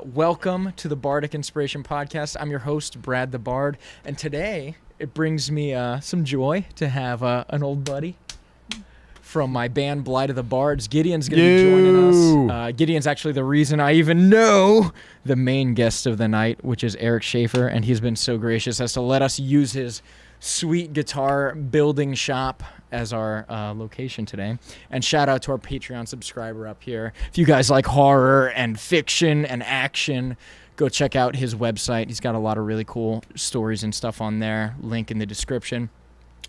Welcome to the Bardic Inspiration Podcast. I'm your host, Brad the Bard, and today it brings me some joy to have an old buddy from my band, Blight of the Bards. Gideon's going to be joining us. Gideon's actually the reason I even know the main guest of the night, which is Eric Schaefer, and he's been so gracious as to let us use his sweet guitar building shop as our location today. And shout out to our Patreon subscriber up here. If you guys like horror and fiction and action, go check out his website. He's got a lot of really cool stories and stuff on there. Link in the description.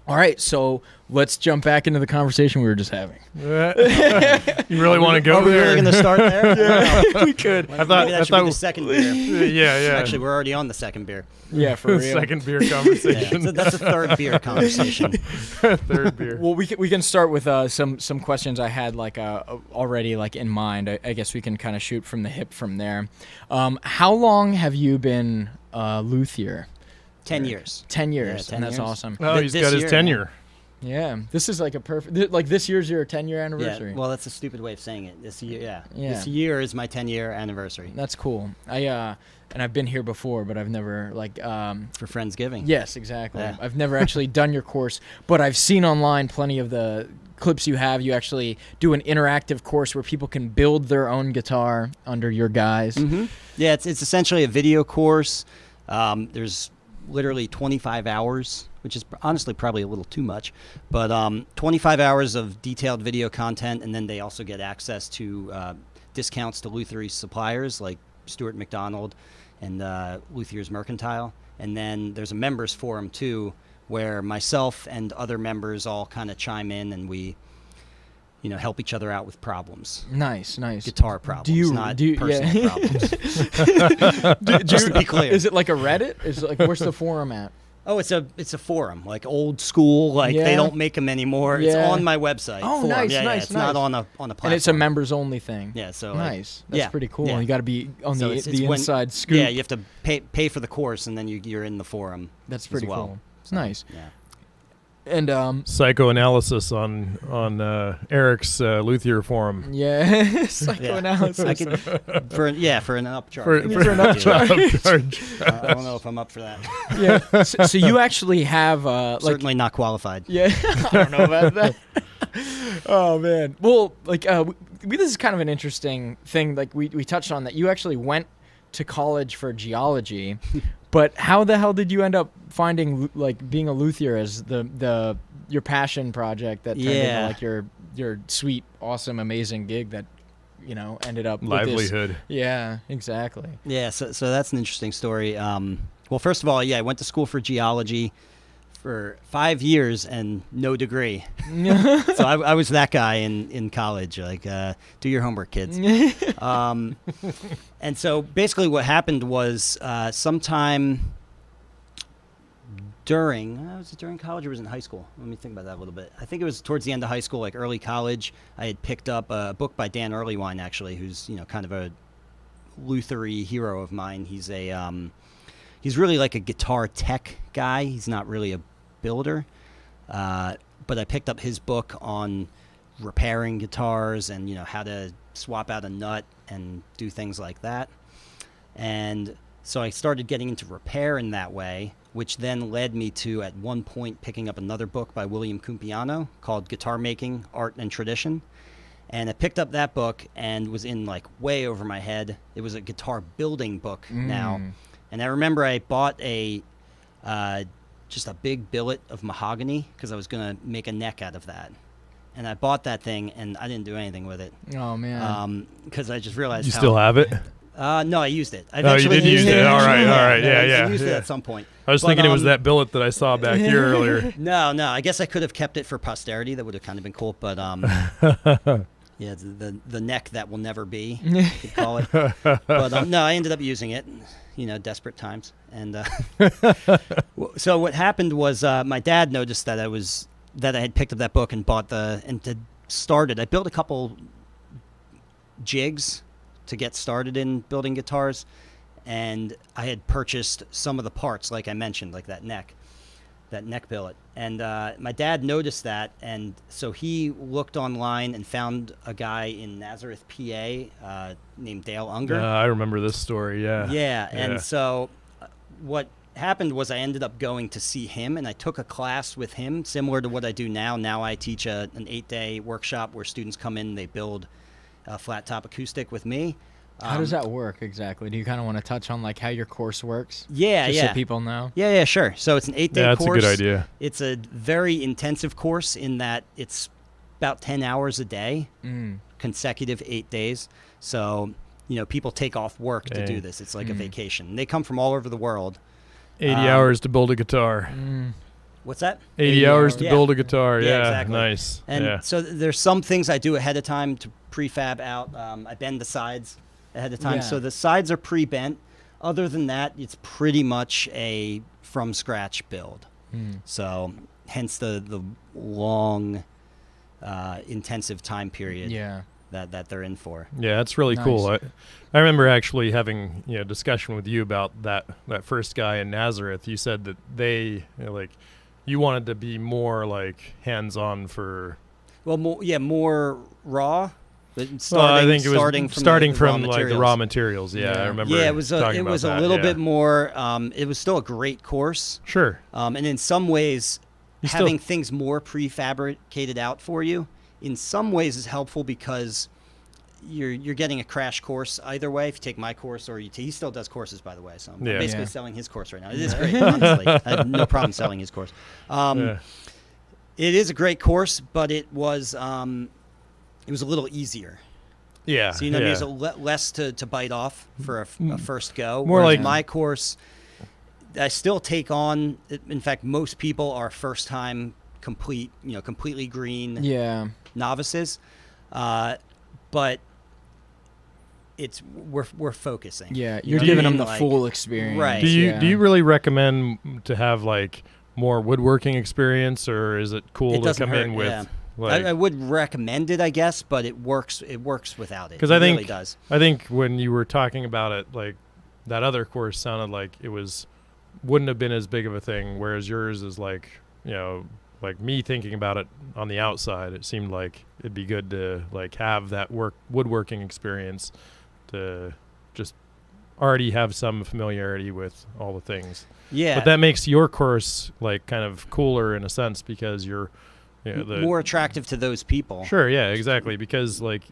All right, so let's jump back into the conversation we were just having. You really want to go there? Are we really going to start there? Yeah, we could. Maybe that should be the second beer. Yeah. Actually, we're already on the second beer. Yeah, for real. Second beer conversation. So that's a third beer conversation. Third beer. Well, we can start with some questions I had already in mind. I guess we can kind of shoot from the hip from there. How long have you been Luthier? 10 years. 10 years, 10 and that's years. awesome. Oh, he's got his tenure. Yeah, this is like a perfect. This year's your 10-year anniversary. Yeah, well, that's a stupid way of saying it. This year, Yeah. This year is my 10-year anniversary. That's cool. And I've been here before, but I've never for Friendsgiving. Yes, exactly. Yeah. I've never actually done your course, but I've seen online plenty of the clips you have. You actually do an interactive course where people can build their own guitar under your guise. Mm-hmm. Yeah, it's essentially a video course. There's literally 25 hours, which is honestly probably a little too much, but 25 hours of detailed video content, and then they also get access to discounts to Luthier's suppliers like Stuart McDonald and Luthier's Mercantile. And then there's a members forum too, where myself and other members all kind of chime in, and we help each other out with problems. Nice. Guitar problems, not personal problems. Just to be clear. Is it like a Reddit? Is it where's the forum at? Oh, it's a forum, like old school. They don't make them anymore. Yeah. It's on my website. Oh, forum. nice. It's not on a platform. And it's a members only thing. Yeah. So nice. That's pretty cool. Yeah. You got to be on the it's inside scoop. Yeah, you have to pay for the course, and then you're in the forum. That's pretty as well. cool. It's nice. Yeah. And Psychoanalysis on Eric's Luthier forum. Yeah, psychoanalysis. I could, for an upcharge. For an upcharge. I don't know if I'm up for that. Yeah. So you actually have certainly not qualified. Yeah, I don't know about that. Oh man. Well, this is kind of an interesting thing. We touched on that. You actually went to college for geology, but how the hell did you end up finding being a luthier as your passion project that turned into your sweet, awesome, amazing gig that ended up livelihood? With this, yeah, exactly. Yeah, so that's an interesting story. Well, first of all, I went to school for geology for 5 years and no degree. So I was that guy in college, do your homework, kids. And so basically what happened was sometime was it during college or was it in high school? Let me think about that a little bit. I think it was towards the end of high school, early college. I had picked up a book by Dan Earlywine, actually, who's kind of a Luthery hero of mine. He's he's really like a guitar tech guy. He's not really a builder. But I picked up his book on repairing guitars and how to swap out a nut and do things like that. And so I started getting into repair in that way, which then led me to, at one point, picking up another book by William Cumpiano called Guitar Making, Art and Tradition. And I picked up that book and was in way over my head. It was a guitar building book now. And I remember I bought just a big billet of mahogany because I was going to make a neck out of that. And I bought that thing, and I didn't do anything with it. Oh, man. Because I just realized You still have it? No, I used it. You did use it. All right. Yeah. I used it at some point. I was thinking it was that billet that I saw back here earlier. No. I guess I could have kept it for posterity. That would have kind of been cool. But yeah, the neck that will never be, you could call it. But no, I ended up using it. Desperate times. And so what happened was my dad noticed that I had picked up that book and started. I built a couple jigs to get started in building guitars, and I had purchased some of the parts, like I mentioned, like that neck. that neck billet. And my dad noticed that, and so he looked online and found a guy in Nazareth, PA, named Dale Unger. I remember this story. Yeah. Yeah, and so what happened was I ended up going to see him, and I took a class with him similar to what I do now. Now I teach an 8-day workshop where students come in and they build a flat top acoustic with me. How does that work exactly? Do you kind of want to touch on like how your course works? Yeah, Just so people know. Yeah, sure. So it's an 8-day that's course. a good idea. It's a very intensive course in that it's about 10 hours a day, consecutive 8 days. So, people take off work to do this. It's like a vacation. And they come from all over the world. 80 hours to build a guitar. What's that? 80 hours to build a guitar. Yeah, exactly. Nice. And so there's some things I do ahead of time to prefab out. I bend the sides ahead of time. Yeah. So the sides are pre-bent. Other than that, it's pretty much a from-scratch build. So hence the long, intensive time period that they're in for. Yeah, that's really cool. I remember actually having discussion with you about that first guy in Nazareth. You said that they you wanted to be more like hands-on for. Well, more raw. I think it was starting from the like the raw materials. Yeah, I remember. Yeah, it was a little bit more. It was still a great course. Sure. And in some ways, having things more prefabricated out for you, in some ways, is helpful because you're getting a crash course either way. If you take my course or he still does courses, by the way. So I'm basically selling his course right now. It is great, honestly. I have no problem selling his course. It is a great course, but it was a little easier. Yeah. So there's less to bite off for a first go. More like my course, I still take on. In fact, most people are first time completely green novices, but we're focusing. Yeah, you're giving them the full experience. Right. Do you really recommend to have like more woodworking experience, or is it cool to come in with? Yeah. I would recommend it, I guess, but it works. It works without it. Because I think really does. I think when you were talking about it, like that other course sounded like it wouldn't have been as big of a thing, whereas yours is like like me thinking about it on the outside, it seemed like it'd be good to like have that woodworking experience to just already have some familiarity with all the things. Yeah. But that makes your course like kind of cooler in a sense because you're more attractive to those people. Sure, yeah, exactly. Because like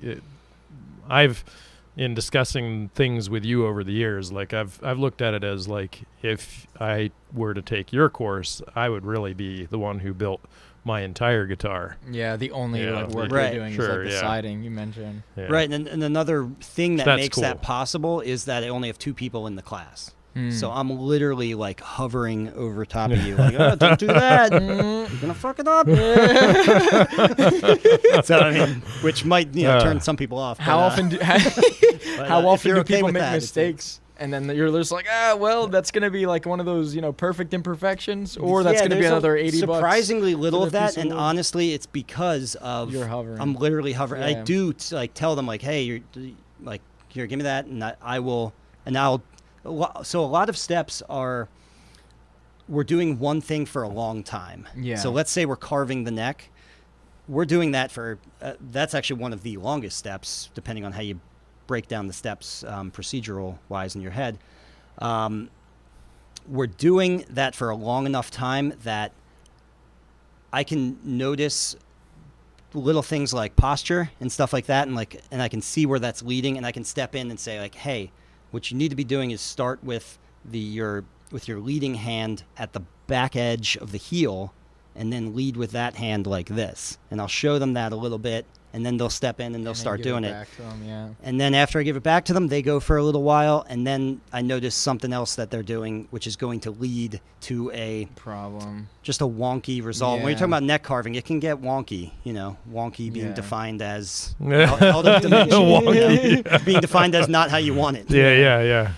in discussing things with you over the years, like I've looked at it as like if I were to take your course, I would really be the one who built my entire guitar. Yeah, the only work you're doing is like the siding you mentioned. Yeah. Right, and another thing that makes that possible is that I only have 2 people in the class. So I'm literally like hovering over top of you, like, oh, don't do that. You're gonna fuck it up. So which might turn some people off. How often do people make mistakes? And then you're just like, well, that's going to be like one of those, perfect imperfections, or that's going to be another $80. Surprisingly little of that, and honestly, it's because of you're hovering. I'm literally hovering. Yeah. I do like tell them like, hey, you're like, here, give me that, and I will, and I'll. So a lot of steps are we're doing one thing for a long time. Yeah. So let's say we're carving the neck. We're doing that for that's actually one of the longest steps, depending on how you break down the steps procedural wise in your head. We're doing that for a long enough time that I can notice little things like posture and stuff like that, and I can see where that's leading, and I can step in and say like, hey, what you need to be doing is start with your leading hand at the back edge of the heel, and then lead with that hand like this. And I'll show them that a little bit, and then they'll step in and they'll start doing it. Back to them, yeah. And then after I give it back to them, they go for a little while, and then I notice something else that they're doing, which is going to lead to a problem, just a wonky result. When you're talking about neck carving, it can get wonky. Wonky being defined as out of dimension, being defined as not how you want it. Yeah.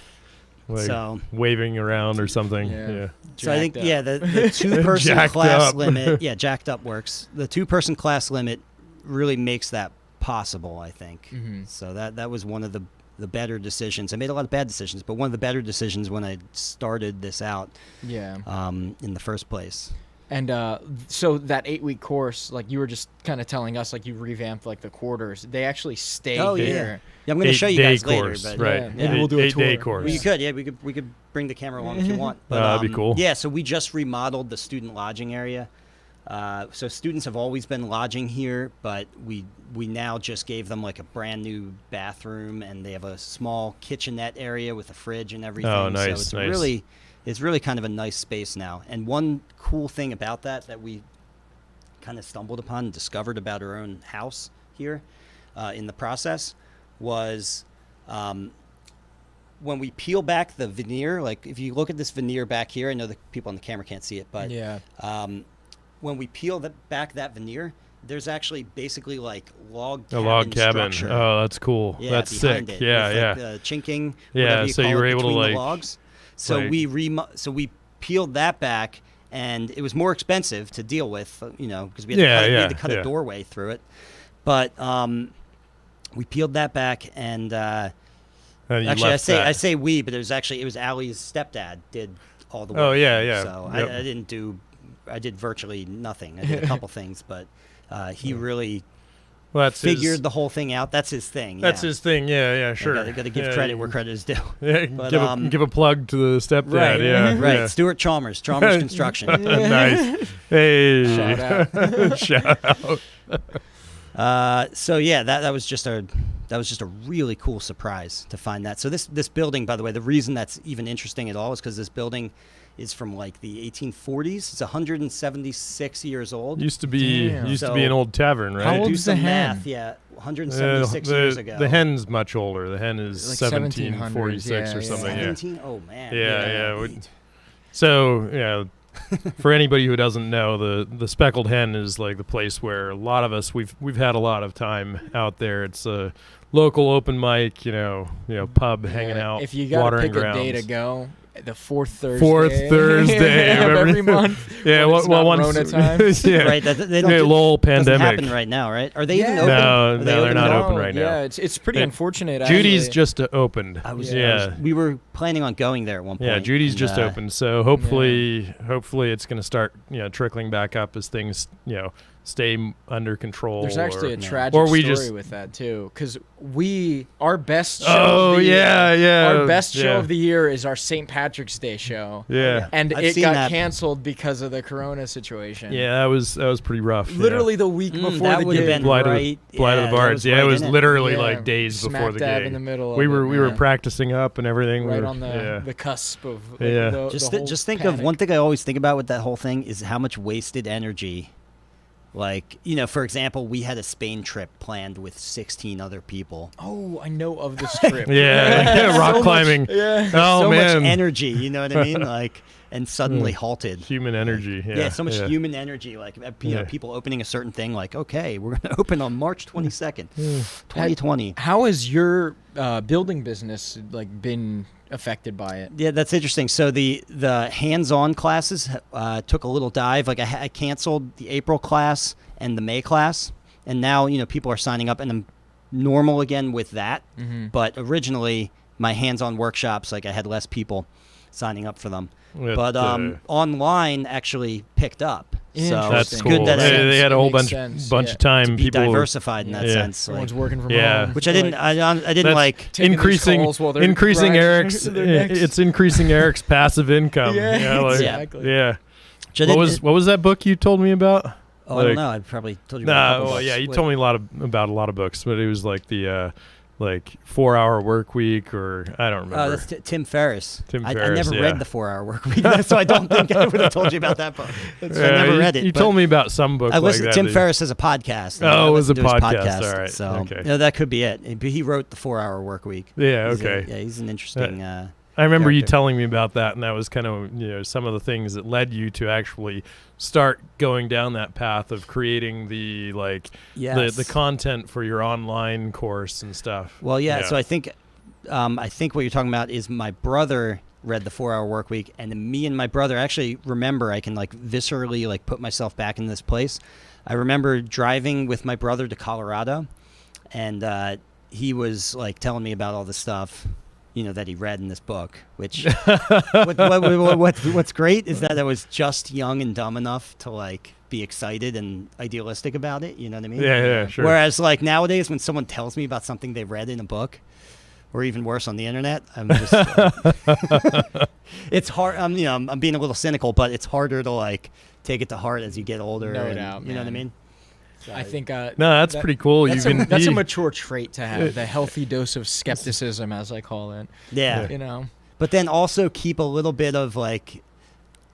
Like waving around or something. Yeah. So I think the 2-person class limit, jacked up works. The 2-person class limit really makes that possible, I think. Mm-hmm. So that was one of the better decisions. I made a lot of bad decisions, but one of the better decisions when I started this out in the first place. And so that 8-week course, like you were just kind of telling us, like you revamped like the quarters. They actually stay here. Yeah, I'm going to show you guys course, later. But right. Yeah, maybe we'll do a tour. 8-day course. Well, you could, yeah. We could bring the camera along if you want. But, that'd be cool. Yeah, so we just remodeled the student lodging area. So students have always been lodging here, but we now just gave them like a brand new bathroom, and they have a small kitchenette area with a fridge and everything. Oh, nice, So it's really kind of a nice space now. And one cool thing about that we kind of stumbled upon and discovered about our own house here in the process was when we peel back the veneer, like if you look at this veneer back here, I know the people on the camera can't see it, but when we peel back that veneer, there's actually basically like log cabin structure. Oh, that's cool. Yeah, that's sick. It, Yeah, with, like, chinking. Yeah, you so call you were it, able to between like the logs. So like, we peeled that back, and it was more expensive to deal with, because we had to cut a doorway through it. But we peeled that back, and actually I say we, but it was Allie's stepdad did all the work. Oh yeah. So I did virtually nothing. I did a couple things, but he really figured the whole thing out. That's his thing. That's his thing. Yeah, sure. Got to give credit where credit is due. Yeah, but, give a plug to the stepdad. Right, yeah, right. Yeah. Stuart Chalmers Construction. Nice. Hey, Shout out. Shout out. So yeah, that was just a really cool surprise to find that. So this building, by the way, the reason that's even interesting at all is because this building is from like the 1840s. It's 176 years old. Used to be an old tavern, right? How old Do is the some hen? math, yeah. 176 years ago. The hen's much older. The hen is Like 1746 or something. 17? Oh man. Yeah. So yeah, for anybody who doesn't know, the speckled hen is like the place where a lot of us we've had a lot of time out there. It's a local open mic, pub, hanging out. If you got to watering pick grounds. a day to go, the fourth Thursday. Fourth Thursday of every month. Yeah, when it's not Rona time. Yeah, Right. They don't little doesn't pandemic. happen right now, right? Are they even Yeah. open? No, Are they they're open not now? open right now. Yeah, it's pretty unfortunate. Judy's actually. just opened. We were planning on going there at one point. Yeah, Judy's and, just opened. So hopefully it's going to start, trickling back up as things, stay under control. There's actually a tragic or we story just, with that too, because our best show. Oh of the yeah. Our best show of the year is our St. Patrick's Day show. Yeah. And I've it seen got that. canceled because of the Corona situation. Yeah, that was pretty rough. Literally the week before that the would have gig. been Blight right. of the Bards. That It was right in literally Yeah, like days before the smack dab gig. in the middle. We of were it, we were yeah. practicing up and everything. right we were, on the cusp of Yeah. the whole Just think panic. of one thing I always think about with that whole thing is how much wasted energy. Like, for example, we had a Spain trip planned with 16 other people. Oh, I know of this trip. Yeah, rock climbing. Yeah. Oh so man, much energy, you know what I mean? Like, and suddenly halted. human energy. Yeah, So much human energy. Like, people opening a certain thing. Like, okay, we're going to open on March 22nd, 2020. How has your building business been affected by it? Yeah, that's interesting. So the hands-on classes took a little dive. Like I canceled the April class and the May class, and now people are signing up, and I'm normal again with that. Mm-hmm. But originally, my hands-on workshops, like I had less people signing up for them. But online actually picked up. So that's it's cool. good that They had a whole bunch of time. to be People diversified in that sense. Everyone's Like, working from Yeah. home. which I didn't. I didn't like. taking these increasing calls while they're increasing grinding Eric's their necks. it's increasing Eric's passive income. Yeah, like, exactly. Yeah. which I What didn't- was that book you told me about? Oh, I don't know. I probably told you. About a Nah, couple well, books. yeah, you Wait. told me about a lot of books, but it was like the 4-hour work week, or I don't remember. Oh, that's Tim Ferriss. Tim I Ferriss, never yeah. read the 4-Hour Work Week, so I don't think I would have told you about that book. I never read it. You but told me about some book. I listened like to that Tim that- Ferriss has a podcast. Oh, it was a listened to his podcast. All right. So Okay. that could be it. He wrote the 4-Hour Work Week. Yeah. He's Okay. he's an interesting. I remember you character. telling me about that, and that was kind of some of the things that led you to actually start going down that path of creating the the content for your online course and stuff. Well, yeah. So I think what you're talking about is my brother read the 4-Hour Work Week, and then me and my brother actually remember. I can viscerally put myself back in this place. I remember driving with my brother to Colorado, and he was telling me about all this stuff. that he read in this book. Which what's great is that I was just young and dumb enough to like be excited and idealistic about it. You know what I mean? Yeah, sure. Whereas like nowadays, when someone tells me about something they read in a book, or even worse on the internet, I'm just it's hard. I'm being a little cynical, but it's harder to like take it to heart as you get older. No doubt, you know what I mean? I think No, that's pretty cool. That's a mature trait to have, the healthy dose of skepticism, as I call it. Yeah. But then also keep a little bit of like,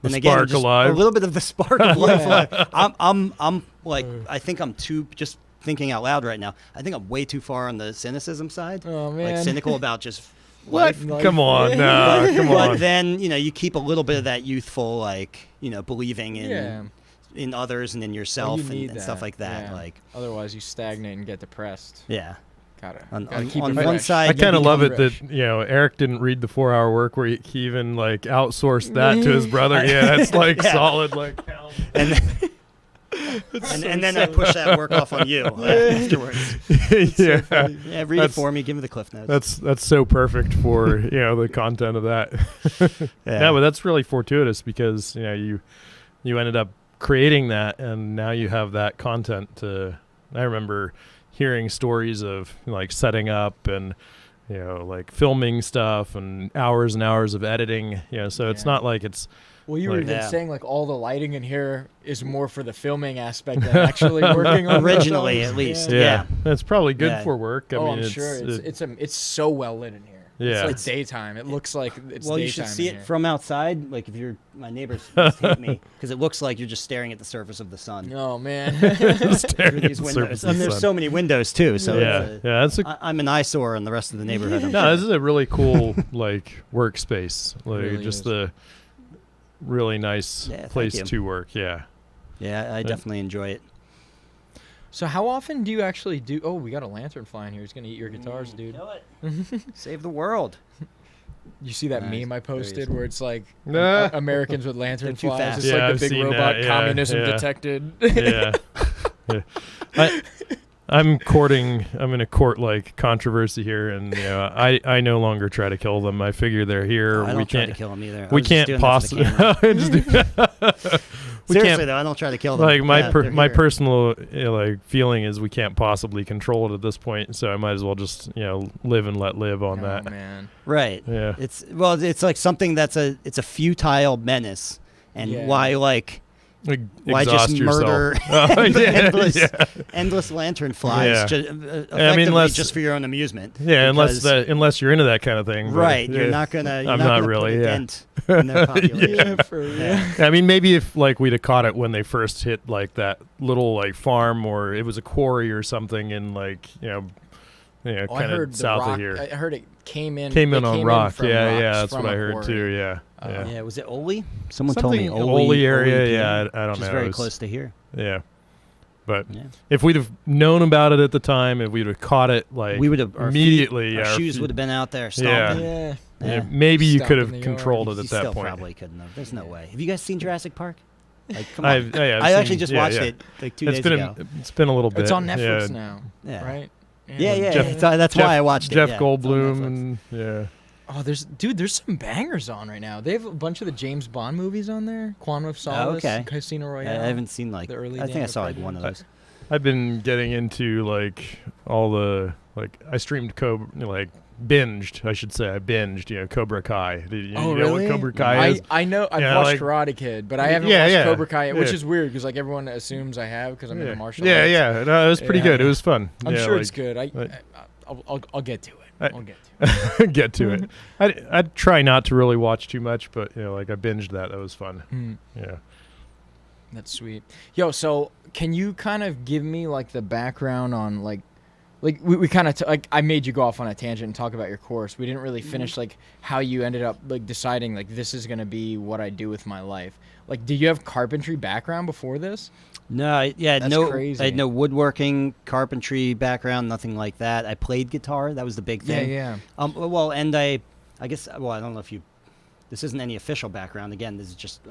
the spark alive. A little bit of the spark of life. Like, I'm like, I think I'm too, just thinking out loud right now, I think I'm way too far on the cynicism side. Oh, man. Like cynical about just what? life. Come on, no, come on. But then, you keep a little bit of that youthful, like, believing in others and in yourself and stuff like that. Yeah. Like, otherwise you stagnate and get depressed. Yeah. Gotta keep on it one fresh. side, I kind of love it fresh. that Eric didn't read the 4-hour work where he even like outsourced that to his brother. Yeah, that's like solid. Like, and then I push that work off on you afterwards. Yeah, read it for me. Give me the cliff notes. That's so perfect for the content of that. Yeah, but that's really fortuitous because you ended up creating that, and now you have that content to. I remember hearing stories of like setting up and like filming stuff and hours of editing. So it's not like it's. Well, you were even saying like all the lighting in here is more for the filming aspect than actually working on originally, at least. Yeah, that's probably good for work. I'm sure it's so well lit in here. Yeah, it's like daytime. It looks like it's daytime. You should see it from outside. Like if my neighbors must hate me because it looks like you're just staring at the surface of the sun. Oh man, staring at the surface and there's so many windows too. So I'm an eyesore on the rest of the neighborhood. This is a really cool like workspace. Like really just the really nice place to work. Yeah, I definitely enjoy it. So how often do you actually do? Oh, we got a lantern flying here. He's gonna eat your guitars, dude. Kill it. Save the world. You see that meme I posted where it's like Americans with lantern flies? It's like I've the big robot communism detected. I'm gonna court like controversy here, and I no longer try to kill them. I figure they're here. I don't try to kill them either. We can't possibly. Seriously though, I don't try to kill them. Like my personal like feeling is we can't possibly control it at this point, so I might as well just live and let live on that. Man. Right. Yeah. It's like something it's a futile menace, and why just murder endless lantern flies? Yeah. Just for your own amusement. Yeah, unless you're into that kind of thing. Right, you're not gonna. I'm not really. Put a dent in their population. I mean, maybe if like we'd have caught it when they first hit like that little like farm, or it was a quarry or something in like kind of south of here. I heard it came in on rock. Yeah, rocks that's what I heard too. Yeah. Was it Ole? Someone Something told me Ole area. Yeah, I don't know. Which is very close to here. Yeah. But if we'd have known about it at the time, if we'd have caught it like we would have immediately, our shoes would have been out there stomping. Yeah. Maybe you could have controlled it at that point. Probably couldn't have. There's no way. Have you guys seen Jurassic Park? Like, come on. I actually just watched it like 2 days ago. It's been a little bit. It's on Netflix now, right? That's why I watched it. Jeff Goldblum and Oh, there's some bangers on right now. They have a bunch of the James Bond movies on there. Quantum of Solace, Casino Royale. I haven't seen like the early. I think I saw like one of those. I've been getting into like all the I streamed binged. I should say I binged. Cobra Kai. You know what Cobra Kai is? I know. I've watched Karate Kid, but I haven't watched Cobra Kai, which is weird because like everyone assumes I have because I'm in the martial arts. Yeah. No, it was pretty good. It was fun. I'm sure it's good. I'll get to it. Get to it. I'd try not to really watch too much, but I binged that. That was fun. Yeah. That's sweet. Yo, so can you kind of give me like the background on like we kind of I made you go off on a tangent and talk about your course. We didn't really finish like how you ended up like deciding like this is gonna be what I do with my life. Like, did you have carpentry background before this? No, That's crazy. I had no woodworking, carpentry background, nothing like that. I played guitar. That was the big thing. Yeah. And I guess, I don't know if this isn't any official background. Again, this is just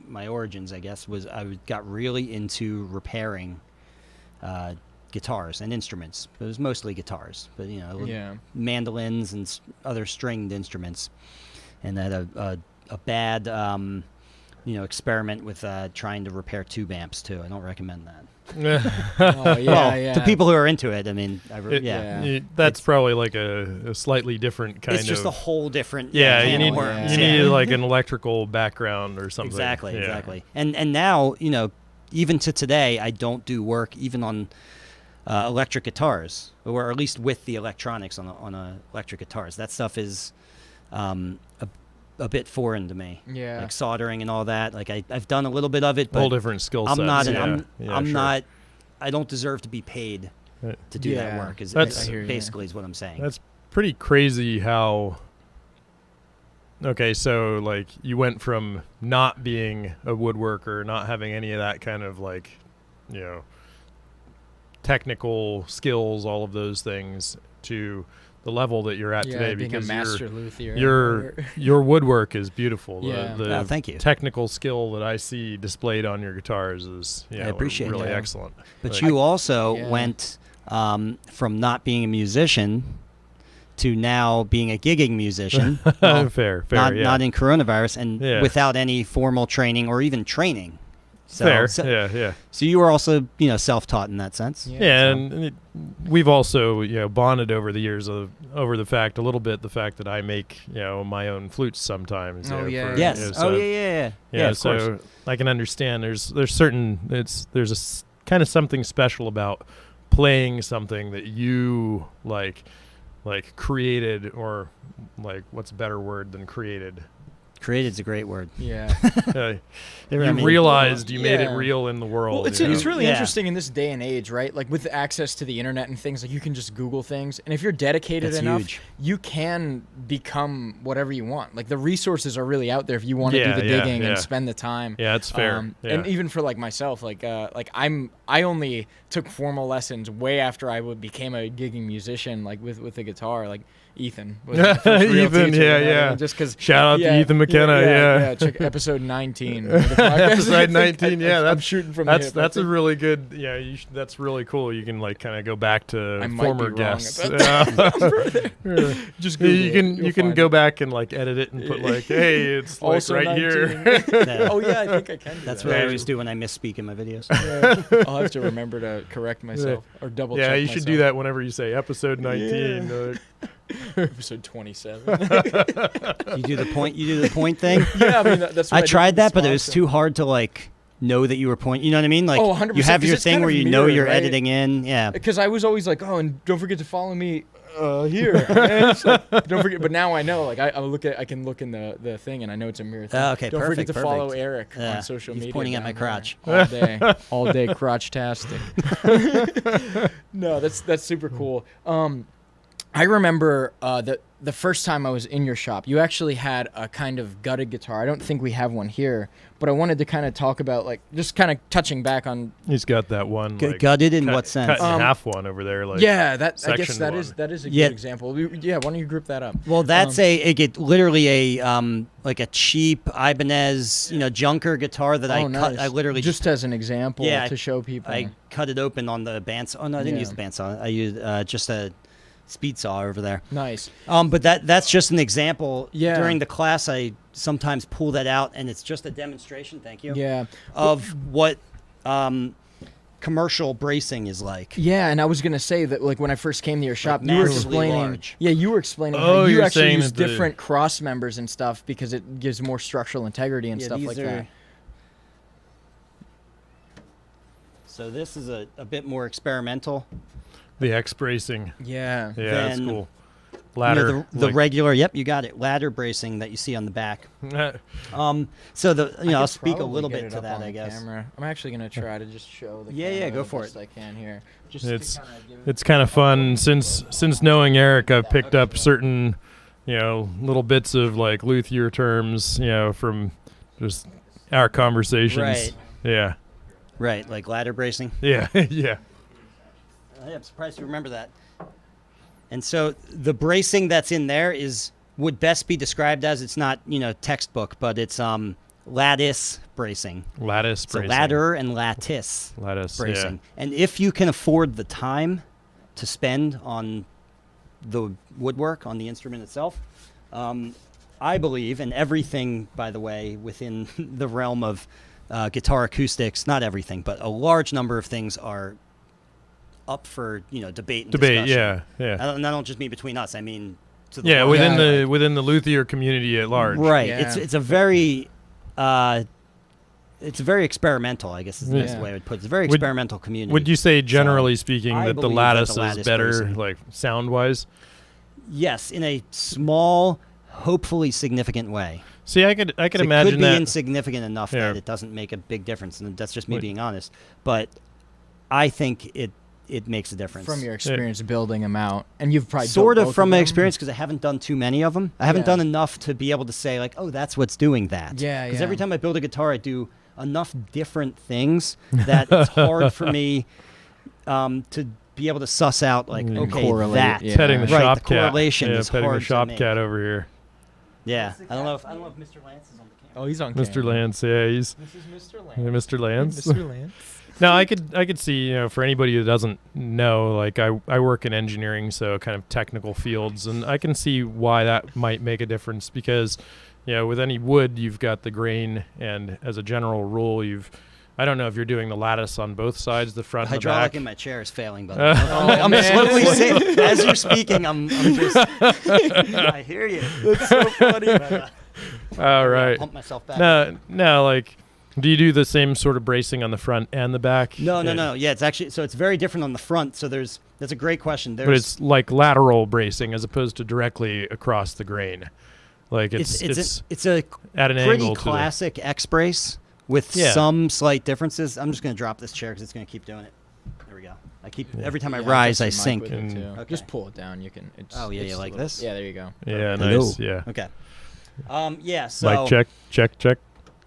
my origins, I guess, was I got really into repairing guitars and instruments. It was mostly guitars, but Yeah. mandolins and other stringed instruments. And I had a bad experiment with trying to repair tube amps too. I don't recommend that. Oh, yeah, Well, yeah. to people who are into it, I mean, That's probably like a slightly different kind of. It's just a whole different. Yeah, can you of need worms. you need like an electrical background or something. Exactly. And now, even to today, I don't do work even on electric guitars, or at least with the electronics on electric guitars. That stuff is a bit foreign to me. Yeah. Like soldering and all that. Like I've done a little bit of it, but Whole different skill sets. I'm not. I'm not. I don't deserve to be paid to do that work. That's- Basically is what I'm saying. That's pretty crazy how. Okay, so like you went from not being a woodworker, not having any of that kind of like, technical skills, all of those things, to the level that you're at today, being because a master luthier. your woodwork is beautiful. Yeah. The thank you. technical skill that I see displayed on your guitars is I appreciate really that. excellent. But Like- you also went from not being a musician to now being a gigging musician. fair, not in coronavirus and Yeah. without any formal training or even training. So, fair, so, yeah. so you were also, self-taught in that sense. Yeah, and we've also bonded over the years over the fact that I make my own flutes sometimes. Oh, yeah. Yes. So, Yeah, of so course. I can understand. There's certain there's kind of something special about playing something that you like created, or like what's a better word than created? Created's a great word. Yeah. You I mean, realized you made it Yeah. real in the world. Well, it's you know? really Yeah. interesting in this day and age, right? Like with access to the internet and things, like you can just Google things, and if you're dedicated That's enough, huge. you can become whatever you want. Like the resources are really out there if you want to Yeah, do the yeah, digging yeah. and spend the time. Yeah, it's fair. And even for like myself, I only took formal lessons way after I became a gigging musician, like with the guitar, like. Ethan was the first real Ethan, teacher, yeah, you know, yeah. Just because. Shout out to Ethan McKenna, yeah. Check episode 19. of the podcast. Episode 19, yeah, I'm that's shooting from the hip. that's a really good. Yeah, that's really cool. You can like kind of go back to I might former be wrong guests. about that. Yeah. Just you Google can it. You'll you can find go it. back and like edit it and put like, hey, it's like Also right 19. here. Yeah. Oh yeah, I think I can. Do That's that. what I always do when I misspeak in my videos. Yeah. I'll have to remember to correct myself or double check. Yeah, you should do that whenever you say episode 19. Episode 27. You do the point thing. Yeah, I mean that's. What I did tried with the that, but it was sponsor. too hard to like know that you were pointing. You know what I mean? Like 100%, you have 'cause your it's thing kind where of you know mirrored, you're right? editing in. Yeah. Because I was always like, oh, and don't forget to follow me here. And it's like, don't forget. But now I know. Like I can look in the thing, and I know it's a mirror thing. Okay, don't forget perfect, to follow perfect. Eric Yeah, on social he's media. pointing at my down there crotch. all day crotch-tastic. No, that's super cool. I remember the first time I was in your shop, you actually had a kind of gutted guitar. I don't think we have one here, but I wanted to kind of talk about like just kind of touching back on. He's got that one. Like, Gutted in what sense? Cut in half one over there. Like Yeah, that I guess sectioned that is a Yeah. good example. Yeah, why don't you group that up? Well, that's literally a like a cheap Ibanez, junker guitar that I cut. nice. I literally just as an example Yeah, to show people. I cut it open on the bandsaw. Oh no, I didn't Yeah. use the bandsaw. I used just a speed saw over there. Nice. But that's just an example. Yeah. During the class, I sometimes pull that out, and it's just a demonstration. Thank you. Yeah. Of what commercial bracing is like. Yeah, and I was gonna say that like when I first came to your shop, you were massively explaining. large. Yeah, you were explaining Oh, how you you're actually saying use that the- different cross members and stuff because it gives more structural integrity and stuff these like are- that. So this is a bit more experimental. the X bracing. Yeah. Yeah, that's Then, cool. Ladder. the regular. Yep, you got it. Ladder bracing that you see on the back. So I'll speak a little bit to that, I guess. Camera. I'm actually gonna try to just show the Yeah, camera go the for best it. I can here. Just It's to kinda give it's kind of fun since knowing Eric. I've picked up certain little bits of like luthier terms from just our conversations. Right. Yeah. Right, like ladder bracing. Yeah. Yeah. I'm surprised you remember that. And so the bracing that's in there would best be described as, it's not textbook, but it's lattice bracing. Lattice So bracing. ladder and lattice bracing. Yeah. And if you can afford the time to spend on the woodwork, on the instrument itself, I believe, and everything, by the way, within the realm of guitar acoustics, not everything, but a large number of things are up for debate and discussion. Yeah. And I don't just mean between us. I mean to the Yeah, world. within the Luthier community at large. Right. Yeah. It's a very experimental, I guess is the best way I would put it. It's a very experimental community. Would you say, generally speaking, I that the believe lattice, that the lattice is better, bracing- like sound-wise? Yes, in a small, hopefully significant way. See, I could So it imagine could be that. insignificant enough Yeah. that it doesn't make a big difference, and that's just me Wait. being honest. But I think it makes a difference. From your experience building them out, and you've probably Sort built of both from my them? experience, because I haven't done too many of them. I haven't Yeah. done enough to be able to say like, oh, that's what's doing that. Yeah, Because yeah. every time I build a guitar, I do enough different things that it's hard for me to be able to suss out like, Mm. okay, Correlate, that. yeah. Petting the Right, shop the cat. correlation Yeah, is petting hard the to shop make. cat over here. Yeah, I don't know if Mr. Lance is on the camera. Oh, he's on Mr. camera. Lance, yeah, he's This is Mr. yeah, Lance. Mr. Lance. Mr. Lance. No, I could see, for anybody who doesn't know, like I work in engineering, so kind of technical fields, and I can see why that might make a difference because, with any wood, you've got the grain, and as a general rule, I don't know if you're doing the lattice on both sides, the front and the Hydraulic back. in my chair is failing, but I'm I'm slowly man. saying, as you're speaking, I'm just, I hear you. That's so funny. All right. Pump myself back. No, like, do you do the same sort of bracing on the front and the back? No. Yeah, it's actually, so it's very different on the front. So that's a great question. But it's like lateral bracing as opposed to directly across the grain. Like it's a at an pretty angle to the, classic X brace with Yeah. some slight differences. I'm just going to drop this chair because it's going to keep doing it. There we go. Every time I Yeah, rise, I just a mic sink. with it, And- too. Okay. Just pull it down. You can. It's, Oh, yeah, it's you a like little- this? Yeah, there you go. Yeah, Hello. nice. Yeah. Okay. Yeah, so. Like check.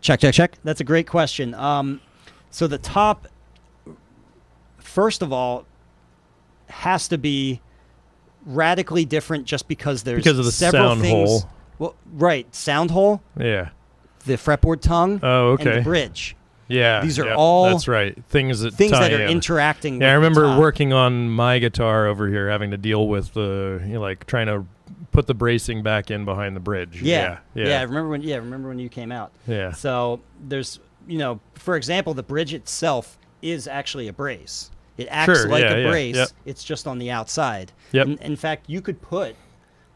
Check. That's a great question. So the top, first of all, has to be radically different just because there's Because of the several sound things. hole. Well, right, sound hole, Yeah. the fretboard tongue, Oh, and okay. the bridge. Yeah. These are yeah, all That's right. Things that Things tie that are in. interacting. Yeah, I with the remember top. working on my guitar over here, having to deal with the like trying to put the bracing back in behind the bridge. Yeah. Yeah. I remember when you came out. Yeah. So there's, for example, the bridge itself is actually a brace. It acts Sure, like yeah, a yeah, brace. yep. It's just on the outside. Yep. In fact, you could put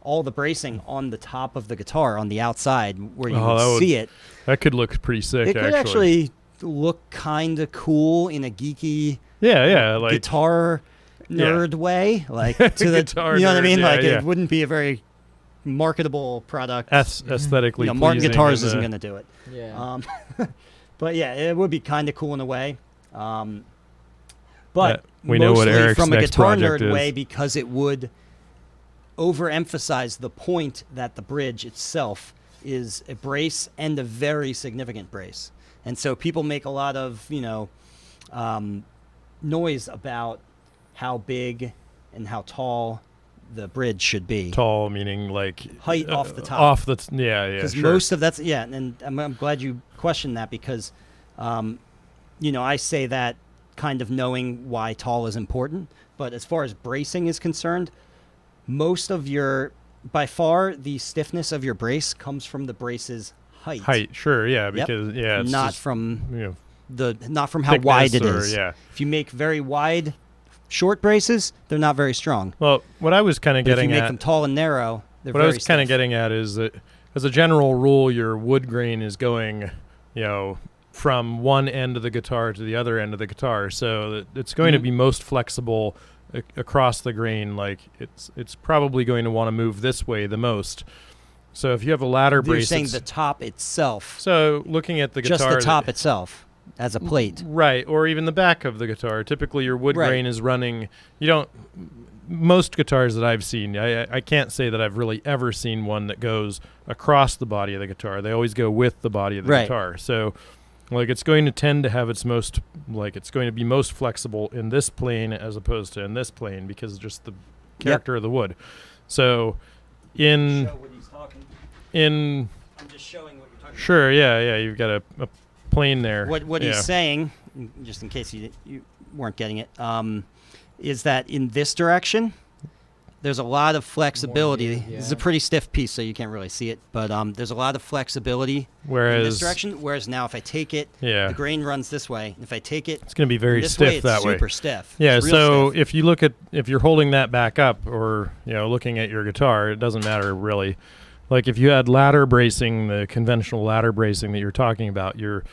all the bracing on the top of the guitar on the outside where you Oh, that would would- see it. That could look pretty sick. It could actually look kind of cool in a geeky Yeah. Like guitar nerd way, like to the Guitar you know what I nerd, mean? yeah, Like yeah. it wouldn't be a very marketable product. aesthetically. Martin pleasing Guitars and, isn't going to do it. Yeah. But yeah, it would be kind of cool in a way. But we know what mostly Eric's from a next guitar project nerd is. way because it would overemphasize the point that the bridge itself is a brace and a very significant brace. And so people make a lot of, noise about how big and how tall the bridge should be. Tall meaning like Height off the top. Off the yeah. Because Sure. most of that's and I'm glad you questioned that because, I say that kind of knowing why tall is important. But as far as bracing is concerned, most of by far the stiffness of your brace comes from the brace's height. Height, sure, yeah, because it's not just, from not from how wide it thickness is. or- yeah. If you make very wide, short braces, they're not very strong. Well, what I was kind of But if you getting make at them tall and narrow, they're what I very was kind of stiff. getting at is that as a general rule, your wood grain is going, from one end of the guitar to the other end of the guitar, so that it's going to be most flexible across the grain. Like it's probably going to want to move this way the most. So if you have a ladder You're brace, saying the top itself, so looking at the guitar, just the top itself as a plate. right, or even the back of the guitar. Typically, your wood Right. grain is running. You don't. Most guitars that I've seen, I can't say that I've really ever seen one that goes across the body of the guitar. They always go with the body of the Right. guitar. So, like, it's going to tend to have it's going to be most flexible in this plane as opposed to in this plane because of just the character of the wood. So, Show what he's talking. in I'm just showing what you're Sure. Yeah. You've got a plane there. What yeah. he's saying, just in case you weren't getting it, is that in this direction, there's a lot of flexibility. More, This is a pretty stiff piece, so you can't really see it. But there's a lot of flexibility in this direction. Whereas now, if I take it, the grain runs this way. If I take it, it's going to be very this stiff way, it's that way. super stiff. Yeah. It's real So stiff. if you're holding that back up, or looking at your guitar, it doesn't matter really. Like if you had ladder bracing, the conventional ladder bracing that you're talking about, you're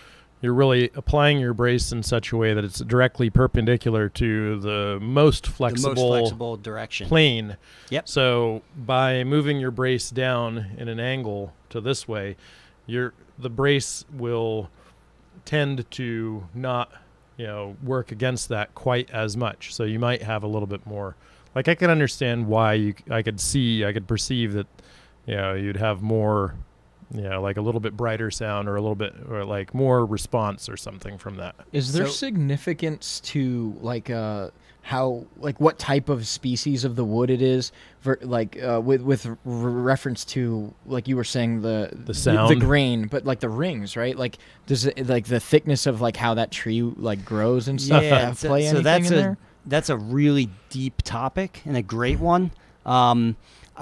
really applying your brace in such a way that it's directly perpendicular to the most flexible direction plane. Yep. So by moving your brace down in an angle to this way, the brace will tend to not work against that quite as much. So you might have a little bit more. Like I can understand why I could perceive that you'd have more. Like a little bit brighter sound or like more response or something from that. Is there significance to what type of species of the wood it is, with reference to, like you were saying, the sound, the grain, but like the rings, right? Like does it, like the thickness of like how that tree like grows and stuff? Yeah, play anything in there? That's a really deep topic and a great one.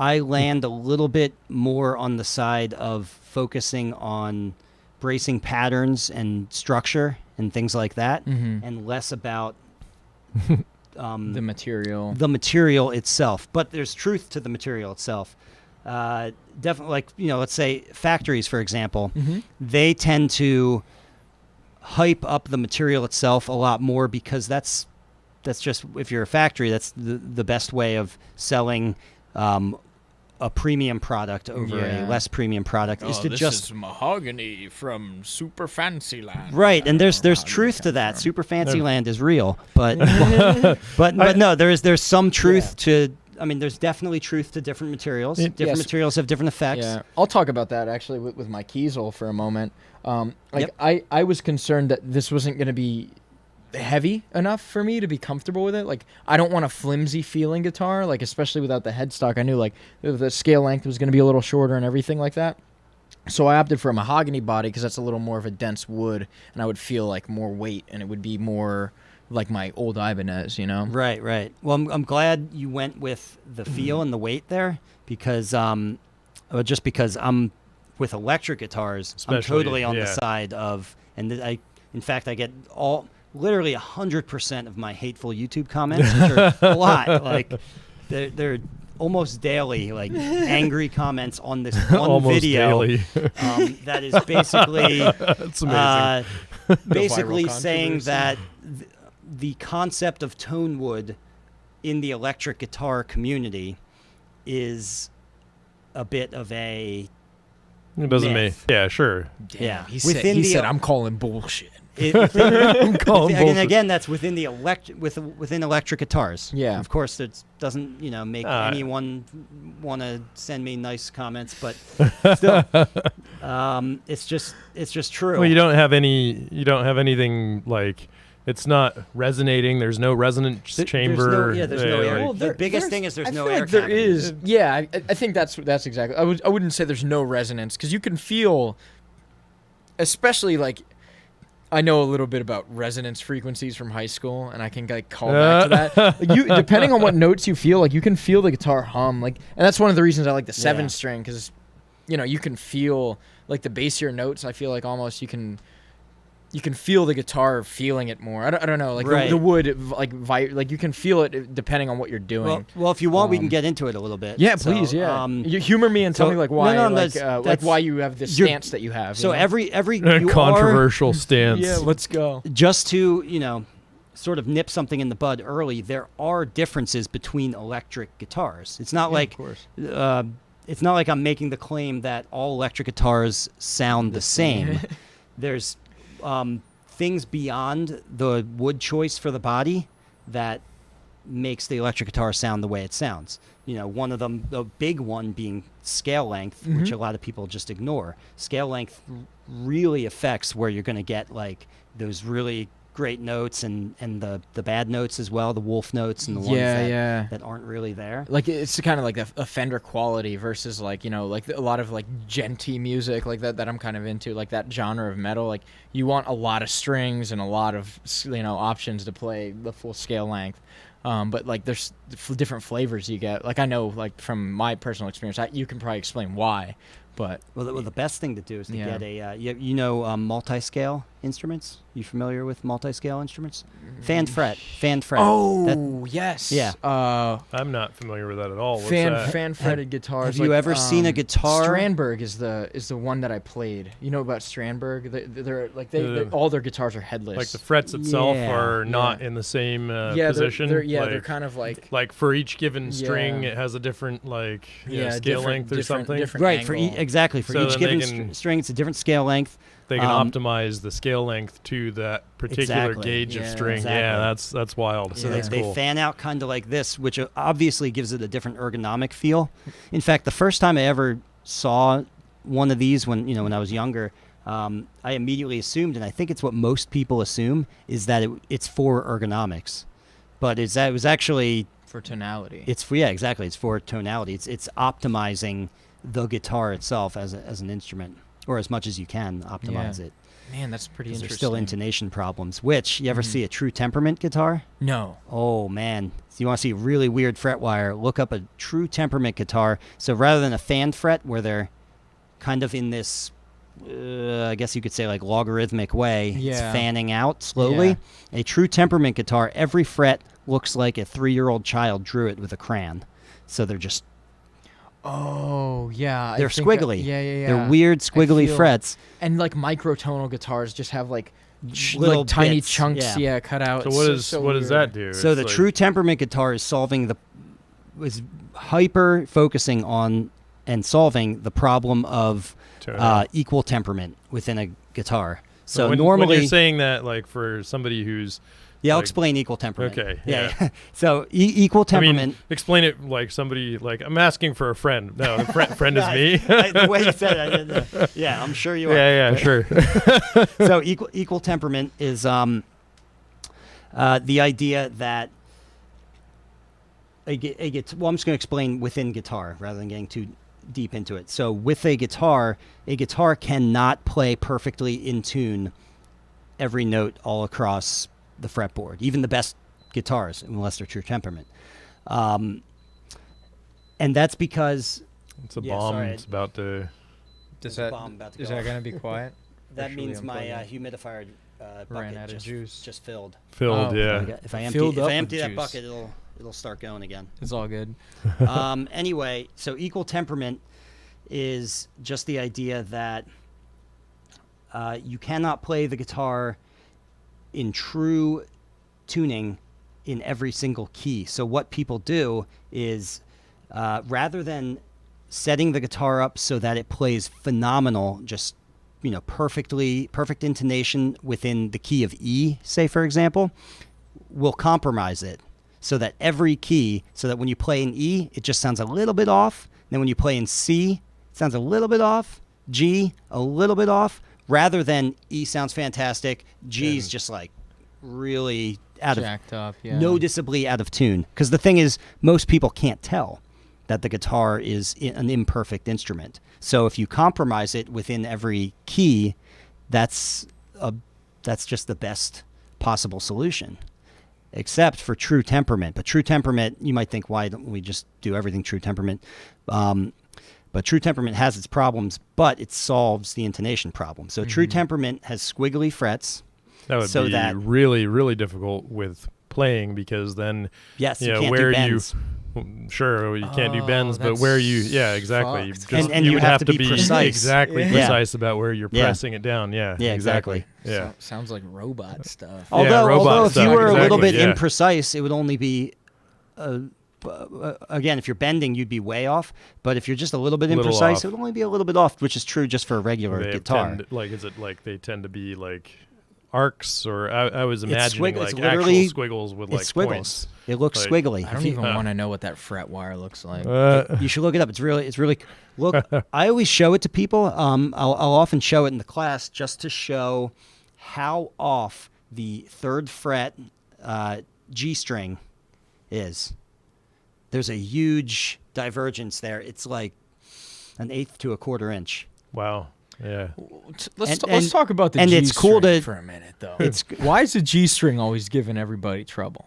I land a little bit more on the side of focusing on bracing patterns and structure and things like that, and less about the material itself. But there's truth to the material itself. Definitely, like let's say factories, for example, they tend to hype up the material itself a lot more because that's just, if you're a factory, that's the best way of selling a premium product over a less premium product is to this is mahogany from Super Fancy Land. Right, and there's truth to that. Super Fancy Land is real, but but no, there's some truth to. I mean, there's definitely truth to different materials. Different materials have different effects. Yeah, I'll talk about that actually with my Kiesel for a moment. I was concerned that this wasn't going to be heavy enough for me to be comfortable with it. Like I don't want a flimsy feeling guitar, like especially without the headstock. I knew like the scale length was going to be a little shorter and everything like that. So I opted for a mahogany body because that's a little more of a dense wood, and I would feel like more weight, and it would be more like my old Ibanez, Right. Well, I'm glad you went with the feel and the weight there because just because I'm with electric guitars, I'm totally on the side of, and in fact I get literally 100% of my hateful YouTube comments, which are a lot. Like they're almost daily, like angry comments on this one video. That is basically that's amazing. Basically saying that the concept of tone wood in the electric guitar community is a bit of a it doesn't myth. Yeah, sure. Yeah, he said I'm calling bullshit. Again, that's within the within electric guitars. Yeah, of course, it doesn't make anyone want to send me nice comments, but still, it's just true. Well, you don't have anything like. It's not resonating. There's no resonance chamber. There's no air. Well, the biggest thing is there's no air. There is. Yeah, I think that's exactly. I wouldn't say there's no resonance because you can feel, especially like, I know a little bit about resonance frequencies from high school, and I can like call back to that. Like, depending on what notes you feel, like you can feel the guitar hum. Like, and that's one of the reasons I like the 7-string because, you can feel like the bassier notes. I feel like almost you can feel the guitar feeling it more. I don't know, like the wood, like you can feel it depending on what you're doing. Well, if you want, we can get into it a little bit. Yeah, please. You humor me and tell me like why, like why you have this stance that you have. So every controversial stance. Yeah, let's go. Just to sort of nip something in the bud early. There are differences between electric guitars. It's not like it's not like I'm making the claim that all electric guitars sound the same. There's things beyond the wood choice for the body that makes the electric guitar sound the way it sounds. One of them, the big one being scale length, which a lot of people just ignore. Scale length really affects where you're going to get like those really great notes and the bad notes as well, the wolf notes and the ones that aren't really there. Like it's kind of like a Fender quality versus like, you know, like a lot of like genty music like that I'm kind of into, like that genre of metal. Like you want a lot of strings and a lot of, you know, options to play the full scale length. But like there's different flavors you get. Like I know, like from my personal experience, you can probably explain why. But well, the best thing to do is to get a you know multi-scale instruments. You familiar with multi-scale instruments? Fan fret. Oh, yes. Yeah. I'm not familiar with that at all. What's Fan that? fretted guitars. Have you ever seen a guitar? Strandberg is the one that I played. You know about Strandberg? They're like all their guitars are headless. Like the frets itself Yeah. are not in the same position. like, They're kind of like for each given string, it has a different like scale length or something. Different Right. angle. Exactly. For So each then given string, it's a different scale length. They can optimize the scale length to that particular Exactly. gauge of Yeah, string. exactly. Yeah, that's wild. So That's they cool. fan out kind of like this, which obviously gives it a different ergonomic feel. In fact, the first time I ever saw one of these when I was younger, I immediately assumed, and I think it's what most people assume, is that it's for ergonomics. But it was actually for tonality. It's for tonality. It's optimizing the guitar itself as an instrument, or as much as you can optimize it. Man, that's pretty interesting. There's still intonation problems. Which you ever see a true temperament guitar? No. Oh man, so you want to see really weird fret wire? Look up a true temperament guitar. So rather than a fan fret where they're kind of in this, I guess you could say like logarithmic way, it's fanning out slowly. A true temperament guitar, every fret looks like a 3-year-old child drew it with a crayon. So they're just Oh, yeah. they're squiggly. Yeah. They're weird squiggly frets. And like microtonal guitars just have like Little tiny bits, chunks, cut out. So what does that do? So It's the like- true temperament guitar is hyper focusing on and solving the problem of equal temperament within a guitar. So when normally you're saying that, like for somebody who's I'll like- explain equal temperament. Okay, Yeah. So equal temperament. I mean, explain it like somebody like I'm asking for a friend. No, the friend is me. The way you said it, I didn't know. Yeah, I'm sure you are. Yeah, sure. So equal temperament is the idea that I'm just going to explain within guitar rather than getting too deep into it. So with a guitar cannot play perfectly in tune every note all across the fretboard, even the best guitars, unless they're true temperament. And that's because It's a bomb. sorry. It's about to. Is There's a bomb about to is go that off. going to be quiet? that Or should means we my unplug it? humidifier bucket Ran out of juice. just filled. Filled, Oh, yeah. If I Filled up empty with that juice. bucket, it'll start going again. It's all good. Anyway, so equal temperament is just the idea that you cannot play the guitar in true tuning in every single key. So what people do is rather than setting the guitar up so that it plays phenomenal, just perfect intonation within the key of E, say for example, we'll compromise it so that every key, so that when you play in E, it just sounds a little bit off. Then when you play in C, it sounds a little bit off. G, a little bit off. Rather than E sounds fantastic, G's just like really Jacked up, noticeably out of tune. Because the thing is, most people can't tell that the guitar is an imperfect instrument. So if you compromise it within every key, that's just the best possible solution. Except for true temperament. But true temperament, you might think, why don't we just do everything true temperament? But true temperament has its problems, but it solves the intonation problem. So true temperament has squiggly frets. That would be really, really difficult with playing because then Yes, you know, can't where do bends. Sure, you can't do bends, but that's where exactly. fucked. Just, And you you would have have to to be be precise. exactly Yeah. precise about where you're Yeah. pressing it down. Yeah, Yeah, exactly. Yeah. Sounds like robot stuff. Yeah, robot Although if you stuff, were a little exactly, bit yeah. imprecise, it would only be, again, if you're bending, you'd be way off. But if you're just a little bit Little imprecise, off. it would only be a little bit off, which is true just for a regular They guitar. is it like they tend to be like arcs, or I was imagining it's like literally- actual squiggles with like It squiggles. points. It looks Like- squiggly. I don't even want to know what that fret wire looks like. You should look it up. It's really. Look, I always show it to people. I'll often show it in the class just to show how off the 3rd fret G string is. There's a huge divergence there. It's like 1/8 to 1/4 inch. Wow. Yeah. Let's talk about the and G it's cool string to- for a minute, though. It's Why is the G string always giving everybody trouble?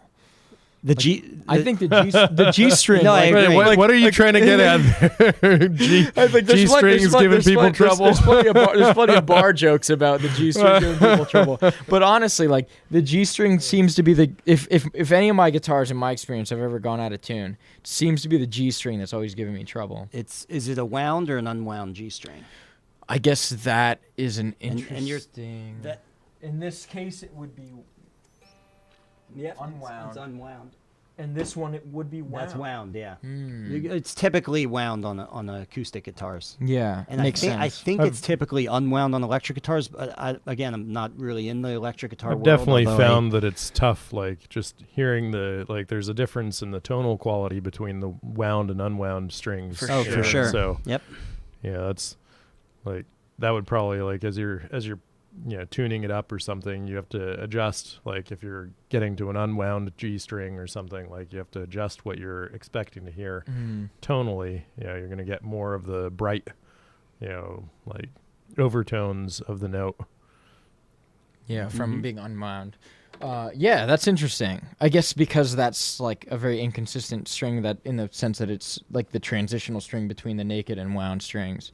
the G. I think the G string. No, I like, agree. What are you trying to get at there? I think G strings giving people trouble. There's plenty of bar jokes about the G string giving people trouble. But honestly, like the G string seems to be the if any of my guitars in my experience have ever gone out of tune, it seems to be the G string that's always giving me trouble. Is it a wound or an unwound G string? I guess that is an And interesting. that- in this case, it would be. Yeah, Unwound. It's unwound. And this one, it would be wound. That's wound. Yeah. Hmm. It's typically wound on acoustic guitars. Yeah, And makes I sense. think it's typically unwound on electric guitars, but I'm not really in the electric guitar I've world. definitely although found that it's tough, like just hearing there's a difference in the tonal quality between the wound and unwound strings. For sure. So Yep. yeah, that's like that would probably like as you're tuning it up or something, you have to adjust. Like if you're getting to an unwound G string or something, like you have to adjust what you're expecting to hear tonally. You're going to get more of the bright, like overtones of the note. Yeah, from being unwound. Yeah, that's interesting. I guess because that's like a very inconsistent string, that in the sense that it's like the transitional string between the naked and wound strings.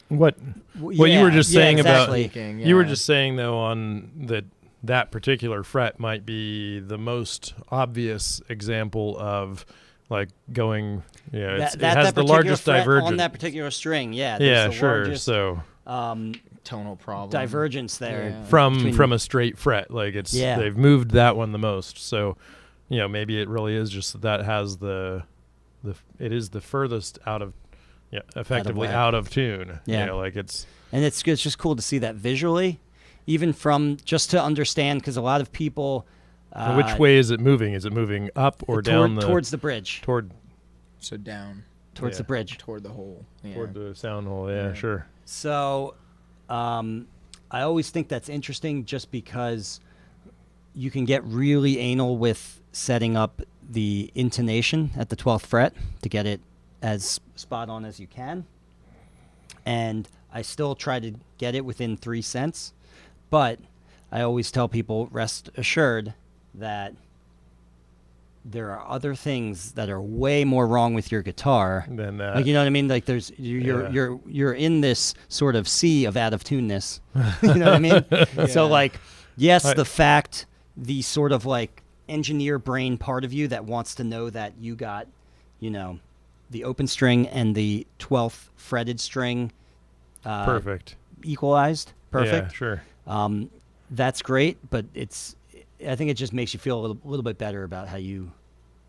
What you were just saying exactly. about you were just saying though on that particular fret might be the most obvious example of like going it has the largest divergence on that particular string. Yeah. Yeah, there's the sure. largest, So tonal problem. divergence there. Yeah. from a straight fret, like Yeah. they've moved that one the most. So maybe it really is just that has it is the furthest out of effectively whack. out of tune. Yeah. Like it's And it's just cool to see that visually, even from just to understand, because a lot of people. which way is it moving? Is it moving up or down towards the bridge? So down Towards the bridge. toward the hole. Yeah. toward the sound hole? Yeah, sure. So, I always think that's interesting, just because you can get really anal with setting up the intonation at the 12th fret to get it as spot on as you can. And I still try to get it within 3 cents, but I always tell people, rest assured that there are other things that are way more wrong with your guitar. Then that. Like, you know what I mean? Like you're in this sort of sea of out of tuneness. You know what I mean? So like, yes, the fact, the sort of like engineer brain part of you that wants to know that you got, the open string and the 12th fretted string perfect. equalized. Perfect. Yeah, sure. That's great, but I think it just makes you feel a little bit better about how you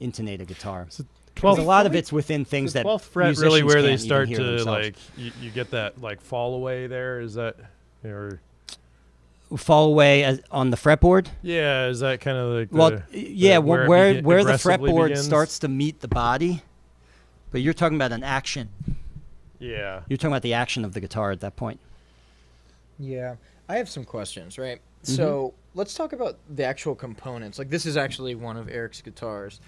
intonate a guitar. So Because a lot of it's within things the that 12th fret really musicians where they can't even start hear to themselves. like you get that like fall away there. Is that or fall away on the fretboard. yeah? Is that kind of like Well, yeah, where the aggressively fretboard begins? starts to meet the body. But you're talking about an action. Yeah. You're talking about the action of the guitar at that point. Yeah, I have some questions, right? So let's talk about the actual components. Like, this is actually one of Eric's guitars.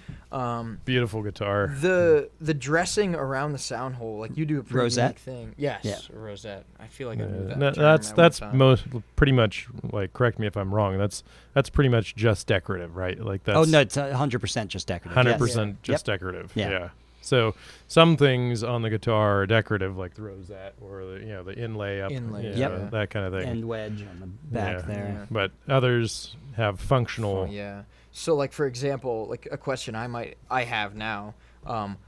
Beautiful guitar. The dressing around the sound hole, like you do a pretty Rosette? unique thing. Yes, Yeah. a rosette. I feel like I knew that. No, term that's at one time. most pretty much like. Correct me if I'm wrong. That's pretty much just decorative, right? Like that's. Oh no, it's 100% just decorative. 100% Yes. just decorative. Yeah. Yeah. So some things on the guitar are decorative, like the rosette or the inlay up, Inlay, Yep. that kind of thing. End wedge on the back Yeah. there. Yeah. But others have functional. Yeah. So, like, for example, like a question I have now.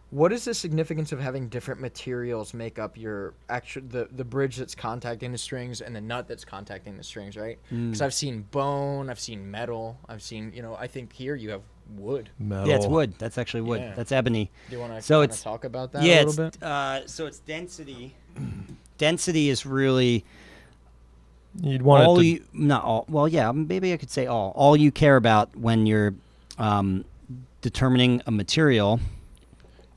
What is the significance of having different materials make up your the bridge that's contacting the strings and the nut that's contacting the strings, right? Because I've seen bone, I've seen metal, I've seen, I think here you have wood. Metal. Yeah, it's wood. That's actually wood. Yeah. That's ebony. Do you want So to it's- talk about that Yeah, a little bit? so it's density. Density is really You'd want all it to. you, not all. Well, yeah, maybe I could say all. All you care about when you're determining a material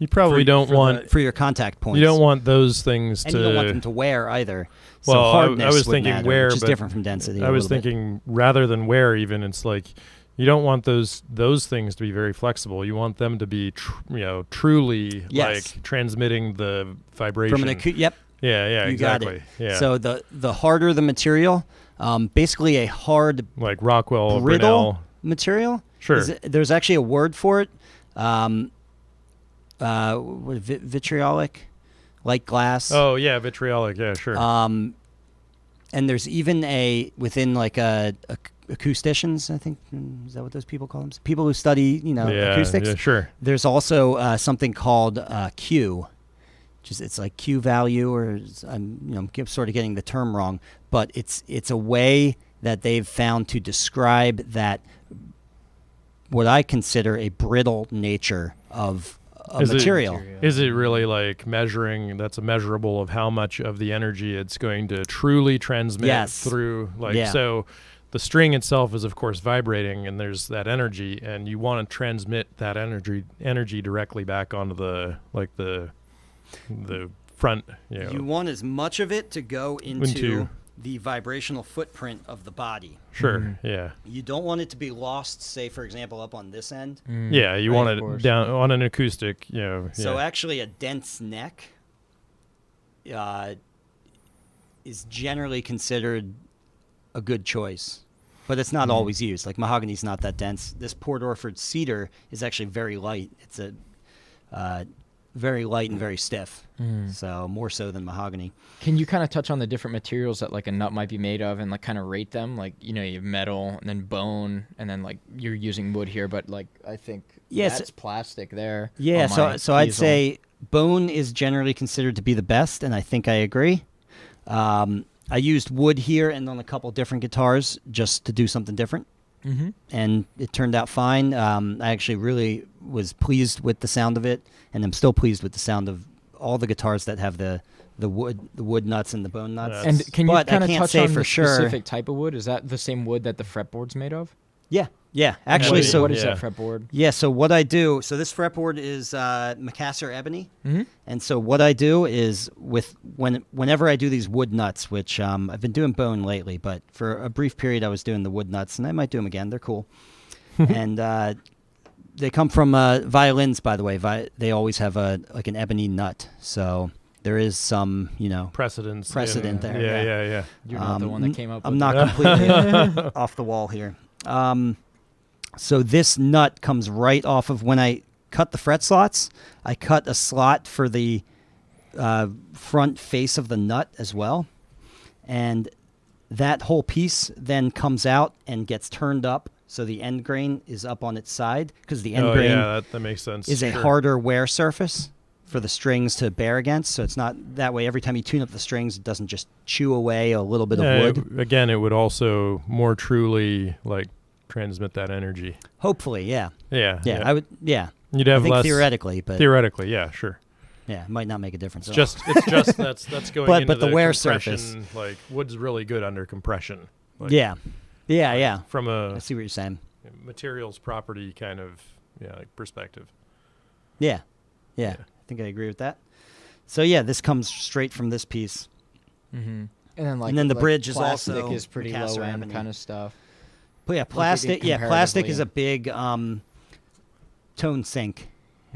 You probably don't want for your contact points. You don't want those things and to. you don't want them to wear either. So Well, hardness I was would thinking matter, wear, which is but different from density. I was thinking rather than wear, even it's like you don't want those things to be very flexible. You want them to be truly Yes. like transmitting the vibration from an Yep. Yeah, you exactly. got it. Yeah. So the harder the material, basically a hard like Rockwell, brittle Brunel. material. Sure. There's actually a word for it. Vitriolic, like glass. Oh yeah, vitriolic. Yeah, sure. And there's even within like acousticians, I think, is that what those people call them? People who study acoustics. Yeah, sure. There's also something called Q, which is it's like Q value, or I'm sort of getting the term wrong, but it's a way that they've found to describe that what I consider a brittle nature of a material. Is it really like measuring? That's a measurable of how much of the energy it's going to truly transmit through. So, the string itself is of course vibrating, and there's that energy, and you want to transmit that energy directly back onto the front. You want as much of it to go into the vibrational footprint of the body. Sure. Yeah. You don't want it to be lost, say for example, up on this end. Yeah, you want it down on an acoustic. So actually, a dense neck is generally considered a good choice, but it's not always used. Like mahogany's not that dense. This Port Orford cedar is actually very light. It's very light and very stiff, so more so than mahogany. Can you kind of touch on the different materials that like a nut might be made of, and like kind of rate them? Like you have metal, and then bone, and then like you're using wood here, but like I think that's plastic there. Yeah, so I'd say bone is generally considered to be the best, and I think I agree. I used wood here and on a couple different guitars just to do something different. And it turned out fine. I actually really was pleased with the sound of it, and I'm still pleased with the sound of all the guitars that have the wood nuts and the bone nuts. And can you kind of touch on the sure specific type of wood? Is that the same wood that the fretboard's made of? Yeah. Actually, what is that fretboard? Yeah, so what I do, this fretboard is Macassar ebony, and so what I do is whenever I do these wood nuts, which I've been doing bone lately, but for a brief period I was doing the wood nuts, and I might do them again. They're cool, and they come from violins, by the way. They always have an ebony nut, so there is some precedent there. Yeah. You're not the one that came up. I'm not completely off the wall here. So this nut comes right off of when I cut the fret slots. I cut a slot for the front face of the nut as well. And that whole piece then comes out and gets turned up so the end grain is up on its side, because the end grain that makes sense. is a harder wear surface for the strings to bear against. So it's not that way every time you tune up the strings, it doesn't just chew away a little bit of wood. Again, it would also more truly like transmit that energy. Hopefully, yeah. I would. Yeah, you'd have less theoretically, but yeah, sure. Yeah, it might not make a difference. It's just that's going into but the wear compression, surface. Like wood's really good under compression. Like, yeah. From I see what you're saying. Materials property kind of perspective. Yeah. I think I agree with that. So this comes straight from this piece. And then the bridge is plastic also is pretty low end kind of stuff. But yeah, plastic. Yeah, plastic is a big tone sink.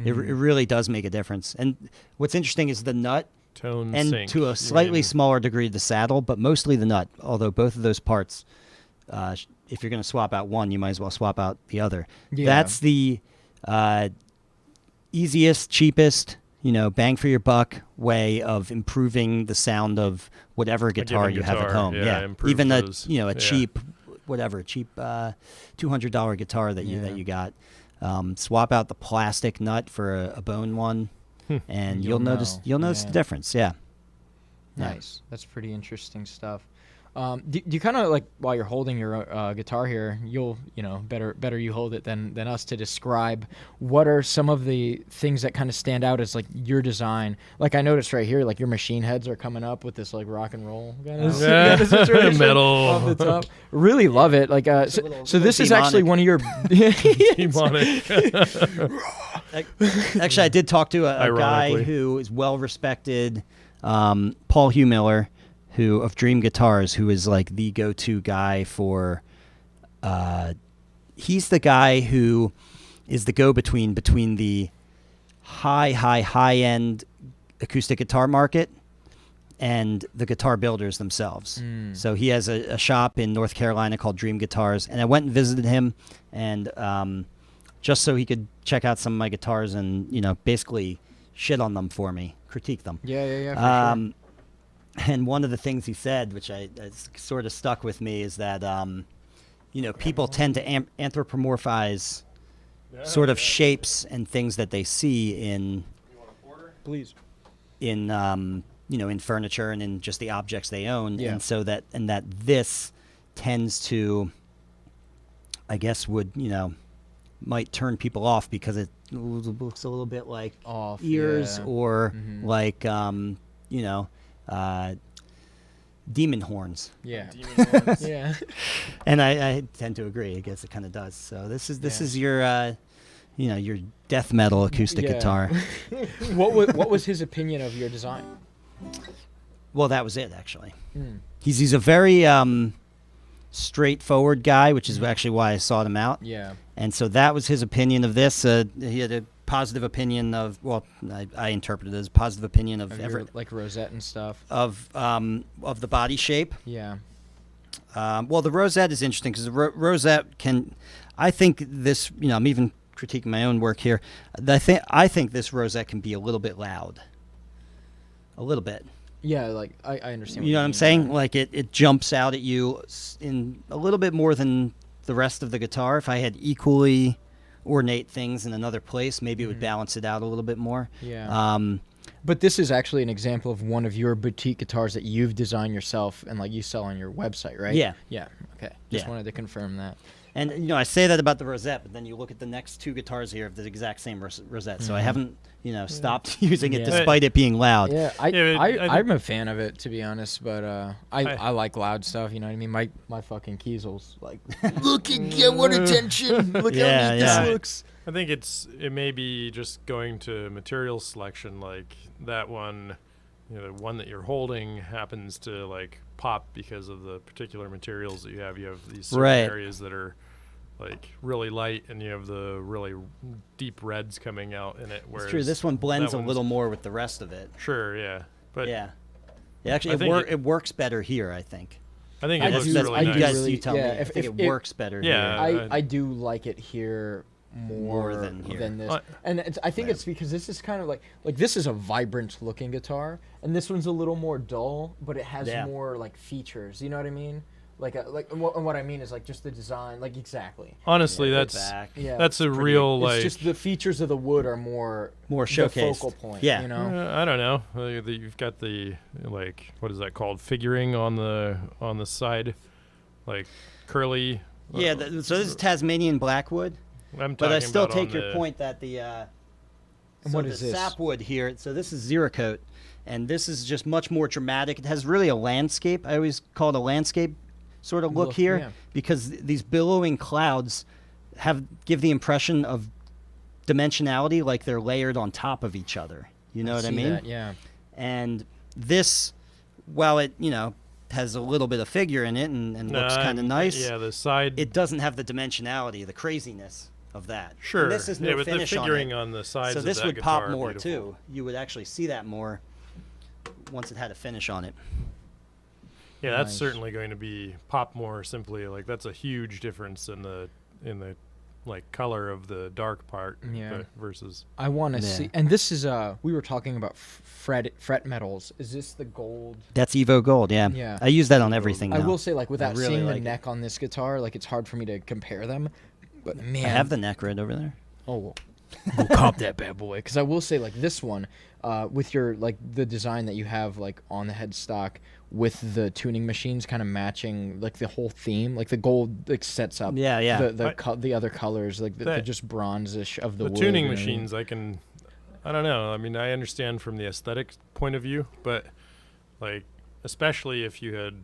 It really does make a difference. And what's interesting is the nut, tone and sink, to a slightly smaller degree the saddle, but mostly the nut. Although both of those parts, if you're going to swap out one, you might as well swap out the other. Yeah. That's the easiest, cheapest, bang for your buck way of improving the sound of whatever guitar you have at home. Even a cheap $200 guitar that you got. Swap out the plastic nut for a bone one, and you'll notice the difference. Yeah. Nice. That's pretty interesting stuff. Do you kind of like, while you're holding your guitar here, better you hold it than us to describe what are some of the things that kind of stand out as like your design. Like I noticed right here, like your machine heads are coming up with this like rock and roll kind of situation metal off the top. Really love it. Like so this is actually one of your demonic. Actually, I did talk to a guy who is well respected, Paul Hugh Miller, who of Dream Guitars, who is like the go-to guy for. He's the guy who is the go-between between the high-end acoustic guitar market and the guitar builders themselves. So he has a shop in North Carolina called Dream Guitars, and I went and visited him, and just so he could check out some of my guitars and basically shit on them for me, critique them. Yeah. For sure. And one of the things he said, which I sort of stuck with me, is that people tend to anthropomorphize sort of shapes and things that they see in, Please. in in furniture and in just the objects they own, Yeah. and so that this tends to, I guess, might turn people off because it looks a little bit like Off, ears yeah. or Mhm. like demon horns. Yeah. Demon horns. Yeah. And I tend to agree. I guess it kind of does. So this is your your death metal acoustic Yeah. guitar. What was his opinion of your design? Well, that was it actually. Mm. He's a very straightforward guy, which is actually why I sought him out. Yeah. And so that was his opinion of this. He had a positive opinion of, I interpreted it as a positive opinion of Your, like rosette and stuff. of the body shape. Yeah. Well, the rosette is interesting because the rosette can, I think this, I'm even critiquing my own work here. I think this rosette can be a little bit loud. A little bit. Yeah, like I understand. You know what I'm mean. saying? Like it jumps out at you in a little bit more than the rest of the guitar. If I had equally ornate things in another place, maybe it would balance it out a little bit more. Yeah. But this is actually an example of one of your boutique guitars that you've designed yourself and like you sell on your website, right? Yeah. Yeah. Okay. Just Yeah. wanted to confirm that. And I say that about the rosette, but then you look at the next two guitars here of the exact same rosette. So I haven't stopped using it Yeah. despite it being loud. Yeah, Yeah, I'm a fan of it, to be honest, but I like loud stuff, you know what I mean? My fucking Kiesel's like, look and get what attention, look Yeah, how neat yeah. this looks. I think it may be just going to material selection, like that one, the one that you're holding happens to like pop because of the particular materials that you have. You have these certain Right. areas that are like really light, and you have the really deep reds coming out in it. Whereas It's true. This one blends that a one's- little more with the rest of it. Sure, yeah, but Yeah. Actually, I think it works better here, I think. I think I it looks do- really I do nice. You guys, really- you tell yeah, me. if- I think if it it- works better Yeah. here. I do like it here more than here. this, Uh, and I think Right. it's because this is kind of like this is a vibrant looking guitar, and this one's a little more dull, but it has Yeah. more like features. You know what I mean? And what I mean is like just the design, like exactly. Honestly, Yeah, that's back. Yeah, that's a pretty- real it's like. just the features of the wood are more the showcased. focal point. Yeah. you know. I don't know. You've got the like what is that called? Figuring on the side, like curly. Yeah, so this is Tasmanian blackwood, I'm but I talking still about take on your the- point that the And what the is this? sapwood here. So this is Zeracoat, and this is just much more dramatic. It has really a landscape. I always call it a landscape sort of look here yeah. because these billowing clouds give the impression of dimensionality, like they're layered on top of each other. You know what I see mean? that, yeah. And this, while it has a little bit of figure in it and looks kind of nice, Yeah, the side. it doesn't have the dimensionality, the craziness of that. And sure. this is no yeah, but the finish figuring on on the it. sides. So of this that would guitar pop are more beautiful. too. You would actually see that more once it had a finish on it. Yeah, that's Nice. certainly going to be pop more simply. Like that's a huge difference in the like color of the dark part Yeah. versus. I want to Yeah. see, and this is we were talking about fret metals. Is this the gold? That's Evo Gold, yeah. Yeah. I use that on everything now. I will say, like, without really seeing the like it. neck on this guitar, like, it's hard for me to compare them. But man, I have the neck right over there. oh, we'll cop that bad boy. Because I will say, like, this one, with your like the design that you have like on the headstock, with the tuning machines kind of matching like the whole theme, like the gold like sets up the other colors, like the just bronzish of the wood. Tuning machines, I don't know. I mean, I understand from the aesthetic point of view, but like especially if you had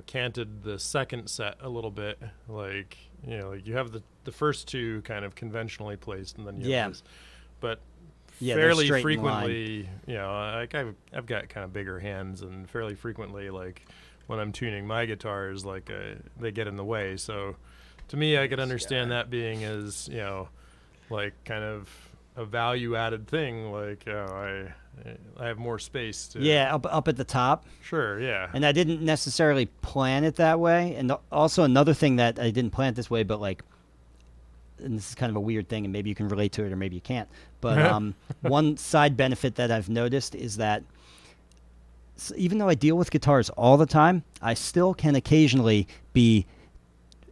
canted the second set a little bit, like like you have the first two kind of conventionally placed, and then you have this, but fairly frequently, like I've got kind of bigger hands, and fairly frequently, like when I'm tuning my guitars, like they get in the way. So to me, I could understand that being as like kind of a value-added thing. Like I have more space to up at the top. Sure, yeah. And I didn't necessarily plan it that way. And also another thing that I didn't plan it this way, but like, and this is kind of a weird thing, and maybe you can relate to it or maybe you can't. But one side benefit that I've noticed is that even though I deal with guitars all the time, I still can occasionally be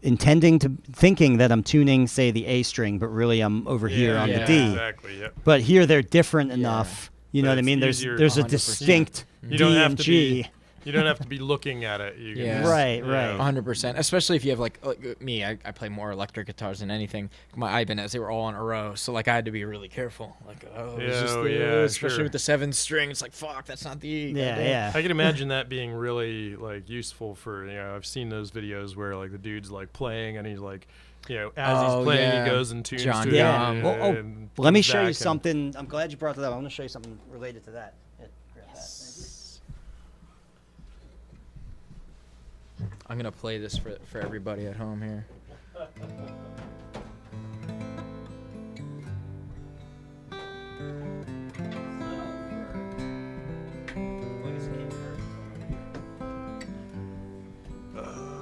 thinking that I'm tuning, say, the A string, but really I'm over here on the D. Exactly, yep. But here they're different enough. You know what I mean? There's a 100%. distinct You D don't have and to G. You don't have to be looking at it. You can Right. 100%. Especially if you have like me, I play more electric guitars than anything. My Ibanez, they were all in a row, so like I had to be really careful. Like, especially with the 7th string, it's like fuck, that's not the E. Yeah. I can imagine that being really like useful for I've seen those videos where like the dude's like playing and he's like as he's playing he goes and tunes John to it. Yeah. Let me show you something. I'm glad you brought that up. I want to show you something related to that. I'm gonna play this for everybody at home here.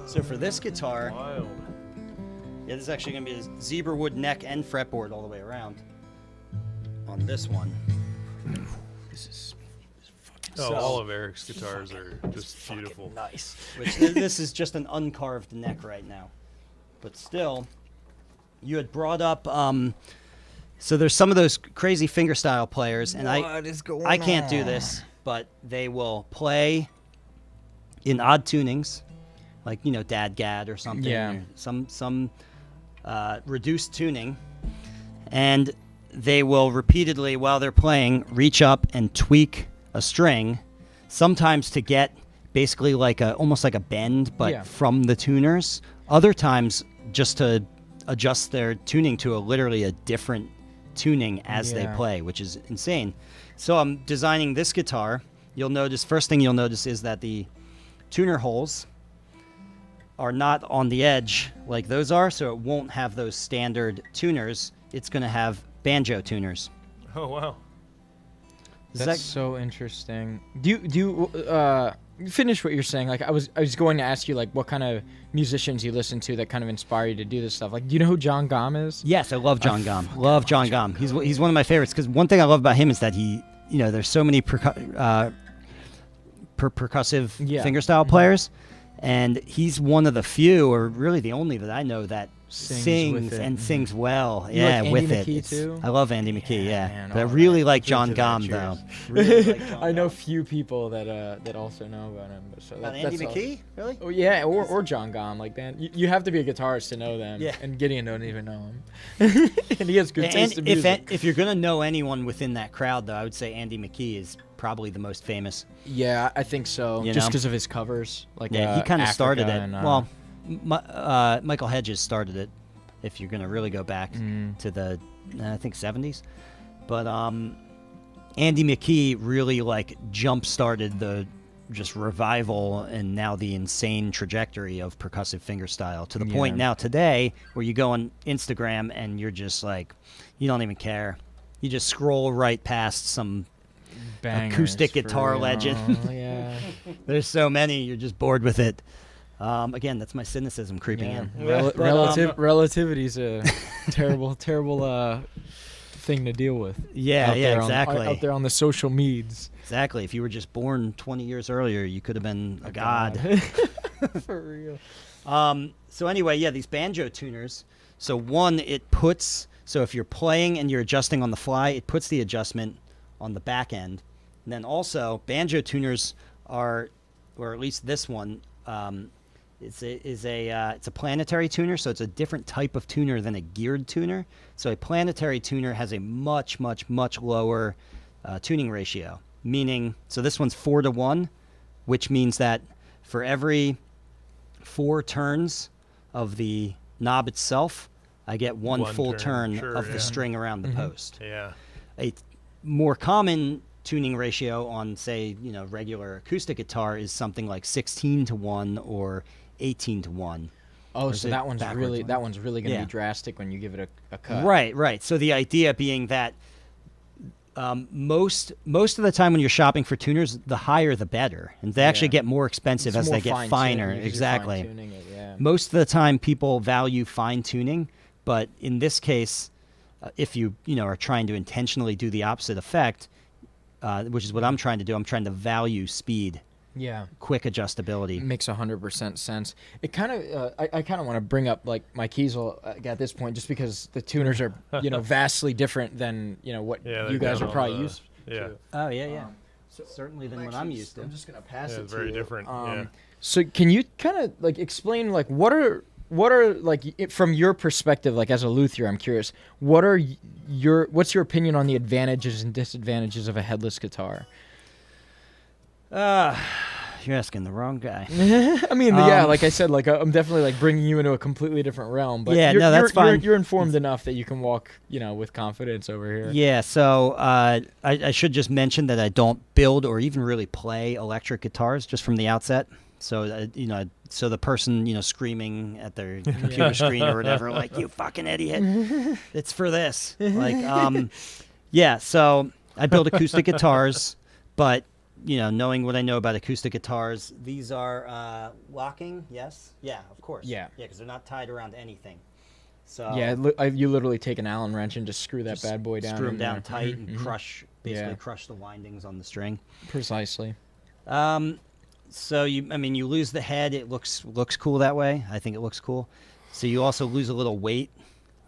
So for this guitar, this is actually gonna be a zebra wood neck and fretboard all the way around on this one. This is all of Eric's guitars are just beautiful. Nice. Which this is just an uncarved neck right now, but still, you had brought up. So there's some of those crazy fingerstyle players, and I can't do this, but they will play in odd tunings, like Dad Gad or something, or some reduced tuning, and they will repeatedly while they're playing reach up and tweak a string, sometimes to get basically like almost like a bend, but from the tuners. Other times just to adjust their tuning to literally a different tuning as they play, which is insane. So I'm designing this guitar. First thing you'll notice is that the tuner holes are not on the edge like those are, so it won't have those standard tuners. It's going to have banjo tuners. Oh wow. That's so interesting. Do you finish what you're saying? Like I was going to ask you like what kind of musicians you listen to that kind of inspire you to do this stuff. Like, do you know who John Gomm is? Yes, I love John Gomm. Love John Gomm. He's one of my favorites because one thing I love about him is that he, there's so many percussive fingerstyle players, and he's one of the few, or really the only that I know that sings and sings well. You like Andy with McKee it. too? I love Andy McKee. Man, but I really like John Gomm though. Really like John I know Gomm. few people that also know about him. But so About Andy McKee, really? Oh yeah, or John Gomm. Like, man, you have to be a guitarist to know them. Yeah. And Gideon don't even know him. And he has good taste in music. If you're gonna know anyone within that crowd, though, I would say Andy McKee is probably the most famous. Yeah, I think so. Just because of his covers. Like, he kind of started it. And, well, Michael Hedges started it. If you're gonna really go back to the, I think 70s, but Andy McKee really like jump-started the just revival and now the insane trajectory of percussive fingerstyle to the point now today where you go on Instagram and you're just like, you don't even care. You just scroll right past some bangers acoustic guitar real. legend. Yeah. There's so many, you're just bored with it. Again, that's my cynicism creeping in. Relativity's a terrible thing to deal with. Exactly. Out there on the social medias. Exactly. If you were just born 20 years earlier, you could have been a god. For real. So anyway, these banjo tuners. So so if you're playing and you're adjusting on the fly, it puts the adjustment on the back end. And then also, banjo tuners are or at least this one, it's a planetary tuner, so it's a different type of tuner than a geared tuner. So a planetary tuner has a much lower tuning ratio, meaning, so this one's 4:1, which means that for every 4 turns of the knob itself, I get one full turn of the string around the post. Yeah. A more common tuning ratio on, say, regular acoustic guitar is something like 16:1 or 18:1. Oh, Or so is it that one's really backwards one? going to Yeah. be drastic when you give it a cut. Right. So the idea being that most of the time when you're shopping for tuners, the higher the better, and they actually get more expensive It's as more they get fine-tuned finer. because you're Exactly. fine-tuning it, yeah. Most of the time, people value fine tuning, but in this case, if you are trying to intentionally do the opposite effect, which is what I'm trying to do, I'm trying to value speed, Yeah. quick adjustability. Makes 100% sense. It kind of, I kind of want to bring up like my Kiesel at this point, just because the tuners are, vastly different than what Yeah, you guys they're are down probably on the- used Yeah. to. Oh yeah. So Certainly than what I'm used to. I'm just gonna pass Yeah, it it's to very you. different, yeah. So can you kind of like explain like what are like from your perspective, like as a luthier, I'm curious, what's your opinion on the advantages and disadvantages of a headless guitar? You're asking the wrong guy. I mean, like I said, like I'm definitely like bringing you into a completely different realm. But Yeah, no, that's fine. You're informed enough that you can walk, with confidence over here. Yeah, so I should just mention that I don't build or even really play electric guitars just from the outset. So so the person screaming at their computer screen or whatever, like, you fucking idiot, it's for this. Like, yeah. So I build acoustic guitars, but knowing what I know about acoustic guitars, these are locking. Yes. Yeah. Of course. Yeah. Yeah, because they're not tied around anything. So Yeah, you literally take an Allen wrench and just screw that bad boy down. Screw them in down there. tight and Yeah. crush the windings on the string. Precisely. So you lose the head. It looks cool that way. I think it looks cool. So you also lose a little weight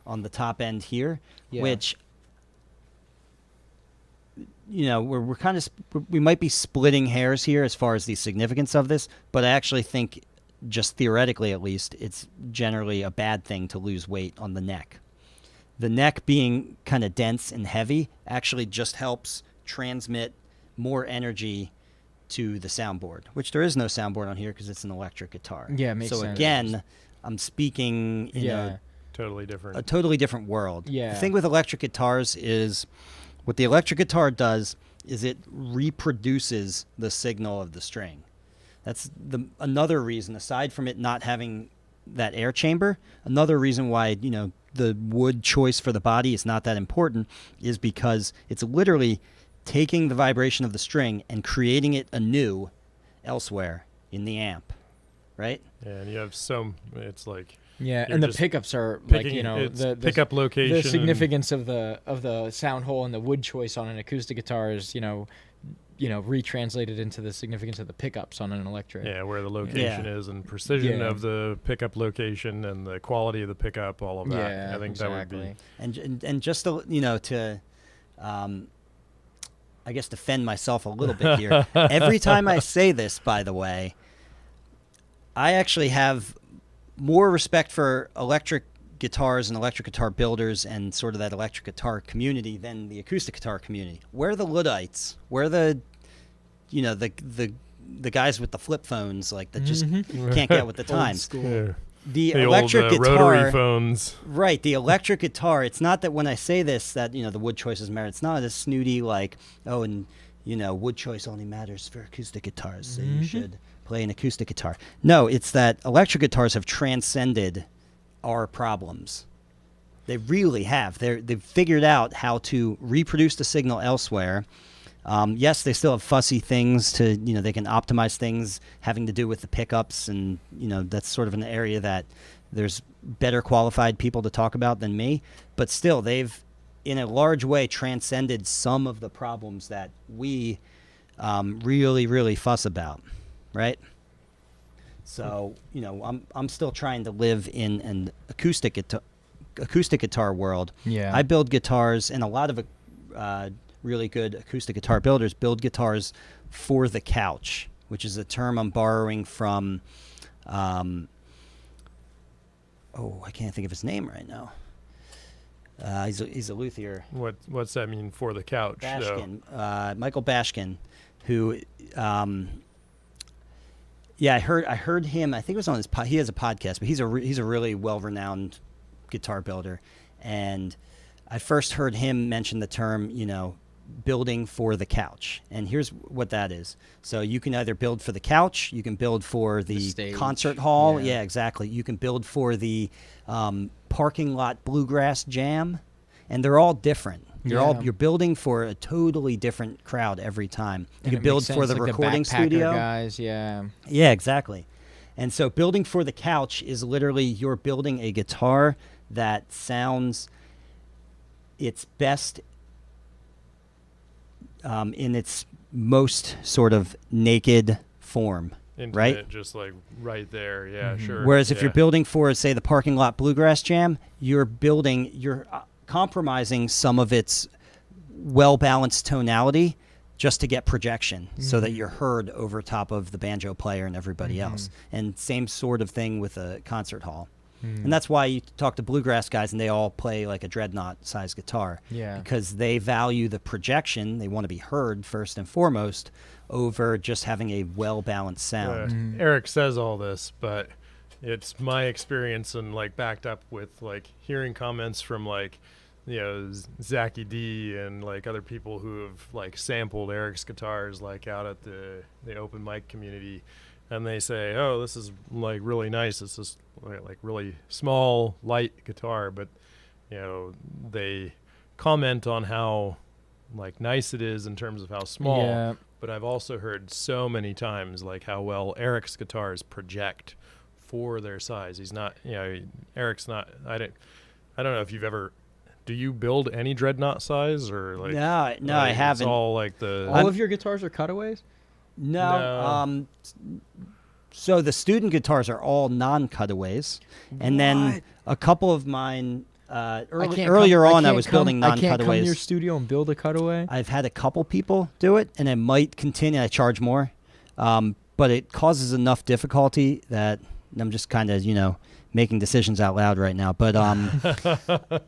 on the top end here, Yeah. which we're kind of we might be splitting hairs here as far as the significance of this, but I actually think, just theoretically at least, it's generally a bad thing to lose weight on the neck. The neck being kind of dense and heavy actually just helps transmit more energy to the soundboard, which there is no soundboard on here because it's an electric guitar. Yeah, it makes so sense. again, I'm speaking in Yeah. Totally different. a totally different world. Yeah. The thing with electric guitars is, what the electric guitar does is it reproduces the signal of the string. That's another reason, aside from it not having that air chamber, another reason why the wood choice for the body is not that important is because it's literally taking the vibration of the string and creating it anew elsewhere in the amp, right? Yeah, and you have it's like Yeah, you're and the just pickups are picking, like it's the pickup location. The and- significance of the sound hole and the wood choice on an acoustic guitar is retranslated into the significance of the pickups on an electric. Yeah, where the location is and precision Yeah. of the pickup location and the quality of the pickup, all of that. Yeah, I think exactly. that would be. And just to I guess defend myself a little bit here. Every time I say this, by the way, I actually have more respect for electric guitars and electric guitar builders and sort of that electric guitar community than the acoustic guitar community. We're the Luddites. We're the the guys with the flip phones, like, that just can't get with the times. Yeah. The The electric old guitar, rotary phones. right? The electric guitar. It's not that when I say this that the wood choice is matter. It's not a snooty like, oh, and wood choice only matters for acoustic guitars, so you should play an acoustic guitar. No, it's that electric guitars have transcended our problems. They really have. They've figured out how to reproduce the signal elsewhere. Yes, they still have fussy things to, they can optimize things having to do with the pickups, and, that's sort of an area that there's better qualified people to talk about than me. But still, they've, in a large way, transcended some of the problems that we really, really fuss about, right? So, I'm still trying to live in an acoustic guitar world. Yeah. I build guitars, and a lot of really good acoustic guitar builders build guitars for the couch, which is a term I'm borrowing from. I can't think of his name right now. He's a luthier. What's that mean for the couch? Bashkin, Michael Bashkin, who, I heard him. I think it was on his. He has a podcast, but he's a really well-renowned guitar builder, and I first heard him mention the term, building for the couch. And here's what that is. So you can either build for the couch, you can build for the concert hall. Yeah, exactly. You can build for the parking lot bluegrass jam, and they're all different. You're building for a totally different crowd every time. You can build for the recording studio guys. Yeah, exactly. And so building for the couch is literally you're building a guitar that sounds its best in its most sort of naked form. Intimate, right? Just like right there. Yeah, sure. Whereas if you're building for, say, the parking lot bluegrass jam, you're compromising some of its well-balanced tonality just to get projection so that you're heard over top of the banjo player and everybody else. And same sort of thing with a concert hall. And that's why you talk to bluegrass guys and they all play like a dreadnought-sized guitar. Yeah. Because they value the projection. They want to be heard first and foremost over just having a well-balanced sound. Eric says all this, but it's my experience and like backed up with like hearing comments from like, Zachy D and like other people who have like sampled Eric's guitars like out at the open mic community. And they say, oh, this is like really nice. It's just like really small, light guitar. But, they comment on how like nice it is in terms of how small. Yeah. But I've also heard so many times like how well Eric's guitars project for their size. He's not, Eric's not, I don't know if you've ever, do you build any dreadnought size or like? No, I haven't. It's all like all of your guitars are cutaways? No. So the student guitars are all non-cutaways, and then a couple of mine earlier on I was building non-cutaways. I can't come to your studio and build a cutaway. I've had a couple people do it, and I might continue. I charge more, but it causes enough difficulty that I'm just kind of making decisions out loud right now. But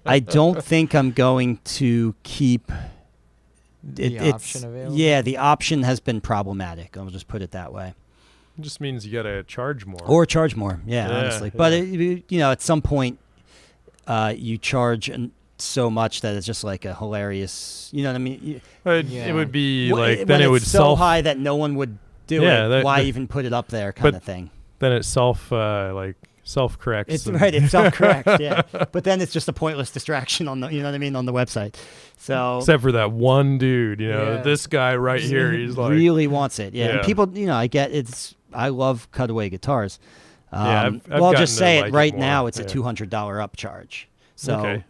I don't think I'm going to keep. The option available? Yeah, the option has been problematic. I'll just put it that way. It just means you got to charge more. Or charge more, honestly. But, at some point, you charge so much that it's just like a hilarious, you know what I mean? It would be like, when then it would so high that no one would do it. Why even put it up there kind of thing? Then it self-corrects. It's right. It self-corrects. Yeah. But then it's just a pointless distraction on the, on the website. So except for that one dude, this guy right here, he's like really wants it. Yeah. And people, I love cutaway guitars. I've I'll just say like it right more. now. It's a $200 upcharge. So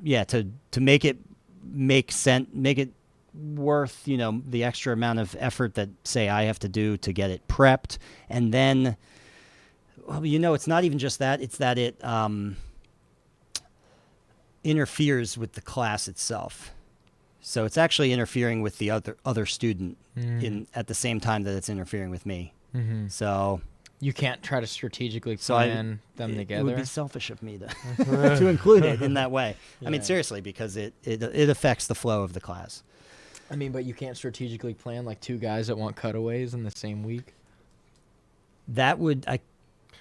to make it make sense, make it worth the extra amount of effort that say I have to do to get it prepped, and then. Well, it's not even just that. It's that it interferes with the class itself. So it's actually interfering with the other student at the same time that it's interfering with me. So you can't try to strategically plan them together. It would be selfish of me to include it in that way. Yeah. I mean, seriously, because it affects the flow of the class. I mean, but you can't strategically plan like two guys that want cutaways in the same week. That would I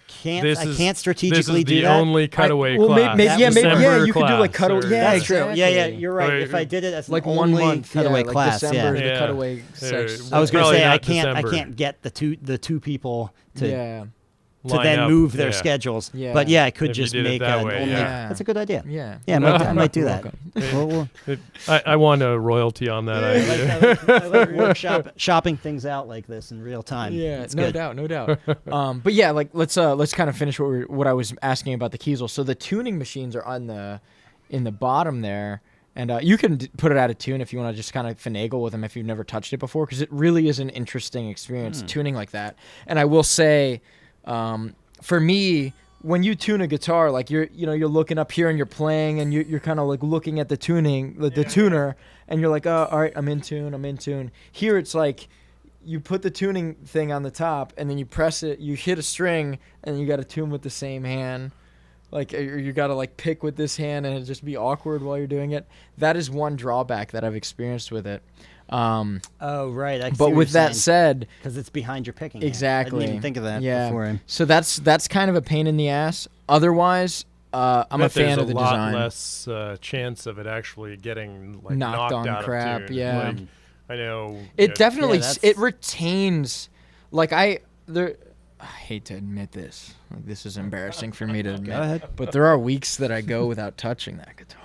can't strategically do that. This is the only cutaway class. You could do like cutaway. Yeah, that's true. Yeah, you're right. If I did it as like an 1 only month cutaway like class, December, the cutaway section. I was going to say I December. can't get the two people to line then up, move their schedules. Yeah. But I could If just you did make it that an way, only. yeah. That's a good idea. Yeah. Yeah, I might do that. I want a royalty on that idea. I like shopping things out like this in real time. Yeah, it's no good. doubt, no doubt. But yeah, like let's kind of finish what I was asking about the Kiesel. So the tuning machines are in the bottom there, and you can put it out of tune if you want to just kind of finagle with them if you've never touched it before, because it really is an interesting experience tuning like that. And I will say, for me, when you tune a guitar, like you're looking up here and you're playing and you're kind of like looking at the tuning, the tuner, and you're like, oh, all right, I'm in tune. Here it's like you put the tuning thing on the top, and then you press it. You hit a string, and you got to tune with the same hand. Like, or you got to like pick with this hand, and it just be awkward while you're doing it. That is one drawback that I've experienced with it. Oh, right. But with that said, because it's behind your picking. exactly. I didn't even think of that before. So that's kind of a pain in the ass. Otherwise, I'm a fan of the design. There's a lot less chance of it actually getting like knocked on out crap. of tune. Yeah, Like, I know it definitely Yeah, it retains. Like I hate to admit this. Like, this is embarrassing for me to admit. Go ahead. But there are weeks that I go without touching that guitar.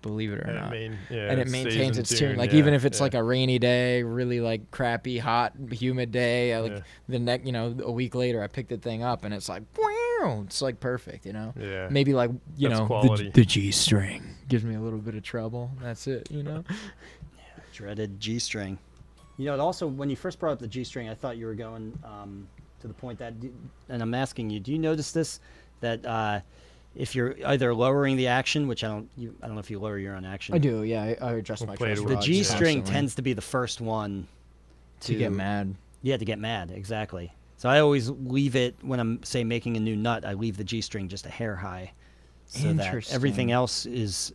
Believe it or and not. and It maintains its tune. Like yeah, even if it's yeah. like a rainy day, really like crappy, hot, humid day, the next, a week later I pick the thing up and it's like, wow, it's like perfect, Yeah. Maybe like, That's quality. the G string gives me a little bit of trouble. That's it, Dreaded G string. It also, when you first brought up the G string, I thought you were going to the point that, and I'm asking you, do you notice this, that if you're either lowering the action, which I don't know if you lower your own action. I do, yeah. I adjust my play it truss with The rods G string constantly tends to be the first one to get mad. Yeah, to get mad, exactly. So I always leave it, when I'm, say, making a new nut, I leave the G string just a hair high. So that Interesting. everything else is,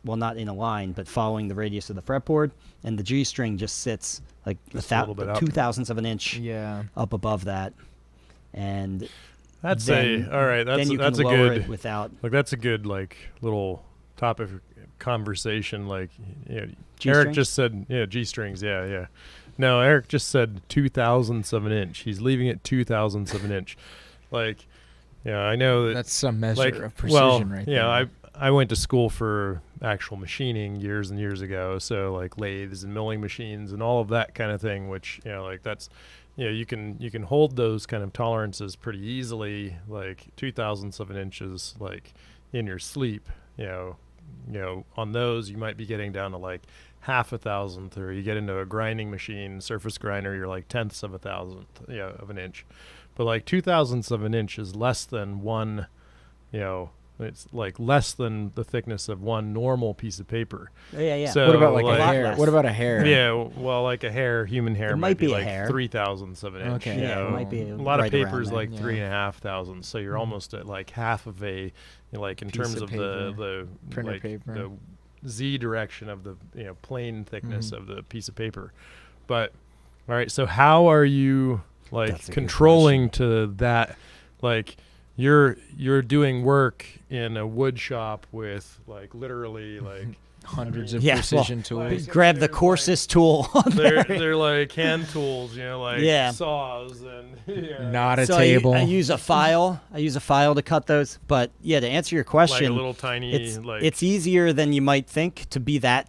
well, not in a line, but following the radius of the fretboard. And the G string just sits like Just a little bit up. 0.02 of an inch Yeah. up above that. And That's then, all right. then you That's can a lower good it without that's a good like little topic of conversation. Like Eric G-strings? just said, G strings. Yeah. No, Eric just said 0.02 of an inch. He's leaving it 0.02 of an inch. Like, I know that That's some measure like, of precision right there. Yeah, I went to school for actual machining years and years ago, so like lathes and milling machines and all of that kind of thing, which like that's you can hold those kind of tolerances pretty easily, like 0.02 of an inches like in your sleep. On those you might be getting down to like 0.005, or you get into a grinding machine, surface grinder, you're like 0.1 of a thousandth of an inch. But like 0.02 of an inch is less than one, it's like less than the thickness of one normal piece of paper. Yeah. So What about like like- a hair? less. What about a hair? Yeah, well, like a hair, human hair It might might be be a like hair. 0.003 of an inch. Okay. Yeah, it might be a lot right of around papers there. like Yeah. 3,500. So you're almost at like half of a, like in Piece terms of of paper. the Printer like paper. the Z direction of the plane thickness Mhm. of the piece of paper. But all right, so how are you like That's a good controlling to that? Like you're doing work in a wood shop with like literally like Hundreds of Yeah, precision well, tools. grab the They're coarsest tool on they're there. they're like hand tools, like Yeah. saws and Not a So table. I use a file. I use a file to cut those. But yeah, to answer your like question, a little tiny it's easier than you might think to be that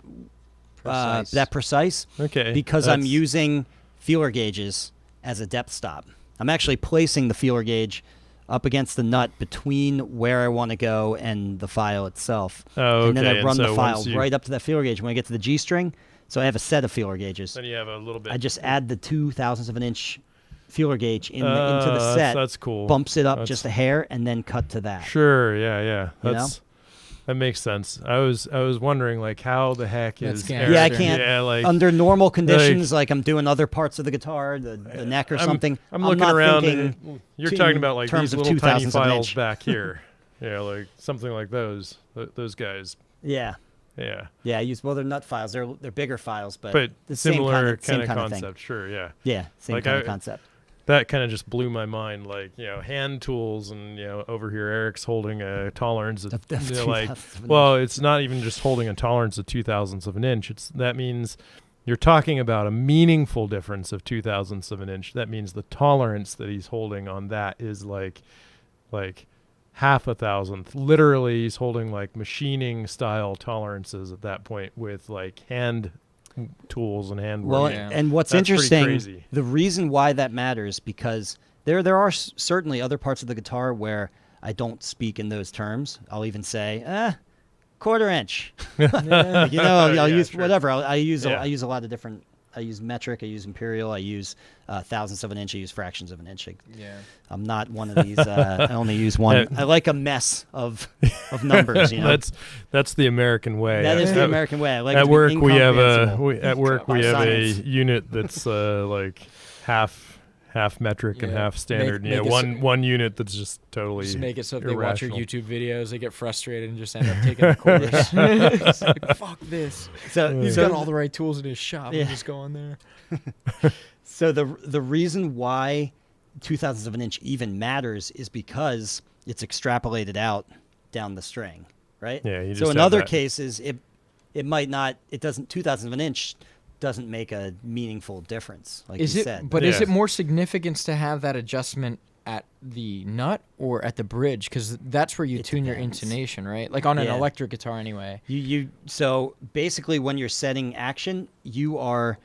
precise okay because I'm that's- using feeler gauges as a depth stop. I'm actually placing the feeler gauge up against the nut between where I want to go and the file itself. Oh, And then okay, I run and the so file once you- right up to that feeler gauge when I get to the G string. So I have a set of feeler gauges. Then you have a little bit. I just add the 0.02 of an inch feeler gauge into the set, That's cool. bumps it up That's- just a hair, and then cut to that. Sure. Yeah. You know? That makes sense. I was wondering like how the heck That's is gangster. Yeah, I Eric- can't. Yeah, like Under normal conditions, like I'm doing other parts of the guitar, the neck or something. I'm looking not around thinking and you're to- talking about like terms these of little tiny 0.02 of an files inch. back here. Yeah, like something like those guys. Yeah, Yeah. yeah. I use they're nut files. They're bigger files, but But the same similar same kind of thing. concept. Sure. Yeah. Yeah, same Like kind of I- concept. That kind of just blew my mind. Like, hand tools, and over here Eric's holding a tolerance of, Of 0.02 of an well, it's not even just holding a tolerance of 0.02 of an inch. That means you're talking about a meaningful difference of 0.02 of an inch. That means the tolerance that he's holding on that is like 0.005. Literally, he's holding like machining style tolerances at that point with like hand tools and hand Well, work. Yeah. and what's That's pretty interesting, crazy. the reason why that matters, because there are certainly other parts of the guitar where I don't speak in those terms. I'll even say, quarter inch. I'll Yeah, use sure. whatever. I use Yeah. I use a lot of different. I use metric. I use imperial. I use thousandths of an inch. I use fractions of an inch. Yeah. I'm not one of these. I only use one. I like a mess of numbers. That's the American way. That is the At- American way. I like it At to be work we have incomprehensible. a By unit science. that's like half metric and Yeah. half standard. Make it one unit that's just totally Just make it so if they watch your irrational. YouTube videos, they get frustrated and just end up taking a course. It's like, fuck this. So He's so got all the right tools in his shop. Yeah. And just go on there. So the reason why 0.02 of an inch even matters is because it's extrapolated out down the string, right? Yeah, you So just in have other that. cases, it might not. It doesn't. 0.02 of an inch doesn't make a meaningful difference, like Is you it? said. But is Yeah. it more significance to have that adjustment at the nut or at the bridge? Because that's where you It tune your depends. intonation, right? Like on an Yeah. electric guitar, anyway. So basically, when you're setting action, you are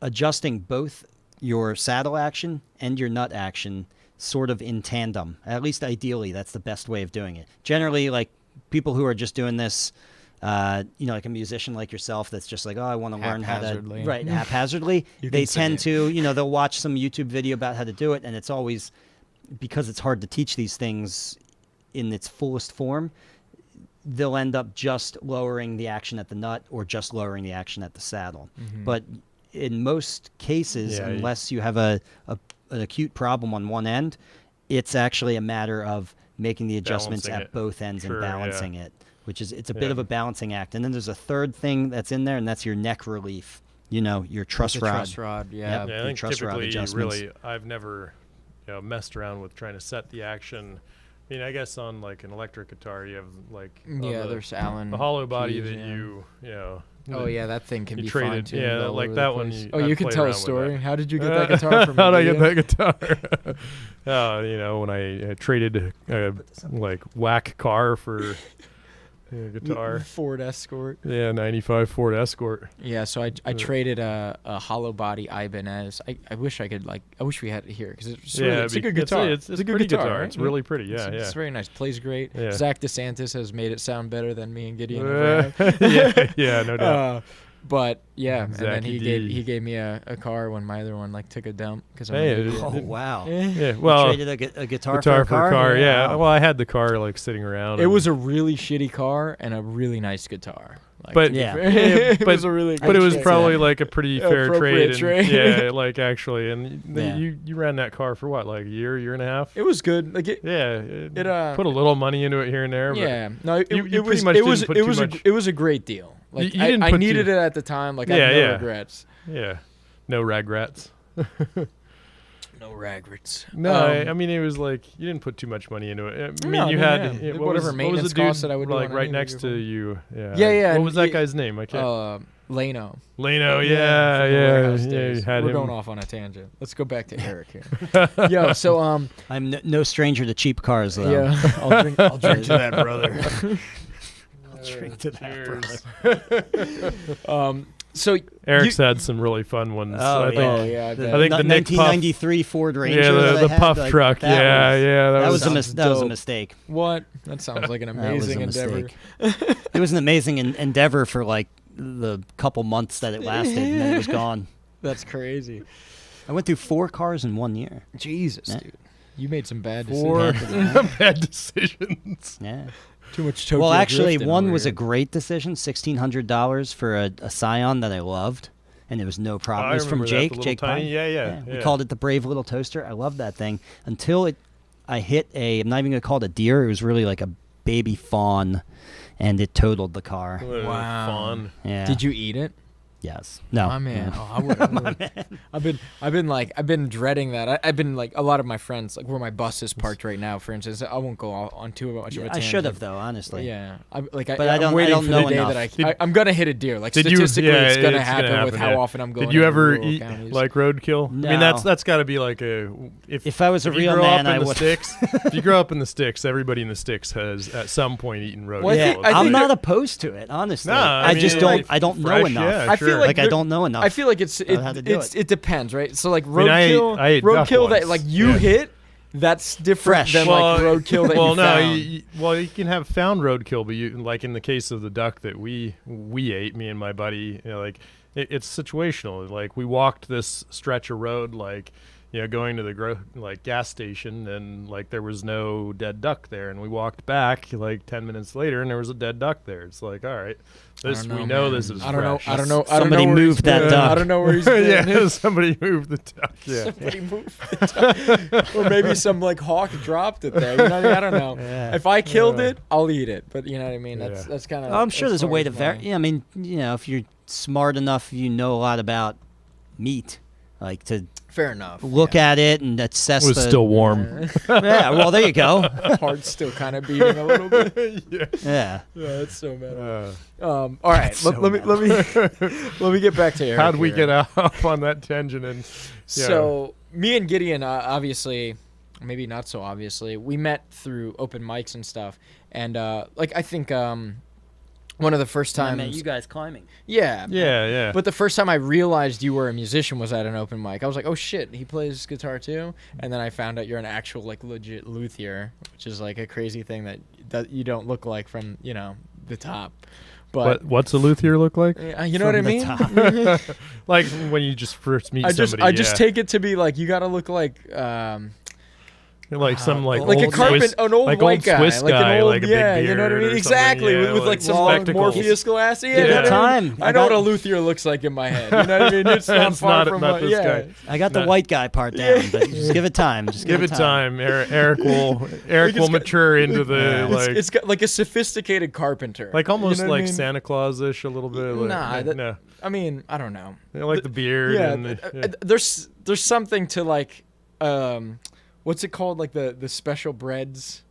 adjusting both your saddle action and your nut action sort of in tandem. At least ideally, that's the best way of doing it. Generally, like people who are just doing this, like a musician like yourself that's just like, oh, I want to learn how to Haphazardly. haphazardly. You They can say tend it. to, they'll watch some YouTube video about how to do it, and it's always because it's hard to teach these things in its fullest form. They'll end up just lowering the action at the nut or just lowering the action at the saddle. Mm-hmm. But in most cases, Yeah, unless you have an acute problem on one end, it's actually a matter of making the adjustments Balancing at it. both ends Sure, and yeah. balancing it, which is it's a bit Yeah. of a balancing act. And then there's a third thing that's in there, and that's your neck relief. Your truss The rod. truss rod, yeah. Yep. Yeah, I your think truss rod typically, adjustments. really, I've never, messed around with trying to set the action. I mean, I guess on like an electric guitar, you have like on Yeah, the, there's Allen. the hollow body keys, that yeah. you Oh yeah, that thing can you be traded- fine-tuned. yeah, all like over that the one place. you- Oh, I've you can played tell a around with story. that. How did you get that guitar from? How'd I get video? that guitar? When I traded a like whack car for a guitar. Ford Escort. Yeah, 95 Ford Escort. Yeah, so I traded a hollow body Ibanez. I wish I could I wish we had it here because it's really, it's a good guitar. It's a a good pretty guitar. It's really pretty. Yeah, It's very nice. Plays great. Yeah. Zach DeSantis has made it sound better than me and Gideon. yeah. ever have. yeah, no doubt. But yeah, and then Zachy he D. gave me a car when my other one took a dump because Hey, Oh wow! yeah, You well, traded a guitar guitar for a car. Yeah. Wow. Well, I had the car like sitting around. It and- was a really shitty car and a really nice guitar. But- Yeah. it but- was a really but it was good probably trade. like a pretty fair Appropriate trade. And, trade. yeah, like actually, and Yeah. you ran that car for what, like a year and a half? It was good. Like it. Yeah, It put a little money into it here and there. But Yeah. No. It, you it pretty was. much It was. didn't put It too was. much- It was a great deal. Like you didn't I put needed too- it at the time. Like I Yeah, have no yeah. regrets. Yeah, no regrets. No regrets. No, I mean it was like you didn't put too much money into it. I mean No, you yeah, had yeah. what Whatever was, maintenance what was the dude costs that I would do like on right any next to vehicle. you. Yeah. Yeah, yeah, What and was that he- guy's name? I can't. Leno. Leno. from Yeah, the yeah, warehouse yeah. days. You had We're him. going off on a tangent. Let's go back to Eric here. Yo, so I'm no stranger to cheap cars, though. yeah, I'll drink to that, brother. I'll drink to that, Cheers. brother. So Eric's had some really fun ones. Oh, I think. oh yeah, I The, bet. I think the Nick Puff- 1993 Ford Ranger. Yeah, that I the had, puff like, truck. that Yeah, was, yeah. That was sounds that was a dope. mistake. What? That sounds like an That was amazing a endeavor. mistake. It was an amazing endeavor for like the couple months that it lasted, and then it was gone. That's crazy. I went through 4 cars in 1 year. Jesus, Yeah. dude, you made some bad Four decisions. bad decisions. Yeah. Too much Tokyo Well, actually, drifting one over was a here. great decision. $1,600 for a Scion that I loved, and it was no problem. I It was from remember that, the Jake. little Jake tiny- Pine. yeah. We called it the Brave Little Toaster. I loved that thing until I hit I'm not even gonna call it a deer. It was really like a baby fawn, and it totaled the car. Wow. Fun. Yeah. Did you eat it? Yes. No. My man. Yeah. Oh, I would. I've been dreading that. I've been like a lot of my friends, like where my bus is parked right now, for instance. I won't go on too much of a I tangent. should have though, honestly. Yeah, But I'm I don't waiting for know the day enough. that I'm gonna hit a deer. Like Did you- statistically, yeah, it's gonna it's gonna happen with happen, how yeah. often I'm going. Did you into ever rural eat counties. like roadkill? I mean, No. that's got to be like If I was a if you real grow man, up in I the would. sticks. If you grow up in the sticks, everybody in the sticks has at some point eaten roadkill. Well, I Yeah, think- I I'm think not that- opposed to it, honestly. No, I mean, just like, don't. I don't know fresh, enough. yeah, I sure. feel like Like I there- don't know enough. I feel like about how to do it depends, right? So like mean, I ate duck roadkill that once. like you Yeah. hit, that's different Fresh. than like roadkill that well, you no, found. you can have found roadkill, but you like in the case of the duck that we ate, me and my buddy, like it's situational. Like we walked this stretch of road, like going to the gas station, and like there was no dead duck there, and we walked back like 10 minutes later, and there was a dead duck there. It's like, all right, this I don't know, we know man. this is I don't know. fresh. I don't know. Somebody where he's moved that been. duck. I don't know where he's been. Yeah, somebody moved the duck. Yeah. Somebody moved the duck. Or maybe some like hawk dropped it there. You know what I mean? I don't know. Yeah. If I killed it, I'll eat it. But you know what I mean? Yeah. That's kind of. I'm sure there's a way to vary. Yeah, I mean, if you're smart enough, you know a lot about meat, like to Fair enough. look at it and assess. It was the, still warm. Yeah, well, there you go. Heart's still kind of beating a little bit. Yeah. Yeah. Yeah, that's so meta. Uh, All right, so let me get back to Eric. How'd we here. get off on that tangent? And So me and Gideon, obviously, maybe not so obviously, we met through open mics and stuff, and I think one of the first I times. met you guys climbing. Yeah. yeah. But the first time I realized you were a musician was at an open mic. I was like, oh shit, he plays guitar too? And then I found out you're an actual like legit luthier, which is like a crazy thing that you don't look like from, the top. But What's a luthier look like? you know what I From mean? the Like when you just first meet I just somebody. take it to be like you got to look like like some like Like a old carpet, Swiss, an old like white old guy, Swiss like guy, an old, like a big you know what I beard mean? or Exactly, something, with like like some spectacles. Morpheus glasses. Yeah, Give you know it what I mean? time. I know what a luthier looks like in my head. You know what I mean? It's not It's far not- from not what, this yeah. guy. I got the No. white guy part down, but just give it time. Just Give it time. Eric will it's mature into the Yeah. like It's got like a sophisticated carpenter. like almost You know what I like mean? Santa Claus-ish a little bit. Like, Nah, no. I mean, I don't know. I like the beard. Yeah, and the, there's something to like, what's it called? Like the special breads,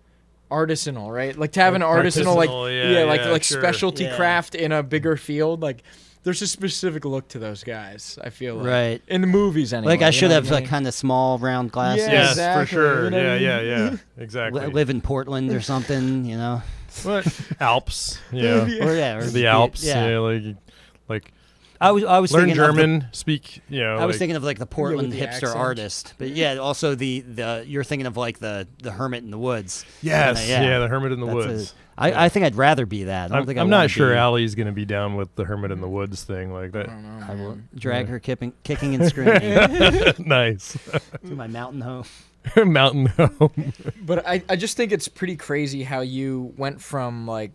artisanal, right? Like to have an artisanal, like Artisanal, yeah, like sure. specialty Yeah. craft in a bigger field. Like there's a specific look to those guys. I feel like. Right. In the movies, anyway. Like I you should know have what I like mean? kind of small round glasses. Yeah, Yes, exactly, for sure. you know what I Yeah, exactly. Live in Portland or something, What? Alps, yeah. Or yeah, or The Alps, Yeah. yeah, like I was learn thinking German, speak, I was like, thinking of like the Portland the hipster accent. artist, but yeah, also the you're thinking of like the hermit in the woods. yes, Kinda, yeah. the Hermit in the That's Woods. I think I'd rather be that. I don't think I'm I not sure Be, Allie's gonna be down with the Hermit in the Woods thing like I that. don't know. I will man. drag her kicking and screaming Nice. to my mountain home. Mountain home. But I just think it's pretty crazy how you went from like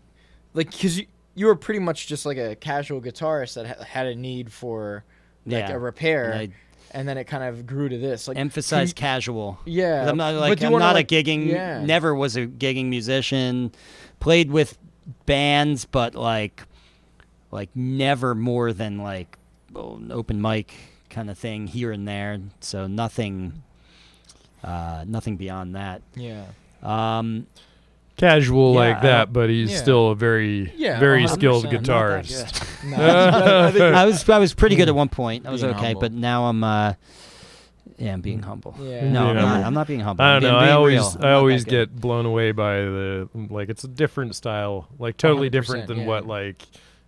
because you were pretty much just like a casual guitarist that had a need for like Yeah. a repair, And and then it kind of grew to this. I Like emphasize can casual. yeah, I'm not but like do you I'm wanna, not like, a gigging. yeah. Never was a gigging musician. Played with bands, but like never more than like an open mic kind of thing here and there. So nothing beyond that. Yeah. Casual Yeah, like that, but he's yeah. still a very, Yeah, very 100%. skilled Not that guitarist. No, I think I was pretty good at one point. I was Being okay, humble. but now I'm I'm being humble. Yeah. No, Being humble. I'm not being humble. I I'm don't know. being I real. always, I'm I not always that good. get blown away by the like. It's a different style, like totally 100%, different than yeah. what like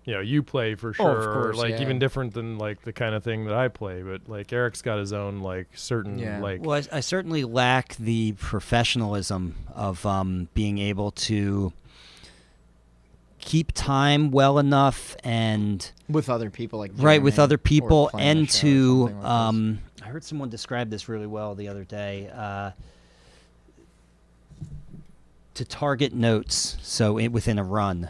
you play for Oh, sure, of course, or like yeah. even different than like the kind of thing that I play. But like Eric's got his own like certain Yeah. like. Well, I certainly lack the professionalism of being able to keep time well enough and with other people, like right with jamming other or people, playing a and show or to something like this. I heard someone describe this really well the other day. To target notes, so within a run.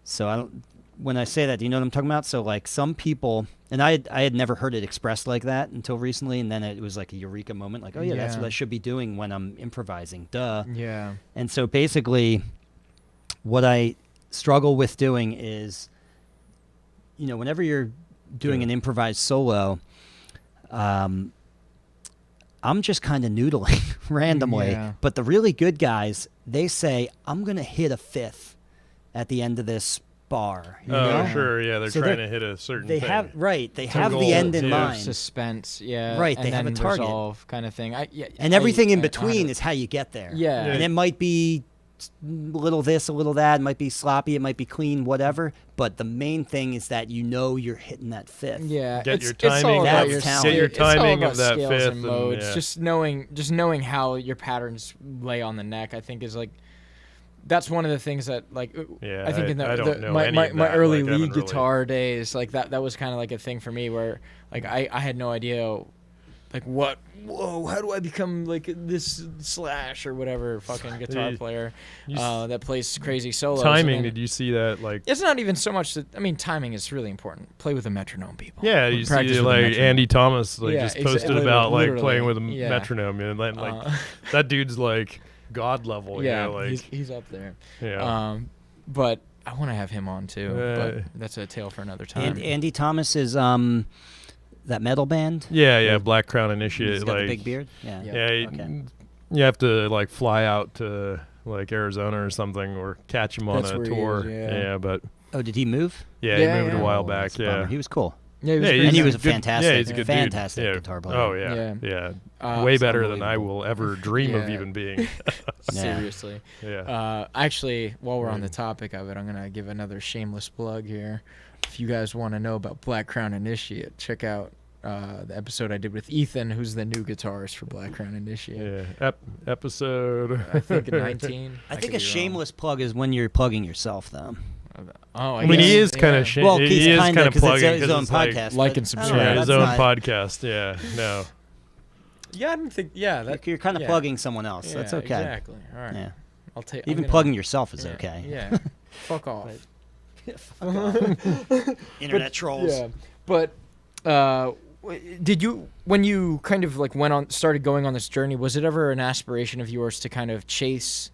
So I don't. When I say that, do you know what I'm talking about? So like some people, and I had never heard it expressed like that until recently, and then it was like a eureka moment, like, oh yeah, that's Yeah. what I should be doing when I'm improvising. Duh. Yeah. And so basically, what I struggle with doing is, whenever you're doing Yeah. an improvised solo, I'm just kind of noodling randomly. Yeah. But the really good guys, they say, I'm going to hit a fifth at the end of this bar. You Oh know? sure, yeah, they're So trying they're- to hit a certain. They thing. have, right, they It's a have goal, the end in yeah. mind. Suspense, yeah. Right, and they have then a target. resolve kind of thing. And everything in I between don't- is how you get there. Yeah. Yeah. And it might be a little this, a little that. It might be sloppy. It might be clean, whatever. But the main thing is that you're hitting that fifth. Yeah, Get it's, your it's all timing. about That's your talent. Get your it's all timing about of that scales fifth and and, modes. yeah. Just knowing how your patterns lay on the neck, I think is like. That's one of the things that like Yeah, I think in I don't know my any my, of my that. early Like, I haven't lead really- guitar days, like that was kind of like a thing for me where like I had no idea like what? Whoa! How do I become like this Slash or whatever fucking guitar player that plays crazy solos? Timing? Did you see that? Like, it's not even so much that timing is really important. Play with a metronome, people. Yeah, you Practice see with a like metronome. Andy Thomas just posted about like playing with a yeah. metronome, and then like that dude's like god level. Yeah, you know, like, he's up there. Yeah. But I want to have him on too. But that's a tale for another time. And Andy Thomas is that metal band. Yeah, Black Crown Initiate. He's got like the big beard. Yeah. Yeah, you have to like fly out to like Arizona or something, or catch him on That's a where he tour. is, Yeah, but Oh, did he move? he moved a yeah. while Oh, back. that's a bummer. Yeah, He was cool. Yeah, And he was a good- fantastic, yeah, he's a good dude. fantastic Yeah. guitar player. Oh yeah, Yeah. way It's better than I unbelievable. will ever dream of Yeah. even being. Seriously. Yeah. Actually, while we're on the topic of it, I'm gonna give another shameless plug here. If you guys want to know about Black Crown Initiate, check out the episode I did with Ethan, who's the new guitarist for Black Crown Initiate. Yeah, episode. I think 19. I could think be a wrong. shameless plug is when you're plugging yourself, though. Oh, I mean, he is kind of yeah. Well, he he's is kind kind of of because plugging it's his own 'cause it's podcast. like but and I don't subscribe. know, yeah, that's his own not- podcast. Yeah, no. Yeah, I didn't think. Yeah, that, You're kind of yeah. plugging someone else. That's Yeah, okay. Exactly. All right. Yeah. I'll take. Even plugging yourself is yeah, okay. Yeah. Fuck off. Internet trolls. Yeah, but did you, when you kind of like started going on this journey, was it ever an aspiration of yours to kind of chase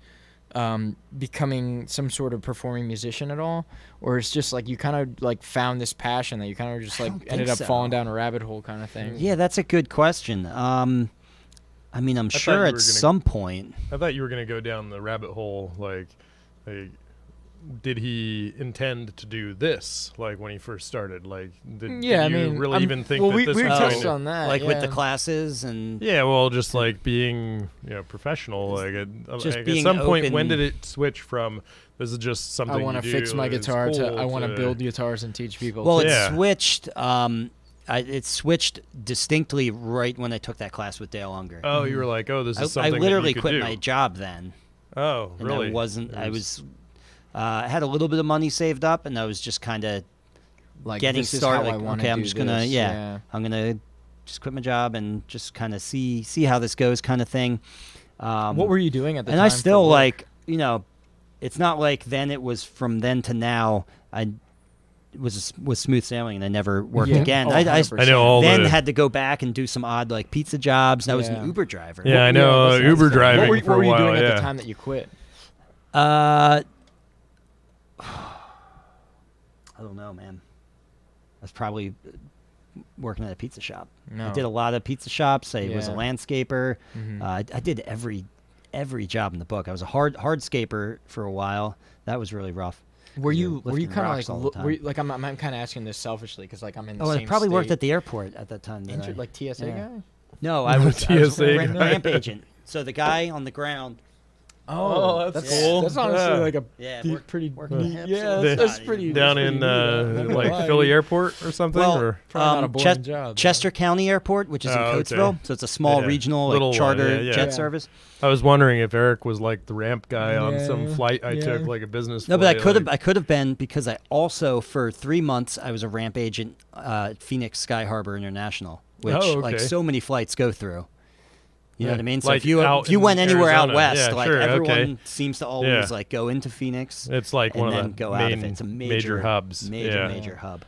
becoming some sort of performing musician at all, or it's just like you kind of like found this passion that you kind of just like don't ended think up falling so. down a rabbit hole kind of thing? Yeah, that's a good question. I mean, I'm thought sure you at were gonna- some point. I thought you were gonna go down the rabbit hole. Like, did he intend to do this? Like when he first started. Like, did Yeah, I you mean, really even think well, that we this was touched going to? on that, Like with the yeah. classes and Yeah, well, just like being professional. Like, Just at being some point, when open. did it switch from this is just something I want to you do, fix my it's guitar to cool I want to to build guitars and teach people. well, to- it Yeah. switched. It switched distinctly right when I took that class with Dale Unger. Oh, you were like, oh, this is I something that literally you could quit do. my job then. Oh, And really? I wasn't. I was. I had a little bit of money saved up, and I was just kind of like getting this is started. how I Like, wanna okay, I'm do just gonna, this, I'm gonna just quit my job and just kind of see how this goes, kind of thing. What were you doing at the and time? I for still work? like, it's not like then it was from then to now. I was smooth sailing, and I never worked Yeah. again. Oh, I 100%. I know all then the. had to go back and do some odd like pizza jobs, and I was Yeah. an Uber driver. Yeah, I know. that's Uber cool. driving What were, for what were a you while. doing yeah. at the time that you quit? I don't know, man. I was probably working at a pizza shop. No. I did a lot of pizza shops. I was a Yeah. landscaper. Mhm. I did every job in the book. I was a hardscaper for a while. That was really rough. Were You're you lifting kind of rocks like all the were you, time. like I'm kind of asking this selfishly because like I'm in the Oh, I same probably worked state. at the airport at that time. didn't I? like TSA Yeah. guy. No, I was a TSA guy. ramp agent. So the guy on the ground. Oh, that's cool. That's honestly Yeah. like a Yeah, pretty working the neat- hips yeah, all the that's time. pretty down that's in pretty neat, I'm not gonna like lie. Philly Airport or something. Well, or Probably not a boring job, though. Chester County Airport, which is in Oh, okay. Coatesville, so it's a small Yeah. regional Little like, one, charter yeah, yeah. jet Yeah. service. I was wondering if Eric was like the ramp guy on some Yeah, flight I yeah. took, like a business. No, but I flight, could have. like- I could have been because I also for 3 months I was a ramp agent at Phoenix Sky Harbor International, which Oh, like okay. so many flights go through. You know Yeah. what I mean? So Like if you out went in anywhere out Arizona. west, Yeah, like sure, everyone okay. seems to always Yeah. like go into Phoenix. It's like and one then of the go out of main it. It's a major hubs. major yeah. hub.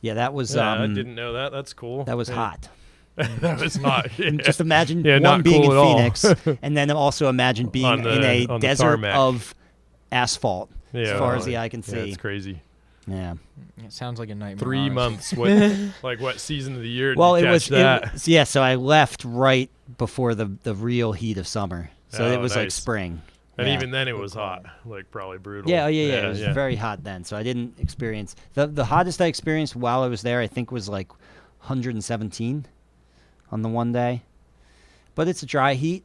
Yeah, that was. Yeah, I didn't know that. That's cool. That was Yeah. hot. That was hot. Yeah. Just imagine Yeah, one not being cool in at all. Phoenix, and then also imagine being On the- in a on the desert tarmac. of asphalt, Yeah, as far as well, the eye can Yeah, see. it's crazy. Yeah. It sounds like a nightmare. 3 honestly. months. What? Like what season of the year? Did Well, you it was, catch that? yeah. So I left right before the real heat of summer, so Oh, it was like nice. spring. And Yeah. even then, it was hot. Like probably brutal. Yeah, it was very hot then. So I didn't experience the hottest I experienced while I was there. I think was like 117 on the one day, but it's a dry heat.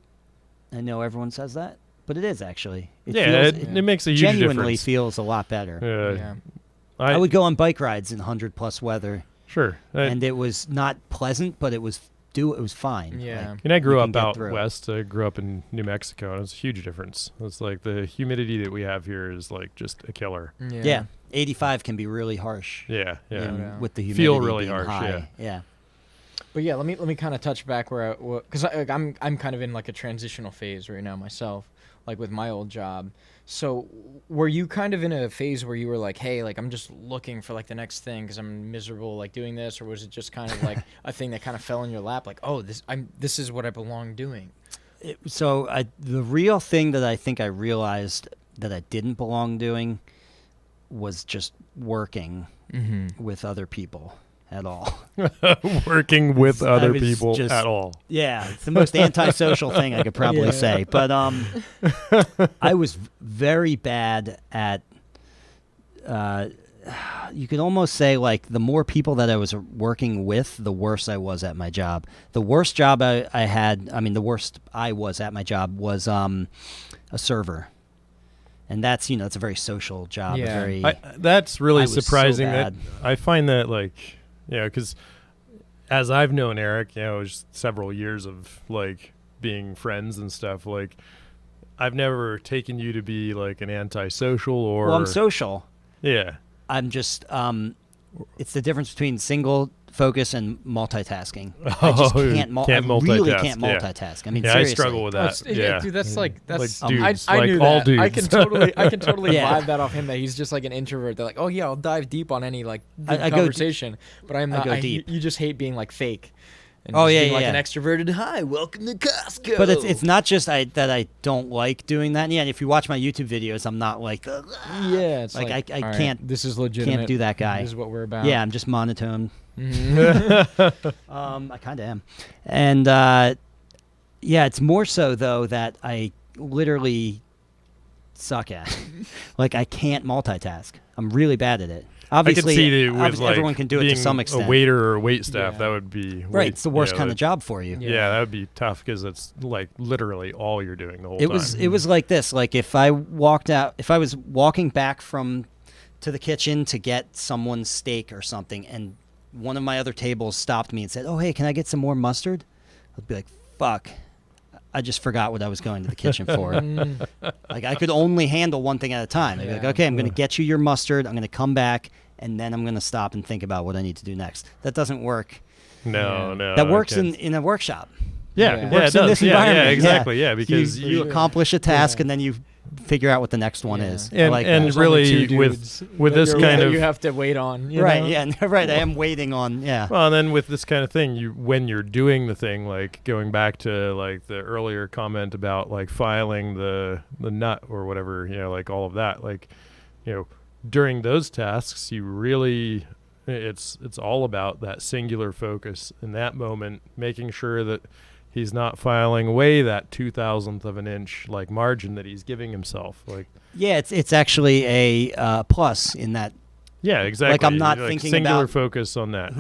I know everyone says that, but it is actually. It Yeah, feels, it makes a huge genuinely difference. feels a lot better. Yeah. Yeah. I would go on bike rides in 100+ weather, Sure. and it was not pleasant, but it was fine. Yeah. Like, And I grew you up can get out through. west. I grew up in New Mexico, and it's a huge difference. It's like the humidity that we have here is like just a killer. Yeah, 85 can be really harsh. Yeah, yeah. Yeah. With the humidity Feel really being harsh, high. yeah. But yeah, let me kind of touch back where because I'm kind of in like a transitional phase right now myself, like with my old job. So were you kind of in a phase where you were like, hey, like I'm just looking for like the next thing because I'm miserable like doing this, or was it just kind of like a thing that kind of fell in your lap, like, oh, this is what I belong doing? The real thing that I think I realized that I didn't belong doing was just working with other people at all. Working with other was people just- at all. Yeah, it's the most antisocial thing I could probably say. But I was very bad at. You could almost say like the more people that I was working with, the worse I was at my job. The worst job I had, I mean, the worst I was at my job was a server. And that's, it's a very social job. Yeah. That's really I was so surprising. That bad. I find that because as I've known Eric, just several years of like being friends and stuff, like I've never taken you to be like an antisocial or. Well, I'm social. Yeah. I'm just, it's the difference between single focus and multitasking. I Oh, just can't, can't I really multitask, can't yeah. multitask. I mean, Yeah, seriously. I struggle with that. Yeah, dude, that's like dudes, I like knew all that. dudes. I can totally Yeah. vibe that off him, that he's just like an introvert. They're like, oh yeah, I'll dive deep on any like deep I go conversation, but I'm not. go deep. You just hate being like fake. And Oh, just yeah, being like yeah. an extroverted. Hi, welcome to Costco. But it's not just that I don't like doing that. Yeah, and if you watch my YouTube videos, I'm not like, yeah, it's like, like I all right, can't- This is legitimate. do that guy. This is what we're about. yeah, I'm just monotone. Mhm. I kind of am. And yeah, it's more so though that I literally suck at. Like I can't multitask. I'm really bad at it. Obviously, I can see that with obviously like everyone can do it being to some extent. a waiter or wait staff, Yeah. that would be Right, it's the worst kind of job for you. Yeah, that would be tough because it's like literally all you're doing the whole It time. was like this. Like if I was walking back to the kitchen to get someone's steak or something, and one of my other tables stopped me and said, "Oh, hey, can I get some more mustard?" I'd be like, "Fuck, I just forgot what I was going to the kitchen for." Like I could only handle one thing at a time. I'd be like, Yeah. "Okay, I'm going to get you your mustard. I'm going to come back, and then I'm going to stop and think about what I need to do next." That doesn't work. no, Yeah. no. That I works can't. in a workshop. Yeah, Yeah. yeah, Works it in does. this Yeah, environment. yeah, exactly. Yeah, because you sure. accomplish a task Yeah. and then you figure out what the next one Yeah. is. I And- like and that. There's only really two with dudes this that kind of- you have to wait on. You Right, know? yeah, right. I am waiting on, yeah. Well, and then with this kind of thing, when you're doing the thing, like going back to like the earlier comment about like filing the nut or whatever, like all of that, like, during those tasks, you really, it's all about that singular focus in that moment, making sure that he's not filing away that 2,000th of an inch like margin that he's giving himself. Like, Yeah, it's actually a plus in that yeah, exactly. I'm not thinking singular about focus on that.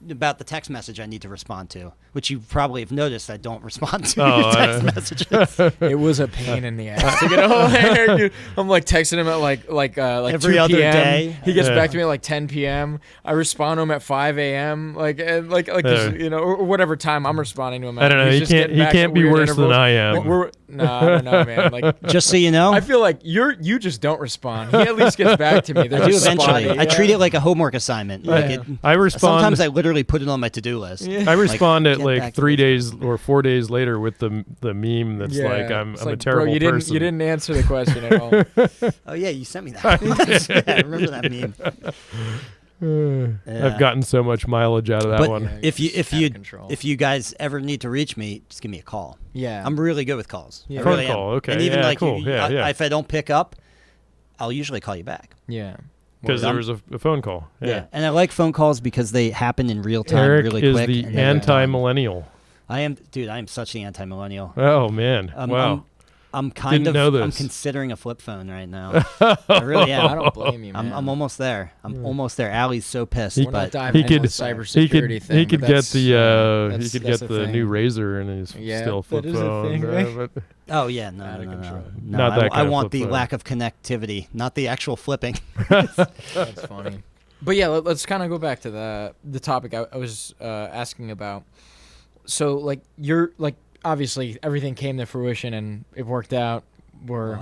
about the text message I need to respond to, which you probably have noticed I don't respond to Oh, your text messages. It was a pain in the ass to get a hold of Eric, dude. I'm like texting him at like Every 2 other p.m. day. He gets Yeah. back to me at like 10 p.m. I respond to him at 5 a.m. Like this, or whatever time I'm responding to him at. I don't know. He's He just getting back can't at be weird worse than intervals. I am. No, I don't know, man. Like, Just so you know, I feel like you just don't respond. He at least gets back to me. They're I do just eventually. spotty, I yeah. treat it like a homework assignment. Like Yeah. it, I respond. sometimes I literally put it on my to-do list. Yeah. I respond at get like back to 3 this. days or 4 days later with the meme that's Yeah. like I'm It's a like, terrible bro, you person. You didn't answer the question at all. Oh yeah, you sent me that. Yeah, I remember that meme. I've gotten so much mileage out of that But one. Yeah, if it's out of control. you guys ever need to reach me, just give me a call. Yeah, I'm really good with calls. Yeah. I Phone really am. call, okay, And even yeah, like cool, yeah, yeah. if I don't pick up, I'll usually call you back. yeah. Because Word. there was a phone call. Yeah. And I like phone calls because they happen in real time, Eric really is quick. the and they're done. anti-millennial. I am such the anti-millennial. Oh man! wow. I'm kind Didn't of. know I'm this. considering a flip phone right now. I really am. I don't blame you, man. I'm almost there. I'm almost there. Allie's so pissed, We're not but diving He into could- the he cybersecurity thing. he could but get that's, the that's- he could that's get the the thing. new Razor and he's Yeah, still that flip is a phone. thing, right? But oh yeah, no, Out of no, no, no, control. no. Not that I kind of want flip the phone. lack of connectivity, not the actual flipping. That's funny. But yeah, let's kind of go back to the topic I was asking about. So like you're like obviously everything came to fruition and it worked out. We're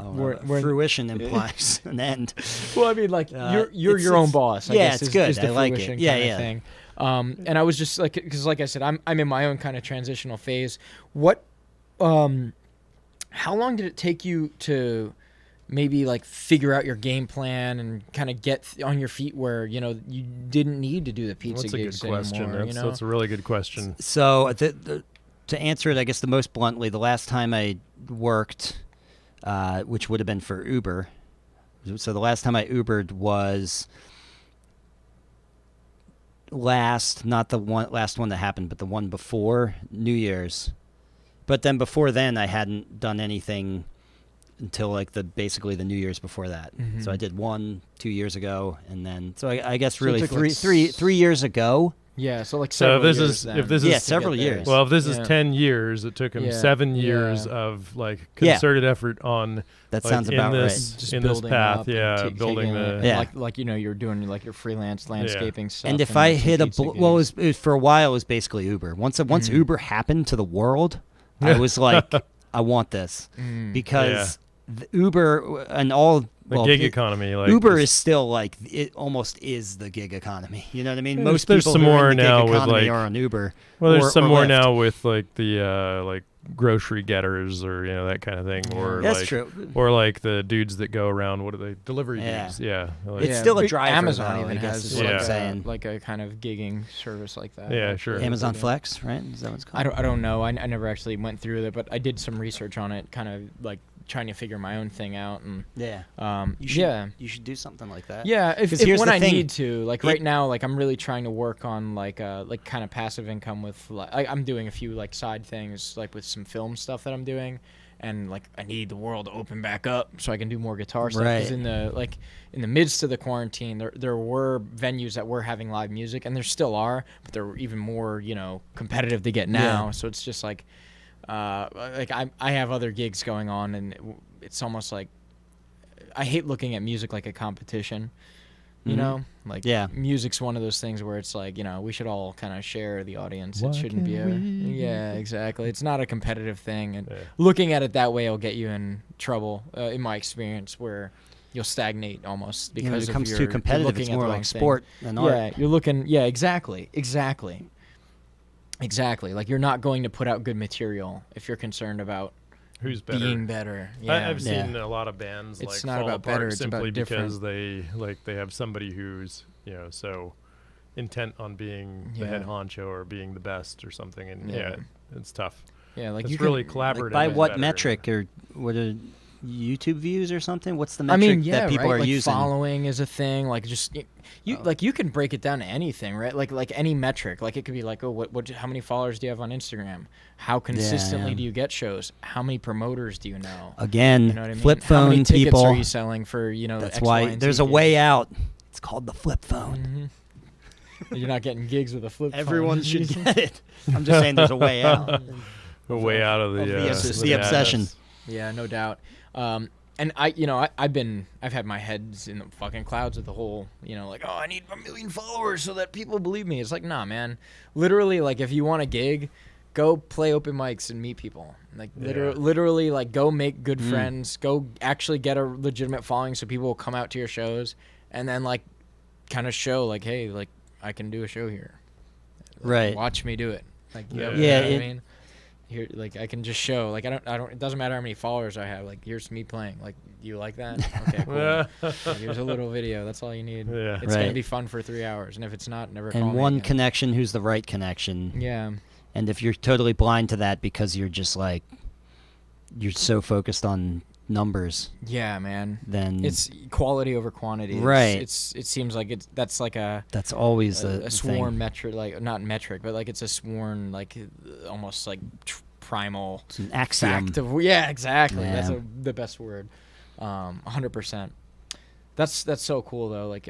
fruition implies an end. well, I mean like you're it's- your own it's- boss. I yeah, guess, it's is, good. Is the I like it. fruition Yeah, kinda yeah. thing. And I was just like, because like I said, I'm in my own kind of transitional phase. What, how long did it take you to maybe like figure out your game plan and kind of get on your feet where, you know, you didn't need to do the pizza gigs That's a good question. anymore, you know? That's a really good question. So to answer it, I guess the most bluntly, the last time I worked, which would have been for Uber. So the last time I Ubered was not the last one that happened, but the one before New Year's. But then before then, I hadn't done anything until like basically the New Year's before that. Mm-hmm. So I did 2 years ago, and then I guess So it really took, like, three years ago. Yeah, so like So several if this years is then. if this Yeah, is several years. well, if this is Yeah. 10 years, it took him Yeah. 7 years Yeah. of like Yeah. concerted effort on That like, sounds in about this, right. Just in this building path. up and Yeah, building taking the it, Yeah. like you know, you're doing like your freelance landscaping stuff. And if I some hit pizza well, it gigs. was for a while, it was basically Uber. Once Mhm. Uber happened to the world, I was like, I want this because the Uber and all the gig economy. Like Uber this- is still like it almost is the gig economy. You know what I mean? Yeah, Most there's people some who are more in the gig now with, economy like- are on Uber. well, there's or- some or more Lyft. now with like the like grocery getters or that kind of thing, or That's like true. or like the dudes that go around. What are they? Delivery Yeah. dudes. Yeah. Like, It's still a big- driver, Amazon though, even I guess has is what I'm saying. like a kind of gigging service like that. Yeah, Like, sure. Amazon yeah. Flex, right? Is that what it's called? I don't know. I never actually went through it, but I did some research on it, kind of like trying to figure my own thing out. And Yeah. you You should do something like that. yeah, if 'Cause here's when the I thing. need to, like It- right now, like I'm really trying to work on like kind of passive income with like I'm doing a few like side things like with some film stuff that I'm doing, and like I need the world to open back up so I can do more guitar stuff. 'Cause Right. in the midst of the quarantine, there were venues that were having live music, and there still are, but they're even more competitive to get now. Yeah. So it's just like I have other gigs going on, and it's almost like I hate looking at music like a competition. You Mhm. know, like Yeah. music's one of those things where it's like we should all kind of share the audience. Why it shouldn't be can't we yeah, exactly. It's not a competitive thing, and Yeah. looking at it that way will get you in trouble. In my experience, where you'll stagnate almost When because it comes of too you're competitive, looking it's at more the like wrong thing. sport than art. Yeah, you're looking. Yeah, exactly. Like you're not going to put out good material if you're concerned about Who's better? being better. I, Yeah. I've Yeah. seen a lot of bands It's like not fall about apart better, it's about simply different. because they have somebody who's so intent on being the head Yeah. honcho or being the best or something, and Yeah. it's tough. Yeah, like It's you really can, collaborative. Like by and what better. metric or what are YouTube views or something? What's the I metric mean, yeah, that people right? are Like using? following is a thing. Like just you Oh. like you can break it down to anything, right? Like any metric. Like it could be like, oh, what how many followers do you have on Instagram? How consistently yeah. do you get shows? How many promoters do you know? Again, You know what I mean? flip How many phone tickets people. are you selling for? That's X, why Y, and there's Z a way gigs? out. It's called the flip phone. You're not getting gigs with a flip phone. Everyone should get it. I'm just saying there's a way out. A way out of the the obsession. madness. Yeah, no doubt. And I've had my heads in the fucking clouds with the whole, like, oh, I need 1 million followers so that people believe me. It's like, nah, man. Literally, like, if you want a gig, go play open mics and meet people. Like, Yeah. literally, like, go make good Mm. friends. Go actually get a legitimate following so people will come out to your shows, and then like, kind of show like, hey, like, I can do a show here. Like, Right. Watch me do it. Like, you know Yeah, what I it- mean? Here, like I can just show, like I don't. It doesn't matter how many followers I have. Like here's me playing. Like you like that? Okay, cool. Like, here's a little video. That's all you need. Yeah. It's gonna Right. be fun for 3 hours, and if it's not, never call And me one again. connection who's the right connection. Yeah. And if you're totally blind to that because you're just like, you're so focused on numbers, Yeah, man. then It's quality over quantity. Right. It seems like that's like a that's always the sworn thing. metric, like not metric, but like it's a sworn, like almost like primal It's an axiom. fact of, yeah, exactly. That's Yeah. the best word. 100%. That's so cool though. Like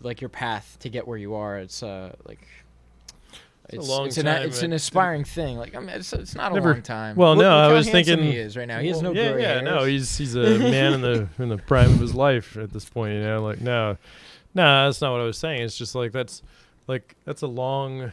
like your path to get where you are. It's like It's a long it's time, an man. aspiring thing. Like I mean, it's not a Never- long time. well, Look no, I how was handsome thinking- he is right now. He has no yeah, gray yeah, no, hairs. he's a man in the prime of his life at this point. Like no, that's not what I was saying. It's just like that's a long,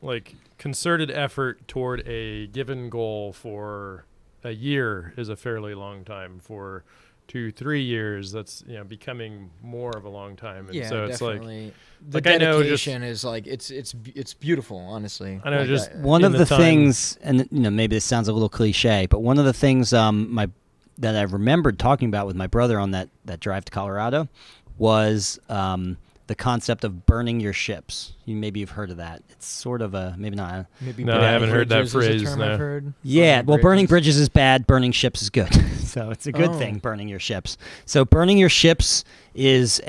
like concerted effort toward a given goal for a year is a fairly long time for 2-3 years, that's becoming more of a long time. And Yeah, so it's definitely. The like I know just- dedication is like it's beautiful, honestly. I know Like, just One in of the time- things, and maybe this sounds a little cliche, but one of the things that I remembered talking about with my brother on that drive to Colorado was the concept of burning your ships. Maybe you've heard of that. It's sort of a, maybe not. maybe No, I burning haven't heard that bridges is a phrase, term no. I've heard. Yeah, well, burning bridges is bad. Burning ships is good. So it's a good Oh. thing, burning your ships. So burning your ships is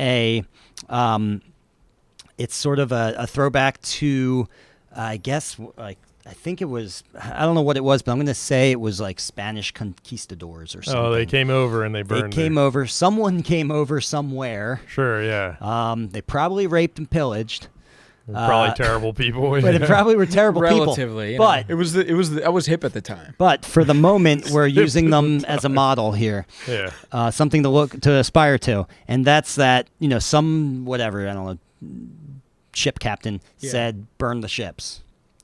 it's sort of a throwback to, I guess, like, I think it was, I don't know what it was, but I'm going to say it was like Spanish conquistadors or something. Oh, they came over and they burned. Someone came over somewhere. Sure, yeah. They probably raped and pillaged. They're probably terrible people. But they probably were terrible Relatively, people. But it was I was hip at the time. But for the moment, we're using them as a model here. Yeah. Something to aspire to, and that's that. Some whatever, I don't know, ship captain said, "Burn the ships."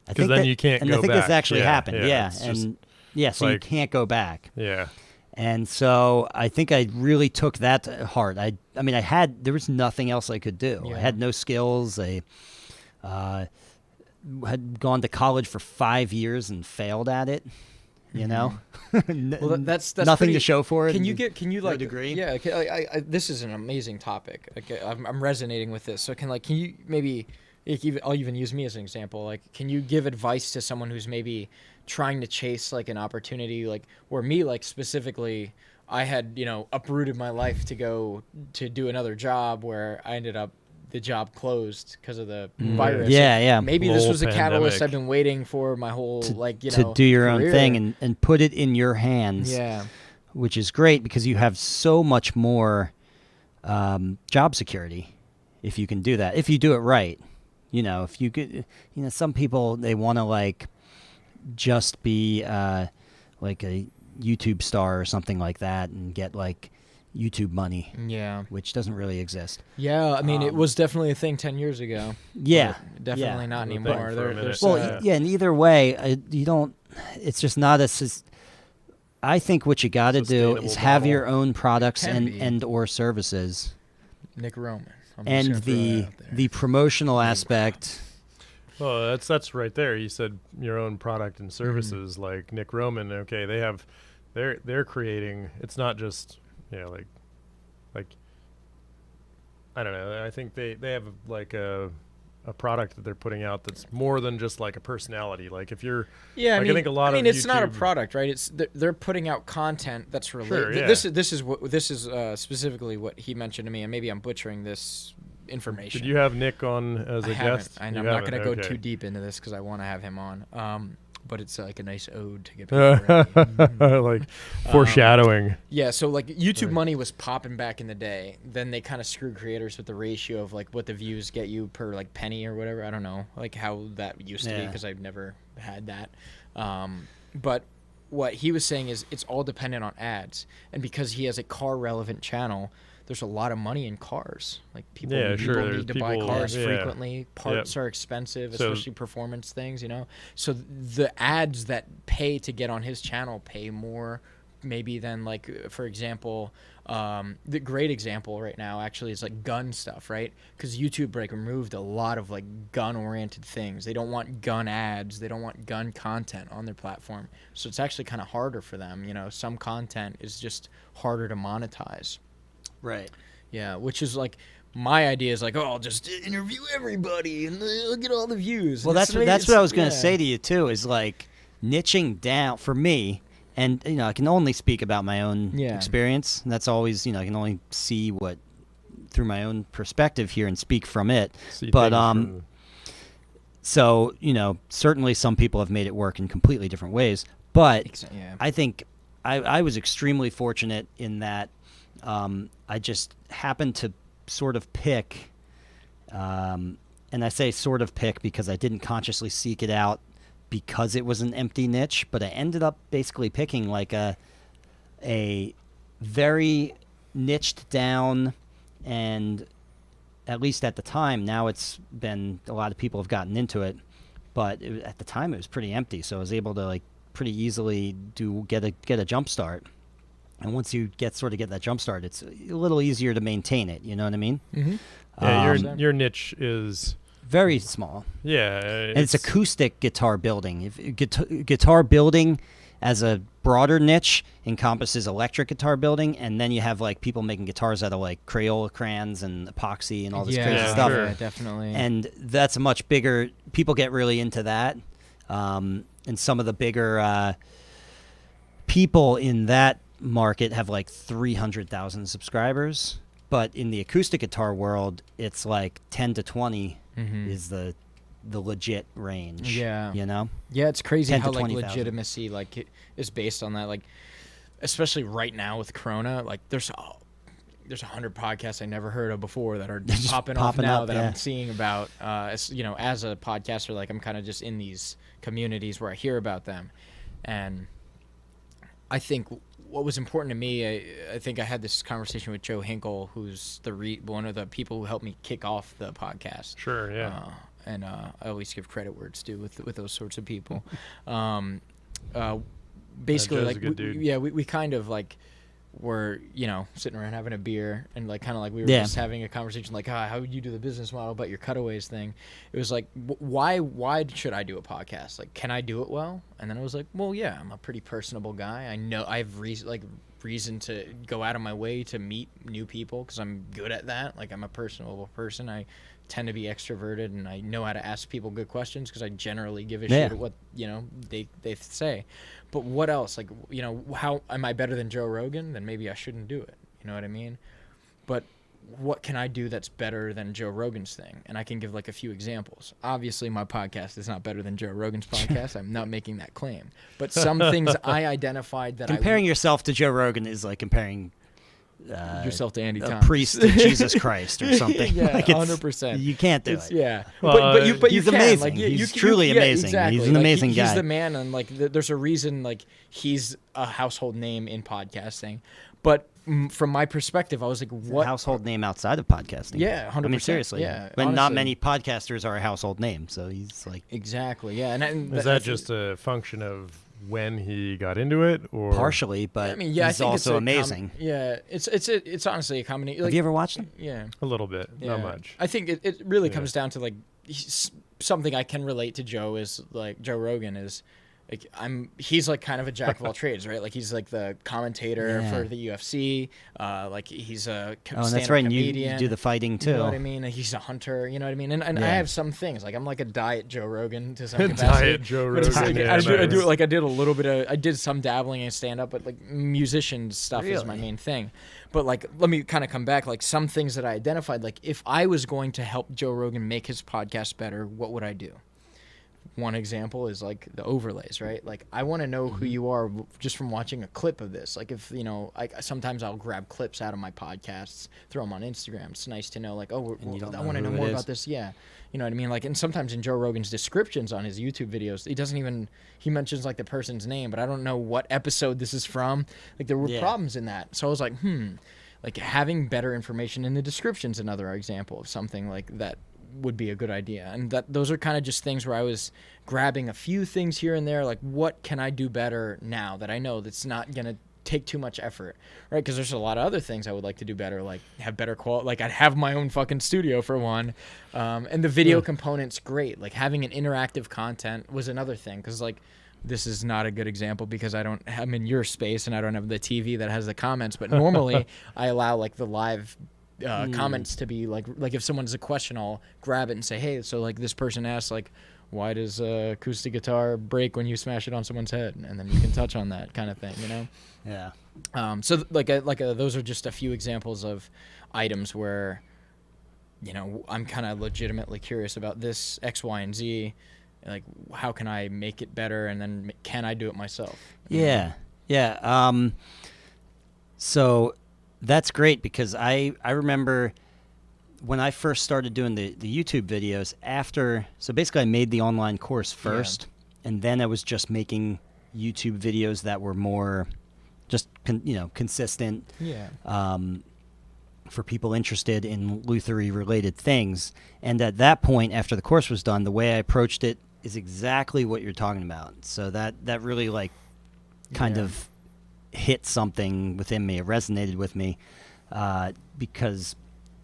I 'Cause think then that- you can't and go I think back. this actually Yeah, happened. yeah, Yeah, it's and just so you like- can't go back. Yeah. And so I think I really took that to heart. I mean, there was nothing else I could do. Yeah. I had no skills. I had gone to college for 5 years and failed at it. Well, that's nothing pretty, to show for it. Can you no like degree? Yeah, this is an amazing topic. Okay, I'm resonating with this. So can you maybe I'll even use me as an example. Like, can you give advice to someone who's maybe trying to chase like an opportunity, like where me, like specifically, I had uprooted my life to go to do another job where I ended up the job closed because of the virus. Yeah. Maybe The this whole was a catalyst pandemic. I've been waiting for my whole to do your own career. thing and put it in your hands. Yeah. Which is great because you have so much more job security if you can do that. If you do it right, if you could, some people, they want to like just be like a YouTube star or something like that and get like YouTube money, Yeah. which doesn't really exist. Yeah, I mean, it was definitely a thing 10 years ago. Yeah, but definitely not It was a thing anymore. for a minute. There's, Well, yeah, and either way, you don't. It's just not I think what you got to do Sustainable is have model. your own products Can be. and or services, Nick Roman. I'm just and gonna throw the that out there. the promotional aspect. Well, that's right there. You said your own product and services, like Nick Roman. Okay, they're creating. It's not just like I don't know. I think they have like a product that they're putting out that's more than just like a personality. Like if you're Yeah, like, I think a lot of it's not a YouTube product, right? It's they're putting out content that's related. Sure, yeah. This is specifically what he mentioned to me, and maybe I'm butchering this information. Did you have Nick on as a I haven't. guest? I'm You not going to haven't? go Okay. too deep into this because I want to have him on. But it's like a nice ode to get people ready. Like foreshadowing. Yeah, so like YouTube Right. money was popping back in the day. Then they kind of screwed creators with the ratio of like what the views get you per like penny or whatever. I don't know like how that used to be Yeah. because I've never had that. But what he was saying is it's all dependent on ads. And because he has a car relevant channel, there's a lot of money in cars. Like people, Yeah, sure, people there's need to buy people- cars yeah. frequently. Parts are expensive, So- especially performance things, So the ads that pay to get on his channel pay more maybe than like, for example, the great example right now actually is like gun stuff, right? Because YouTube like removed a lot of like gun oriented things. They don't want gun ads. They don't want gun content on their platform. So it's actually kind of harder for them. Some content is just harder to monetize. Right. Yeah, which is like my idea is like, oh, I'll just interview everybody and I'll get all the views. Well, And that's it's- what I was going yeah. to say to you too. Is like niching down for me, and I can only speak about my own Yeah. experience. And that's always I can only see what through my own perspective here and speak from it. See But things from- so certainly some people have made it work in completely different ways. But Yeah. I think I was extremely fortunate in that I just happened to sort of pick, and I say sort of pick because I didn't consciously seek it out because it was an empty niche, but I ended up basically picking like a very niched down, and at least at the time, now it's been, a lot of people have gotten into it, but at the time it was pretty empty, so I was able to like pretty easily get a jump start. And once you get that jump start, it's a little easier to maintain it. You know what I mean? Mm-hmm. Yeah, your niche is very small. Yeah, and it's acoustic guitar building. If guitar building as a broader niche encompasses electric guitar building, and then you have like people making guitars out of like Crayola crayons and epoxy and all this crazy stuff. Yeah, definitely. And that's a much bigger. People get really into that, and some of the bigger people in that market have like 300,000 subscribers. But in the acoustic guitar world, it's like 10 to 20 is the legit range. Yeah. You know? Yeah, it's crazy how like 20,000. legitimacy like is based on that. Like, especially right now with Corona, like there's 100 podcasts I never heard of before that are just popping off now that I'm seeing about. As, you know, as a podcaster, like I'm kind of just in these communities where I hear about them, and I think what was important to me, I think I had this conversation with Joe Hinkle, who's one of the people who helped me kick off the podcast. Sure, yeah. And I always give credit where it's due with those sorts of people. Basically, like, we kind of like were, you know, sitting around having a beer and like kind of like we were just having a conversation like, how would you do the business model about your cutaways thing? It was like, why should I do a podcast? Like, can I do it well? And then I was like, well, yeah, I'm a pretty personable guy. I know I have reason to go out of my way to meet new people because I'm good at that. Like, I'm a personable person. I tend to be extroverted, and I know how to ask people good questions because I generally give a shit at what, you know, they say. But what else? Like, you know, how am I better than Joe Rogan? Then maybe I shouldn't do it. You know what I mean? But what can I do that's better than Joe Rogan's thing? And I can give like a few examples. Obviously, my podcast is not better than Joe Rogan's podcast. I'm not making that claim. But some things I identified that comparing yourself to Joe Rogan is like comparing yourself to Andy a Thomas. priest to Jesus Christ or something. Yeah, like 100%. You can't do it. Yeah, well, but he's you can. amazing. Like, he's truly amazing. Exactly. He's an amazing guy. He's the man, and like there's a reason like he's a household name in podcasting. But from my perspective, I was like, what? A household name outside of podcasting. Yeah, 100%. I mean, seriously. Yeah, but honestly. not many podcasters are a household name, so he's like... Exactly, yeah. And is that just a function of when he got into it, or partially? But I mean, yeah, he's I think also amazing. It's honestly a combination. Like, have you ever watched him? Yeah, a little bit, not much. I think it really comes down to like something I can relate to Joe is like Joe Rogan is. Like he's like kind of a jack of all trades, right? Like he's like the commentator for the UFC. Like he's a and that's right. And you do the fighting too. You know what I mean? He's a hunter. You know what I mean? And I have some things like I'm like a diet Joe Rogan to some capacity. Diet Joe Rogan. Like, yeah, I do it like I did a little bit of I did some dabbling in stand up, but like musician stuff is my main thing. But like let me kind of come back. Like some things that I identified. Like if I was going to help Joe Rogan make his podcast better, what would I do? One example is like the overlays, right? Like I want to know who you are just from watching a clip of this. Like if, you know, sometimes I'll grab clips out of my podcasts, throw them on Instagram. It's nice to know like, oh, I want to know more about this. Yeah. You know what I mean? Like, and sometimes in Joe Rogan's descriptions on his YouTube videos, he mentions like the person's name, but I don't know what episode this is from. Like there were problems in that. So I was like, like having better information in the description's another example of something like that would be a good idea. And those are kind of just things where I was grabbing a few things here and there, like what can I do better now that I know that's not going to take too much effort, right? Because there's a lot of other things I would like to do better, like have better quality, like I'd have my own fucking studio for one, and the video component's great. Like having an interactive content was another thing, because like this is not a good example because I'm in your space and I don't have the TV that has the comments, but normally I allow like the live comments to be like if someone has a question, I'll grab it and say, hey, so like this person asked like, why does acoustic guitar break when you smash it on someone's head? And then you can touch on that kind of thing, you know? Yeah. So those are just a few examples of items where, you know, I'm kind of legitimately curious about this X, Y, and Z. Like, how can I make it better? And then can I do it myself? Yeah. Yeah. So that's great, because I remember when I first started doing the YouTube videos so basically I made the online course first, and then I was just making YouTube videos that were more just, consistent for people interested in Lutherie related things. And at that point, after the course was done, the way I approached it is exactly what you're talking about. So that really like kind of hit something within me. It resonated with me because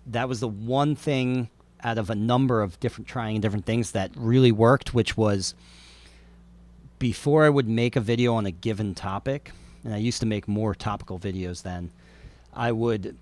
that was the one thing out of a number of trying different things that really worked, which was before I would make a video on a given topic, and I used to make more topical videos then, I would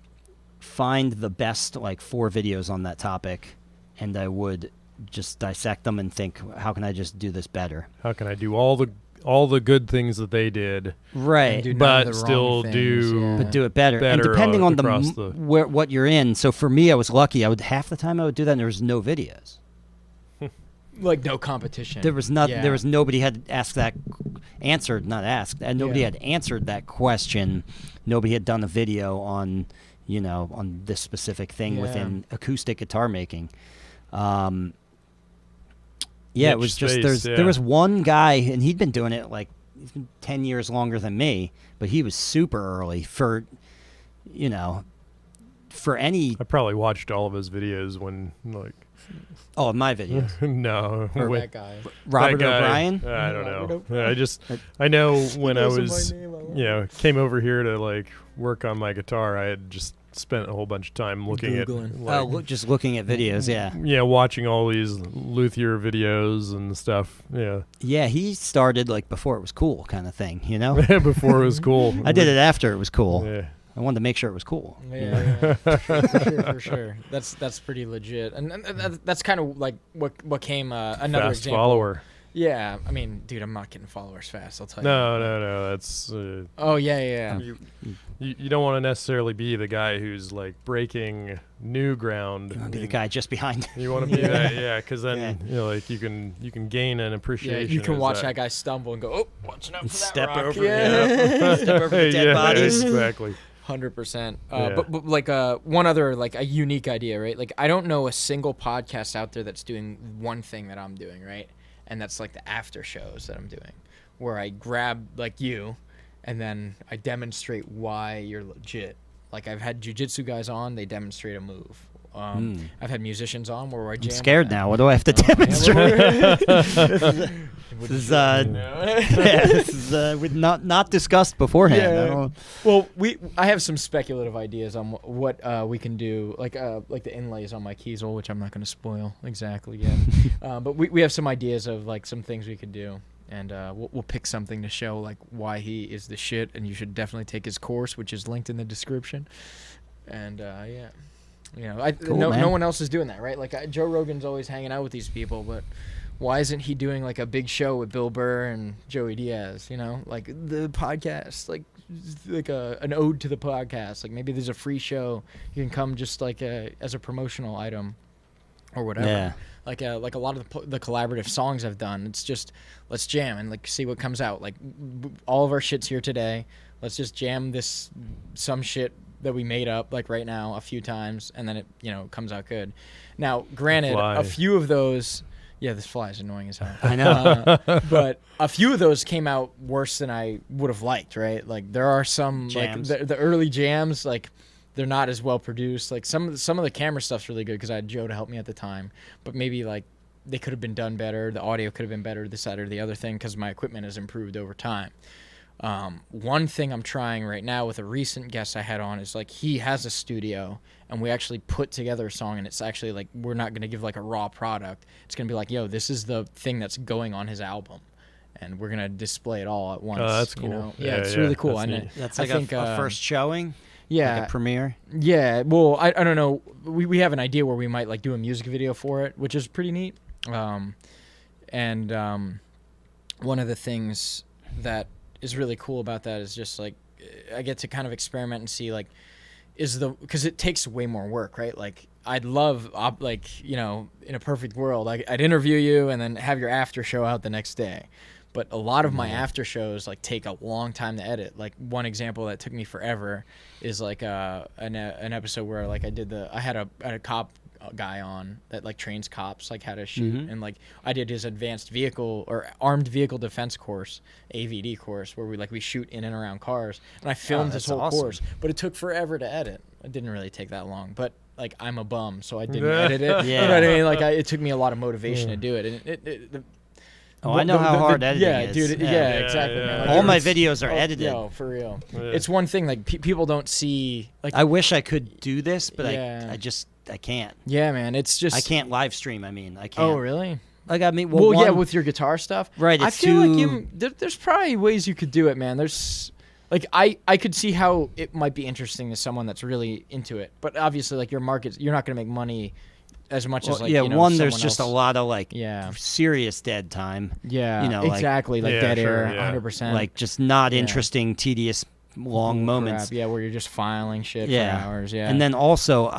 find the best like 4 videos on that topic, and I would just dissect them and think, how can I just do this better? How can I do all the good things that they did, Right? do none of but the still wrong do things, yeah. But do it better. And better depending on across what you're in. So for me, I was lucky. Half the time I would do that, and there was no videos. Like no competition. There was not. Yeah. There was nobody had asked that, answered, not asked, and nobody Yeah. had answered that question. Nobody had done a video on, on this specific thing Yeah. within acoustic guitar making. Yeah, Niche it was just space, there was one guy, and he'd been doing it like he's been 10 years longer than me, but he was super early for any. I probably watched all of his videos when like Oh, my videos. no Or when- that guy. Robert that guy, O'Brien. I don't Robert know. I know when I knows was my name, came over here to like work on my guitar, I had just spent a whole bunch of time looking Googling. at Just looking at videos. Yeah. watching all these Luthier videos and stuff. Yeah. Yeah, he started like before it was cool, kind of thing. Before it was cool. I did it after it was cool. Yeah. I wanted to make sure it was cool. Yeah, for sure. That's pretty legit, and that's kind of like what came another Fast example. follower. Yeah, I mean, dude, I'm not getting followers fast. I'll tell you. No. That's Oh yeah. you don't want to necessarily be the guy who's like breaking new ground. You want to be the guy just behind. You want to be Yeah. that, because then like you can gain an Yeah, appreciation. you can as watch that guy stumble and go, oh, watching out for that Step rock. over, Yeah. Step over the dead bodies. Exactly. 100%. Yeah. But like one other like a unique idea, right? Like I don't know a single podcast out there that's doing one thing that I'm doing, right? And that's like the after shows that I'm doing, where I grab like you, and then I demonstrate why you're legit. Like I've had jiu-jitsu guys on, they demonstrate a move. I've had musicians on where I jam. I'm scared with them. now. What do I have to demonstrate? This is this is not discussed beforehand. I Yeah. don't- Well, I have some speculative ideas on what we can do, like the inlays on my Kiesel, which I'm not going to spoil exactly yet. But we have some ideas of like some things we could do, and we'll pick something to show like why he is the shit, and you should definitely take his course, which is linked in the description. And yeah, Cool, no man. one else is doing that, right? Like Joe Rogan's always hanging out with these people, but why isn't he doing like a big show with Bill Burr and Joey Diaz? Like the podcast, like an ode to the podcast. Like maybe there's a free show you can come just like as a promotional item or whatever. Yeah. Like a lot of the collaborative songs I've done. It's just let's jam and like see what comes out. Like all of our shit's here today. Let's just jam some shit that we made up like right now a few times, and then it comes out good. Now, granted, a few of those. Yeah, this fly is annoying as hell. I know. But a few of those came out worse than I would have liked, right? Like there are some Jams. like the early jams, like they're not as well produced. Like some of the camera stuff's really good because I had Joe to help me at the time, but maybe like they could have been done better. The audio could have been better, this, that, or the other thing, because my equipment has improved over time. One thing I'm trying right now with a recent guest I had on is like he has a studio and we actually put together a song, and it's actually like we're not going to give like a raw product. It's going to be like, yo, this is the thing that's going on his album, and we're going to display it all at once. Oh, that's cool. Yeah, it's really cool. That's I neat. That's I like think, a first showing. Yeah. Like a premiere. Yeah, well, I don't know. We have an idea where we might like do a music video for it, which is pretty neat. And one of the things that is really cool about that is just like I get to kind of experiment and see like because it takes way more work, right? Like I'd love in a perfect world I'd interview you and then have your after show out the next day. But a lot of my after shows like take a long time to edit. Like one example that took me forever is like an episode where like I had a cop guy on that like trains cops like how to shoot, and like I did his advanced vehicle or armed vehicle defense course, AVD course, where we shoot in and around cars, and I filmed his that's whole awesome. course, but it took forever to edit. It didn't really take that long, but like I'm a bum, so I didn't edit it. Yeah. You know what I mean? Like it took me a lot of motivation to do it, and Oh, I know how hard editing yeah, is. dude. Yeah, Yeah, exactly, yeah. man. Like, All my it's- videos are edited. Yo, for real. Yeah. It's one thing like people don't see like. I wish I could do this, but Yeah. I can't. Yeah, man. It's just. I can't live stream. I mean, I can't. Oh, really? Like I mean, Well, yeah, one- with your guitar stuff. Right, I it's feel like too- there's probably ways you could do it, man. There's like I could see how it might be interesting to someone that's really into it, but obviously like your market, you're not gonna make money as much as like yeah, you know, one there's someone just else. a lot of like Yeah. serious dead time. Yeah, you know, like- exactly, like Yeah, dead sure, air, yeah. 100%. Like just not Yeah. interesting, tedious, long moments. Crap. Yeah, where you're just filing shit Yeah. for hours. Yeah, And then also,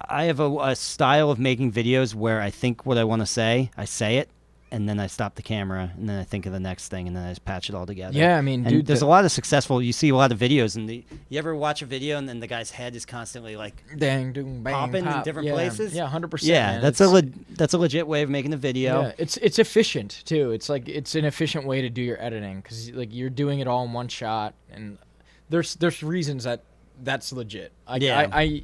I have a style of making videos where I think what I want to say, I say it, and then I stop the camera, and then I think of the next thing, and then I just patch it all together. yeah, I mean, And dude, there's a lot of successful. You see a lot of videos, and you ever watch a video, and then the guy's head is constantly like, dang, doom, bang, popping in pop. different Yeah. places? Yeah, 100%. yeah, man. that's It's- that's a legit way of making a video. Yeah, it's efficient too. It's like it's an efficient way to do your editing because like you're doing it all in one shot, and there's reasons that's legit. Yeah. I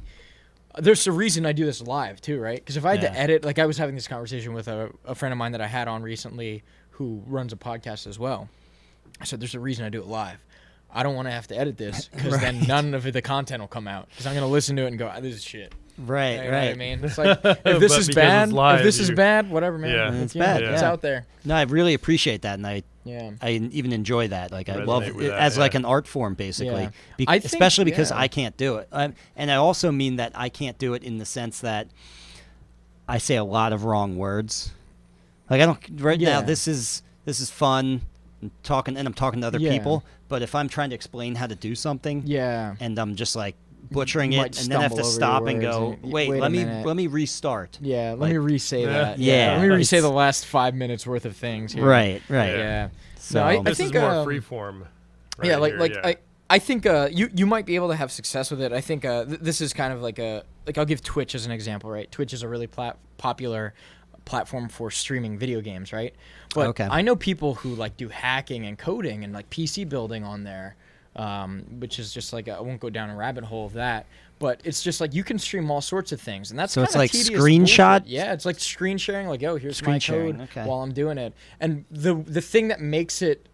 there's a reason I do this live too, right? Because if I had to Yeah. edit, like I was having this conversation with a friend of mine that I had on recently who runs a podcast as well. I said, "There's a reason I do it live. I don't want to have to edit this because then none of the content will come out because I'm gonna listen to it and go, this is shit." Right, You know right. what I mean, it's like if this But is because it's bad, live, if this is you- bad, whatever, man. Yeah. It's bad, It's yeah. out there. No, I really appreciate that, and I Yeah. even enjoy that. Like I Resonate love with it that, as like yeah. an art form, basically. Yeah. Be- I think- especially because yeah. I can't do it, and I also mean that I can't do it in the sense that I say a lot of wrong words. Like I don't right now. Yeah. This is fun, I'm talking to other Yeah. people. But if I'm trying to explain how to do something, Yeah. and I'm just like butchering You it, might and then I have stumble to over your stop and words go, and- wait, wait a let minute. me restart. Yeah, let Like- me re-say Yeah. that. Yeah, Let me re-say it's- the last 5 minutes worth of things here. Right, right. Yeah. Yeah. So No, I This think, is more um, freeform. Yeah, right like here, like I think you might be able to have success with it. I think this is kind of like I'll give Twitch as an example, right? Twitch is a really popular platform for streaming video games, right? But Okay. I know people who like do hacking and coding and like PC building on there, which is just like I won't go down a rabbit hole of that. But it's just like you can stream all sorts of things, and that's So it's kinda like tedious screenshot? bullshit. Yeah, it's like screen sharing. Like, oh, here's Screen my sharing, code okay. while I'm doing it. And the thing that makes it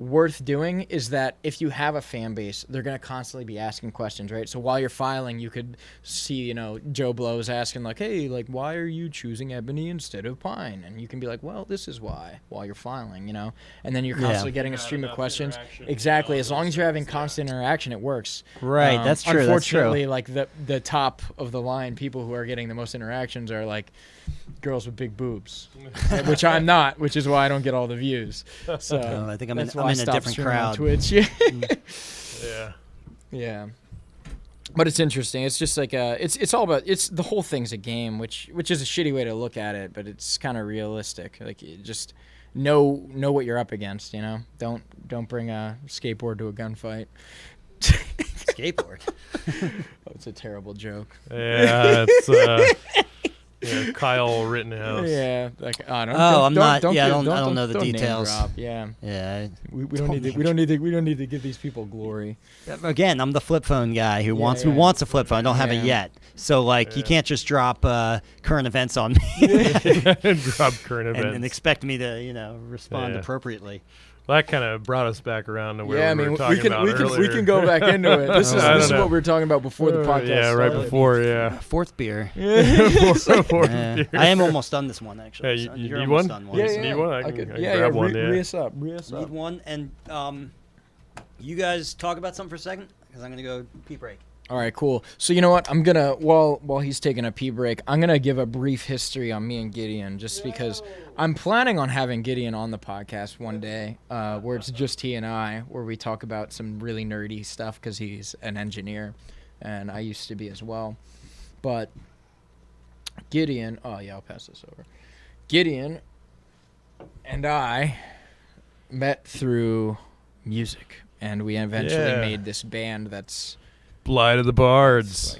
worth doing is that if you have a fan base, they're going to constantly be asking questions, right? So while you're filing, you could see, you know, Joe Blow's asking like, hey, like, why are you choosing ebony instead of pine? And you can be like, well, this is why, while you're filing, you know? And then you're Yeah. constantly getting a Not stream of enough questions. interaction. Exactly. No, As long those as you're having things, yeah. constant interaction, it works. Right, that's true, that's true. Unfortunately, like the top of the line people who are getting the most interactions are like girls with big boobs, which I'm not, which is why I don't get all the views. So No, I think I'm that's in why I a stopped different streaming on crowd. Twitch. Yeah. Yeah. Yeah. But it's interesting. It's just like it's all about the whole thing's a game, which is a shitty way to look at it, but it's kind of realistic. Like you just know what you're up against, you know? Don't bring a skateboard to a gunfight. Skateboard. Oh, it's a terrible joke. Yeah, it's yeah, Kyle Rittenhouse. Yeah, like I don't. Oh, I'm not- Don't yeah, I give- don't know the name details. drop. Yeah, Yeah. we don't Don't need to. name We don't need to give these people glory. Again, I'm the flip phone guy who wants yeah. a flip phone. I don't have it Yeah. yet. So like you Yeah. can't just drop current events on me Drop current events. and expect me to, respond Yeah. appropriately. Well, that kind of brought us back around to where Yeah, I we mean, were talking about we earlier. can go back into it. This I is don't know. what we were talking about before the podcast. Yeah, right started. before. Yeah. Fourth beer. Fourth Yeah. beer. I am almost done this one actually. Yeah, so you you're need almost one? done one. Yeah, You yeah. need one? I I can- could, I can yeah, grab yeah. one, yeah. Re us up. Re us Need up. one, and you guys talk about something for a second because I'm gonna go pee break. All right, cool. So you know what? I'm gonna while he's taking a pee break, I'm gonna give a brief history on me and Gideon, just because I'm planning on having Gideon on the podcast one day, where it's just he and I, where we talk about some really nerdy stuff because he's an engineer, and I used to be as well. But Gideon, oh yeah, I'll pass this over. Gideon and I met through music, and we eventually Yeah. made this band that's Blight of the Bards.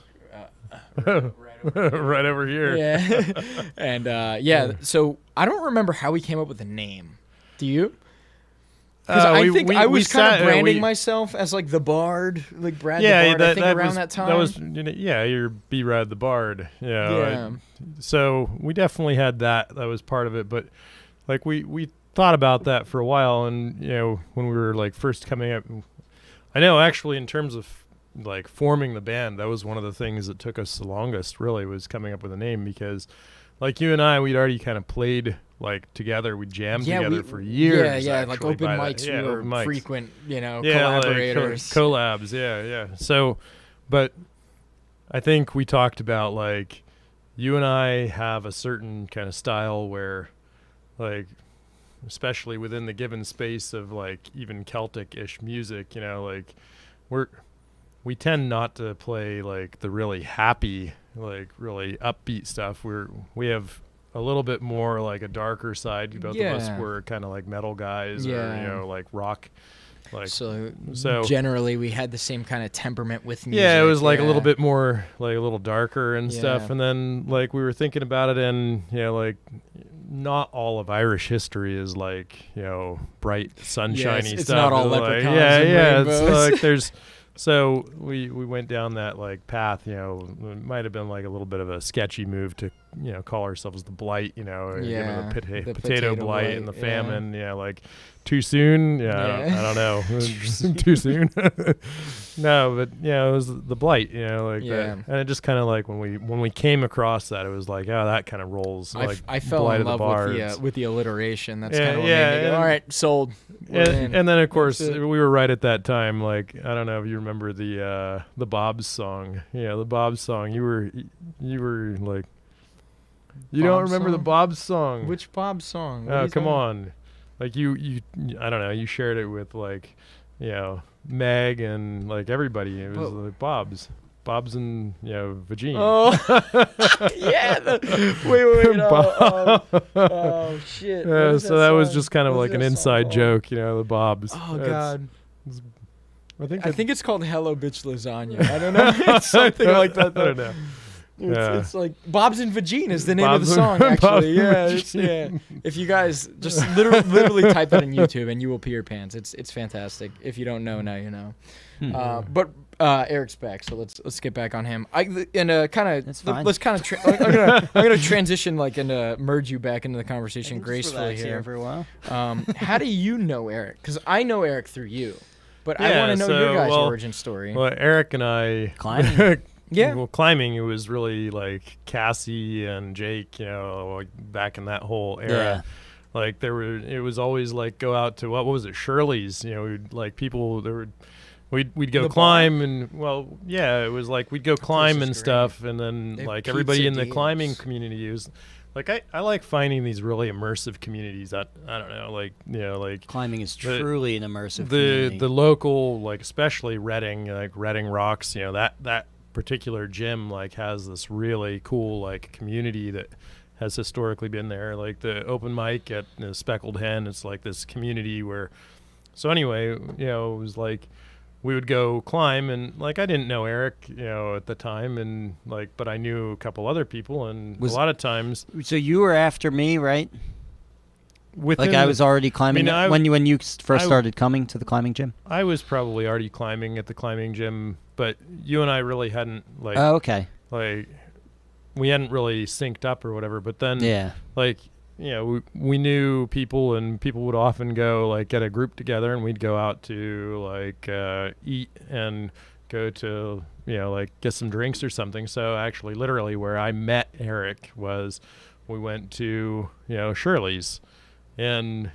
like Right over here. yeah. And yeah, so I don't remember how we came up with the name. Do you? Because I think I was kind of branding we, myself as like the Bard, like Brad yeah, the Bard. I think around that time. That was, you're B-Rad the Bard. Yeah. So we definitely had that. That was part of it. But like we thought about that for a while, and when we were like first coming up, I know actually in terms of like forming the band, that was one of the things that took us the longest. Really, was coming up with a name, because like you and I, we'd already kind of played like together. We jammed together for years. Yeah, like open mics. We were mics. Frequent, collaborators. Like collabs. Yeah. So, but I think we talked about like you and I have a certain kind of style where, like, especially within the given space of like even Celtic-ish music, like we tend not to play like the really happy, like really upbeat stuff. We have a little bit more like a darker side. Both of us were kind of like metal guys, or like rock. Like so generally we had the same kind of temperament with music. Yeah, it was like a little bit more like a little darker and stuff. And then like we were thinking about it, and like not all of Irish history is like bright sunshiny stuff. It's not all leprechauns and rainbows. It's like there's. So we went down that like path. It might have been like a little bit of a sketchy move to call ourselves the Blight. The potato blight and the famine. Yeah, like too soon. I don't know. Too soon. No, but it was the Blight. That. And it just kind of like when we came across that, it was like, oh, that kind of rolls. I fell in love with the alliteration. That's kind of what made me go, all right, sold. And then of course we were right at that time. Like, I don't know if you remember the Bob's song. Yeah, the Bob's song. You were like, you don't remember the Bob's song? Which Bob's song? Oh, come on. Like you I don't know, you shared it with like, Meg and like everybody. It was like Bob's and Vedinian. Oh, yeah. Wait. Oh shit. So that was just kind of like an inside joke, the Bob's. Oh God. I think it's called Hello Bitch Lasagna. I don't know. It's something like that. Though. I don't know. It's like Bob's and Vagine is the name of the song, actually. Yeah. If you guys just literally type that in YouTube and you will pee your pants. It's fantastic. If you don't know, now you know. But Eric's back, so let's get back on him. I'm gonna transition and merge you back into the conversation gracefully here for a while. How do you know Eric? Because I know Eric through you, but I want to know your guys' origin story. Well, Eric and I climbing. Yeah. Well, climbing, it was really like Cassie and Jake, back in that whole era. Yeah. Like it was always like go out to, what was it, Shirley's, we'd like people, we'd go climb and, it was like we'd go climb and stuff. And then like everybody in the climbing community was like, I like finding these really immersive communities. I don't know, like climbing is truly an immersive community. The local, like especially Reading, like Reading Rocks, that particular gym like has this really cool like community that has historically been there. Like the open mic at Speckled Hen, it's like this community where, so anyway, it was like we would go climb, and like I didn't know Eric at the time, and like but I knew a couple other people, and a lot of times. So you were after me, right? Like I was already climbing when you first started coming to the climbing gym? I was probably already climbing at the climbing gym, but you and I really hadn't like. Oh, okay. Like we hadn't really synced up or whatever. But then, like we knew people, and people would often go like get a group together, and we'd go out to like eat and go to like get some drinks or something. So actually, literally, where I met Eric was we went to Shirley's. And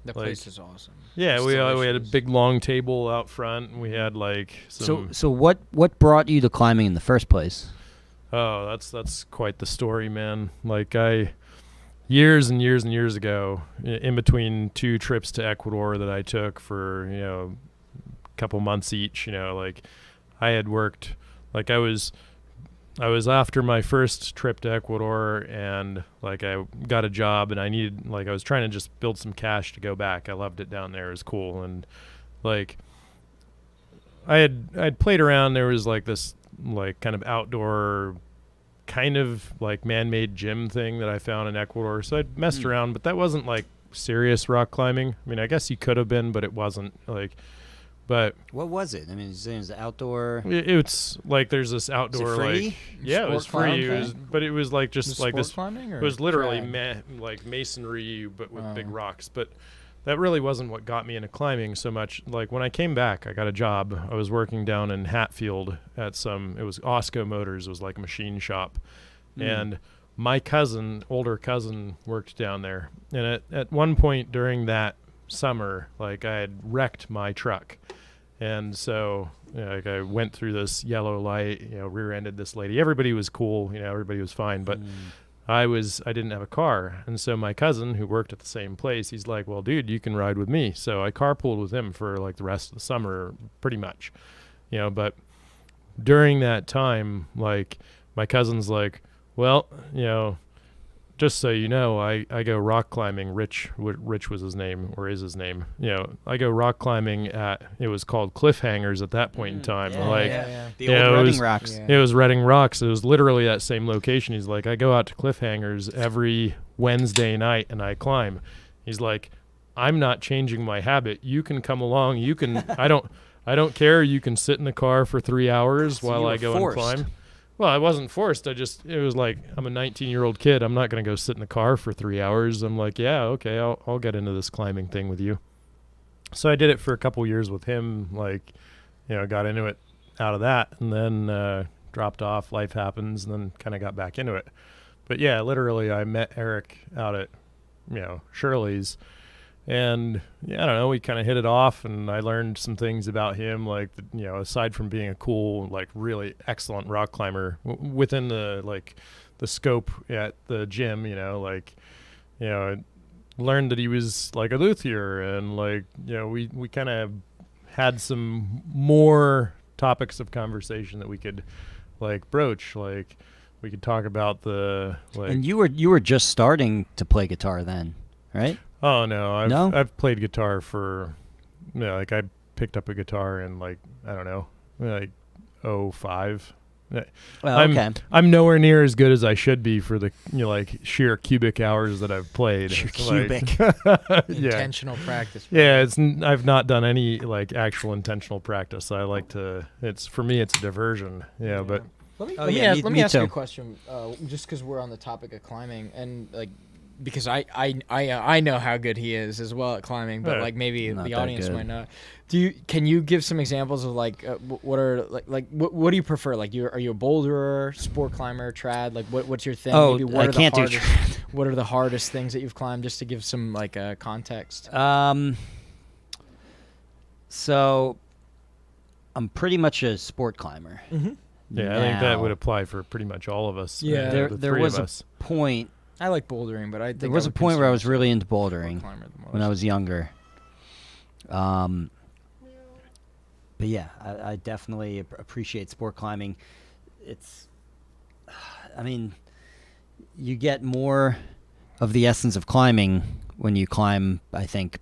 the place is awesome. Yeah, we had a big long table out front, and we had like some. So what brought you to climbing in the first place? Oh, that's quite the story, man. Like years and years and years ago, in between two trips to Ecuador that I took for a couple months each, like I had worked, like I was after my first trip to Ecuador, and like I got a job, and I needed, like I was trying to just build some cash to go back. I loved it down there. It was cool. And like I'd played around. There was like this like kind of outdoor kind of like man-made gym thing that I found in Ecuador. So I'd messed around, but that wasn't like serious rock climbing. I mean, I guess you could have been, but it wasn't like. But what was it? I mean, you're saying it was outdoor. It's like there's this outdoor free? like yeah, it was Sport free. climbing? But it was like just like sport this. climbing or It was literally drag? like masonry, but with big Oh. rocks. But that really wasn't what got me into climbing so much. Like when I came back, I got a job. I was working down in Hatfield at it was Osco Motors. It was like a machine shop. And my older cousin worked down there. And at one point during that summer, like I had wrecked my truck. And so like I went through this yellow light, rear-ended this lady. Everybody was cool, everybody was fine. But I didn't have a car. And so my cousin, who worked at the same place, he's like, well, dude, you can ride with me. So I carpooled with him for like the rest of the summer, pretty much, but during that time, like my cousin's like, well, just so you know, I go rock climbing. Rich was his name, or is his name. I go rock climbing it was called Cliffhangers at that point in time. Yeah. The old Reading Rocks. Yeah. It was Reading Rocks. It was literally that same location. He's like, I go out to Cliffhangers every Wednesday night and I climb. He's like, I'm not changing my habit. You can come along. You can. I don't care. You can sit in the car for 3 hours So while you I were go forced. and climb. Well, I wasn't forced. It was like, I'm a 19-year-old kid. I'm not going to go sit in the car for 3 hours. I'm like, yeah, okay, I'll get into this climbing thing with you. So I did it for a couple years with him, like, got into it out of that, and then dropped off. Life happens, and then kind of got back into it. But yeah, literally, I met Eric out at, Shirley's. And yeah, I don't know, we kind of hit it off, and I learned some things about him, like, aside from being a cool, like really excellent rock climber within the scope at the gym, I learned that he was like a luthier, and like, we kind of had some more topics of conversation that we could like broach, like we could talk about the like. And you were just starting to play guitar then, right? Oh no, No? I've played guitar for, like I picked up a guitar in like, I don't know, like 05. Well, okay. I'm nowhere near as good as I should be for the like sheer cubic hours that I've played. Sheer Like- cubic. Yeah. Intentional practice. Yeah, I've not done any like actual intentional practice. I like to. For me, it's a diversion. Yeah, but Let me, Oh, let me, yeah, ask, me- let me me ask you too. a question, just because we're on the topic of climbing, and like, because I know how good he is as well at climbing, but Yeah. like maybe Not the that audience good. might not. Can you give some examples of like what are like what do you prefer? Like, are you a boulderer, sport climber, trad? Like what's your thing? Oh, Maybe what I are can't the do hardest, What are the hardest things that you've climbed? Just to give some like context. So I'm pretty much a sport climber. Mm-hmm. yeah, I think that Now, would apply for pretty much all of us. Yeah. the There three was of a us. I point. like bouldering, but I think There was a point where I was really into bouldering climber the most. when I was younger. But yeah, I definitely appreciate sport climbing. I mean, you get more of the essence of climbing when you climb, I think,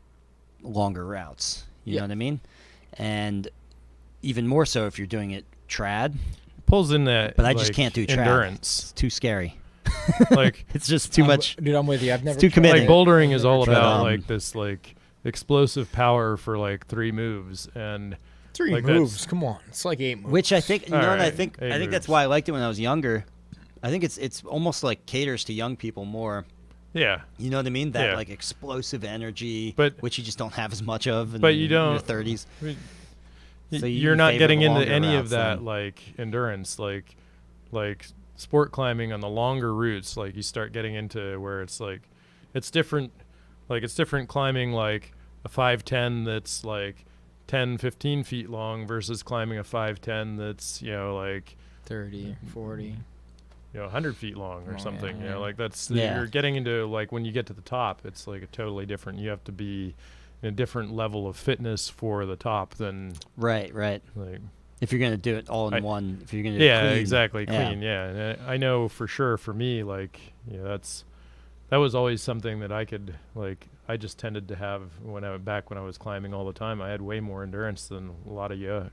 longer routes. You Yeah. know what I mean? And even more so if you're doing it trad. Pulls in that, But I just like, can't do trad. endurance. It's too scary. Like It's just too much. Dude, I'm with you. I've never too tried committing. it. like bouldering I've is never all tried about it. like this like explosive power for like 3 moves, and 3 like moves. that's- Come on, it's like 8 moves. Which I think, you know, All and I right, think 8 that's moves. why I liked it when I was younger. I think it's almost like caters to young people more. yeah. You know what I mean? That Yeah. like explosive energy, But- which you just don't have as much of. but you in your don't- 30s. I mean, So you you're not favor getting the into longer any of routes that then. like endurance, like sport climbing on the longer routes. Like you start getting into where it's like it's different. Like it's different climbing like a 510 that's like 10-15 feet long versus climbing a 510 that's like 30, 40. 100 feet long or Oh, something. yeah. Like that's Yeah. you're getting into like when you get to the top, it's like a totally different. You have to be in a different level of fitness for the top than Right. like. If you're gonna do it all in I- one, if you're gonna do it Yeah, clean. exactly. Yeah. Clean. Yeah, and I know for sure for me, like, that was always something that I could like. I just tended to have when I was climbing all the time. I had way more endurance than a lot of you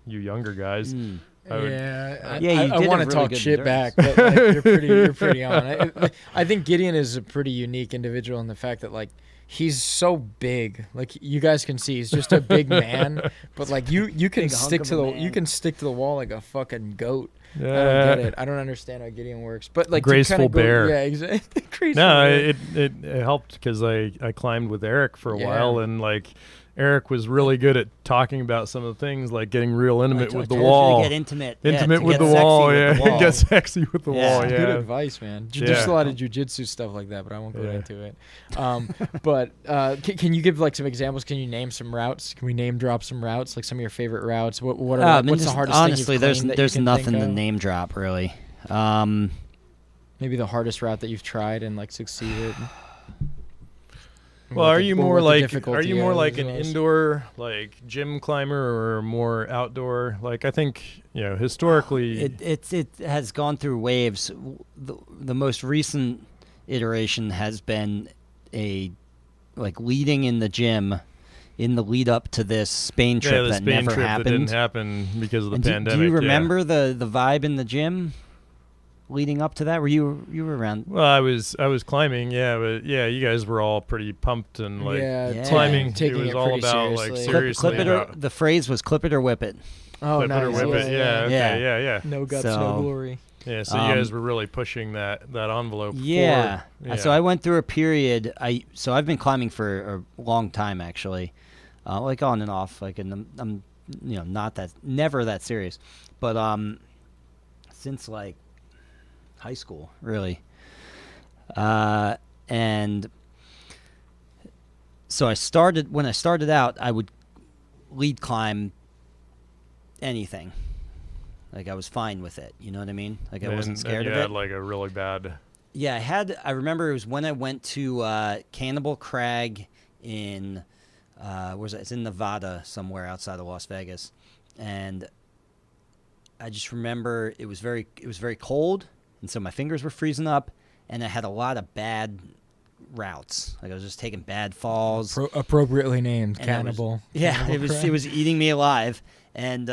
younger guys. Mm. I would- Yeah, Yeah, you I did want to have really talk good shit endurance. back, but like, you're pretty on. I think Gideon is a pretty unique individual in the fact that like he's so big. Like you guys can see, he's just a big man. But like you can Big stick hunk to of the a man. you can stick to the wall like a fucking goat. I don't Yeah. get it. I don't understand how Gideon works. But like to Graceful kinda go, bear. Yeah, exactly. Graceful No, bear. it helped because I climbed with Eric for a Yeah. while, and like Eric was really good at talking about some of the things, like getting real intimate I with the told you wall. to get intimate. Intimate to with get the sexy wall, with yeah. the wall. Get sexy with the Yeah. wall, Good yeah. advice, man. Yeah. There's a lot of jujitsu stuff like that, but I won't go Yeah. into it. But can you give like some examples? Can you name some routes? Can we name drop some routes? Like some of your favorite routes? What are I mean, what's the just hardest honestly, thing you've cleaned that you there's can nothing think to of? name drop really. Maybe the hardest route that you've tried and like succeeded. Well, What are the- you or more what the like difficulty is an was. indoor like gym climber or more outdoor? Like I think historically, It has gone through waves. The most recent iteration has been leading in the gym in the lead up to this Spain trip the that Spain never trip happened. that didn't happen because of the And pandemic. do you yeah. remember the vibe in the gym leading up to that? Were you were around? Well, I was climbing, yeah, but yeah, you guys were all pretty pumped and like Yeah. climbing. taking it was it all pretty about like seriously. seriously Clip it or, about the phrase was clip it or whip it. Oh, flip nice. it or whip it. Yeah, okay, yeah. No guts, So- no glory. Yeah, so you guys were really pushing that envelope. Yeah. forward. So I went through a period. I've been climbing for a long time actually, like on and off. Like, and I'm never that serious, but since like high school really, and so when I started out, I would lead climb anything. Like I was fine with it, you know what I mean? Like I wasn't scared you of it. had like a really bad. Yeah, I remember it was when I went to Cannibal Crag in where's that? It's in Nevada somewhere outside of Las Vegas. And I just remember it was very cold, and so my fingers were freezing up, and I had a lot of bad routes. Like I was just taking bad falls. Appropriately named And it was- cannibal. Yeah, Cannibal it was eating me alive, and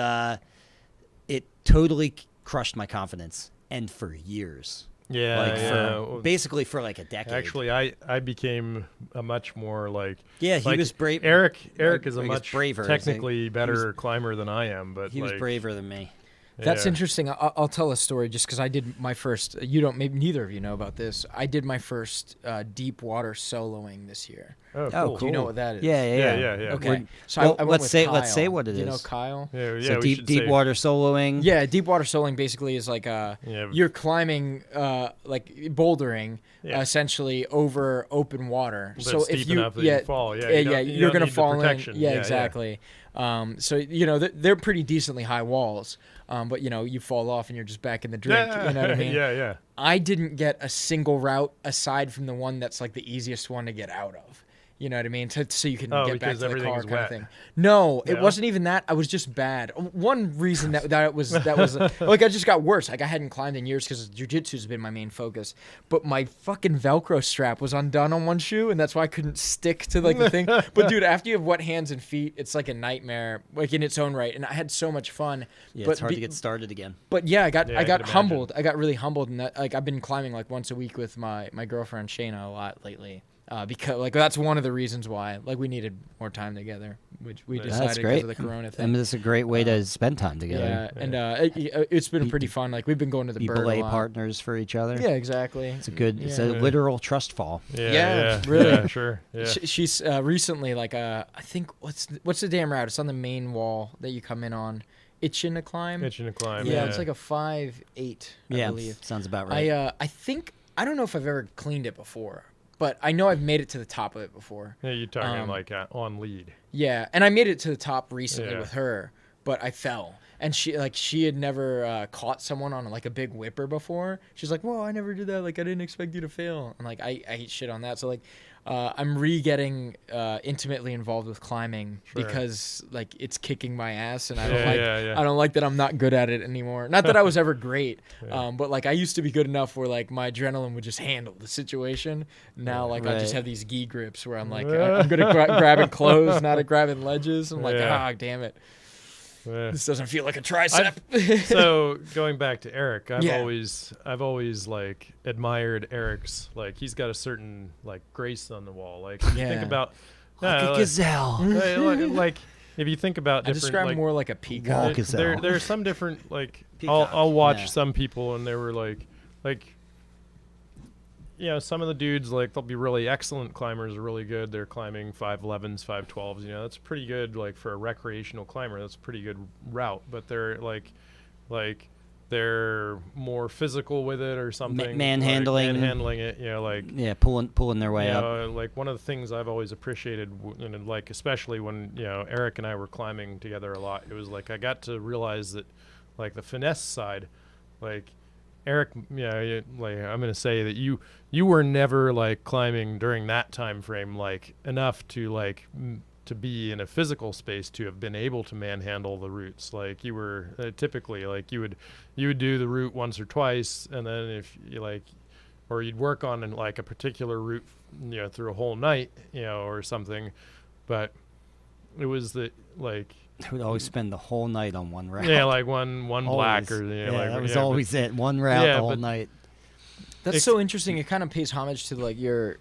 it totally crushed my confidence. And for years, basically for like a decade. Actually, I became a much more like Yeah, he like was brave. Eric is a I guess much braver, technically better climber than I am, but He was like, braver than me. That's yeah. interesting. I'll tell a story just because I did my first. You don't. Maybe neither of you know about this. I did my first deep water soloing this year. Oh, Oh, cool. Do you know what that is? Yeah. Yeah. Okay. So Well, I went let's with say- Kyle. let's say what it Do you know is. Kyle? Yeah, So we deep should say- water soloing. Yeah, deep water soloing basically is like you're climbing like bouldering Yeah. essentially over open water. But so steep if you enough that you fall, yeah, you don't- you you're don't gonna need the fall in. protection. Yeah, Yeah, yeah. exactly. So they're pretty decently high walls, but you fall off and you're just back in the drink. You know what I mean? Yeah. I didn't get a single route aside from the one that's like the easiest one to get out of. You know what I mean? So you can Oh, get back because to the everything car was kind of wet. thing. No, it No? wasn't even that. I was just bad. One reason that was like I just got worse. Like I hadn't climbed in years because jiu-jitsu's been my main focus. But my fucking Velcro strap was undone on one shoe, and that's why I couldn't stick to like the thing. But dude, after you have wet hands and feet, it's like a nightmare, like in its own right. And I had so much fun. Yeah, but it's hard to get started again. But yeah, I got Yeah, I could humbled. I got really humbled, and like I've been climbing like once a week with my girlfriend Shayna a lot lately. Because like that's one of the reasons why like we needed more time together, which we That's decided because great. of the Corona I thing. mean, it's a great way to spend time together. Yeah, and it's been pretty fun. Like we've been going to the Be bird a belay lot. partners for each other. Yeah, exactly. It's a good. It's Yeah. a literal trust fall. Yeah, really. Yeah, sure. Yeah. She's recently like I think what's the damn route? It's on the main wall that you come in on. Itching to climb. Itching to climb. Yeah, it's like a 5'8", I Yeah, believe. sounds about right. I think I don't know if I've ever cleaned it before, but I know I've made it to the top of it before. Yeah, you're talking like on lead. Yeah, and I made it to the top recently Yeah. with her, but I fell. And she had never caught someone on like a big whipper before. She's like, "Whoa, I never did that. Like I didn't expect you to fail." And like I hate shit on that. So like I'm getting intimately involved with climbing because like it's kicking my ass, and I don't I don't like that I'm not good at it anymore. Not that I was ever great, but like I used to be good enough where like my adrenaline would just handle the situation. Now like I just have these gi grips where I'm like I'm good at grabbing clothes, not at grabbing ledges. I'm like, damn it. This doesn't feel like a tricep. So going back to Eric, I've Yeah. always like admired Eric's, like he's got a certain like grace on the wall. Like if you think about Like a gazelle. like if you think about I different, describe like, him more like a peacock. Gazelle. there are some different like Peacock, I'll watch yeah. some people and they were like you know, some of the dudes, like they'll be really excellent climbers, really good. They're climbing 5'11s, 5'12s. You know, that's pretty good. Like for a recreational climber, that's a pretty good route. But they're like they're more physical with it or something. Manhandling. Manhandling it. You know, like Yeah, pulling their way you up. know, like one of the things I've always appreciated, and like especially when you know Eric and I were climbing together a lot, it was like I got to realize that, like the finesse side, like Eric, like I'm gonna say that you were never like climbing during that time frame like enough to like to be in a physical space to have been able to manhandle the routes. Like you were typically like you would do the route once or twice, and then if you like, or you'd work on like a particular route, you know, through a whole night, you know, or something. But it was the like. I would always spend the whole night on one route. Yeah, like one black or yeah, like, that was yeah, always it. One route yeah, the whole but- night. That's so interesting. It kind of pays homage to like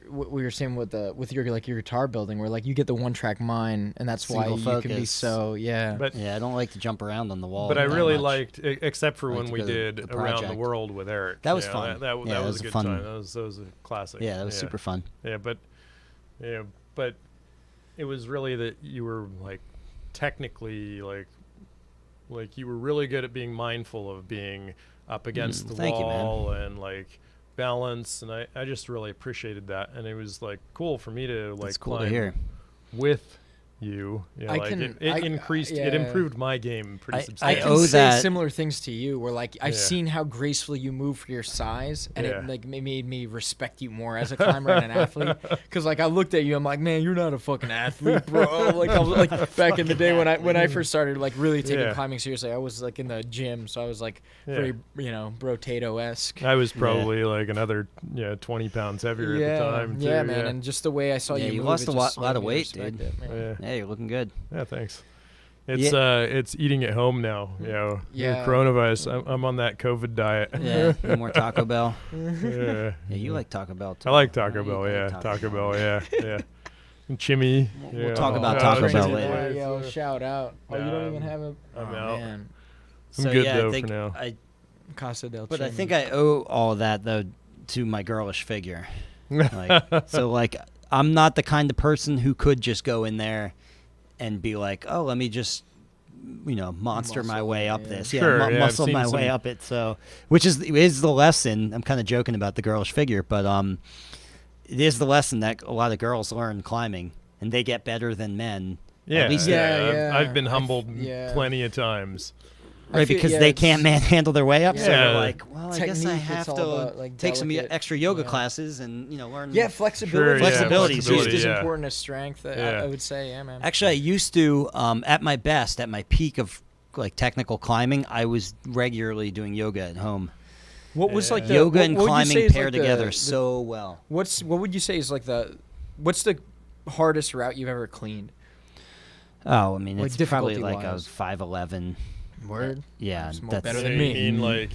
what we were saying with your like your guitar building, where like you get the one track mind, and that's why Single you can be focus. so But Yeah, I don't like to jump around on the wall. But I that really much. liked, except for I like when to we go to did the Around the project. World with Eric. That was You know, fun. That Yeah, was a good fun. time. That was a classic. Yeah, that was super fun. Yeah, but it was really that you were like technically like you were really good at being mindful of being up against the thank you, man. wall and like balance, and I just really appreciated that, and it was like cool for me to like That's cool to climb hear. with you. You know, I like can- it I- increased, yeah. it improved my game pretty I I substantially. can owe say that- similar things to you, where like I've Yeah. seen how gracefully you move for your size, and Yeah. it like made me respect you more as a climber and an athlete. Because like I looked at you, I'm like, man, you're not a fucking athlete, bro. Like I was like back in the day when I first started like really taking Yeah. climbing seriously, I was like in the gym, so I was like Yeah. very Brotato-esque. I was probably like another 20 pounds heavier at the time. yeah, too, man, and just the way I saw Yeah, you you move, lost it a just lot made of me weight, respect dude. it, man. Yeah. Yeah, you're looking good. Yeah, thanks. It's eating at home now. You know, Yeah. coronavirus. I'm on that COVID diet. Yeah, no more Taco Bell. Yeah. Yeah, you like Taco Bell too. I like Taco You Bell. like Yeah, Taco Bell. Yeah, yeah. And Chimmy. We'll yeah. talk about Oh, Taco that's Bell good. later. Yo, shout out. Oh, you don't even Nah, have a. I'm oh, out. man. I'm So good yeah, though I think for now. Casa del But I Chimney. think I owe all of that though to my girlish figure. Like, so like I'm not the kind of person who could just go in there and be like, oh, let me just monster my Muscle, way up yeah. this. Sure, yeah, I've muscle seen my way some- up it. So which is the lesson. I'm kind of joking about the girlish figure, but it is the lesson that a lot of girls learn climbing, and they get better than men. Yeah, At least Yeah, I've been I f- humbled yeah. plenty of times. I Right, feel- because yeah, they it's- can't manhandle their way up, so Yeah. they're like, well, I guess I Technique, have it's all to about, like, take some delicate- extra yoga yeah. classes and learn. Yeah, flexibility. Sure, yeah, Flexibility is just huge. as yeah. important as strength. Yeah. I would say, yeah, man. Actually, I used to at my best, at my peak of like technical climbing, I was regularly doing yoga at home. What was like the Yoga what- and what would you say climbing is, pair like, together so well. What would you say is like what's the hardest route you've ever cleaned? Oh, I mean, Like, it's probably like a difficulty-wise. 5'11". Word. Yeah, That's more that's better So than you me. mean like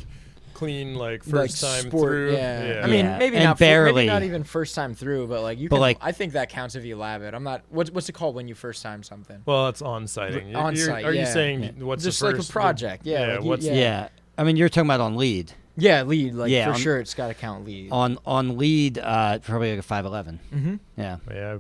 clean, like Like first time sport, through? yeah. I mean, Yeah, maybe and not barely. maybe not even first time through, but like you But, can. like- I think that counts if you lab it. I'm not. What's it called when you first time something? Well, it's on-siting. On-site, Are you yeah. saying Yeah. what's Just the like first? a project. Yeah. like you- what's yeah. yeah. I mean, you're talking about on lead. Yeah, lead. Like Yeah, for on- sure, it's got to count lead. On lead, probably like a 5'11". Mm-hmm. Yeah. Yeah.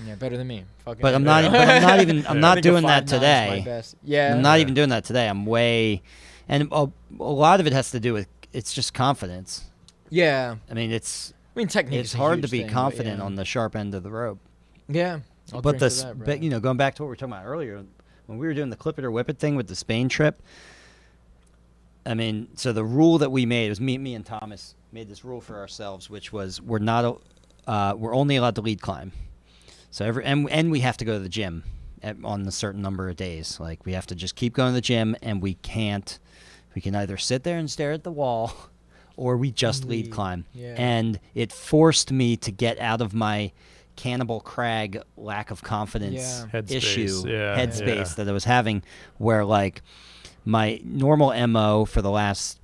Yeah, better than me. Fucking But I'm A. not. But I'm not even. I'm Yeah. not I think a doing that 5'9" is my today. best. Yeah. I'm not Yeah. even doing that today. I'm way, and a lot of it has to do with it's just confidence. Yeah. I mean, it's Technique. it's is a hard to huge be thing, but confident yeah. on the sharp end of the rope. Yeah. I'll But drink to that, bro. but going back to what we were talking about earlier, when we were doing the clip it or whip it thing with the Spain trip. I mean, so the rule that we made was me and Thomas made this rule for ourselves, which was we're only allowed to lead climb. So and we have to go to the gym on a certain number of days. Like we have to just keep going to the gym, and we can either sit there and stare at the wall, or we just lead Lead, climb. yeah. And it forced me to get out of my Cannibal Crag lack of confidence issue, headspace that I was having, where like my normal MO for the last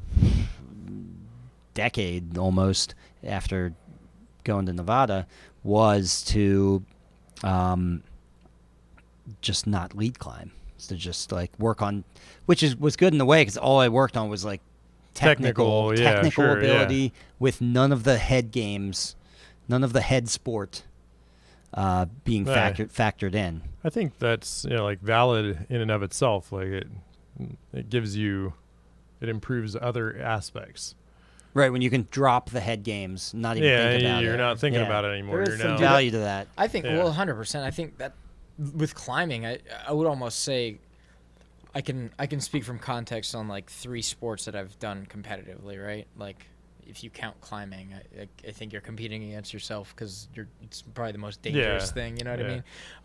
decade almost after going to Nevada was to just not lead climb. To just like work on, which was good in a way because all I worked on was like technical ability with none of the head games, none of the head sport being factored in. I think that's like valid in and of itself. Like it gives you, it improves other aspects. Right, when you can drop the head games, not even think about it. You're not thinking about it anymore. There is some value to that. I think, well, 100%. I think that with climbing, I would almost say I can speak from context on like 3 sports that I've done competitively, right? Like if you count climbing, I think you're competing against yourself because it's probably the most dangerous thing, you know what I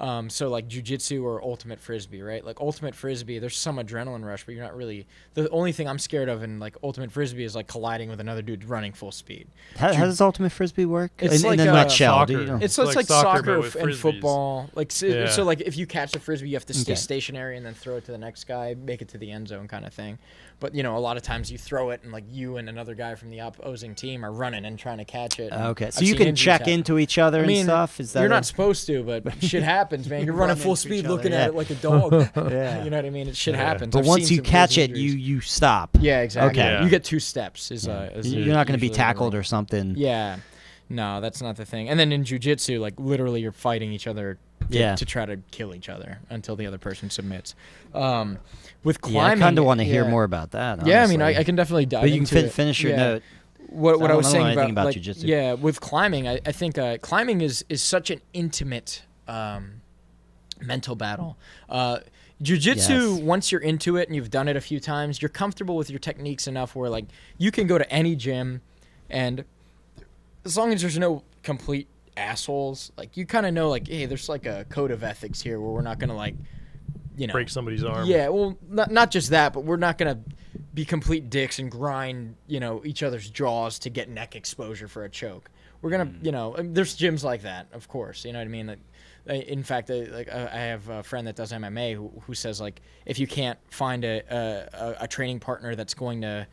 mean? So like jiu-jitsu or ultimate frisbee, right? Like ultimate frisbee, there's some adrenaline rush, but you're not really, the only thing I'm scared of in like ultimate frisbee is like colliding with another dude running full speed. How does ultimate frisbee work? It's in like a nutshell. Soccer. It's like soccer and football. Like Yeah. so like if you catch the frisbee, you have to stay stationary and then throw it to the next guy, make it to the end zone kind of thing. But a lot of times you throw it and like you and another guy from the opposing team are running and trying to catch it. Okay, so you can check into each other and stuff. Is that you're not supposed to, but shit happens, man. You're running full speed, looking at it like a dog. You know what I mean? It shit happens. But once you catch it, you stop. Yeah, exactly. Okay. You get 2 steps. You're not going to be tackled or something. Yeah. No, that's not the thing. And then in jiu-jitsu, like literally you're fighting each other to try to kill each other until the other person submits. With climbing, I kind of want to hear more about that. Honestly. Yeah, I mean, I can definitely dive into it. But you can finish your note. What I was saying about jiu-jitsu. Yeah, with climbing, I think climbing is such an intimate mental battle. Jiu-jitsu, once you're into it and you've done it a few times, you're comfortable with your techniques enough where like you can go to any gym, and as long as there's no complete assholes, like you kind of know like, hey, there's like a code of ethics here where we're not gonna like, break somebody's arm. Yeah, well, not just that, but we're not gonna be complete dicks and grind, each other's jaws to get neck exposure for a choke. We're gonna, there's gyms like that, of course. You know what I mean? In fact, I have a friend that does MMA who says like, if you can't find a training partner that's going to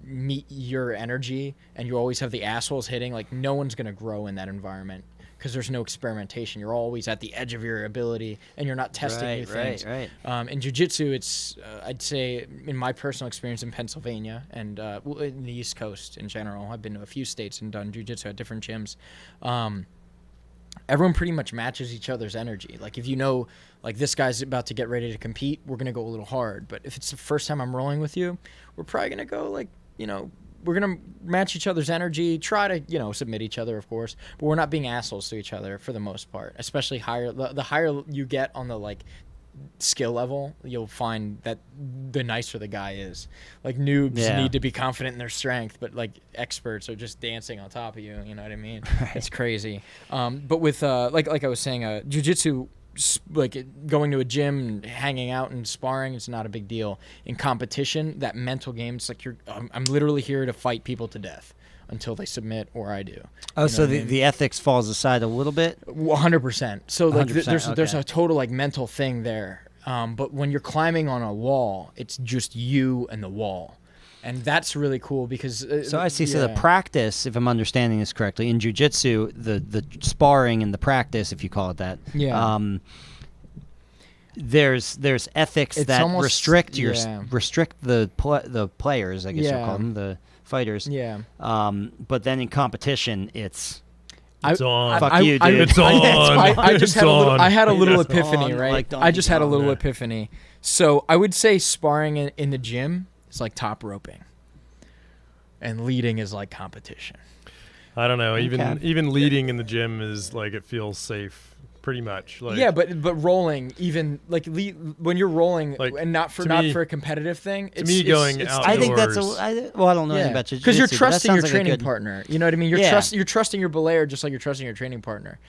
meet your energy and you always have the assholes hitting, like no one's going to grow in that environment because there's no experimentation. You're always at the edge of your ability and you're not testing new things. In jiu-jitsu, it's I'd say in my personal experience in Pennsylvania and in the East Coast in general, I've been to a few states and done jiu-jitsu at different gyms. Everyone pretty much matches each other's energy. Like if like this guy's about to get ready to compete, we're going to go a little hard. But if it's the first time I'm rolling with you, we're probably going to go like, we're going to match each other's energy, try to, submit each other, of course. But we're not being assholes to each other for the most part, especially the higher you get on the like skill level, you'll find that the nicer the guy is. Like noobs need to be confident in their strength, but like experts are just dancing on top of you. You know what I mean? It's crazy. But with like I was saying, jiu-jitsu, like going to a gym and hanging out and sparring, it's not a big deal. In competition, that mental game, it's like I'm literally here to fight people to death until they submit or I do. Oh, so the ethics falls aside a little bit? 100%. So like 100%, there's a total like mental thing there. But when you're climbing on a wall, it's just you and the wall. And that's really cool because... so I see. So the practice, if I'm understanding this correctly, in jiu-jitsu, the sparring and the practice, if you call it that, there's ethics that restrict the players, I guess you'll call them, the fighters. Yeah. But then in competition, it's on. Fuck you, dude. It's on. I just had a little. I had a little It's epiphany, on, right? like I just had a little Yeah. epiphany. So I would say sparring in the gym is like top roping, and leading is like competition. I don't know. Okay. Even leading in the gym is like it feels safe, pretty much. Like, Yeah, but rolling, even like when you're rolling, Like, and not for a competitive thing. to me, going it's out- I think that's Outdoors. I don't know anything about jiu-jitsu. because you're but that trusting your sounds like a training good- partner. You know what I mean? You're trusting your belayer just like you're trusting your training partner.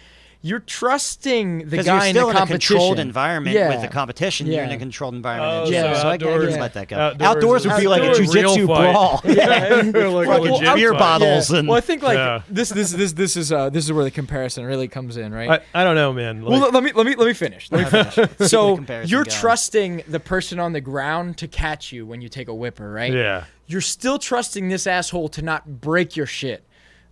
you're trusting the 'Cause guy you're still in the in a competition. controlled environment Yeah. with the competition. You're in Yeah. a controlled environment. Oh, in gym, so so I outdoors- can yeah. let that go. Outdoors Outdoors would be like a is real jiu-jitsu fight. brawl. Like a Fucking legit beer fight. bottles and. Well, I think like Yeah. this is where the comparison really comes in, right? I don't know, man. Well, Like, let me finish. Let me finish. the So comparison you're going. trusting the person on the ground to catch you when you take a whipper, right? yeah. You're still trusting this asshole to not break your shit.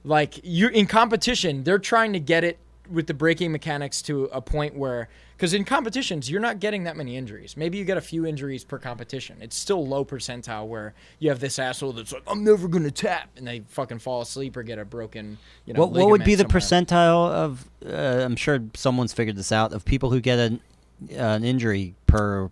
Like you in competition, they're trying to get it with the braking mechanics to a point where, because in competitions, you're not getting that many injuries. Maybe you get a few injuries per competition. It's still low percentile where you have this asshole that's like, I'm never gonna tap, and they fucking fall asleep or get a broken, What would be the ligament somewhere. percentile of? I'm sure someone's figured this out. Of people who get an injury per,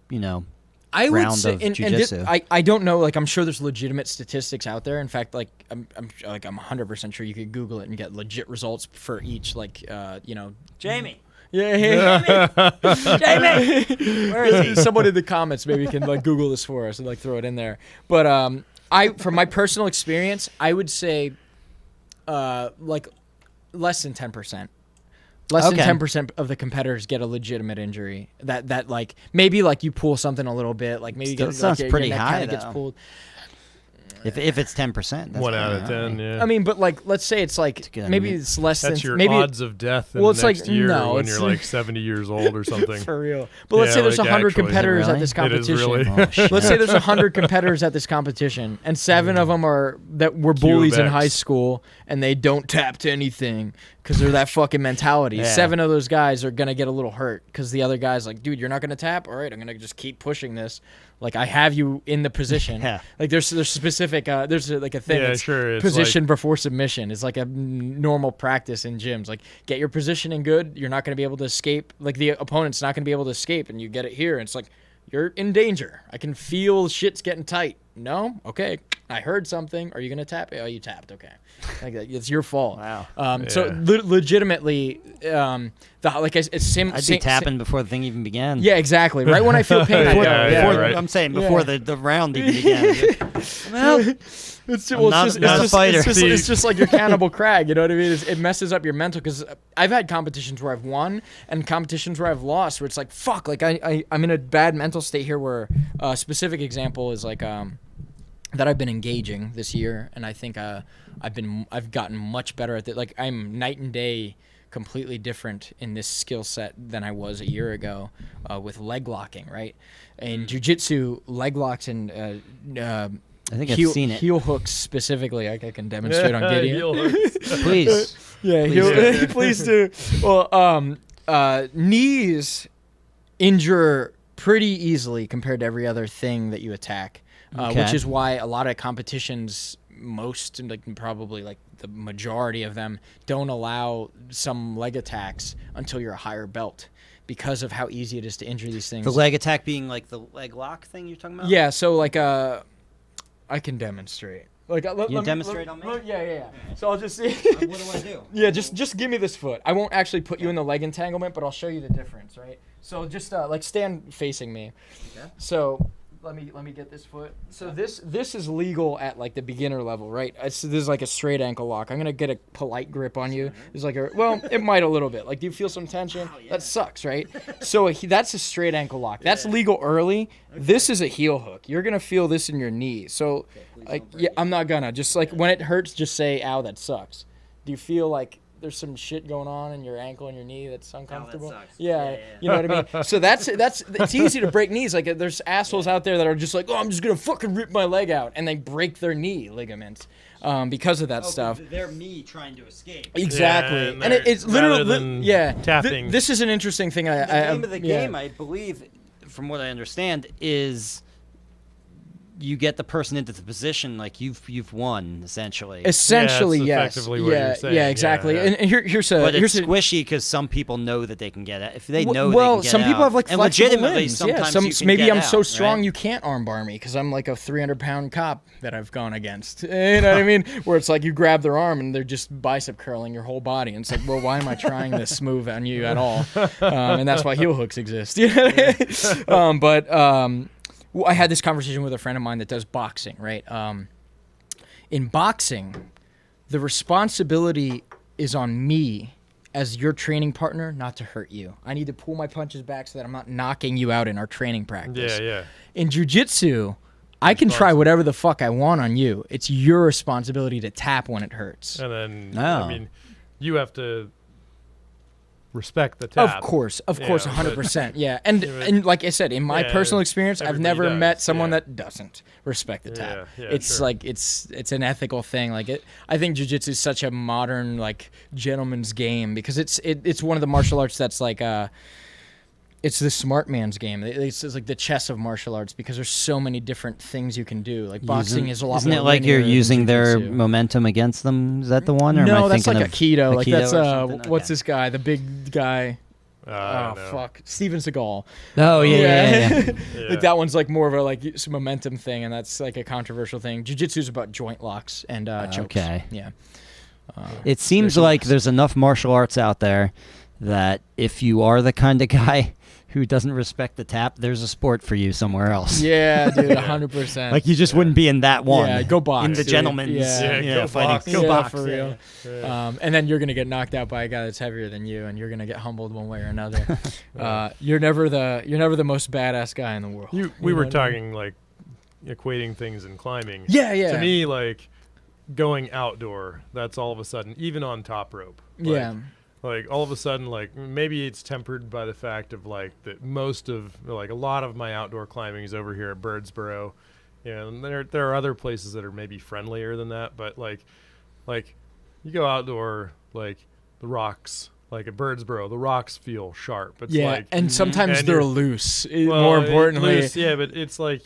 I would round say, of and jiu-jitsu. I don't know. Like, I'm sure there's legitimate statistics out there. In fact, like, I'm 100% sure you could Google it and get legit results for each, like, Jamie. Yeah. Jamie, where is he? Someone in the comments maybe can like Google this for us and like throw it in there. But from my personal experience, I would say, like, less than 10%. Less Okay. than 10% of the competitors get a legitimate injury. That like maybe like you pull something a little bit, like maybe you Still get sounds like, your pretty neck high, kinda gets though. pulled. If it's 10%, 1 out of 10. Yeah. I mean, but like, let's say it's like good. maybe it's less That's than your maybe odds of death in well, the it's like, next year no, when it's- you're like 70 years old or something. for real. But let's Yeah, say there's like 100 actually. competitors Is it at this really? It is competition. really. Oh, shit. Let's say there's 100 competitors at this competition, and 7 of them are that were bullies in X. high school, and they don't tap to anything because they're that fucking mentality. Yeah. 7 of those guys are gonna get a little hurt because the other guy's like, dude, you're not gonna tap. All right, I'm gonna just keep pushing this. Like I have you in the position. Yeah. Like there's specific there's like a thing. Yeah, it's sure, it's position before submission. It's like a normal practice in gyms. Like get your positioning good. You're not gonna be able to escape. Like the opponent's not gonna be able to escape, and you get it here. And it's like you're in danger. I can feel shit's getting tight. No? Okay. I heard something. Are you going to tap? Oh, you tapped. Okay. Like, it's your fault. Wow. So legitimately, it's same. I'd be tapping before the thing even began. Yeah, exactly. Right when I feel pain, I go. Yeah, Before, right. I'm saying before Yeah. the round even began. Well, It's, I'm not a fighter. It's just like your Cannibal Crag. You know what I mean? It messes up your mental because I've had competitions where I've won and competitions where I've lost. Where it's like fuck, like I'm in a bad mental state here. Where a specific example is like that I've been engaging this year, and I think I've gotten much better at it. Like I'm night and day, completely different in this skill set than I was a year ago with leg locking. Right, in jiu-jitsu, leg locks and I think I've seen it. heel hooks specifically. I can demonstrate on Gideon. Heel hooks. Please. Yeah, Please please do. Well, knees injure pretty easily compared to every other thing that you attack, Okay. which is why a lot of competitions, most and like probably like the majority of them, don't allow some leg attacks until you're a higher belt because of how easy it is to injure these things. The leg attack being like the leg lock thing you're talking about? Yeah, so like I can demonstrate. Like let me demonstrate on me? Yeah. So I'll just see. What do I do? Yeah, just give me this foot. I won't actually put you in the leg entanglement, but I'll show you the difference, right? So just like stand facing me. Okay. So let me get this foot. So this is legal at like the beginner level, right? This is like a straight ankle lock. I'm gonna get a polite grip on you. It's like it might a little bit. Like, do you feel some tension? yeah. That sucks, right? So that's a straight ankle lock. That's legal early. Okay. This is a heel hook. You're gonna feel this in your knee. So like I'm not gonna just like when it hurts, just say, "Ow, that sucks." Do you feel like there's some shit going on in your ankle and your knee that's uncomfortable? sucks. Yeah, Yeah. you know what I mean? So that's it's easy to break knees. Like there's assholes out there that are just like, oh, I'm just gonna fucking rip my leg out, and they break their knee ligaments because of that stuff. They're me trying to escape. Exactly, Yeah, and it's rather literally than tapping. This is an interesting thing. The name of the yeah. game, I believe, from what I understand, is you get the person into the position like you've won essentially. Essentially, Yeah, yes. that's effectively what yeah, you're saying. yeah, exactly. Yeah. And here's a But here's it's a, squishy because some people know that they can get it. If they know well, they can get some people out. have like and flexible legitimately, limbs. sometimes Yeah, you can maybe get I'm so out, strong right? you can't armbar me because I'm like a 300-pound cop that I've gone against. You know what I mean? Where it's like you grab their arm and they're just bicep curling your whole body, and it's like, well, why am I trying this move on you at all? And that's why heel hooks exist. You know what I mean? But I had this conversation with a friend of mine that does boxing, right? In boxing, the responsibility is on me as your training partner not to hurt you. I need to pull my punches back so that I'm not knocking you out in our training practice. Yeah. In jiu-jitsu, I can try whatever the fuck I want on you. It's your responsibility to tap when it hurts. And then, I mean, you have to respect the tap. Of course, 100%. Yeah, and like I said, in my personal experience, I've never met someone that doesn't respect the tap. It's like it's an ethical thing. Like I think jiu-jitsu is such a modern like gentleman's game because it's one of the martial arts that's like it's the smart man's game. It's like the chess of martial arts because there's so many different things you can do. Like boxing is a lot. Isn't more it like you're linear using than their jiu-jitsu. momentum against them? Is that the one? Or am I No, that's thinking like of Aikido. Like Aikido that's or something? what's Okay. this guy? The big guy. I don't know. Fuck, Steven Seagal. Oh yeah. Like that one's like more of a like some momentum thing, and that's like a controversial thing. Jiu-jitsu is about joint locks and chokes. Okay. Yeah. It seems like there's enough martial arts out there that if you are the kind of guy who doesn't respect the tap, there's a sport for you somewhere else. Yeah, dude, 100%. Like you just wouldn't be in that one. Yeah, go box. In the dude. gentleman's Yeah. fighting. Yeah, Go box. for real. And then you're gonna get knocked out by a guy that's heavier than you, and you're gonna get humbled one way or another. You're never the most badass guy in the world. We were know what I mean? talking like equating things in climbing. Yeah. To me, like going outdoor, that's all of a sudden, even on top rope. Like all of a sudden, like maybe it's tempered by the fact of like that most of like a lot of my outdoor climbing is over here at Birdsboro. And there are other places that are maybe friendlier than that, but like you go outdoor, like the rocks, like at Birdsboro, the rocks feel sharp. It's like, and sometimes and they're you're- loose. well, More importantly, loose, yeah, but it's like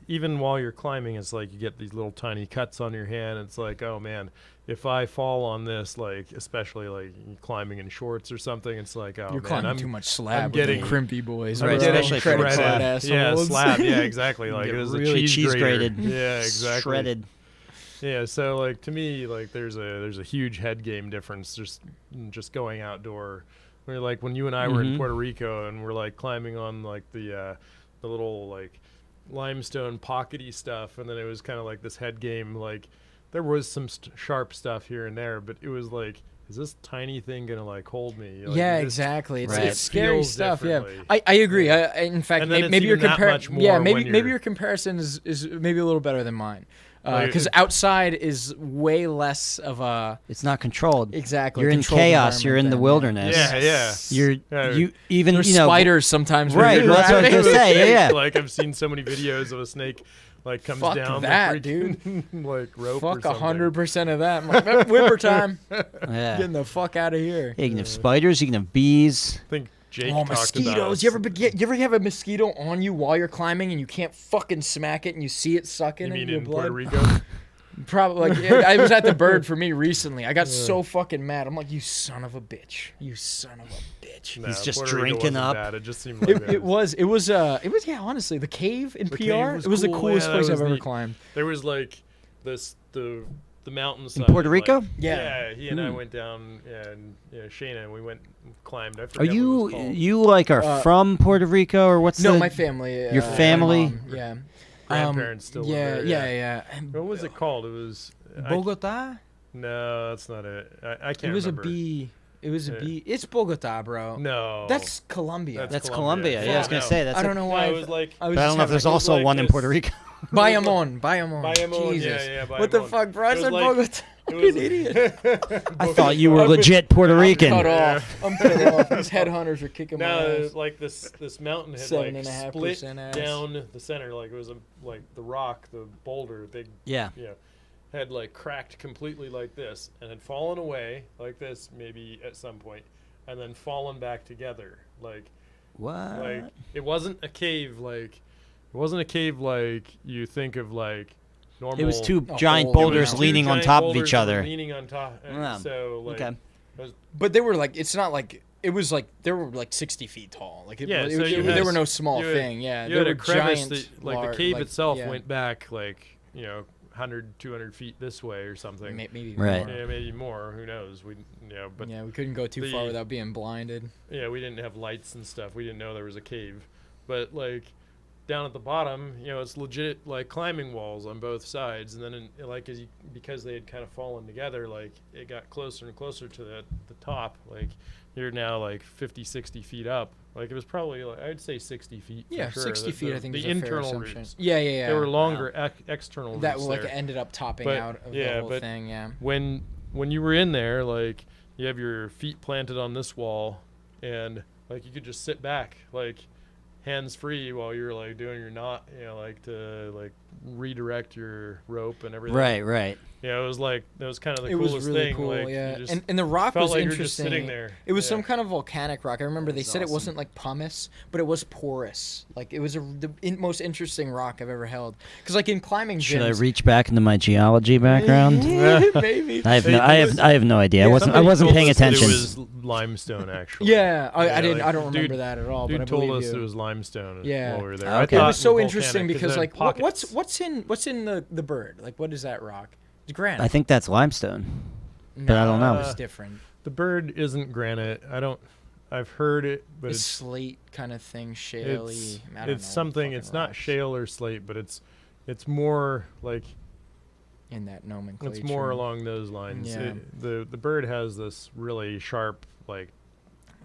even while you're climbing, it's like you get these little tiny cuts on your hand. It's like, oh man, if I fall on this, like especially like climbing in shorts or something, it's like, oh you're man, climbing I'm too much slab. I'm with them getting- crimpy boys. I'm bro. getting especially Credit shredded card slab. yeah, assholes. slab, yeah, exactly. Like Get it was really a cheese graded. Yeah, exactly. Shredded. Yeah, so like to me, like there's a huge head game difference just going outdoor. Where like when you and I were in Puerto Rico and we're like climbing on like the little like limestone pockety stuff, and then it was kind of like this head game. Like there was some sharp stuff here and there, but it was like, is this tiny thing gonna like hold me? Like, Yeah, this- exactly. It's, Right. it's scary feels stuff. Yeah, differently. I agree. In fact, And then it's maybe your even that much more when maybe you're- your comparison is maybe a little better than mine. Like, Because outside is way less of a It's not controlled. exactly. You're in controlled chaos. You're in the environment then, wilderness. Yeah. You're Yeah. you even There's you know spiders sometimes. where Right, you're well, that's what I was driving. gonna say. Yeah. Like I've seen so many videos of a snake like comes Fuck down that, the freaking, like rope or Fuck something. 100% of that. I'm like, whipper time. Yeah. Getting the fuck out of here. You can have spiders. You can have bees. I think Jake Oh, talked about mosquitoes! us. You ever have a mosquito on you while you're climbing and you can't fucking smack it and you see it sucking You mean into your in blood? Puerto Rico? Probably. Like, I was at the bird for me recently. I got so fucking mad. I'm like, you son of a bitch! You son of a bitch! Nah, He's just Puerto Rico drinking wasn't up. Bad. It just seemed like It was yeah. Honestly, the cave in The PR. cave was It was the cool. coolest Yeah, that place I've was ever neat. climbed. There was like the mountainside Puerto Rico? Like, Yeah. he and I went down, and Shayna, and we went and climbed. I Are forget what it was called. you like are from Puerto Rico or what's No, the my family. your my family? mom, yeah. Grandparents still live Yeah, there, yeah. What was it called? It was Bogota. no, that's not it. I can't. It was remember. a B. It was a Yeah. B. It's Bogota, bro. No, That's Colombia. That's Colombia. Colombia. Yeah, I was gonna No. say that's. I don't know No, why. it was like I was But I just don't know if there's having- also like one in this- Puerto Rico. Bayamon. Bayamon, Jesus. yeah, What the Bayamon. fuck, bro? I It was said like- Bogota. It What was an idiot. I thought you were legit Puerto I'm Rican. cut off. I'm cut off. These headhunters are kicking my No, ass. like this mountain had like 7.5% split ass. down the center, like it was like the rock, the boulder, big, Yeah. had like cracked completely like this, and had fallen away like this maybe at some point, and then fallen back together. Like What? it wasn't a cave like you think of like normal. It was two Oh, giant holy boulders mountain. leaning on giant top of boulders each that were other. leaning on top. And Yeah. so like Okay. But they were like, it's not like, it was like, they were like 60 feet tall. Like, Yeah, so you they had- were no small you had- thing. Yeah, you they had were a crevice giant. that, like large, the cave like, itself yeah. went back like 100 200 feet this way or something. Maybe Right. more. Yeah, maybe more. Who knows? But Yeah, we couldn't go too far the- without being blinded. yeah, we didn't have lights and stuff. We didn't know there was a cave. But like down at the bottom, it's legit like climbing walls on both sides, and then because they had kind of fallen together, like it got closer and closer to the top. Like you're now like 50, 60 feet up. Like it was probably I'd say 60 feet. Yeah, for sure. 60 feet. I think the is a internal fair assumption. roots. Yeah. They were longer external That roots like there. ended up topping But, out of yeah, the whole but thing. Yeah. When you were in there, like you have your feet planted on this wall, and like you could just sit back, like hands free while you're like doing your knot, like to like redirect your rope and everything. Right. Yeah, it was kind of the It coolest was really thing. cool, Like, yeah. you just And the rock felt was like interesting. You're just sitting there. It was Yeah. some kind of volcanic rock. I remember they was said it awesome. wasn't like pumice, but it was porous. Like it was most interesting rock I've ever held. Because like in climbing Should I gyms, reach back into my geology background? maybe. I have no idea. I Somebody wasn't told paying us that attention. It was limestone, actually. Yeah, I Yeah, didn't. like, I don't remember dude- that at all. Dude but I told believe us you. it was limestone Yeah. while we were there. Okay. I It thought was so volcanic interesting 'cause because they're like pockets. what's in the bird? Like what is that rock? It's granite. I think that's limestone. no, I don't know. It's different. The bird isn't granite. I've heard it, but It's it's slate kind of thing, shaly. I don't it's know what something. fucking It's not rocks shale or slate, but it's more like in that nomenclature. it's more along those lines. Yeah. The bird has this really sharp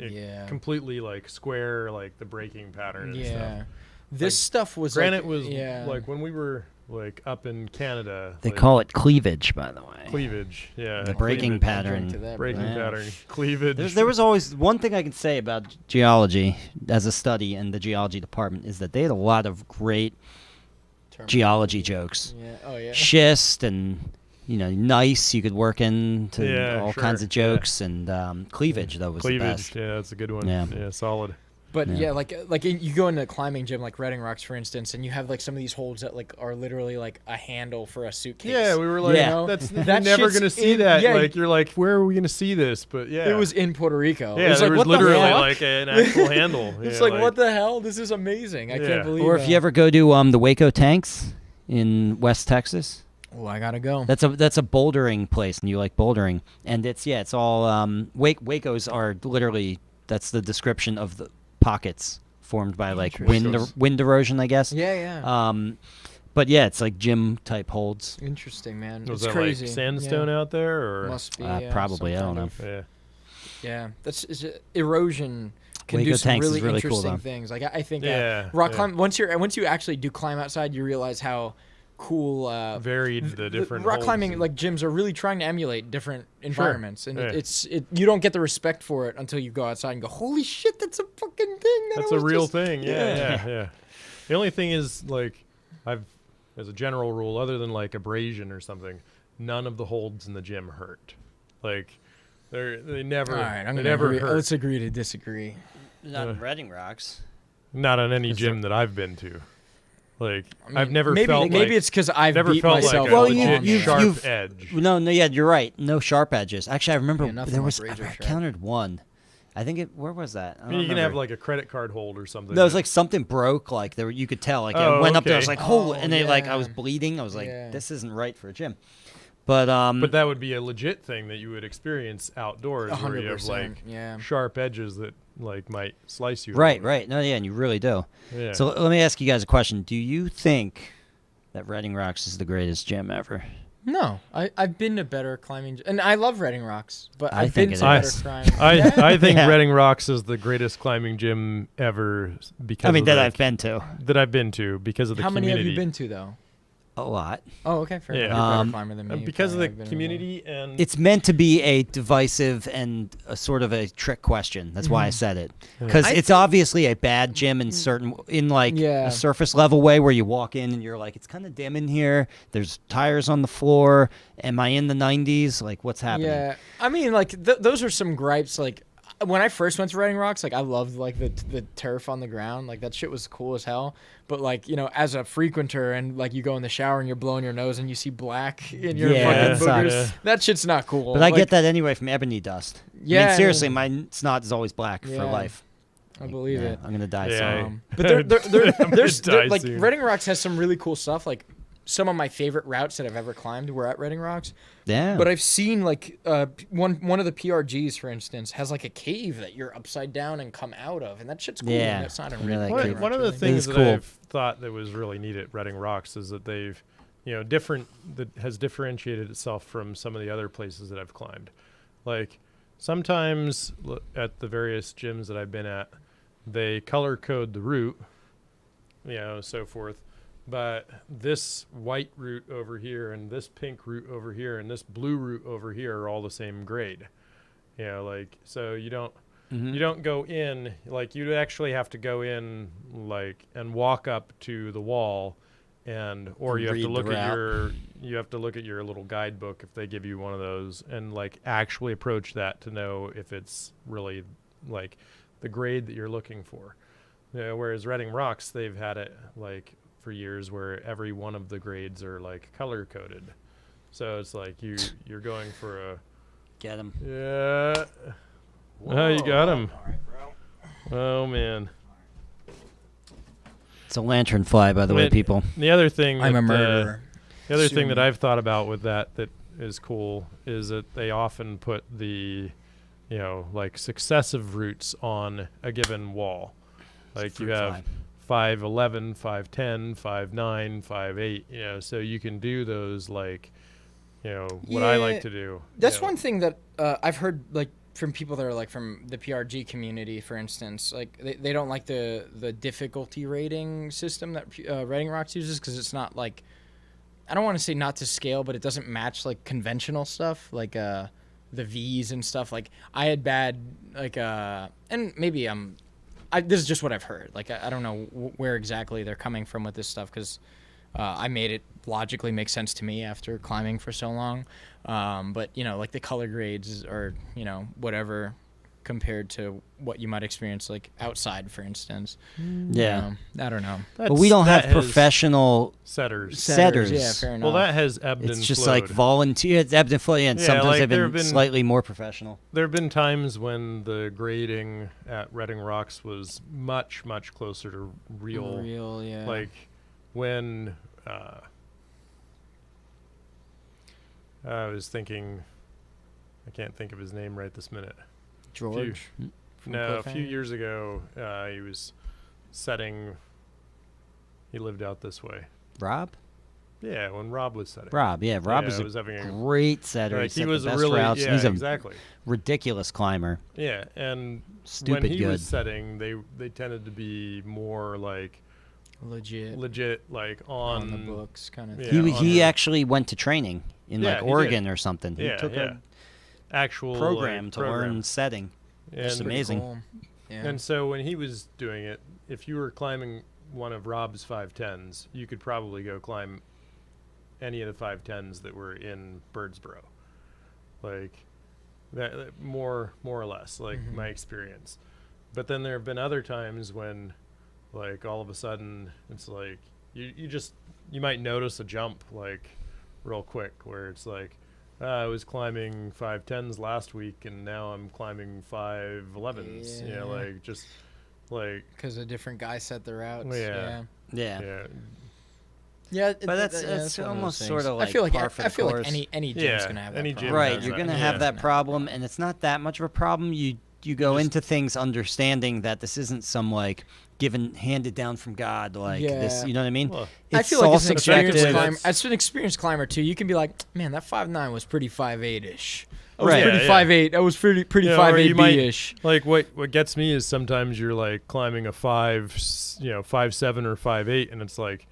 Yeah. completely like square like the breaking pattern and Yeah. stuff. This stuff was Granite like, was yeah. like when we were like up in Canada. They like, call it cleavage, by the way. cleavage. Yeah, The breaking cleavage. pattern. To that, Breaking Yeah. pattern, cleavage. There was always one thing I can say about geology as a study in the geology department is that they had a lot of great geology jokes. Yeah. Oh yeah. Schist and gneiss you could work into Yeah, all sure, kinds of yeah. jokes and cleavage though was the cleavage. best. Yeah, that's a good one. Yeah. Yeah, solid. But Yeah. yeah, like you go into a climbing gym like Redding Rocks, for instance, and you have like some of these holds that like are literally like a handle for a suitcase. Yeah, we were like, Yeah. that's That you're never shit's gonna see in- that. yeah, Like you're like, where are we gonna see this? But yeah, It was in Puerto Rico. Yeah, it was there like, was what the literally fuck? like an actual handle. It's Yeah, like, what the hell? This is amazing. I Yeah. can't believe Or that. if you ever go to the Waco Tanks in West Texas, Oh, I gotta go. that's a bouldering place, and you like bouldering, and it's all Wacos are literally that's the description of the pockets formed by like wind erosion, I guess. Yeah. But yeah, it's like gym type holds. Interesting, man. Was it's that crazy. like sandstone yeah. out there, or Must be. Probably, some I don't kind know. of- yeah, That's erosion. Can Waco do some Tanks is really really cool, interesting though. things. Like I think Yeah, rock yeah. climb once you actually do climb outside, you realize how cool varied the different rock holds climbing and- like gyms are really trying to emulate different environments, and Yeah. you don't get the respect for it until you go outside and go, holy shit, that's a fucking thing. That's a real thing. Yeah. The only thing is, like, as a general rule, other than like abrasion or something, none of the holds in the gym hurt. Like, they never. All right, I'm they gonna never agree. hurt. Let's agree to disagree. Not in Redding Rocks. Not on any Is gym that I've been to. Like, I mean, I've never maybe felt maybe like, it's because I've never beat felt myself like a Well, up you- on legit there. sharp you've- edge. No, yeah, you're right. No sharp edges. Actually, I remember Yeah, nothing there like was. razor I sharp. counted one. I think where was that? I mean, you can have like a credit card hold or something. No, it was like something broke. Like there, you could tell. Like Oh, I went up there, I okay. was like, Oh, and then like I was yeah. bleeding. I was like, Yeah. this isn't right for a gym. But But that would be a legit thing that you would experience outdoors, where you have 100%. like Yeah. sharp edges that like might slice you. a right, little bit. right. No, yeah, and you really do. Yeah. So let me ask you guys a question. Do you think that Redding Rocks is the greatest gym ever? No, I've been to better climbing, and I love Redding Rocks, but I I've think been it to better is. climbing. I think Yeah. Redding Rocks is the greatest climbing gym ever because I mean, of that the, I've been to that I've been to because of the How many community. have you been to though? a lot. Oh, okay, fair Yeah. enough. You're a Um, better climber than me. Because of Probably the have been community and It's meant to be a divisive and a sort of a trick question. That's why I said it. Because I it's obviously a bad gym in like Yeah. a surface level way where you walk in and you're like, it's kind of dim in here. There's tires on the floor. Am I in the 90s? Like, what's happening? Yeah, I mean, like those are some gripes. Like when I first went to Redding Rocks, like I loved like the turf on the ground. Like that shit was cool as hell. But like, you know, as a frequenter and like you go in the shower and you're blowing your nose and you see black in your Yeah, fucking that boogers, sucks. that shit's not cool. But I Like, get that anyway from ebony dust. I Yeah, mean, seriously, my snot is always black for Yeah. life. I believe Yeah, it. I'm going to die Yeah. soon. But I'm gonna die there's soon. like Redding Rocks has some really cool stuff. Like some of my favorite routes that I've ever climbed were at Redding Rocks. Yeah. But I've seen like one of the PRGs, for instance, has like a cave that you're upside down and come out of, and that shit's cool. Yeah. And that's not in Yeah, Redding that Rocks, cave. One of the really. things is that cool. I've thought that was really neat at Redding Rocks is that they've, that has differentiated itself from some of the other places that I've climbed. Like sometimes at the various gyms that I've been at, they color code the route, so forth. But this white route over here and this pink route over here and this blue route over here are all the same grade. So you don't you don't go in, like you'd actually have to go in like and walk up to the wall or you have to look at your little guidebook if they give you one of those and like actually approach that to know if it's really like the grade that you're looking for. Whereas Redding Rocks, they've had it like for years where every one of the grades are like color coded. So it's like you're going for a Get him. yeah. Oh, you got him. All right, bro. Oh man. It's a lantern fly, by the way, people. The other thing I'm that, a murderer. the other thing Soon. that I've thought about with that is cool is that they often put the like successive routes on a given wall. Like you have 511, 510, 59, 58, so you can do those like, what I like to do. That's one thing that I've heard like from people that are like from the PRG community, for instance. Like they don't like the difficulty rating system that Redding Rocks uses because it's not like, I don't want to say not to scale, but it doesn't match like conventional stuff like the V's and stuff. Like I had bad like and maybe this is just what I've heard. Like I don't know where exactly they're coming from with this stuff because I made it logically make sense to me after climbing for so long. But like the color grades or whatever compared to what you might experience like outside, for instance. Yeah. I don't know. But we don't have that has professional setters. setters. Yeah, fair enough. Well, that has ebbed and It's just flowed. like volunteer. It's ebbed and flowed. Yeah, and Yeah, sometimes like they've there have been been- slightly more professional. There have been times when the grading at Redding Rocks was much, much closer to real. Yeah. Like when I was thinking, I can't think of his name right this minute. George. from No, a few Cliffhanger? years ago, he was setting. He lived out this way. Rob? Yeah, when Rob was setting. Rob, yeah. Rob Yeah, is I a was having a- great setter. Like, He he set was the a best really routes. yeah, He's a exactly. ridiculous climber. Yeah, and Stupid when he good. was setting, they tended to be more like legit, like on the books kind of Yeah, thing. on He the- actually went to training in Yeah, like he did. Oregon or something. Yeah, he took yeah. Actual a program like, to learn setting. Just And, amazing. Cool. Yeah. and so when he was doing it, if you were climbing one of Rob's 510s, you could probably go climb any of the 510s that were in Birdsboro. Like that more or less, like Mhm. my experience. But then there have been other times when like all of a sudden it's like you might notice a jump like real quick where it's like I was climbing 510s last week and now I'm climbing 511s. Yeah. Like just like Because a different guy set the routes. Yeah. Yeah. Yeah. Yeah, But that's one of almost those sort things. of I like feel like par for the course. any gym's Yeah, gonna have any that gym problem. Right, has you're that, gonna yeah. have that problem, and it's not that much of a problem. You go just- into things understanding that this isn't some like handed down from God, like this. Yeah. You know what I mean? Well, I It's feel like all as an experienced subjective. climber, as an experienced climber too, you can be like, man, that 5.9 was pretty 5.8ish. That was Right. pretty Yeah, yeah. 5.8. That was pretty Yeah, or you might- 5.8b-ish. like what gets me is sometimes you're like climbing a 5.7 or 5.8 and it's like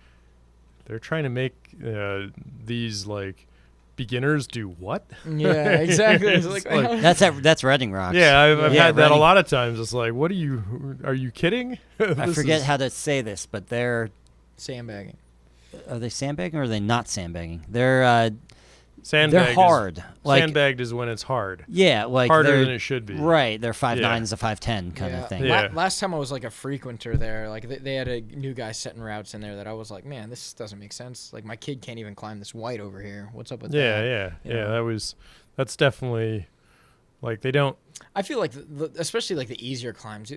they're trying to make these like beginners do what? Yeah, exactly. It's It's like, like- That's Redding Rocks. Yeah, I've Yeah, had that a Redding- lot of times. It's like, are you kidding? I forget how to say this, but are sandbagging. they sandbagging or are they not sandbagging? They're sandbagged hard. Like sandbagged is when it's hard. yeah, like Harder they're, than it should be. Right, they're 5.9 Yeah. is a 5.10 kind of thing. Yeah. Last time I was like a frequenter there, like they had a new guy setting routes in there that I was like, man, this doesn't make sense. Like my kid can't even climb this white over here. What's up with Yeah, that? yeah, You yeah. know? That's definitely like they don't. I feel like, especially like the easier climbs,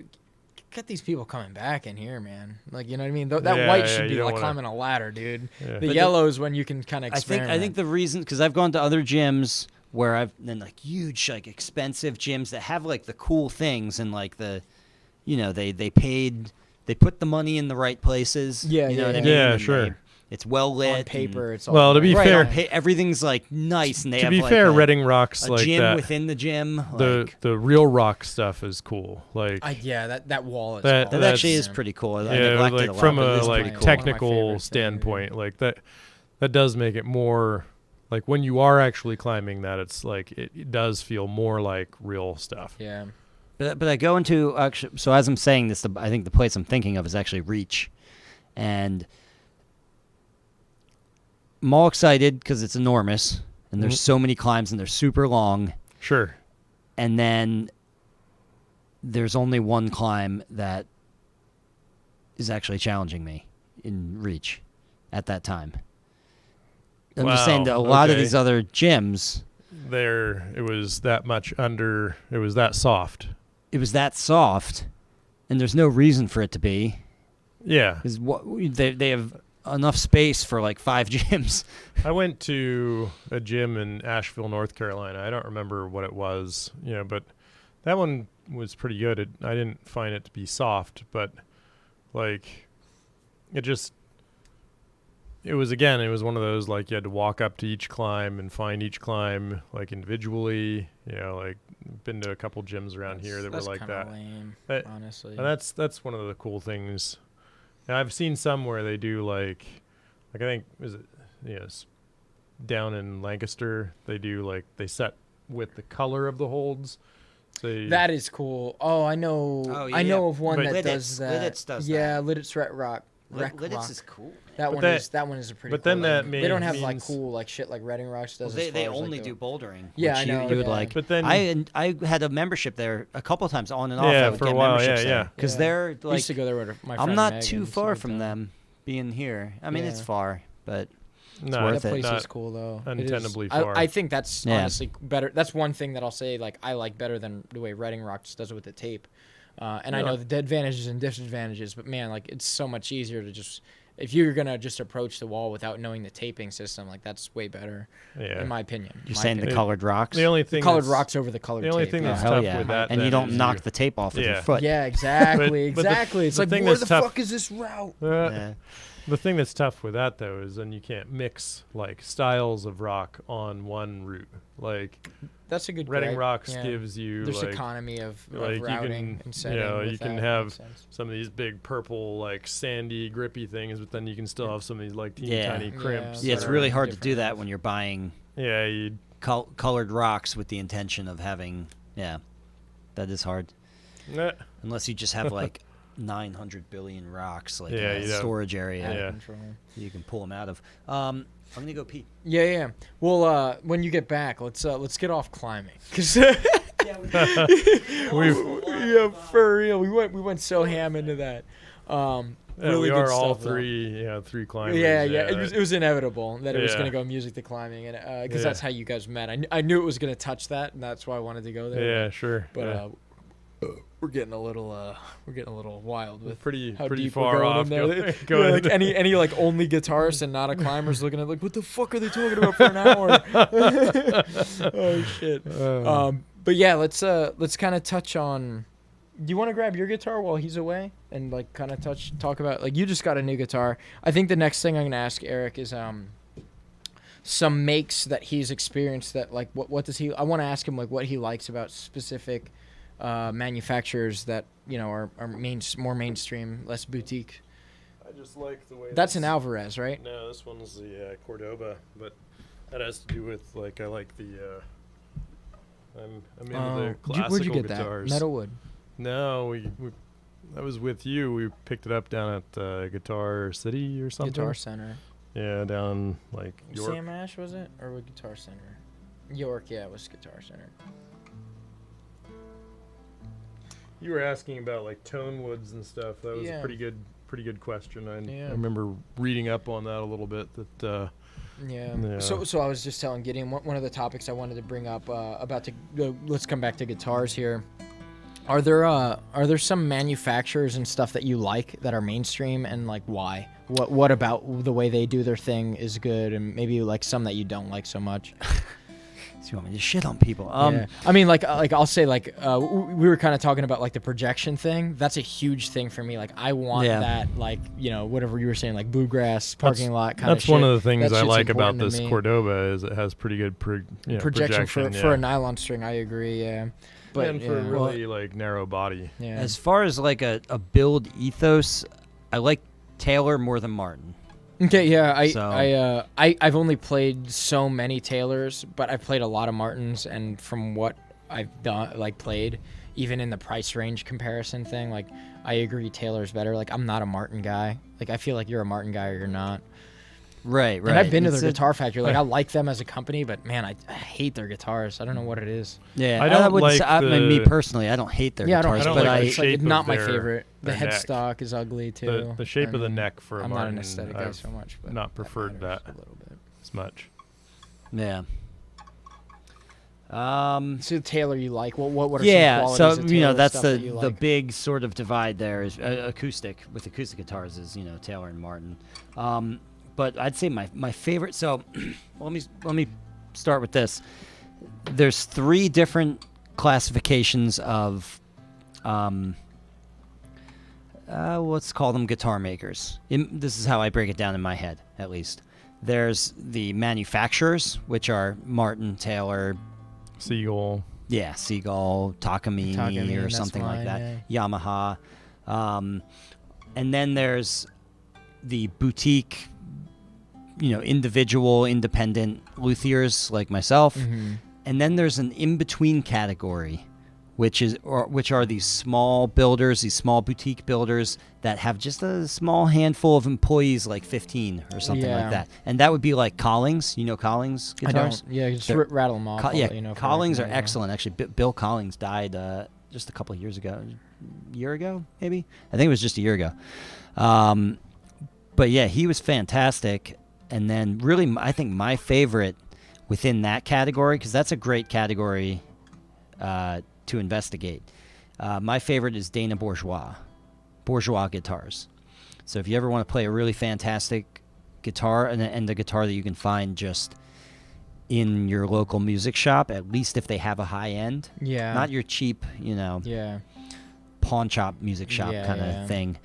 get these people coming back in here, man. Like, you know what I mean? That Yeah, white yeah, should be you don't like wanna- climbing a ladder, dude. Yeah. The But yellow is when you can kind of I experiment. think the reason, because I've gone to other gyms where I've been like huge, like expensive gyms that have like the cool things and like the, you know, they put the money in the right places. Yeah, you know yeah, what I yeah. mean? Yeah, And sure. it's well lit. on paper, it's all Well, to be right, fair- on everything's like nice, and they To have be like fair, a, Redding rocks a like gym that. within the gym. The Like, the real rock stuff is cool. Like that wall is That- awesome, that actually is man. pretty cool. I yeah, neglected like a lot, from but it a is like pretty cool. One of my technical favorites, standpoint, like that does make it more like when you are actually climbing that, it's like it does feel more like real stuff. Yeah. But I go into actually. So as I'm saying this, I think the place I'm thinking of is actually Reach, and I'm all excited because it's enormous, and there's so many climbs, and they're super long. Sure. And then there's only one climb that is actually challenging me in Reach at that time. I'm just saying that a lot of okay. these other gyms, It was that much under. It was that soft. it was that soft, and there's no reason for it to be. Yeah. Because they have enough space for like 5 gyms. I went to a gym in Asheville, North Carolina. I don't remember what it was, but that one was pretty good. I didn't find it to be soft, but like it was one of those like you had to walk up to each climb and find each climb like individually. Like been to a couple gyms around here that were like kinda that. lame, But- honestly. And that's one of the cool things. And I've seen some where they do like I think down in Lancaster they do like they set with the color of the holds. So That is cool. Oh, I know. Oh, I know of one But- that Lidditz- does that. Lidditz does yeah, Lidditz Rock. Lidditz is cool. That one is a pretty. but cool then that one. They don't have like means- cool like shit like Redding Rocks does. Well, as they far as, only like, do bouldering. Yeah, which I know, You would yeah. like. But then I had a membership there a couple of times on and off. I Yeah, would for a get while, memberships yeah, there. yeah. Because Yeah. they're I used like, to go there with my friend I'm not Megan, too so far we'd from go. them being here. I mean, it's Yeah. far, but no, worth That it. place not is cool though. It is. untenably far. I think that's Yeah. honestly better. That's one thing that I'll say like I like better than the way Redding Rocks does it with the tape. And I Yeah. know the advantages and disadvantages, but man, like it's so much easier to just if you're gonna just approach the wall without knowing the taping system, like that's way better, Yeah. in my opinion. you're My saying the opinion. colored rocks. The only thing colored that's- rocks over the colored the only tape. thing Oh, that's hell tough yeah. with that and you then don't is knock you- the tape off with your Yeah. foot. Yeah, exactly, But the- exactly. It's the like thing where that's the tough- fuck is this route? Yeah. The thing that's tough with that though is then you can't mix like styles of rock on one route. Like That's a good. Redding gripe, Rocks yeah. gives you There's like economy of like, you routing can- and setting. you with can that. have Makes sense. some of these big purple like sandy grippy things, but then you can still have some of these like teeny Yeah. tiny Yeah. crimps. Yeah, it's that are- really hard to different do that ones. when you're buying Yeah, you colored rocks with the intention of having. Yeah, that is hard. nah, Unless you just have like 900 billion rocks, like Yeah, a you don't- storage area Out of Yeah. control. you can pull them out of. I'm gonna go pee. Yeah. Well, when you get back, let's get off climbing, cause yeah, for real, we went so ham into that. yeah, Really we good are all stuff, though. three climbers. Yeah. It was inevitable that it was Yeah. gonna go music to climbing, and because Yeah. that's how you guys met. I knew it was gonna touch that, and that's why I wanted to go there. Yeah, sure. But yeah. we're getting a little wild with pretty how pretty deep far we're going off. in there. Going, Yeah, going like any like only guitarist and not a climber's looking at like, what the fuck are they talking about for an hour? Oh shit. But yeah, let's kind of touch on. Do you want to grab your guitar while he's away and like kind of talk about like you just got a new guitar? I think the next thing I'm gonna ask Eric is some makes that he's experienced that like what does he? I want to ask him like what he likes about specific manufacturers that are more mainstream, less boutique. I just like the way That's an Alvarez, right? No, this one's the Cordoba, but that has to do with like I like the. I'm into the classical where'd you get guitars. that? Metalwood. No, we that was with you. We picked it up down at Guitar City or something. Guitar Center. Yeah, down like York. Sam Ash was it, or with Guitar Center? York, yeah, it was Guitar Center. You were asking about like tone woods and stuff. That was Yeah. a pretty good question. I Yeah. remember reading up on that a little bit. That Yeah. Yeah. So I was just telling Gideon one of the topics I wanted to bring up about let's come back to guitars here. Are there some manufacturers and stuff that you like that are mainstream, and like why? What about the way they do their thing is good, and maybe like some that you don't like so much? So you want me to shit on people? Yeah. I mean, like I'll say, like we were kind of talking about like the projection thing. That's a huge thing for me. Like I want that, like whatever you were saying, like bluegrass parking lot kind of shit. That's one of the things That I shit's like about important to this me. Cordoba is it has pretty good projection for a nylon string. I agree. Yeah. But and for a really like narrow body. yeah. As far as like a build ethos, I like Taylor more than Martin. Okay, yeah, I've only played so many Taylors, but I've played a lot of Martins, and from what I've done, like played, even in the price range comparison thing, like I agree Taylor's better. Like I'm not a Martin guy. Like I feel like you're a Martin guy or you're not. Right. And I've been to their guitar factory. Like I like them as a company, but man, I hate their guitars. I don't know what it is. Yeah, I don't wouldn't like say, me personally, I don't hate their guitars, I don't but like the it's like, shape it's not of my their- favorite. The their neck. headstock is ugly too. The shape of the And neck for a I'm Martin, not an aesthetic guy I've so much, but not preferred matters that a little bit. as much. yeah. So Taylor, you like? What are some Yeah, qualities so of Taylor that's stuff the that you like? big sort of divide there is acoustic with acoustic guitars is Taylor and Martin. But I'd say my favorite. So let me start with this. There's 3 different classifications of let's call them guitar makers. This is how I break it down in my head, at least. There's the manufacturers, which are Martin, Taylor, Seagull. yeah, Seagull, Takamine, or that's something like mine, that. Yamaha. And then there's the boutique, individual, independent luthiers like myself. Mhm. And then there's an in-between category, which are these small builders, these small boutique builders that have just a small handful of employees, like 15 or something Yeah. like that. And that would be like Collings. You know Collings I guitars? don't. Yeah, just They're- rattle them off. I'll let you know if I Collings are recognize them. excellent. Actually, Bill Collings died just a couple of years ago. Year ago, maybe? I think it was just a year ago. But yeah, he was fantastic. And then really, I think my favorite within that category, because that's a great category to investigate. My favorite is Dana Bourgeois guitars. So if you ever want to play a really fantastic guitar and a guitar that you can find just in your local music shop, at least if they have a high end, Yeah. not your cheap, Yeah. pawn shop music shop Yeah, kind of yeah. thing.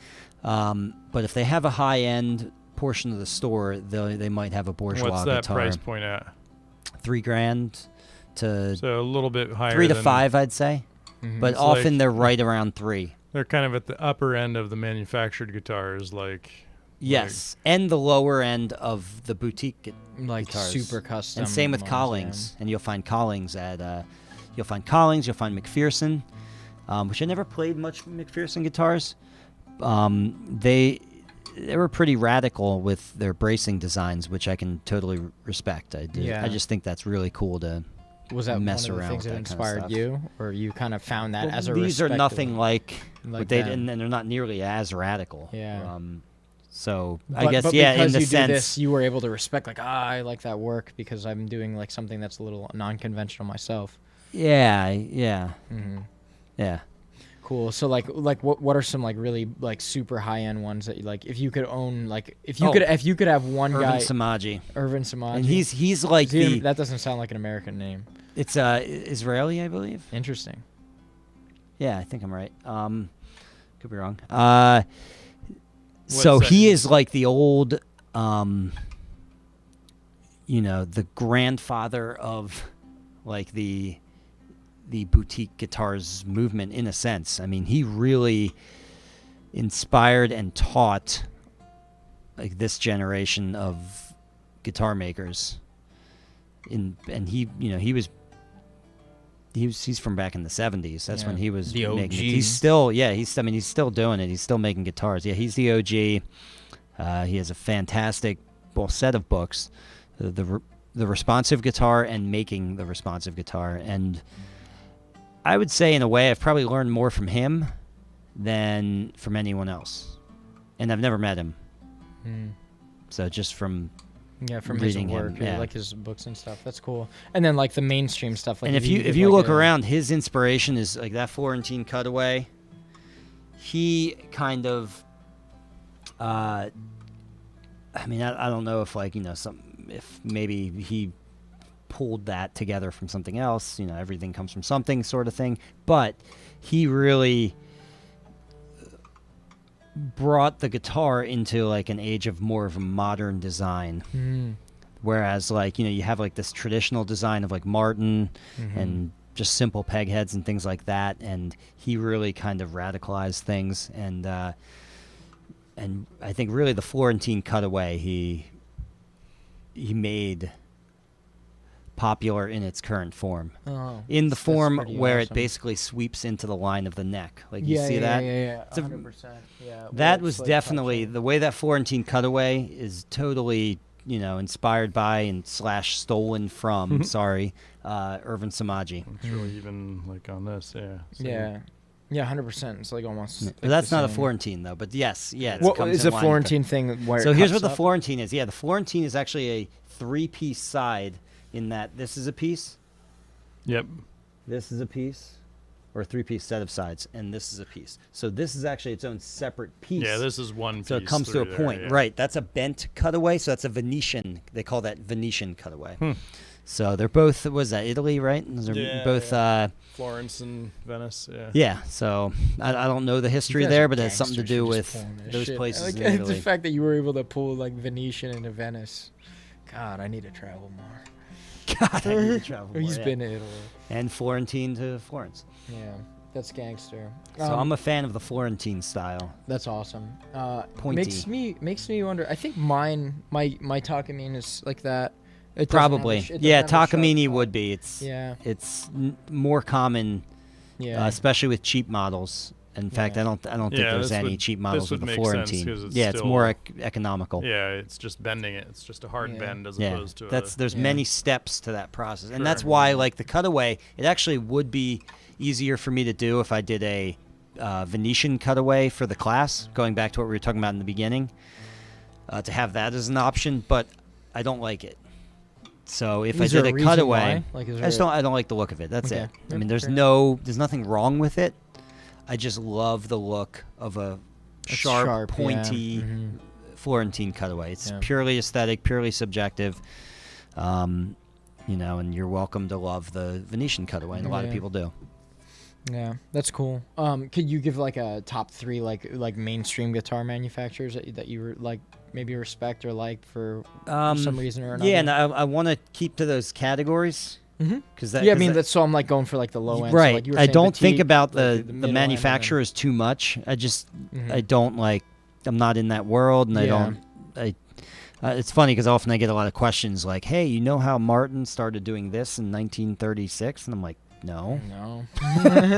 But if they have a high end portion of the store, they might have a Bourgeois What's that guitar. price point at? $3,000 to So a little bit higher. 3 to than- 5, I'd say. Mhm. But It's often like- they're right around 3. They're kind of at the upper end of the manufactured guitars, like. Yes, and the lower end of the boutique like guitars. super custom. and same with ones, Collings. And you'll find Collings you'll find McPherson, which I never played much McPherson guitars. They were pretty radical with their bracing designs, which I can totally respect. I Yeah. just think that's really cool to Was that mess one of the around things with that that kind of inspired stuff. you, or you kind of found that Well, as a these are respectable- nothing like what they them. and they're not nearly as radical. Yeah. So But, I guess but in because the you sense do this, you were able to respect I like that work because I'm doing like something that's a little non-conventional myself. yeah. Mm-hmm. Yeah. Cool. So like what are some like really like super high end ones that you like if you could own like if you could have one Irvin guy Samaji. Irvin Samaji. And he's like that doesn't sound like an American name. it's Israeli, I believe. Interesting. Yeah, I think I'm right. Could be wrong. What's So that? he is like the old, the grandfather of like the boutique guitars movement in a sense. I mean, he really inspired and taught like this generation of guitar makers. And he's from back in the 70s. That's when Yeah. he was The making it. OG. He's still doing it. He's still making guitars. Yeah, he's the OG. He has a fantastic set of books, the responsive guitar and making the responsive guitar. And I would say in a way I've probably learned more from him than from anyone else. And I've never met him. Mm. So just from Yeah, from reading his work, him. Yeah. like his books and stuff. That's cool. And then like the mainstream stuff. Like And if you look around, his inspiration is like that Florentine cutaway. He kind of, I mean, I don't know if like, you know, if maybe he pulled that together from something else, you know, everything comes from something sort of thing, but he really brought the guitar into like an age of more of a modern design. Whereas like, you know, you have like this traditional design of like Martin and just simple peg heads and things like that, and he really kind of radicalized things, and I think really the Florentine cutaway he made popular in its current form. In the form where it basically sweeps into the line of the neck. Like you see that? Yeah, It's a- 100%. Yeah. That was definitely the way that Florentine cutaway is totally, you know, inspired by and / stolen from, Irvin Samaji. It's really even like on this, yeah. So Yeah. Yeah, 100%. It's like almost. But that's the not a same. Florentine though. But yes, yeah. What comes is in a line. Florentine thing? Where So it here's cups what the up? Florentine is. Yeah, the Florentine is actually a 3-piece side. In that this is a piece, Yep. this is a piece, or a 3-piece set of sides, and this is a piece. So this is actually its own separate piece. Yeah, this is one piece. So it comes to a through point, there, yeah. right? That's a bent cutaway. So that's a Venetian. They call that Venetian cutaway. So they're both. Was that Italy, right? Those are Yeah, both. Florence and Venice, yeah. Yeah. So I don't know the history You guys there, are but it has something to gangsters do for with just pulling this those shit. places Like, in the Italy. fact that you were able to pull like Venetian into Venice. God, I need to travel more. God, I need to travel more, He's yeah. been to Italy. And Florentine to Florence. Yeah, that's gangster. So I'm a fan of the Florentine style. That's awesome. Pointy. Makes me wonder. I think my Takamine is like that. It doesn't Probably. have a sh- it Yeah, doesn't have a sharp Takamine cut. would be. It's Yeah. more common, Yeah. especially with cheap models. In fact, Yeah. I don't think Yeah, there's this any would- cheap this models would with the make sense Florentine. 'cause it's Yeah, it's still- more economical. Yeah, it's just bending it. It's just a hard Yeah. bend as Yeah, opposed to there's Yeah. many steps to that process, and Sure. that's why like the cutaway, it actually would be easier for me to do if I did a Venetian cutaway for the class. Going back to what we were talking about in the beginning, to have that as an option, but I don't like it. So if Is I there did a a reason cutaway, why? Like, is I just there- don't like the look of it. That's Okay. it. I Yep, mean, there's fair there's nothing wrong with it. I just love the look of a It's sharp, yeah. pointy Mhm. Florentine cutaway. It's Yeah. purely aesthetic, purely subjective. You know, and you're welcome to love the Venetian cutaway, and a lot of Yeah. people do. Yeah, that's cool. Could you give like a top 3 like mainstream guitar manufacturers that you like maybe respect or like for some reason or another? Yeah, and I want to keep to those categories Mm-hmm. because Yeah, I mean that's so I'm like going for like the low end. So, right. like you were I saying don't think petite, about like the middle end, and then- manufacturers too much. I just Mhm. I don't like. I'm not in that world, and I Yeah. don't. It's funny because often I get a lot of questions like, "Hey, you know how Martin started doing this in 1936?" And I'm like, "No." No.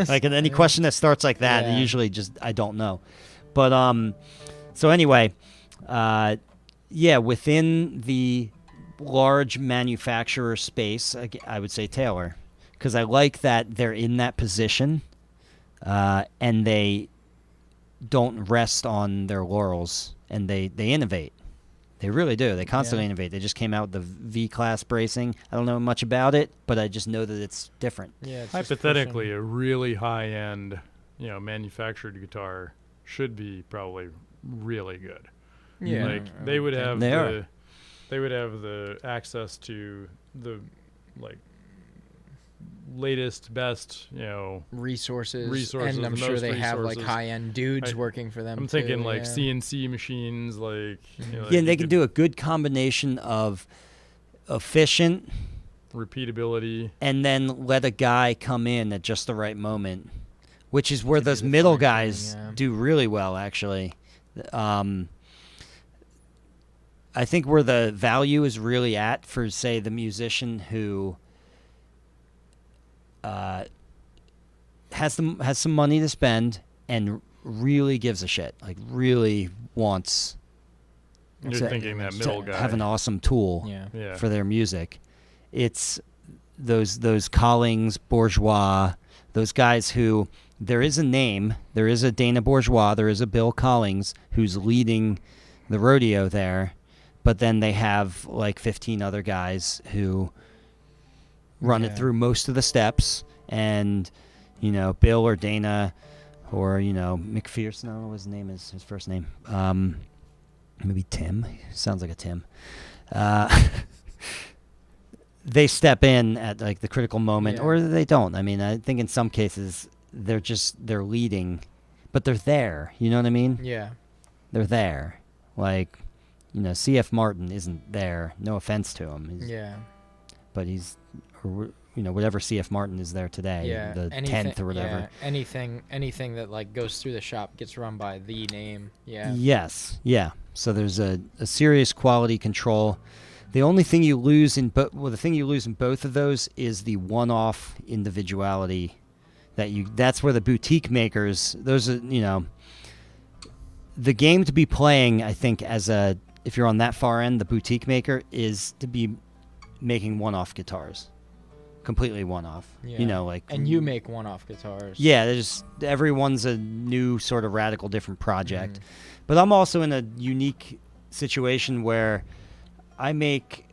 Like any question that starts like that, Yeah. usually just I don't know. But so anyway, yeah, within the large manufacturer space, I would say Taylor, because I like that they're in that position, and they don't rest on their laurels, and they innovate. They really do. They constantly Yeah. innovate. They just came out with the V-class bracing. I don't know much about it, but I just know that it's different. Yeah. It's just Hypothetically, pushing. a really high-end, manufactured guitar should be probably really good. Yeah. Like I they would have They are. they would have the access to the like latest, best, resources, resources, and I'm the sure most they have like resources. high-end dudes I- working for them. I'm thinking too, like yeah. CNC machines, like Mhm. like Yeah, and they you can could- do a good combination of efficient repeatability. and then let a guy come in at just the right moment, which is where To do those the middle fine-tuning, guys yeah. do really well, actually. I think where the value is really at for, say, the musician who has some money to spend and really gives a shit, like really wants You're to- thinking that to middle guy. have an awesome tool Yeah. yeah. for their music. It's those Collings, Bourgeois, those guys who there is a name, there is a Dana Bourgeois, there is a Bill Collings who's leading the rodeo there, but then they have like 15 other guys who run it through most of the steps, and Bill or Dana or McPherson, I don't know what his name is, his first name, maybe Tim, sounds like a Tim, they step in at like the critical moment, or they don't. I mean, I think in some cases they're leading, but they're there, you know what I mean? Yeah, they're there. Like, CF Martin isn't there, no offense to him, but he's, or whatever CF Martin is there today, the 10th or whatever. Anything that like goes through the shop gets run by the name. Yes, so there's a serious quality control. The only thing you lose in the thing you lose in both of those is the one-off individuality that's where the boutique makers, those are, the game to be playing, I think, if you're on that far end, the boutique maker, is to be making one-off guitars. Completely one-off. And you make one-off guitars. Yeah, everyone's a new sort of radical different project. But I'm also in a unique situation where I make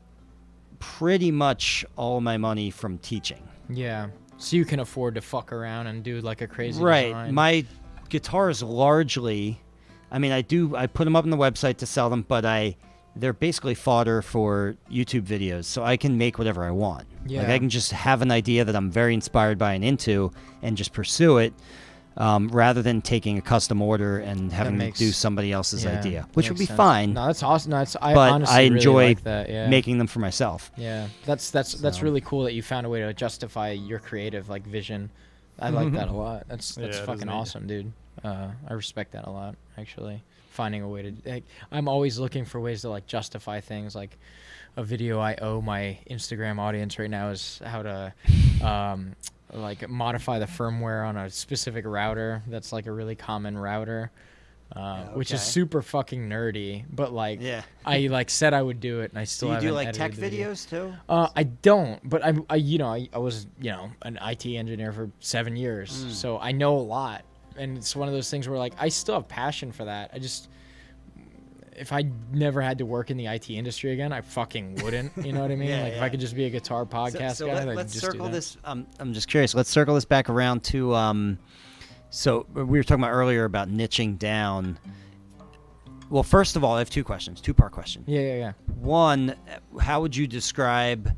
pretty much all my money from teaching. Yeah. So you can afford to fuck around and do like a crazy design. My guitars largely, I mean, I put them up on the website to sell them, but they're basically fodder for YouTube videos, so I can make whatever I want. Yeah. Like, I can just have an idea that I'm very inspired by and into, and just pursue it, rather than taking a custom order and having to do somebody else's idea, which would be fine. No, that's awesome. No, I but honestly I enjoy really like that. making them for myself. Yeah, that's really cool that you found a way to justify your creative like vision. I like that a lot. That's fucking awesome, dude. I respect that a lot, actually. Finding a way to, I'm always looking for ways to like justify things. Like a video I owe my Instagram audience right now is how to like modify the firmware on a specific router that's like a really common router, which is super fucking nerdy. But like, I like said I would do it, and I still haven't. Do you do like edited tech videos too? I don't, but I was an IT engineer for 7 years, so I know a lot. And it's one of those things where like I still have passion for that. If I never had to work in the IT industry again, I fucking wouldn't. You know what I mean? If I could just be a guitar podcast guy, let's just circle do that. this. I'm just curious. Let's circle this back around to. So we were talking about earlier about niching down. Well, first of all, I have two questions. Two-part question. Yeah. One, how would you describe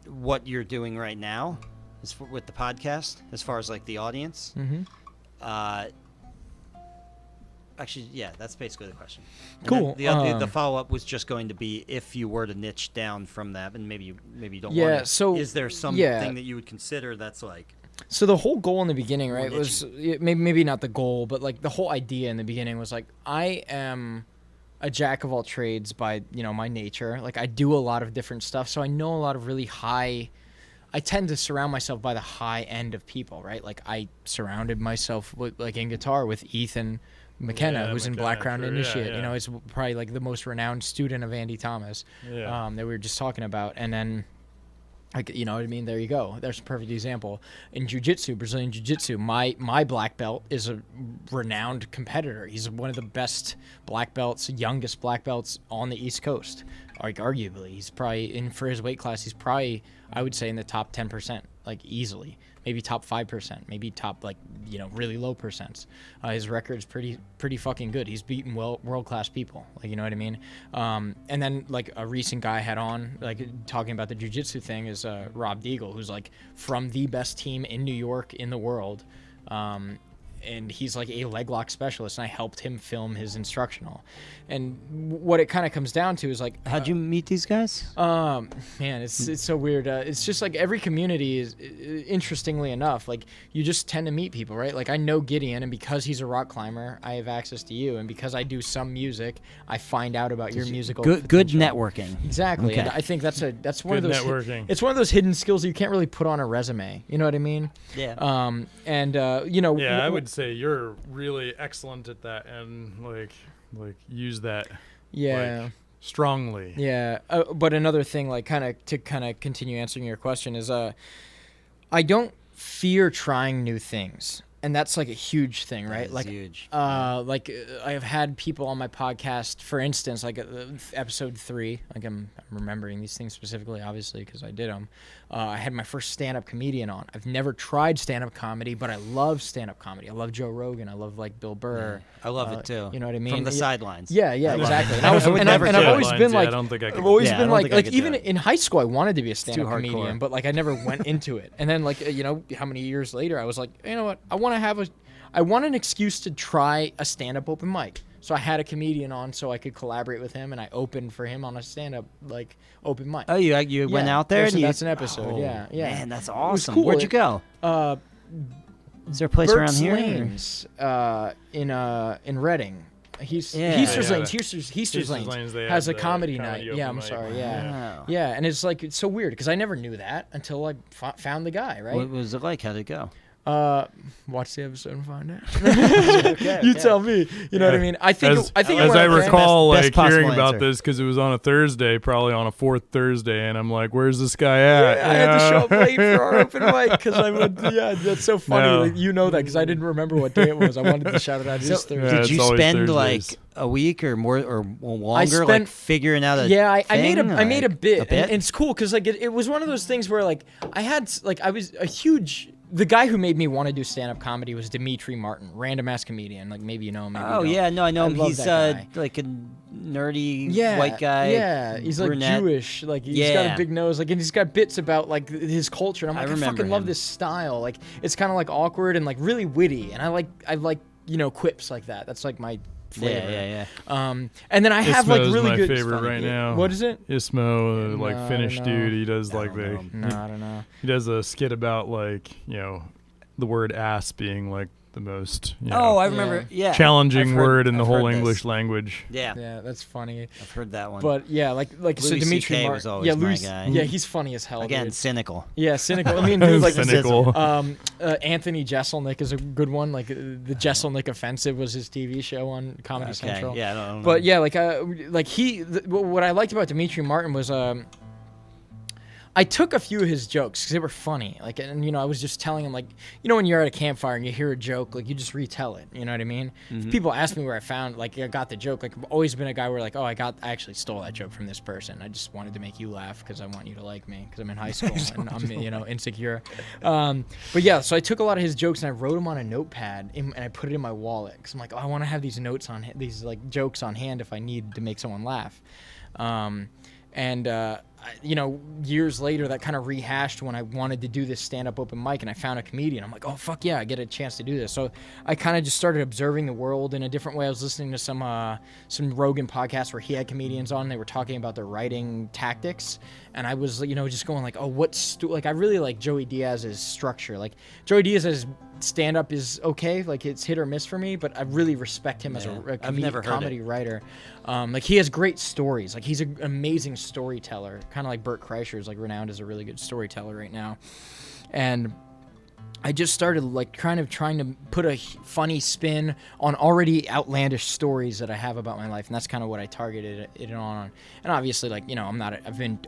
what you're doing right now, with the podcast, as far as like the audience? Mm-hmm. Actually, that's basically the question. And cool. The follow-up was just going to be if you were to niche down from that, and maybe you don't want to. So is there something that you would consider that's like? So the whole goal in the beginning, right, was maybe not the goal, but like the whole idea in the beginning was like I am a jack of all trades by my nature. Like I do a lot of different stuff, so I know a lot of really high. I tend to surround myself by the high end of people, right? Like I surrounded myself with, like in guitar, with Ethan McKenna, who's in Blackground Initiate. He's probably like the most renowned student of Andy Thomas that we were just talking about. And then, like, you know what I mean? There you go. There's a perfect example. In jiu-jitsu, Brazilian jiu-jitsu, my black belt is a renowned competitor. He's one of the best black belts, youngest black belts on the East Coast. Like, arguably, he's probably, for his weight class, he's probably, I would say, in the top 10%, like, easily. Maybe top 5%, maybe top, like, really low percents. His record's pretty fucking good. He's beaten world-class people, like, you know what I mean? And then, like, a recent guy I had on, like, talking about the jiu-jitsu thing is Rob Deagle, who's, like, from the best team in New York in the world. And he's like a leg lock specialist, and I helped him film his instructional. And what it kind of comes down to is like, how'd you meet these guys? Man, it's so weird. It's just like every community is, interestingly enough, like you just tend to meet people, right? Like I know Gideon, and because he's a rock climber, I have access to you, and because I do some music, I find out about your musical good networking. Exactly, okay. And I think that's one of those networking. It's one of those hidden skills you can't really put on a resume. You know what I mean? Yeah. I would say you're really excellent at that, and like use that strongly. But another thing, like to continue answering your question, is I don't fear trying new things. and that's like a huge thing, right? That is Like, huge. I have had people on my podcast, for instance, like episode 3. Like I'm remembering these things specifically, obviously, because I did them. I had my first stand-up comedian on. I've never tried stand-up comedy, but I love stand-up comedy. I love Joe Rogan. I love like Bill Burr. I love it too. You know what I mean? From the sidelines. Yeah, exactly. And I would never I've do it. always been like, I don't think I I've could. always Yeah, I been don't like, think I could do even it. in high school, I wanted to be a stand-up hardcore. comedian, but like I never went into it. And then like, you know, how many years later, I was like, you know what? I want an excuse to try a stand-up open mic. So I had a comedian on so I could collaborate with him, and I opened for him on a stand-up like open mic. Oh, you went out there? So and that's an episode. Yeah. Man, that's was awesome. cool. Where'd you go? Is there a place around Bert's here? Lanes, in Reading. He's Yeah. Heaster's Yeah, Lanes. the- Heaster's Heaster's Lanes Lanes, they has a have the comedy comedy night. open Yeah, I'm mic. sorry. Yeah. Wow. Yeah, and it's like it's so weird because I never knew that until I found the guy. Right. What was it like? How'd it go? Watch the episode and find out. Okay, You okay. tell me. You know what I mean? I think it as went I okay. recall, Best like possible hearing about answer. this because it was on a Thursday, probably on a 4th Thursday, and I'm like, "Where's this guy at?" I had to show up late for our open mic because I would. Yeah, that's so funny. No. Like, you know that because I didn't remember what day it was. I wanted to shout it out. So, This Thursday. Yeah, did it's you always spend Thursdays. like a week or more or longer, like spent- figuring out a Yeah, I made thing, I made a like, bit, and it's cool because like it was one of those things where like I was a huge. The guy who made me want to do stand-up comedy was Dimitri Martin, random ass comedian. Like maybe you know him. Maybe Oh you don't. yeah, no, I know him. love He's that guy. like a nerdy Yeah, white guy. Yeah, he's like brunette. Jewish. Like he's got Yeah. a big nose. Like and he's got bits about like his culture. And I'm I like, I remember fucking love him. this style. Like it's kind of like awkward and like really witty. And I like you know quips like that. That's like my flavor. Yeah. And then I have like Ismo's really my good. favorite right now. What is it? Ismo, No, like I Finnish don't know. dude. He does I like don't the No, I don't know. he does a skit about like the word ass being like the most Oh, I remember. Yeah, challenging I've heard- word in the I've whole heard this. English language. Yeah, Yeah, that's funny. I've heard that one. But yeah, like so Louis Dimitri CK Martin. was always yeah, my Louis, guy. yeah, he's funny as hell. again, dude. cynical. Yeah, cynical. I mean, dude, like Cynical. Anthony Jeselnik is a good one. Like the Jeselnik Offensive was his TV show on Comedy Okay, Central. yeah, I don't know. But yeah, what I liked about Dimitri Martin was I took a few of his jokes because they were funny. Like, and you know, I was just telling him like, you know, when you're at a campfire and you hear a joke, like you just retell it. You know what I mean? If people ask me where I found, like, I got the joke. Like, I've always been a guy where like, oh, I actually stole that joke from this person. I just wanted to make you laugh because I want you to like me because I'm in high school and I'm you know insecure. But yeah, so I took a lot of his jokes and I wrote them on a notepad and I put it in my wallet because I'm like, oh, I want to have these notes on these like jokes on hand if I need to make someone laugh. You know, years later, that kind of rehashed when I wanted to do this stand-up open mic, and I found a comedian. I'm like, oh fuck yeah, I get a chance to do this. So I kind of just started observing the world in a different way. I was listening to some Rogan podcasts where he had comedians on. And they were talking about their writing tactics, and I was, you know, just going like, oh, like I really like Joey Diaz's structure. Like Joey Diaz's stand-up is okay, like it's hit or miss for me, but I really respect him as a I've never heard comedy writer. Like he has great stories. Like he's an amazing storyteller, kind of like Bert Kreischer is like renowned as a really good storyteller right now. And I just started like kind of trying to put a funny spin on already outlandish stories that I have about my life, and that's kind of what I targeted it on. And obviously, like, you know, I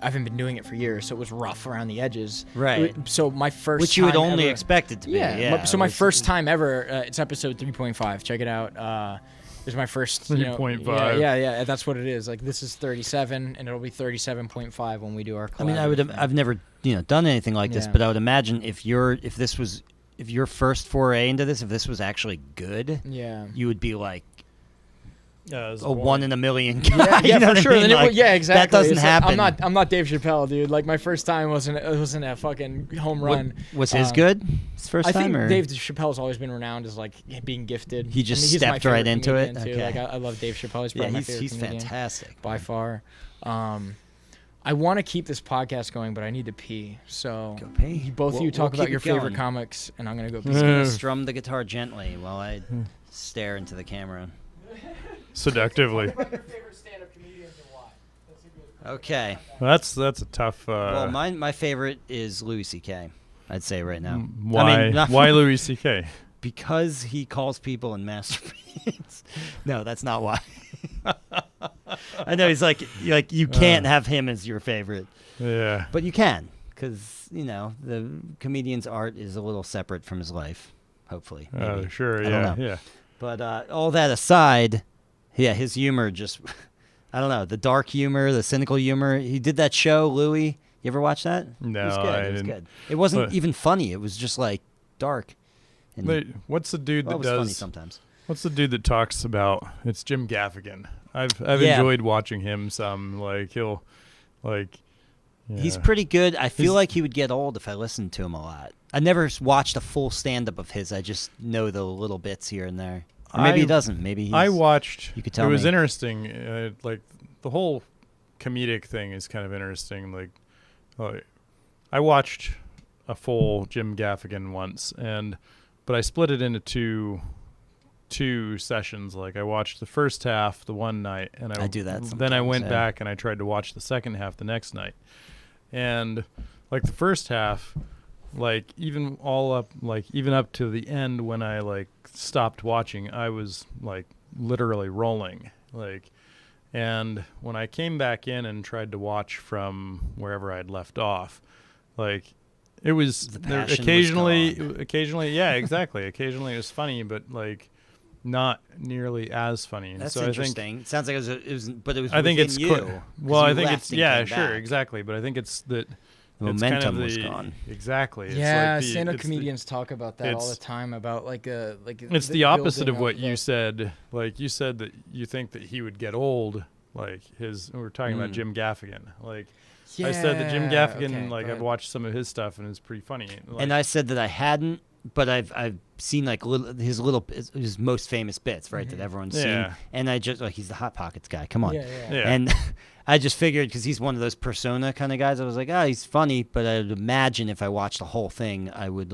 haven't been doing it for years, so it was rough around the edges. Right. So my first, Which you would time only ever- expect it to be. Yeah. So my first time ever, it's episode 3.5. Check it out. It's my first, you know, 3.5. Yeah, that's what it is. Like this is 37, and it'll be 37.5 when we do our. I mean, collaborative I've never done anything like this, Yeah. but I would imagine if your first foray into this, if this was actually good, Yeah. you would be like Yeah, a 1 in a million guy. Yeah, you know for what I sure. mean? And Like, yeah, exactly. That doesn't It's like, happen. I'm not Dave Chappelle, dude. Like my first time wasn't a fucking home run. Was his good? His first I time, think or Dave Chappelle's always been renowned as like being gifted. He just I mean, he's my stepped right favorite into it? comedian, too. Okay. Like I love Dave Chappelle. He's yeah, probably my favorite he's comedian fantastic by far. I want to keep this podcast going, but I need to pee. So Go pee. both of you We'll talk about keep your it favorite going. comics, and I'm gonna go pee. He's gonna strum the guitar gently while I stare into the camera. seductively. Your favorite stand-up comedians and why? That's a good. Okay. That's a tough. Well, my favorite is Louis CK. I'd say right now. Why? I mean, not- Why Louis C.K.? Because he calls people and masturbates. No, that's not why. I know he's like you can't have him as your favorite, Yeah. but you can because the comedian's art is a little separate from his life. hopefully. Oh, Maybe. sure. I don't know. Yeah. But all that aside, yeah, his humor just, I don't know, the dark humor, the cynical humor. He did that show, Louie. You ever watch that? No, it was good. I It was didn't. good. It wasn't But- even funny. It was just like dark. And Wait, what's the dude well, that it was funny does? sometimes. What's the dude that talks about? It's Jim Gaffigan. I've Yeah. enjoyed watching him some. Like he'll, like. Yeah. He's pretty good. I feel His- like he would get old if I listened to him a lot. I never watched a full stand-up of his. I just know the little bits here and there. Or maybe he doesn't. Maybe he's, I watched. you could tell it was me. interesting. Like the whole comedic thing is kind of interesting. Like I watched a full Jim Gaffigan once, but I split it into two sessions. Like I watched the first half the one night, and I do that then I sometimes, went yeah. back and I tried to watch the second half the next night, and like the first half, like even up to the end when I like stopped watching, I was like literally rolling. Like, and when I came back in and tried to watch from wherever I'd left off, like it was The there passion was occasionally, yeah, exactly. Occasionally it was funny, but like not nearly as funny. And That's so I think interesting. It sounds like but it was. I think within it's you. well, 'cause I you think left it's and yeah, came sure, back. exactly. But I think it's that The it's momentum kind of was the, gone. Exactly. It's Yeah, like stand-up it's comedians talk about that all it's- the time about like It's the opposite of what you you said. Like you said that you think that he would get old. Like we're talking about Jim Gaffigan. Like I said that Jim Gaffigan. Like I've watched some of his stuff and it's pretty funny. Like, And I said that I hadn't, but I've seen like his most famous bits, right? That everyone's Yeah. seen. And I just he's the Hot Pockets guy. Come on. Yeah, yeah. yeah. And I just figured because he's one of those persona kind of guys. I was like, he's funny, but I would imagine if I watched the whole thing, I would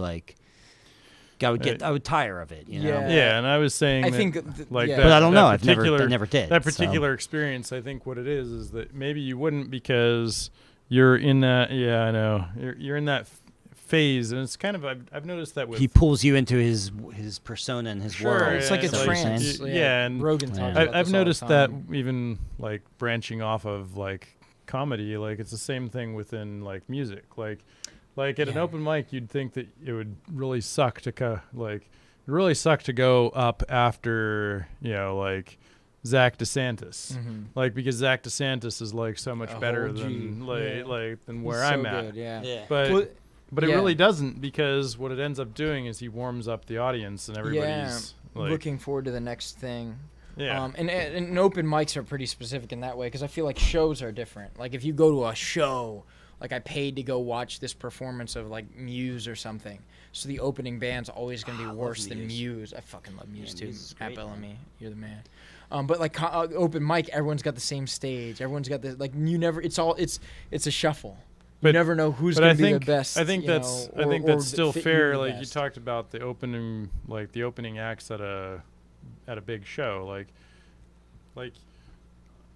I would tire of it. You know? Yeah. yeah, and I was saying I that, think, like yeah. that, But I don't that know. I particular- never did. That so. particular experience, I think what it is that maybe you wouldn't because you're in that. Yeah, I know. You're in that phase, and it's kind of I've noticed that with He pulls you into his persona and his Sure, world. It's like yeah, a Is that what you're trance. saying? Yeah, and Rogan talks Yeah. about I've this all the noticed that time. even like branching off of like comedy, like it's the same thing within like music. Like at an Yeah. open mic, you'd think that it would really suck to go up after like Zach DeSantis, like because Zach DeSantis is like so much A better whole G, than yeah. than where He's I'm so at. good, yeah. But it yeah. really doesn't, because what it ends up doing is he warms up the audience and everybody's like, looking forward to the next thing. yeah. And open mics are pretty specific in that way because I feel like shows are different. Like if you go to a show, like I paid to go watch this performance of like Muse or something, so the opening band's always gonna be I love worse than Muse. Muse. I fucking love Muse Yeah, too. Muse is At great, Bellamy, you're the man. But like open mic, everyone's got the same stage. Everyone's got the like you never. It's a shuffle. You But- never know who's But gonna I be think the best. I think you that's know, I think or that's still fit fair. the Like you best. talked about the opening acts at a big show. Like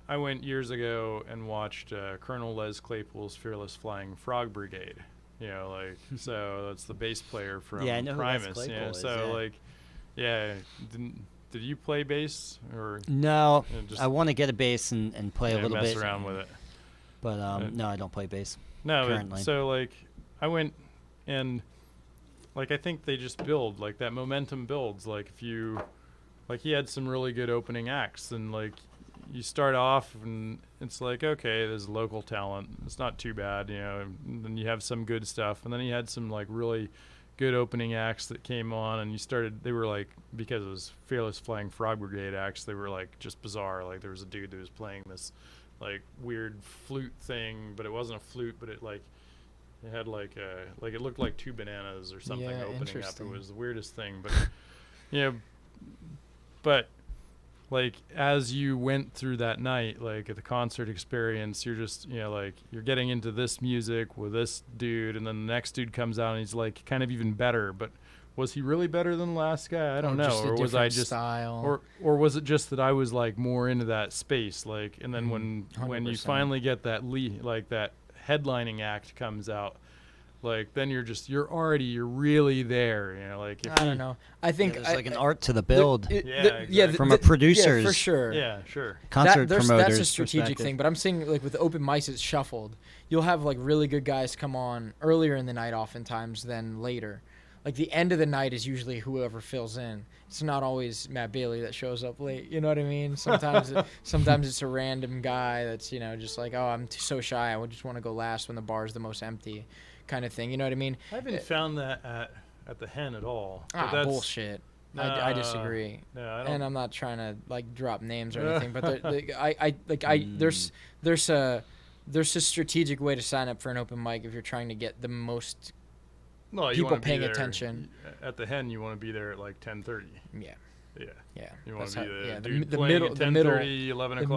I went years ago and watched Colonel Les Claypool's Fearless Flying Frog Brigade. So that's the bass player from Yeah, I know who Les Primus. Claypool Yeah, is, so yeah. did you play bass or No, just I want to get a bass and play a little mess bit. around with it? But no, I don't play bass. No, currently. so I went and I think they just build that momentum builds. If you he had some really good opening acts, and you start off and it's okay, there's local talent, it's not too bad, and then you have some good stuff, and then you had some really good opening acts that came on, and they were because it was Fearless Flying Frog Brigade acts, they were just bizarre. There was a dude that was playing this weird flute thing, but it wasn't a flute, but it had it looked like two bananas or something Yeah, opening up. It interesting. was the weirdest thing, but but as you went through that night, at the concert experience, you're just you're getting into this music with this dude, and then the next dude comes out and he's kind of even better, but was he really better than the last guy? I don't know. Just a Or was I different just style. or was it just that I was more into that space, and then when you 100%. finally get that that headlining act comes out, then you're really there, if I don't know. I think There's an art to the build. exactly. From a producer's- yeah, for sure. yeah, sure. Concert That's promoters. a strategic thing, but I'm saying with open mics, it's shuffled. You'll have really good guys come on earlier in the night, oftentimes than later. like the end of the night is usually whoever fills in. It's not always Matt Bailey that shows up late. You know what I mean? Sometimes sometimes it's a random guy that's just like, oh, I'm so shy. I would just want to go last when the bar's the most empty, kind of thing. You know what I mean? I haven't found that at the Hen at all. But Ah, bullshit. I disagree. No, I don't. And I'm not trying to like drop names or anything, but there's a strategic way to sign up for an open mic if you're trying to get the most No, you people wanna be paying there- attention. At the Hen, you want to be there at like 10:30. Yeah. Yeah. Yeah. You want That's to be how- the yeah, dude the playing middle, at the middle, 10:30, 11 o'clock.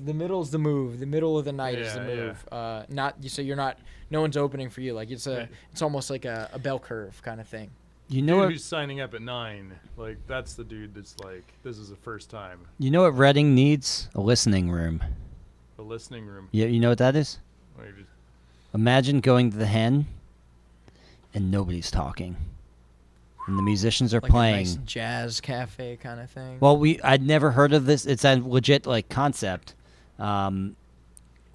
the middle's the move. The middle of the night is the Yeah, move. So you're not. No one's opening for you. Like Right. it's almost like a bell curve kind of thing. You know Dude what? who's signing up at 9, like that's the dude that's like, this is the first time. You know what Reading needs? A listening room. The listening room. Yeah, you know what that is? Like, just- Imagine going to the Hen, and nobody's talking, and the musicians are Like playing. a nice jazz cafe kind of thing. Well, I'd never heard of this. It's a legit like concept.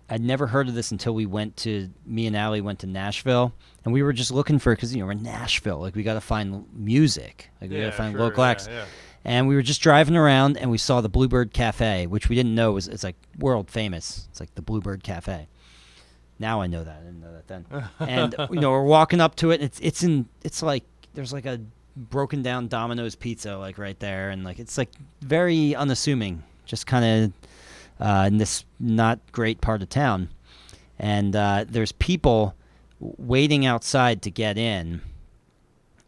I'd never heard of this until me and Allie went to Nashville, and we were just looking for, because we're in Nashville, like we got to find music, like we got to find sure, local acts. yeah. And we were just driving around, and we saw the Bluebird Cafe, which we didn't know it's like world famous. It's like the Bluebird Cafe. Now I know that. I didn't know that then. And we're walking up to it. It's like there's like a broken down Domino's pizza like right there, and like it's like very unassuming, just kind of in this not great part of town. And there's people waiting outside to get in.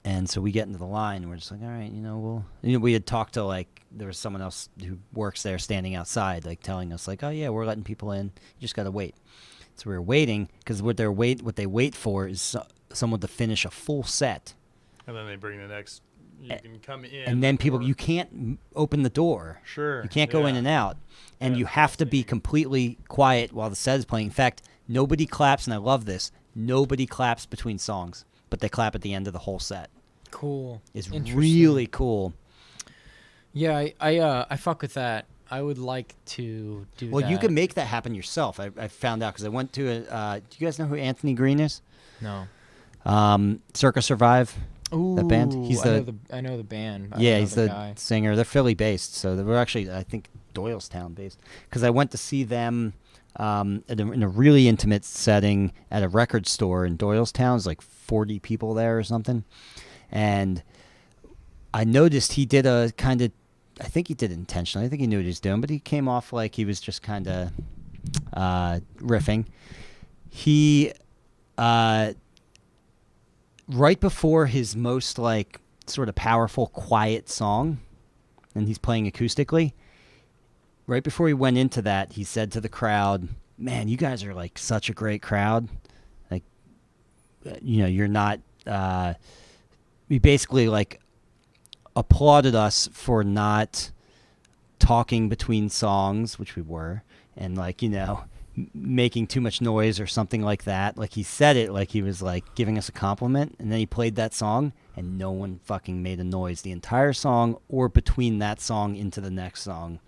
And so we get into the line, and we're just like, all right, we had talked to, like, there was someone else who works there standing outside, like, telling us, like, oh, yeah, we're letting people in. You just got to wait. So we were waiting, because what they wait for is someone to finish a full set. And then they bring the next, you can come in. And then or- you can't open the door. Sure. You can't go in and out. And Yeah, you have to be fascinating. completely quiet while the set is playing. In fact, nobody claps, and I love this, nobody claps between songs, but they clap at the end of the whole set. Cool. It's Interesting. really cool. Yeah, I fuck with that. I would like to do Well, that. you can make that happen yourself. I found out because I went to do you guys know who Anthony Green is? No. Circa Survive. Ooh, That band? He's I know the band. I Yeah, don't know he's the guy. singer. They're Philly based, so they were actually, I think, Doylestown based. Because I went to see them in a really intimate setting at a record store in Doylestown. There's like 40 people there or something. And I noticed he did a kind of, I think he did it intentionally. I think he knew what he was doing, but he came off like he was just kind of riffing. He, right before his most like sort of powerful, quiet song, and he's playing acoustically, right before he went into that, he said to the crowd, man, you guys are like such a great crowd. Like, you're not, he basically like applauded us for not talking between songs, which we were, and like, making too much noise or something like that. Like he said it like he was like giving us a compliment, and then he played that song and no one fucking made a noise the entire song or between that song into the next song.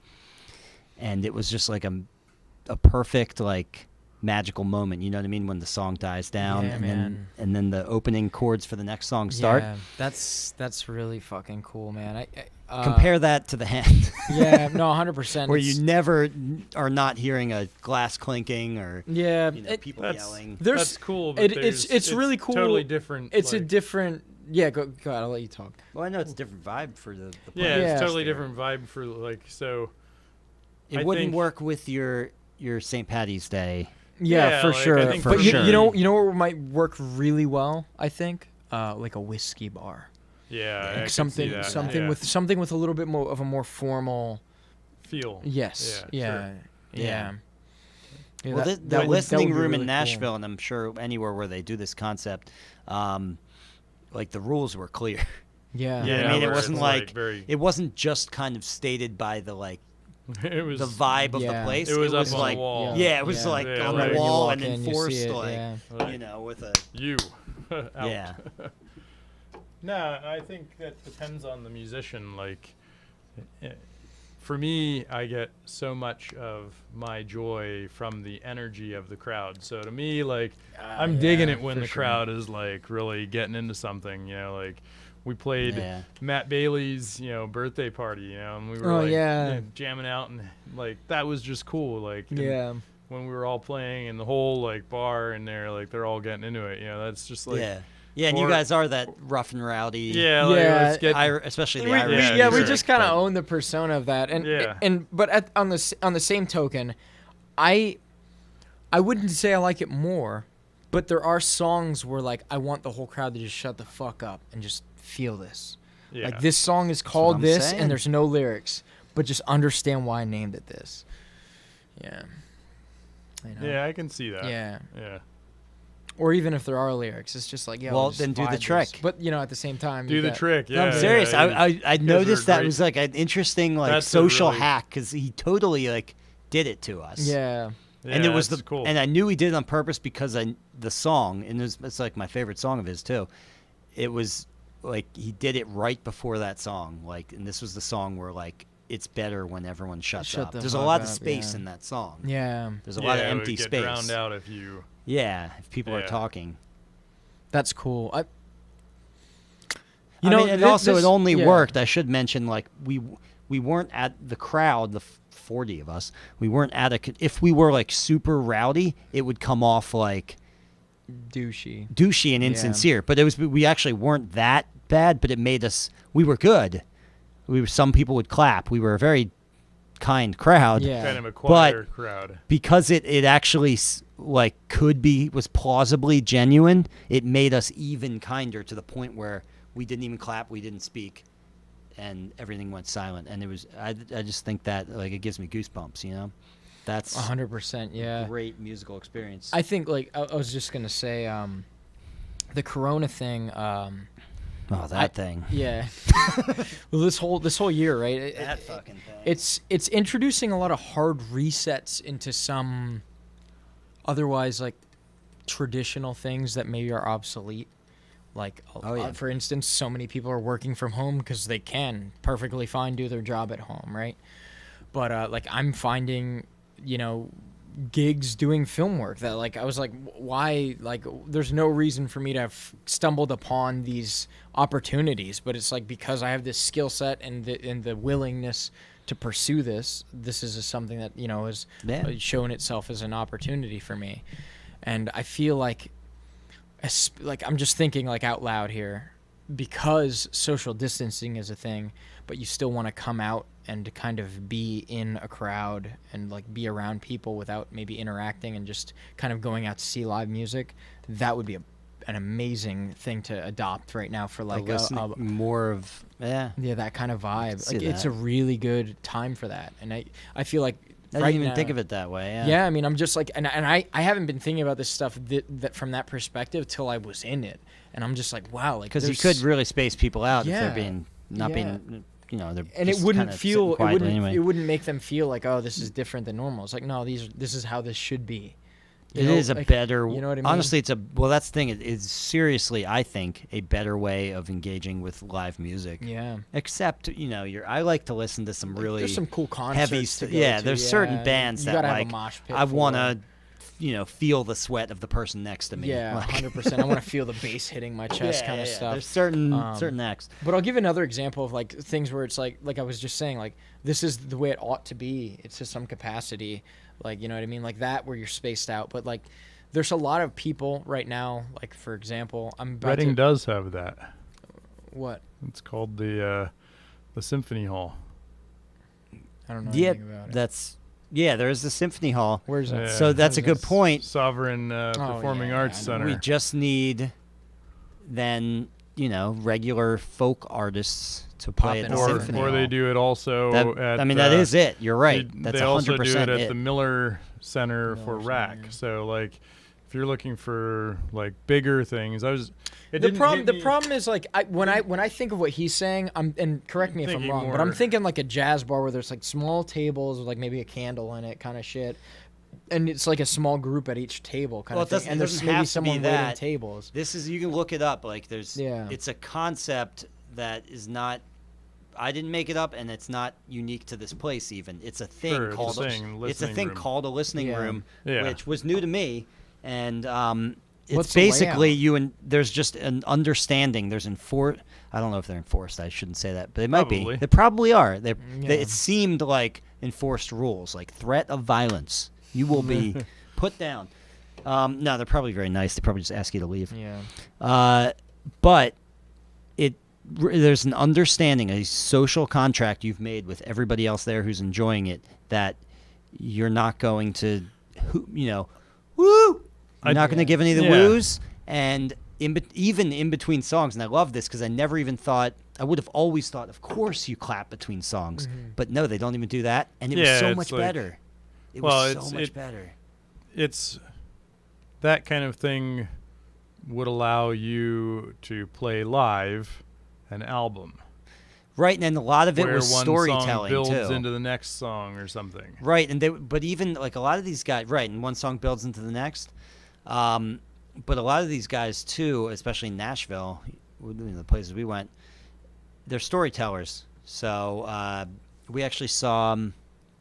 And it was just like a perfect like magical moment, you know what I mean, when the song dies down Yeah, and then the opening chords for the next song start. Yeah, that's really fucking cool, man. Compare that to the Hen. Yeah, no, 100%. Where you never are not hearing a glass clinking or Yeah, people That's- yelling. That's cool. But it's really cool. Totally different. It's a like- different. Yeah, go ahead. I'll let you talk. Well, I know it's a different vibe for the Yeah, Yeah. it's totally different vibe for like so. It I wouldn't think- work with your St. Patty's Day. Yeah, Yeah, for like, I sure. think But for you sure. know what might work really well? I think like a whiskey bar. Yeah, I Like can something see that. something yeah. with something with a little bit more of a more formal. feel. Yes. Yeah, Yeah. Yeah, Well, that- the that would- that listening would be room really in cool. Nashville, and I'm sure anywhere where they do this concept, like the rules were clear. Yeah. You know what I mean, it where wasn't it's, like very. it wasn't just kind of stated by the like It was the vibe of the Yeah. place. It was up on like the wall. yeah, it was Yeah. like Yeah, on like- the When you wall walk and in, you see enforced it, like yeah. with a you. Out. yeah. No, I think that depends on the musician. Like, for me, I get so much of my joy from the energy of the crowd. So to me, like, I'm digging it when for the sure. crowd is like really getting into something. Like we played Yeah. Matt Bailey's, birthday party, and we were jamming out, and like that was just cool. Like, and when we were all playing and the whole like bar in there, like they're all getting into it. That's just like Yeah, and you guys are that rough and rowdy. Yeah, like, let's get, especially the Irish. We just kind of own the persona of that, but on the same token, I wouldn't say I like it more, but there are songs where like I want the whole crowd to just shut the fuck up and just feel this. Yeah. Like this song is called this, and there's no lyrics, but just understand why I named it this. Yeah. Yeah, I can see that. Yeah. Yeah. Or even if there are lyrics, it's just like, well, then do the trick. This. But at the same time, do the trick. Yeah, no, I'm serious. Yeah, I noticed that was like an interesting like social hack because he totally like did it to us. Yeah. And it was cool. And I knew he did it on purpose because the song, and it's like my favorite song of his too. It was like he did it right before that song, like, and this was the song where like it's better when everyone shuts up. There's a lot of space in that song. Yeah. There's a lot of empty it would space. Get drowned out if you. Yeah, if people are talking. That's cool. And also it only worked. I should mention, like we weren't at the crowd, the 40 of us. We weren't at if we were like super rowdy, it would come off like douchey and insincere. But we actually weren't that bad. But it made us. We were good. Some people would clap. We were a very kind crowd. Yeah. Kind of a quieter crowd. Because it actually like was plausibly genuine, it made us even kinder to the point where we didn't even clap, we didn't speak, and everything went silent. And it was I just think that like it gives me goosebumps, That's 100%, yeah. Great musical experience. I think like I was just gonna say the Corona thing. Thing. Yeah. Well, this whole year, right? That fucking thing. It's introducing a lot of hard resets into some otherwise like traditional things that maybe are obsolete. Like, for instance, so many people are working from home because they can perfectly fine do their job at home, right? But like I'm finding, gigs doing film work that like I was like, why? Like there's no reason for me to have stumbled upon these opportunities, but it's like because I have this skill set and the willingness to pursue this is something that has shown itself as an opportunity for me. And I feel like I'm just thinking like out loud here, because social distancing is a thing, but you still want to come out and kind of be in a crowd and like be around people without maybe interacting and just kind of going out to see live music. That would be an amazing thing to adopt right now for like more of that kind of vibe. Like it's a really good time for that. And I feel like I didn't even think of it that way. Yeah, I mean, I'm just like, and I haven't been thinking about this stuff that from that perspective till I was in it, and I'm just like, wow, like because you could really space people out if they're being being. They're and it wouldn't it wouldn't make them feel like, oh, this is different than normal. It's like, no, this is how this should be. It is a better. You know what I mean? Honestly, that's the thing. It's seriously, I think, a better way of engaging with live music. Yeah. Except, I like to listen to some really there's some cool concerts. There's certain bands that like I want to. Feel the sweat of the person next to me. Yeah, 100%. I want to feel the bass hitting my chest, kind of stuff. There's certain acts. But I'll give another example of like things where it's like I was just saying, like this is the way it ought to be. It's to some capacity, like you know what I mean, like that where you're spaced out. But like, there's a lot of people right now. Like for example, Reading does have that. What? It's called the Symphony Hall. I don't know anything about it. There's the Symphony Hall. Where's that? Yeah. So that's a good point. Sovereign Performing Arts Center. We just need then, regular folk artists to play at the Symphony Hall. Or they do it also that is it. You're right. That's 100% They also do it at the Miller Center for Rack. So like if you're looking for like bigger things, the problem is like when I think of what he's saying, and correct me if I'm wrong, but I'm thinking like a jazz bar where there's like small tables with like maybe a candle in it, kind of shit, and it's like a small group at each table, kind of thing. And there's maybe someone waiting tables. This is you can look it up. Like it's a concept that is not. I didn't make it up, and it's not unique to this place. Even it's a thing called a listening room, which was new to me. And What's the basically layout? you and there's just an understanding. There's I don't know if they're enforced. I shouldn't say that, but they might Probably. be. They probably are. Yeah. It seemed like enforced rules, like threat of violence. You will be put down. No, they're probably very nice. They probably just ask you to leave. Yeah. But there's an understanding, a social contract you've made with everybody else there who's enjoying it, that you're not going to, woo. You're not going to give any of the woos, and even in between songs. And I love this because I never even thought, I would have always thought, of course you clap between songs, but no, they don't even do that, and it was so much better. It was so much better. It's that kind of thing would allow you to play live an album. Right, and then a lot of it where was one storytelling song builds too. into the next song or something. Right, but even like a lot of these guys, right, and one song builds into the next. But a lot of these guys too, especially in Nashville, the places we went, they're storytellers. So we actually saw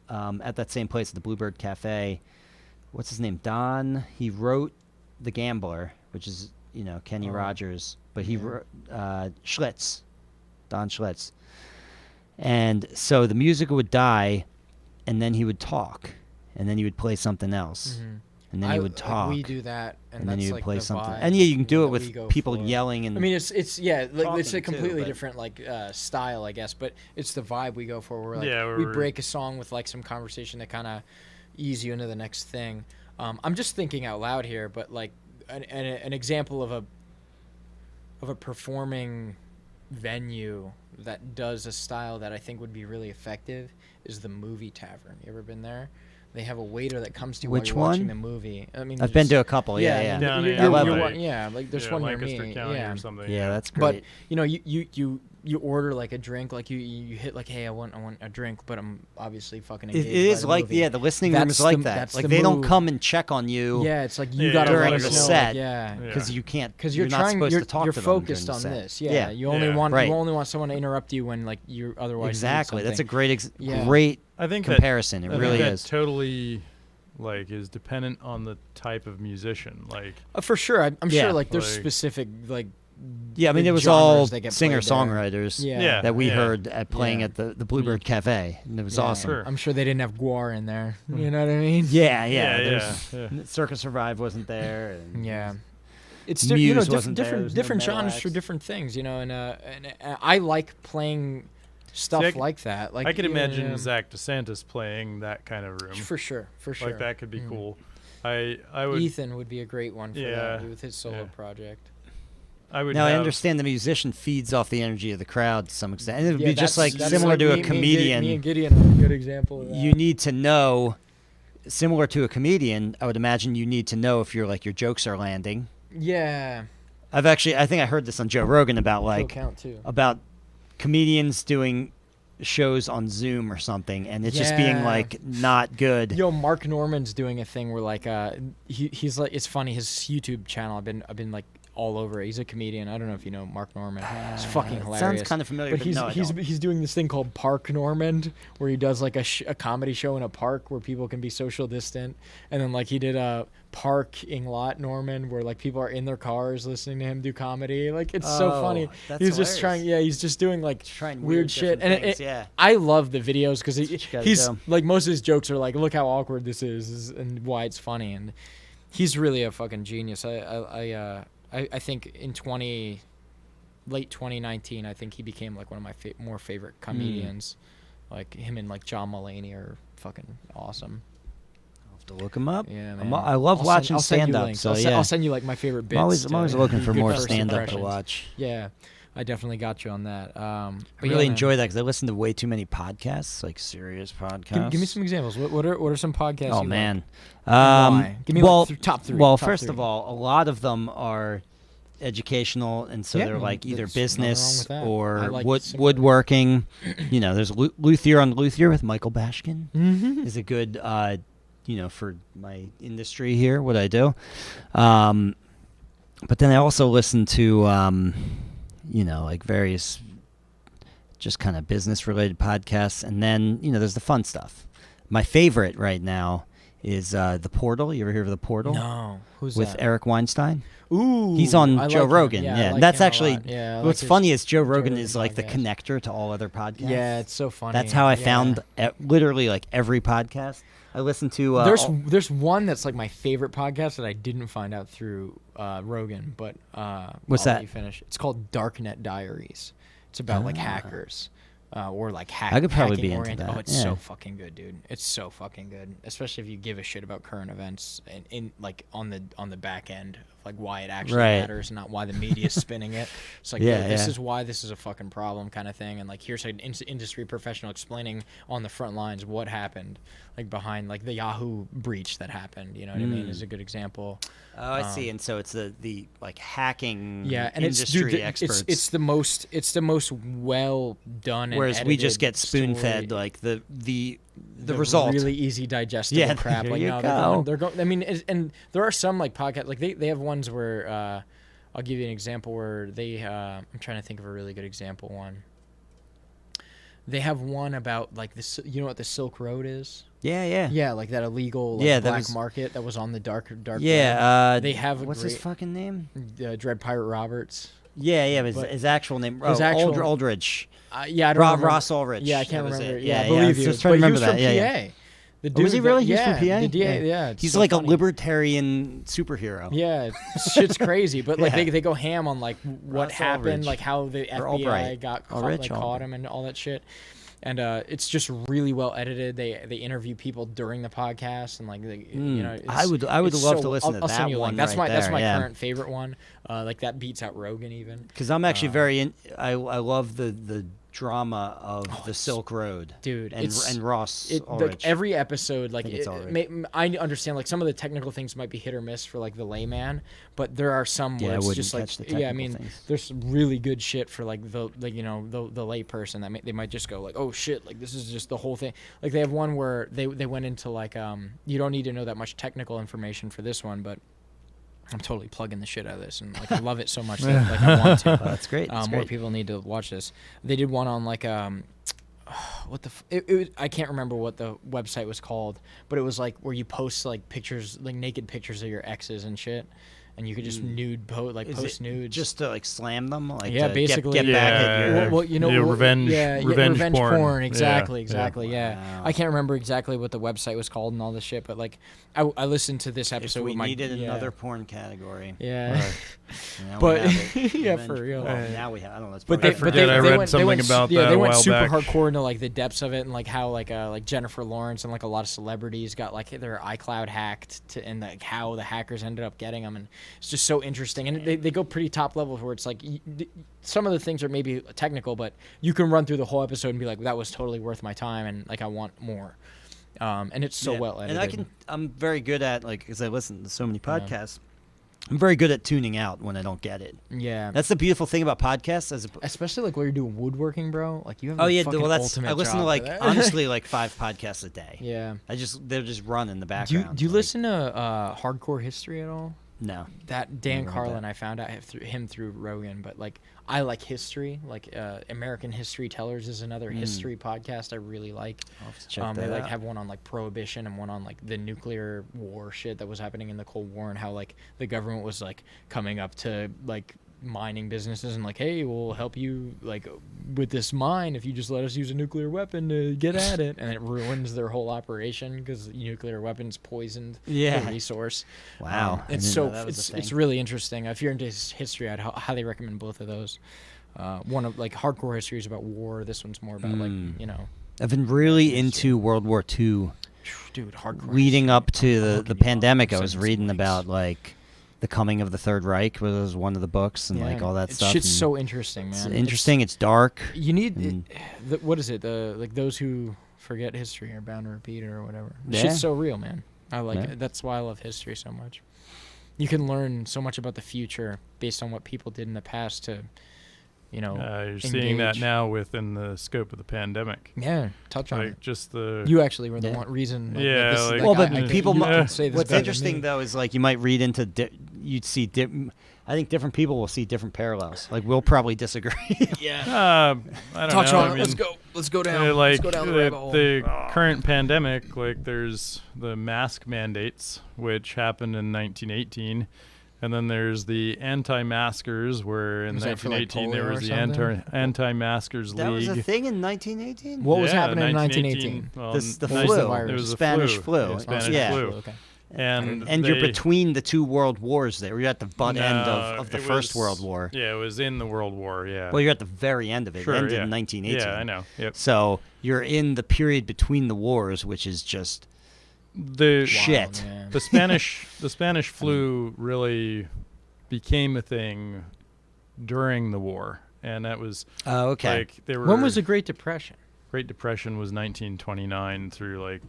at that same place at the Bluebird Cafe. What's his name? Don. He wrote The Gambler, which is Kenny Rogers, but he wrote Schlitz, Don Schlitz. And so the music would die, and then he would talk, and then he would play something else, and then he would talk. We do that, and then that's he would like play the something. vibe, And yeah, you can do it that we with go people for. yelling and. I mean, it's a talking completely too, but- different style, I guess, but it's the vibe we go for. Where Yeah, we we're- break a song with like some conversation that kind of ease you into the next thing. I'm just thinking out loud here, but like an example of a performing venue that does a style that I think would be really effective is the Movie Tavern. You ever been there? They have a waiter that comes to you Which while you're watching one? the movie. I mean, I've been to a couple. Yeah, yeah. Down You're- in, you're- I love you're it. wa- yeah, like there's one near Lancaster me. County Yeah. or something. Yeah, that's But great. you order like a drink, like you hit like, hey, I want a drink, but I'm obviously fucking engaged. It by is the like movie. the listening room That's is like the- that. that's Like the they don't move. come and check on you. Yeah, it's like you Yeah, gotta during let the us know, set. yeah. Because you can't. Because you're not trying, supposed you're, to talk you're to them during focused the on set. this. Yeah, you only Yeah. want Right. you only want someone to interrupt you when like you're otherwise Exactly. That's a doing great, Yeah. great I think comparison. That, It I really think is. that totally is dependent on the type of musician. Like something. For sure, I'm Yeah. sure like there's Like- specific like Yeah, I mean, big it was genres all that get played singer-songwriters there. Yeah. that we Yeah. heard at playing Yeah. at the Bluebird Cafe, and it was Yeah. awesome. Sure. I'm sure they didn't have Guar in there. You know what I mean? Yeah, yeah, there's- yeah. Circus Survive wasn't there. And Yeah. It's Muse different wasn't there, there was no different metal genres acts. for different things, and I like playing stuff See, like that. Like I could imagine yeah, Zach DeSantis playing that kind of room. for sure. Like that could be Mhm. cool. I would Ethan would be a great one for Yeah, that with his solo yeah. project. I would Now I have- understand the musician feeds off the energy of the crowd to some extent, and it would Yeah, be just that's- like that's similar like to a me comedian. and Gideon are a good example of that. You need to know, similar to a comedian, I would imagine you need to know if your jokes are landing. yeah, I think I heard this on Joe Rogan about like count too. about comedians doing shows on Zoom or something, and it's just being Yeah. like not good. Yo, Mark Norman's doing a thing where like he's like, it's funny, his YouTube channel. I've been like all over it. He's a comedian. I don't know if you know Mark Norman. It's fucking It hilarious. sounds kind of familiar, But but he's no, I don't. he's doing this thing called Park Normand, where he does like a comedy show in a park where people can be social distant, and then like he did a parking lot Norman where like people are in their cars listening to him do comedy. Like it's so funny. That's He's just trying. hilarious. Yeah, he's just doing like Trying weird shit, different and things, yeah. I love the videos because That's what you gotta he's do. like most of his jokes are like, look how awkward this is and why it's funny, and he's really a fucking genius. I think in late 2019, I think he became like one of my more favorite comedians. Like him and like John Mulaney are fucking awesome. I'll have to look him up. Yeah, I'm- man. I love watching I'll send you stand-up, links. so I'll send you like my favorite bits. I'm always to looking do for good more first stand-up to impressions. watch. Yeah, I definitely got you on that. I But really yeah, enjoy that because I listen to way too many podcasts, like serious podcasts. Give me some examples. What are some podcasts? Oh you man, Why? Give me like top three. Well, top first three. of all, a lot of them are educational, and so Yeah, they're like either there's nothing wrong business with that. I or like similar- woodworking. There's Luthier on Luthier with Michael Bashkin Mhm. is a good, for my industry here, what I do. But then I also listen to, like various just kind of business related podcasts, and then there's the fun stuff. My favorite right now is The Portal. You ever hear of The Portal? No. Who's With that? Eric Weinstein. Ooh. He's on I Joe like Rogan. Him. Yeah, I like that's him a actually lot. Yeah, I what's like funny his is Joe Joe Rogan Rogan is like the podcast. connector to all other podcasts. Yeah, it's so funny. That's how I Yeah. found literally like every podcast. I listened to. There's one that's like my favorite podcast that I didn't find out through Rogan, but What's I'll that? let you finish. It's called Darknet Diaries. It's about like hackers. Or like I could probably be into oriented. that, Oh, it's yeah. so fucking good, dude. It's so fucking good, especially if you give a shit about current events and in like on the back end, of like why it actually Right. matters, not why the media's spinning it. It's like, Yeah, yeah, this yeah. is why this is a fucking problem, kind of thing. And like here's an industry professional explaining on the front lines what happened, like behind like the Yahoo breach that happened. You know what I mean? Is a good example. Oh, I see. And so it's the like hacking Yeah, and industry it's dude, experts. it's the most well done. Whereas and we just get edited spoon fed story. like the result. Really easy digestible Yeah, crap. there Like you no, go. they're going. I mean, and there are some like podcasts like they have ones where I'll give you an example where they I'm trying to think of a really good example one. They have one about like this. You know what the Silk Road is? Yeah. Yeah, like that illegal like, Yeah, that black was- market that was on the dark Yeah. web. They have a what's great his fucking name? Dread Pirate Roberts. Yeah. But But his actual name. his actual- Aldrich. Yeah, I don't remember. Ross Ulrich. Yeah, I can't That was remember. it. Yeah, I I believe was you. just trying to But remember he was that. from Yeah. PA. The Oh, was he dude really? that- He's from yeah, PA? the DA, yeah. it's He's so like funny. a libertarian superhero. Yeah, shit's crazy, but like Yeah. they go ham on like what Ross happened, Ulrich. like how the Or FBI Albright. got caught, Ulrich, caught him and all that shit. And it's just really well edited. They interview people during the podcast and like you know. I would it's love so- to listen to I'll send that you a link. one That's right my there, current favorite one. Like that beats out Rogan even. Because I'm actually I love the drama of the Silk Road, Dude, and it's- and Ross Like Ulrich. every episode, like think it's I understand like some of the technical things might be hit or miss for like the layman, but there are some Yeah, where I it's wouldn't just like catch the I technical mean things. there's some really good shit for like the you know the lay person that they might just go like, oh shit, like this is just the whole thing. Like they have one where they went into like you don't need to know that much technical information for this one, but I'm totally plugging the shit out of this, and like I love it so much that like I want to. Oh, that's great. That's More great. people need to watch this. They did one on like what the I can't remember what the website was called, but it was like where you post like pictures, like naked pictures of your exes and shit, and you could just Is post it nudes. just to like slam them, like Yeah, to basically. get back at your. well, you know, Yeah, revenge porn. Exactly, Yeah, exactly. Yeah. Wow. I can't remember exactly what the website was called and all this shit, but like, I listened to this If episode we with my needed yeah. another porn category, Yeah. now we But- have it. yeah, Revenge for real. porn. Now we have. I don't know. It's But probably they, I but forget, they, I they read went, something they went, about yeah, that they a went while super back. hardcore into like the depths of it and like how like Jennifer Lawrence and like a lot of celebrities got like their iCloud hacked to and like how the hackers ended up getting them, and it's just so interesting. And they go pretty top level where it's like some of the things are maybe technical, but you can run through the whole episode and be like, that was totally worth my time, and like I want more. And it's so Yeah. well edited. And I'm very good at like because I listen to so many podcasts. I'm very good at tuning out when I don't get it. Yeah. That's the beautiful thing about podcasts. Especially like while you're doing woodworking, bro. Like you have. Oh the yeah, fucking well that's ultimate I listen job to for like that. honestly like 5 podcasts a day. Yeah. They'll just run in the Do background. you like, listen to hardcore history at all? No. That Dan Never heard Carlin, that. I found out through Rogan, but like I like history, like American History Tellers is another history podcast I really like. I'll have to check They that like out. have one on like prohibition and one on like the nuclear war shit that was happening in the Cold War and how like the government was like coming up to like mining businesses and like, hey, we'll help you like with this mine if you just let us use a nuclear weapon to get at it, and it ruins their whole operation because nuclear weapons poisoned Yeah. the resource. Wow. I It's didn't so know that was a it's thing. really interesting. If you're into history, I'd highly recommend both of those. One of like hardcore history is about war. This one's more about like I've been really into World War II. dude, hardcore. Leading history. up to I'm the hooking you up. pandemic, I I'm was sending some reading links. about like the coming of the Third Reich was one of the books and like all that stuff. Shit's and so interesting, it's man. interesting. It's dark. You need and- what is it? Like those who forget history are bound to repeat it or whatever. Yeah. Shit's so real, man. I like Yeah. it. That's why I love history so much. You can learn so much about the future based on what people did in the past to, You're seeing that engage. now within the scope of the pandemic. Yeah, touch on it. Like just the You actually were the Yeah. one reason. Like, Yeah, this is like- the Well, guy- but I can- people you mu- can say this What's better than interesting me. though is like you might read into you'd see I think different people will see different parallels. Like we'll probably disagree. Yeah. I don't Touch know. on I it. Let's mean, go. Let's go down. like Let's go down the rabbit hole. the current pandemic, like there's the mask mandates, which happened in 1918. And then there's the anti-maskers, where in Was that for, like, 1918 there polio was or the something? Anti-Maskers That was League. a thing in 1918. What was Yeah, happening in 1918? Well, The What was the flu. virus? It was the Spanish flu. Yeah, Spanish Yeah. flu. Okay. And you're they- between the two world wars there. You're at the butt end of the it First was- World War. Yeah, it was in the World War, yeah. Well, you're at the very end of it. Sure, It ended yeah. in 1918. Yeah, I know. Yep. So you're in the period between the wars, which is just The shit. man. the Spanish flu really became a thing during the war, and that was Oh, okay. like they were. When was the Great Depression? Great Depression was 1929 through like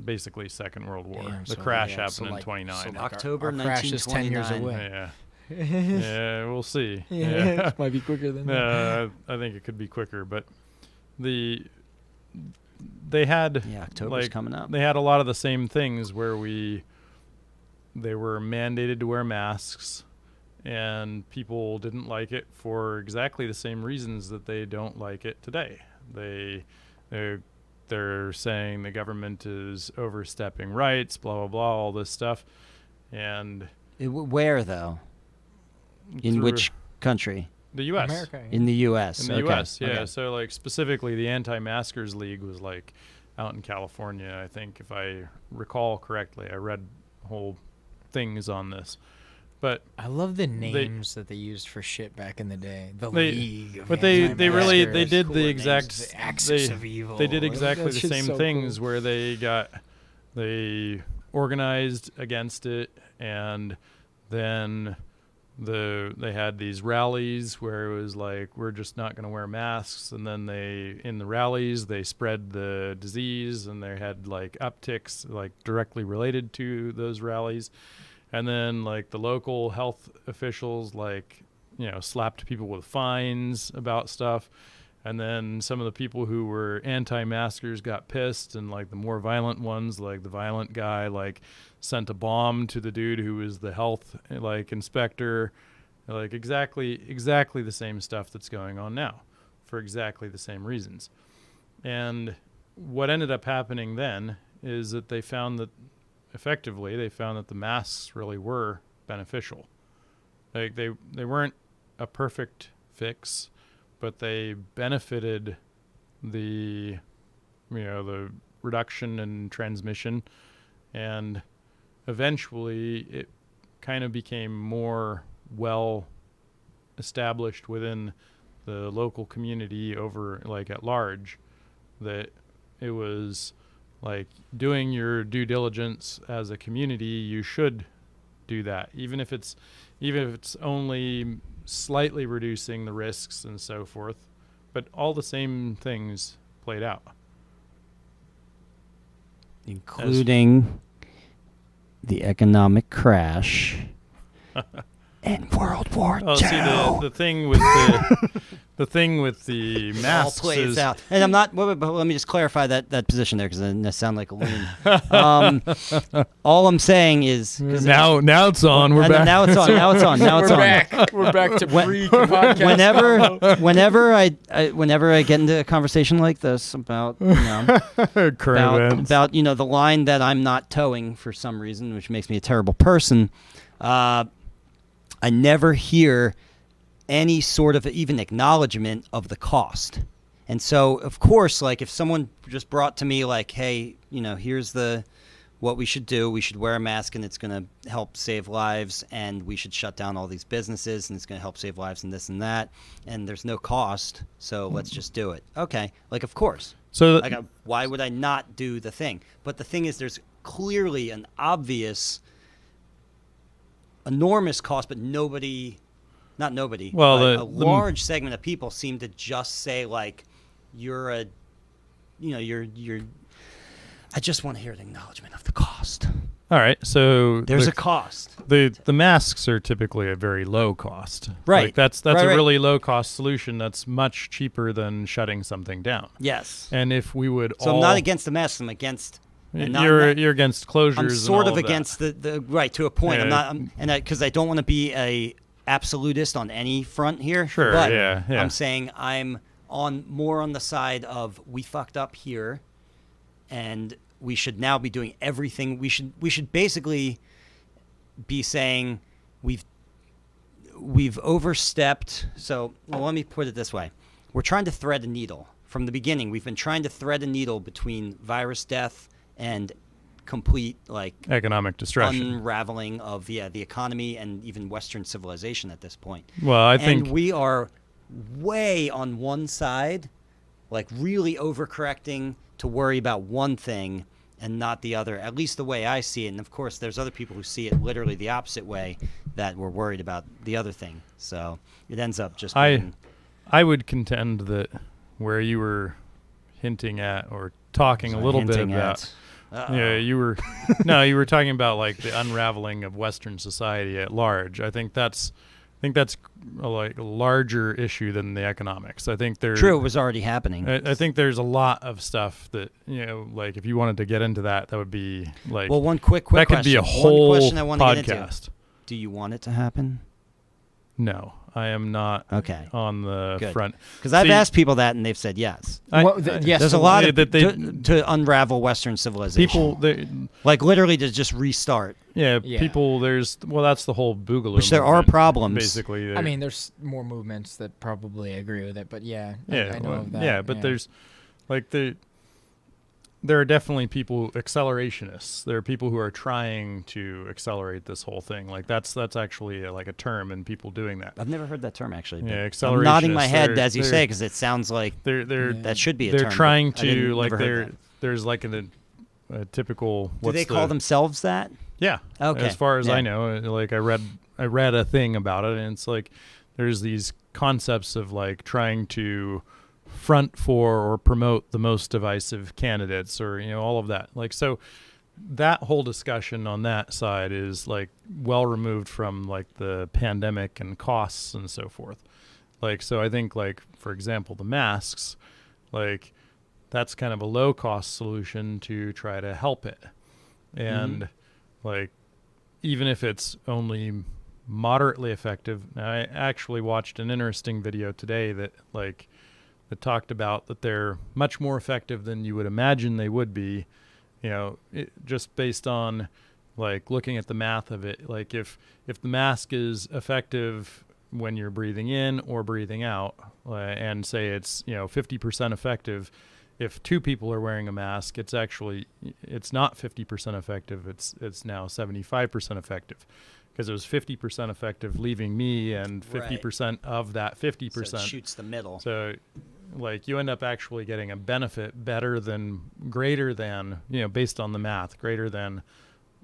basically Second World War. Damn, the so, crash yeah, happened so, in like- 29. so, like, October our crash is 10 years 1929. away. Yeah, yeah, we'll see. Yeah, Yeah. this might be quicker than that. I think it could be quicker, but they had Yeah, October's like, coming up. They had a lot of the same things where they were mandated to wear masks, and people didn't like it for exactly the same reasons that they don't like it today. They're saying the government is overstepping rights, blah blah blah, all this stuff, and Where though? In through which country? the U.S. America. In the U.S. In the Okay. U.S., yeah. Okay. So, like, specifically, the Anti-Maskers League was, like, out in California, I think, if I recall correctly. I read whole things on this. But I love the names that they used for shit back in the day. The They- League of but they really, Anti-Maskers. they did Cool the names. exact, The Axis they, of Evil. they did exactly That's the just same so things cool. where they organized against it, and then they had these rallies where it was like, we're just not going to wear masks, and then in the rallies they spread the disease, and they had like upticks like directly related to those rallies, and then like the local health officials like slapped people with fines about stuff. And then some of the people who were anti-maskers got pissed, and like the more violent ones, like the violent guy, like sent a bomb to the dude who was the health like inspector, like exactly the same stuff that's going on now, for exactly the same reasons. And what ended up happening then is that they found that the masks really were beneficial. Like they weren't a perfect fix, but they benefited the reduction in transmission, and eventually it kind of became more well established within the local community over like at large, that it was like doing your due diligence as a community. You should do that, even if it's only slightly reducing the risks and so forth, but all the same things played out, Including the economic crash and World War II. Oh, see, the thing with the all masks plays is out. And I'm not. But let me just clarify that position there, because I sound like a loon. All I'm saying is 'cause now it's on. We're and back. Now it's on. Now it's on. Now it's We're on. back. We're back to pre-podcast. Whenever I get into a conversation like this about Current events. about the line that I'm not towing for some reason, which makes me a terrible person, I never hear any sort of even acknowledgement of the cost. And so, of course, like if someone just brought to me like, hey, here's what we should do. We should wear a mask, and it's going to help save lives, and we should shut down all these businesses, and it's going to help save lives, and this and that, and there's no cost, so let's just do it. Okay, like of course. So Like, why would I not do the thing? But the thing is, there's clearly an obvious, enormous cost, but not nobody. Well, but the large segment of people seem to just say like, you're. I just want to hear an acknowledgement of the cost. all right, so There's a cost. the masks are typically a very low cost. Right. Like that's Right, a right. really low cost solution that's much cheaper than shutting something down. Yes. And if we would So all I'm not against the masks. I'm against. you're against closures. I'm and sort all of that. against the right to a point. Yeah. I'm not, because I don't want to be a absolutist on any front here. Sure, But yeah. I'm saying I'm more on the side of we fucked up here, and we should now be doing everything. We should basically be saying we've overstepped. So let me put it this way: we're trying to thread a needle from the beginning. We've been trying to thread a needle between virus death and complete economic destruction, unraveling of the economy and even Western civilization at this point. Well, I think we are way on one side, really overcorrecting to worry about one thing and not the other, at least the way I see it. And of course there's other people who see it literally the opposite way, that we're worried about the other thing. So it ends up just being, I would contend that where you were hinting at or talking a little bit about you were you were talking about the unraveling of Western society at large. I think that's a larger issue than the economics. I think true, it was already happening. I think there's a lot of stuff that if you wanted to get into that would be well, one quick that question. could be a whole one question I want to get into. podcast. Do you want it to happen? No, I am not on the front. Because I've asked people that, and they've said yes. Yes, there's a lot of that to unravel Western civilization. People, literally to just restart. Yeah, people. That's the whole Boogaloo. Which there are problems. Basically, I mean, there's more movements that probably agree with it, but I know of that. Yeah, but there's there are definitely people, accelerationists. There are people who are trying to accelerate this whole thing. That's actually a term, and people doing that. I've never heard that term actually. Yeah, accelerationists. I'm nodding my head as you say, because it sounds like that should be a term. They're trying to there's a typical. Do they call themselves that? Yeah. Okay. As far as I know, I read a thing about it, and it's there's these concepts of trying to front for or promote the most divisive candidates, or all of that. So that whole discussion on that side is well removed from the pandemic and costs and so forth. So I think for example the masks, that's kind of a low cost solution to try to help it. And even if it's only moderately effective. Now, I actually watched an interesting video today that that talked about that they're much more effective than you would imagine they would be, just based on looking at the math of it. If the mask is effective when you're breathing in or breathing out, and say it's 50% effective, if two people are wearing a mask, it's not 50% effective. It's now 75% effective, because it was 50% effective leaving me, and 50% of that 50%. So it shoots the middle. So you end up actually getting a benefit greater than, based on the math, greater than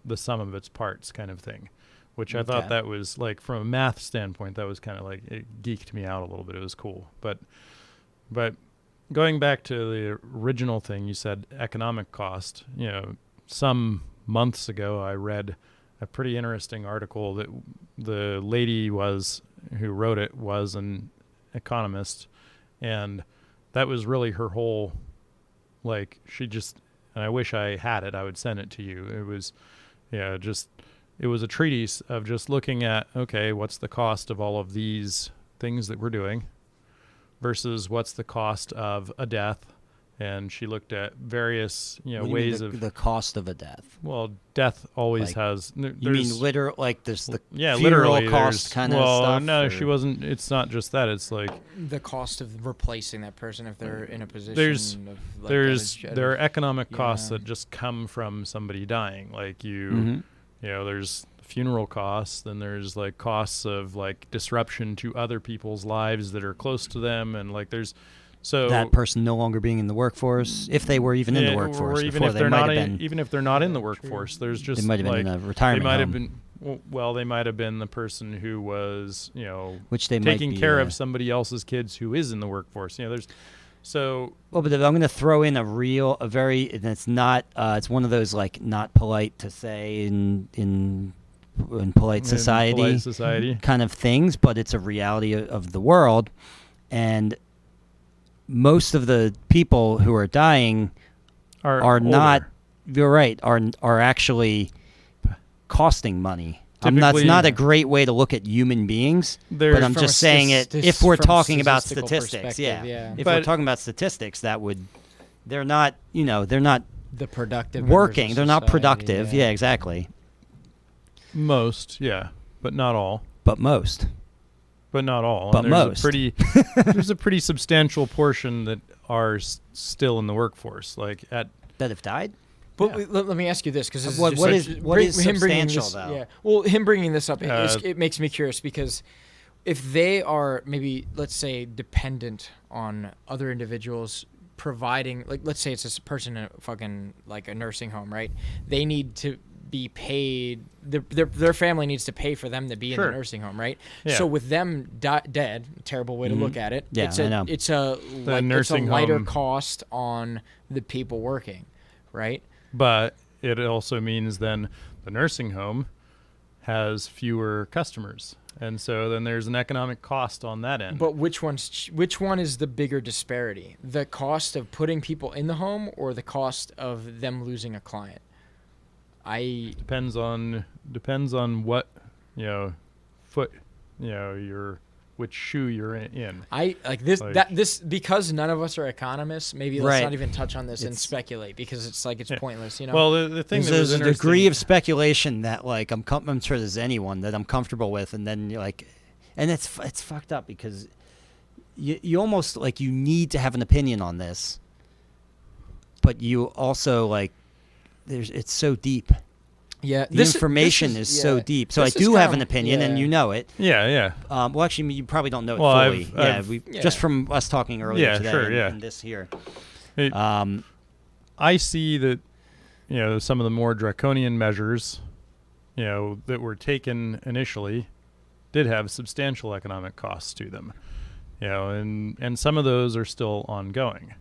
the sum of its parts kind of thing, which I thought that was from a math standpoint, that was kind of it geeked me out a little bit. It was cool. But going back to the original thing, you said economic cost, some months ago, I read a pretty interesting article that the lady who wrote it was an economist, and that was really her whole, and I wish I had it, I would send it to you. It was, it was a treatise of just looking at, okay, what's the cost of all of these things that we're doing versus what's the cost of a death. And she looked at various, ways of the cost of a death. Well, death always has. You mean literal, there's the funeral literally cost kind of stuff? Well, no, she wasn't. It's not just that. It's the cost of replacing that person if they're in a position. There are economic costs that just come from somebody dying. There's funeral costs, then there's costs of disruption to other people's lives that are close to them, and there's. So that person no longer being in the workforce, if they were even in the workforce, or even if they're not even if they're not in the workforce, there's just they might have been in a retirement home. They might have been the person who was which they taking might be, care of somebody else's kids who is in the workforce. There's so. Well, but I'm going to throw in it's not it's one of those not polite to say in polite society kind of things, but it's a reality of the world, and most of the people who are dying are not. You're right. Are actually costing money. That's typically not a great way to look at human beings, There's- but I'm From just a saying it. stis- If we're from a talking about statistical statistics, perspective, yeah. If But- we're talking about statistics, they're not The productive members working. of They're not society, productive. Yeah, exactly. most, yeah, but not all. But most. But not all. But And there's most. there's a pretty substantial portion that are still in the workforce. Like at That have died? But Yeah. let me ask you this, because What is him bringing substantial, this, though? Yeah, well, him bringing this up, Uh, it makes me curious, because if they are maybe, let's say, dependent on other individuals providing, like, let's say it's this person in a fucking like a nursing home, right? They need to be paid. Their family needs to pay for them to be in Sure. the nursing home, right? Yeah. So with them dead, terrible way to look at it. Yeah, I know. It's a nursing lighter home- cost on the people working, right? But it also means then the nursing home has fewer customers, and so then there's an economic cost on that end. But which one is the bigger disparity? The cost of putting people in the home, or the cost of them losing a client? depends on what foot which shoe you're in. I like this Like- this because none of us are economists. Maybe let's Right. not even touch on this and It's- speculate, because it's like it's Yeah. pointless, you know. Well, the thing that was There's a interesting, degree of speculation that like I'm sure there's anyone that I'm comfortable with, and then you're like, and it's fucked up because you almost like you need to have an opinion on this, but you also like it's so deep. yeah, The information is so yeah. deep. So I This is do have kinda- an opinion, and yeah. you know it. yeah. Well, actually, you probably don't know it Well, fully. I've- Yeah. Just from us talking earlier Yeah, today, sure, and, yeah. and this here. It- I see that, some of the more draconian measures, that were taken initially did have substantial economic costs to them. And some of those are still ongoing.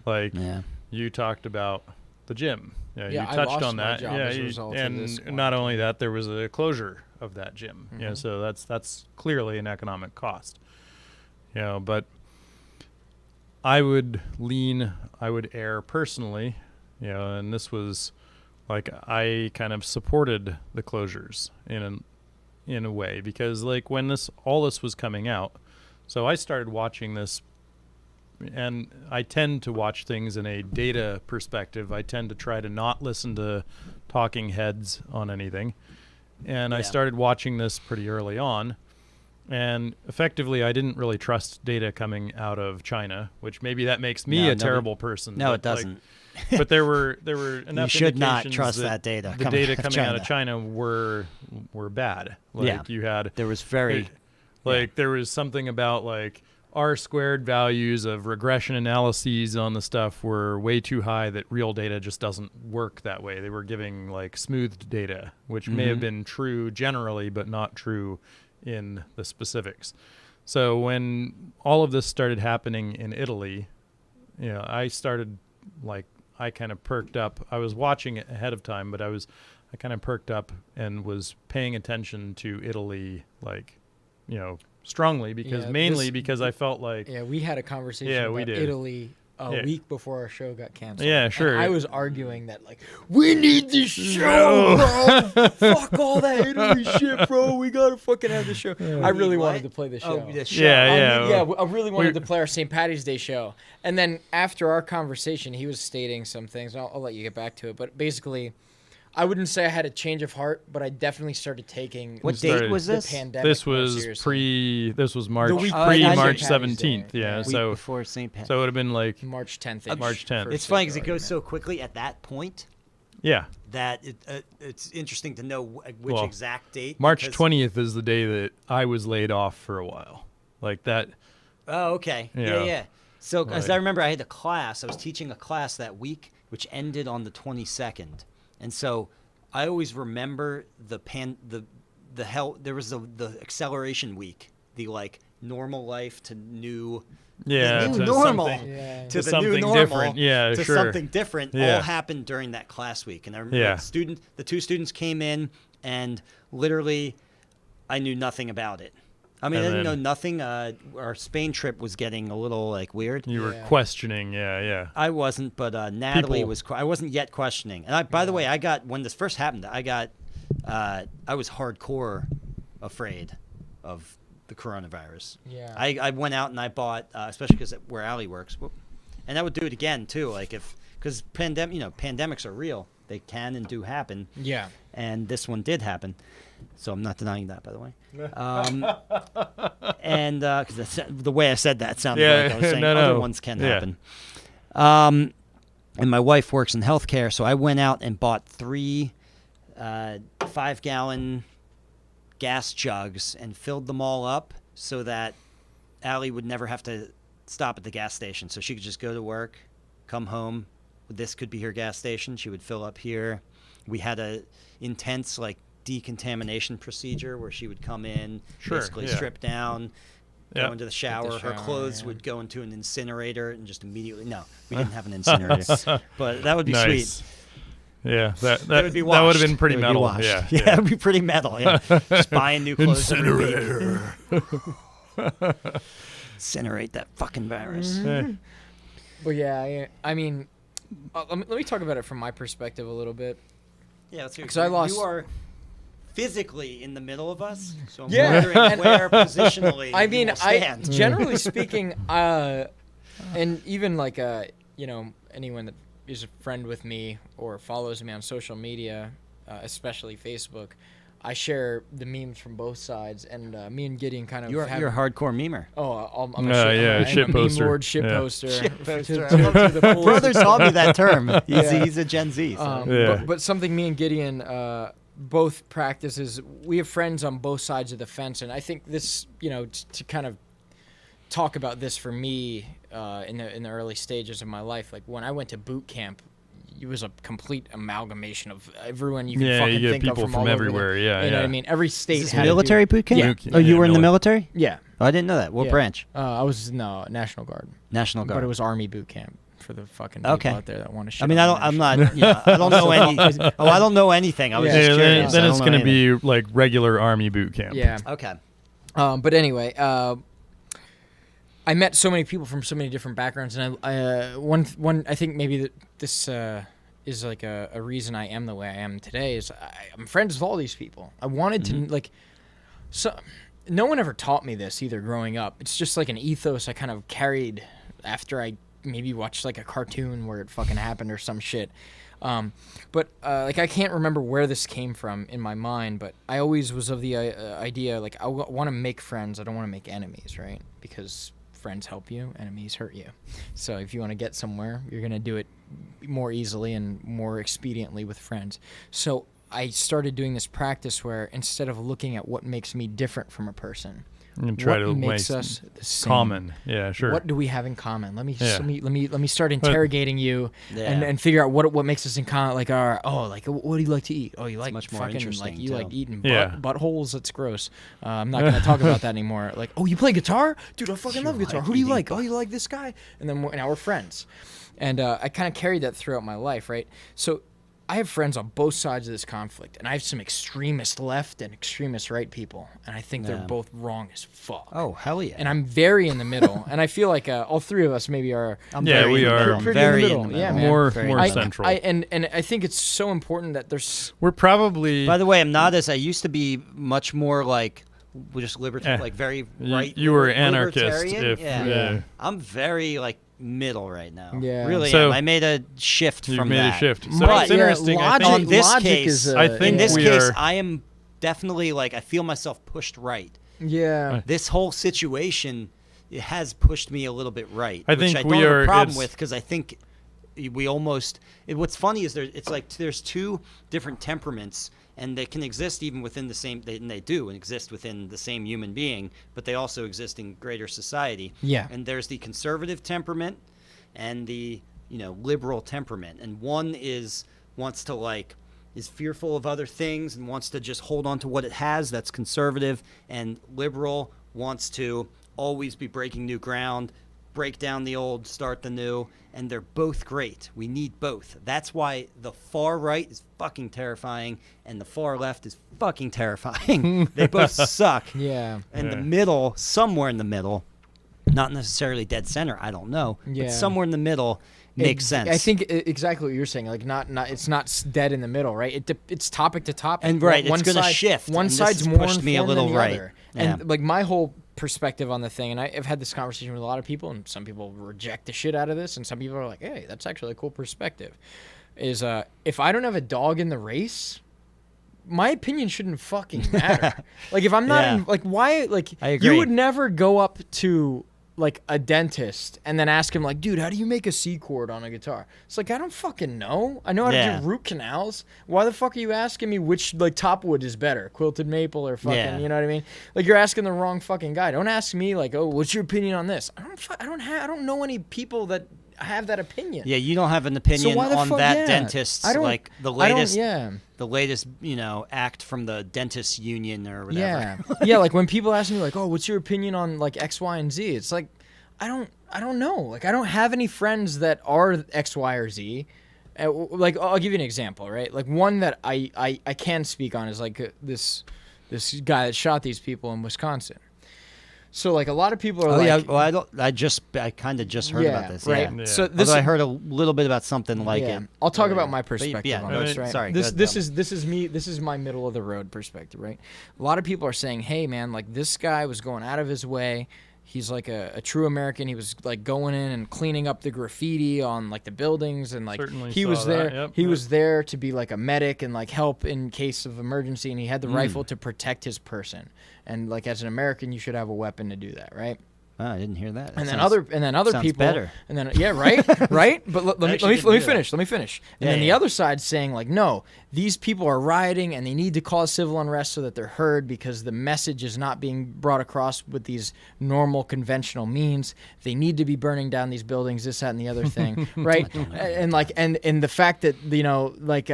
Like Yeah. you talked about the gym. Yeah, You I touched lost on my that. job as a result of and this not only quarantine. that, there was a closure of that gym. So that's clearly an economic cost. But I would err personally, and this was like I kind of supported the closures in a way, because like when all this was coming out, so I started watching this, and I tend to watch things in a data perspective. I tend to try to not listen to talking heads on anything. And I Yeah. started watching this pretty early on. And effectively, I didn't really trust data coming out of China, which maybe that makes me No, a nobody- terrible person. No, but, it doesn't. but there were enough You should not indications trust that data The coming data out of coming out of China. China were bad. Like Yeah. you had There was very. there was something about like R-squared values of regression analyses on the stuff were way too high, that real data just doesn't work that way. They were giving like smoothed data, which may have been true generally, but not true in the specifics. So when all of this started happening in Italy, I started I kind of perked up. I was watching it ahead of time, but I kind of perked up and was paying attention to Italy, strongly, because because I felt like, Yeah, we had a conversation Yeah, about we did. Italy a Yeah. week before our show got canceled. Yeah, And sure. I was arguing that, like, we need this show, bro. Fuck all that Italy shit, bro. We gotta fucking have the show. I really what? wanted to play the show. Oh, the show. Yeah. I really wanted We- to play our St. Patty's Day show. And then after our conversation, he was stating some things. I'll let you get back to it. But basically, I wouldn't say I had a change of heart, but I definitely started taking What started- date was the this? pandemic this more was seriously. this was March, week before pre-March St. Patty's 17th. Day. Yeah, Week so before St. Pat. it would have been like, March 10th. March 10th. It's funny because it goes so quickly at that point yeah. that it's interesting to know which Well, exact date. March because- 20th is the day that I was laid off for a while. Like that. Oh, okay. Yeah. Yeah. So, as Right. I remember, I had a class. I was teaching a class that week, which ended on the 22nd, and so I always remember the hell. There was the acceleration week, the like normal life to new. Yeah. new to normal. something- Yeah. To the something new normal, different. Yeah, to sure. something different, Yeah. all happened during that class week. And I remember Yeah. the two students came in, and literally, I knew nothing about it. I mean, And I didn't then- know nothing. Our Spain trip was getting a little like weird. You were Yeah. questioning. Yeah. I wasn't, but Natalie People. was. I wasn't yet questioning. And by the way, I got when this first happened, I got I was hardcore afraid of the coronavirus. Yeah. I went out and I bought, especially because where Allie works, and I would do it again too. Like because pandemics are real. They can and do happen. Yeah. And this one did happen, so I'm not denying that, by the way. And because the way I said that sounded like I was saying other ones can happen. And my wife works in healthcare, so I went out and bought 3 5-gallon gas jugs and filled them all up so that Allie would never have to stop at the gas station. So she could just go to work, come home. This could be her gas station. She would fill up here. We had a intense decontamination procedure where she would come in, basically strip down, go into the shower. Her clothes would go into an incinerator and just immediately. No, we didn't have an incinerator, but that would be sweet. Yeah, that would be washed. That would have been pretty They would be metal. washed. Yeah, it would be pretty metal. Yeah, just buying new clothes. Incinerator. Incinerate that fucking virus. But yeah, I mean, let me talk about it from my perspective a little bit. Yeah, let's hear. Because I lost. You are physically in the middle of us, so I'm Yeah. wondering where positionally. I mean, you will stand. generally speaking, and even anyone that is a friend with me or follows me on social media, especially Facebook, I share the memes from both sides, and me and Gideon kind of. You're a hardcore memer. Oh, I'm a shit meme poster. lord, shit Yeah. poster. Shit poster. To the fullest. Brother taught me that term. Yeah. He's a Gen Z. So. But something me and Gideon both practice is we have friends on both sides of the fence, and I think this, to kind of talk about this for me in the early stages of my life, like when I went to boot camp, it was a complete amalgamation of everyone you can fucking you get think people of from all over everywhere. you know what I mean? Every state had military boot camp? Yeah. Oh, you Yeah, were in the military? Yeah. Oh, I didn't know that. What Yeah. branch? I was National Guard. National Guard. But it was Army boot camp for the fucking people out there that want to shit. I mean, on I'm that not. shit. I don't know any. I don't know anything. I was just curious. Then I it's don't know going to anything. be like regular Army boot camp. Yeah. Okay. But anyway, I met so many people from so many different backgrounds, and one I think maybe this is like a reason I am the way I am today is I'm friends with all these people. I wanted to so no one ever taught me this either growing up. It's just like an ethos I kind of carried after I maybe watched like a cartoon where it fucking happened or some shit. But I can't remember where this came from in my mind, but I always was of the idea like I want to make friends. I don't want to make enemies, right? Because friends help you, enemies hurt you. So if you want to get somewhere, you're going to do it more easily and more expediently with friends. So I started doing this practice where instead of looking at what makes me different from a person, And try what to makes make us the same? common. Yeah, sure. What do we have in common? Let me start But- interrogating you and figure out what makes us in common. Like, what do you like to eat? Oh, you like much more fucking interesting, like you too. like eating Yeah. buttholes. That's gross. I'm not gonna talk about that anymore. Like, oh, you play guitar, dude? I fucking love guitar. like Who do you eating like? Oh, you like this guy? And then now we're friends. And I kind of carried that throughout my life, right? So I have friends on both sides of this conflict, and I have some extremist left and extremist right people, and I think they're both wrong as fuck. Oh, hell yeah. And I'm very in the middle, and I feel like all three of us maybe are. we are pretty very in the middle. Yeah, man. more I- central. and I think it's so important that there's. We're probably. By the way, I'm not as I used to be. Much more like just libertarian, like very right. you were anarchist libertarian. if I'm very middle right now. Yeah. Really So- am. I made a shift You've from made that. a shift. So But it's interesting. I Logic, think in this logic case- is. I think In this we case, are- I am definitely I feel myself pushed right. Yeah. This whole situation, it has pushed me a little bit right. I which think I we don't have are- a problem it's- with because I think we almost. What's funny is there's two different temperaments, and they can exist even within the same. They do exist within the same human being, but they also exist in greater society. Yeah. And there's the conservative temperament, and the liberal temperament, and one wants to is fearful of other things and wants to just hold on to what it has. That's conservative, and liberal wants to always be breaking new ground, break down the old, start the new, and they're both great. We need both. That's why the far right is fucking terrifying and the far left is fucking terrifying. They both suck. Yeah. And the middle, somewhere in the middle, Not necessarily dead center, I don't know, Yeah. but somewhere in the middle makes sense. I think exactly what you're saying. Like not it's not dead in the middle, right? It's topic to topic. And right, one it's going to side, shift. One and this side's has more pushed me a informed little than the right. other. Yeah. And like my whole perspective on the thing, and I've had this conversation with a lot of people, and some people reject the shit out of this, and some people are like, "Hey, that's actually a cool perspective." Is if I don't have a dog in the race, my opinion shouldn't fucking matter. Like if I'm not Yeah. in, like why like I agree. you would never go up to like a dentist and then ask him like, dude, how do you make a C chord on a guitar? It's like I don't fucking know. I know how Yeah. to do root canals. Why the fuck are you asking me which like top wood is better, quilted maple or fucking? Yeah. You know what I mean? Like you're asking the wrong fucking guy. Don't ask me like, oh, what's your opinion on this? I don't know any people that have that opinion. Yeah, you don't have an opinion why the on fuck- that yeah. dentist's, I don't- like the I don't- latest, yeah. the latest, act from the dentist union or whatever. Yeah, yeah. Like when people ask me, like, "Oh, what's your opinion on like X, Y, and Z?" It's like, I don't know. Like, I don't have any friends that are X, Y, or Z. Like, I'll give you an example, right? Like one that I can speak on is like this guy that shot these people in Wisconsin. So like a lot of people are Oh like, yeah, well I kind of just heard about this. right? Yeah. Yeah. So this Although I heard a little bit about something like yeah. it. I'll talk about earlier. my But perspective yeah, on no, this, right? sorry. This go ahead, this is me. This is my middle of the road perspective, right? A lot of people are saying, "Hey, man, like this guy was going out of his way. He's like a true American. He was like going in and cleaning up the graffiti on like the buildings and like Certainly he saw was that. there. Yep, he yep. was there to be like a medic and like help in case of emergency. And he had the rifle to protect his person. And like as an American, you should have a weapon to do that, right? Oh, I didn't hear that. And then other sounds people better. and then yeah, right, right. But let me actually didn't hear that. Let me finish. And Yeah, then the yeah. other side saying like, no, these people are rioting and they need to cause civil unrest so that they're heard because the message is not being brought across with these normal conventional means. They need to be burning down these buildings, this, that, and the other thing, right? And like and the fact that like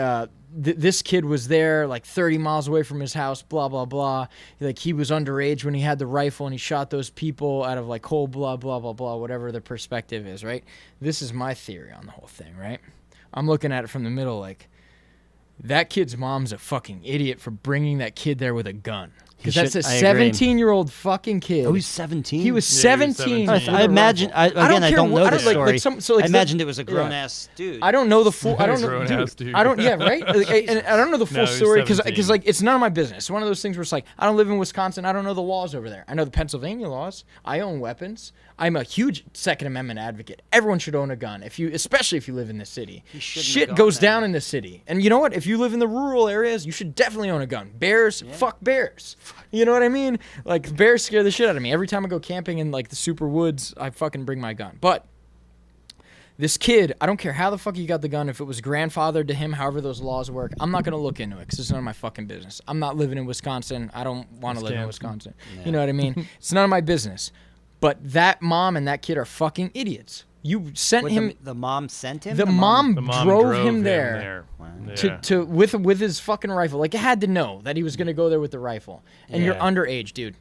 this kid was there like 30 miles away from his house, blah, blah, blah. Like he was underage when he had the rifle and he shot those people out of like cold blood, blah, blah, blah, whatever the perspective is, right? This is my theory on the whole thing, right? I'm looking at it from the middle like that kid's mom's a fucking idiot for bringing that kid there with a gun. Because that's a I agree. 17-year-old fucking kid. Oh, he's 17. He was Yeah, he was 17. 17. with I a imagine. rifle. Again, I care don't what- know the like story. so I the- imagined it was a grown ass dude. I don't know the full. I don't know, Grown-ass dude. dude. I don't. Yeah, right. And I don't know the full No, he's story because 17. like it's none of my business. It's one of those things where it's like I don't live in Wisconsin. I don't know the laws over there. I know the Pennsylvania laws. I own weapons. I'm a huge Second Amendment advocate. Everyone should own a gun, especially if you live in the city. He shouldn't have Shit gone goes there. down in the city, and you know what? If you live in the rural areas, you should definitely own a gun. Bears, fuck bears. You know what I mean? Like bears scare the shit out of me. Every time I go camping in like the super woods, I fucking bring my gun. But this kid, I don't care how the fuck he got the gun, if it was grandfathered to him, however those laws work, I'm not going to look into it because it's none of my fucking business. I'm not living in Wisconsin. I don't want to live in Wisconsin. You know what I mean? It's none of my business. But that mom and that kid are fucking idiots. You sent What, him. the mom sent him. The mom The mom drove him there. there. Wow. Yeah. To with his fucking rifle. Like, it had to know that he was going to go there with the rifle. And you're Yeah. underage, dude.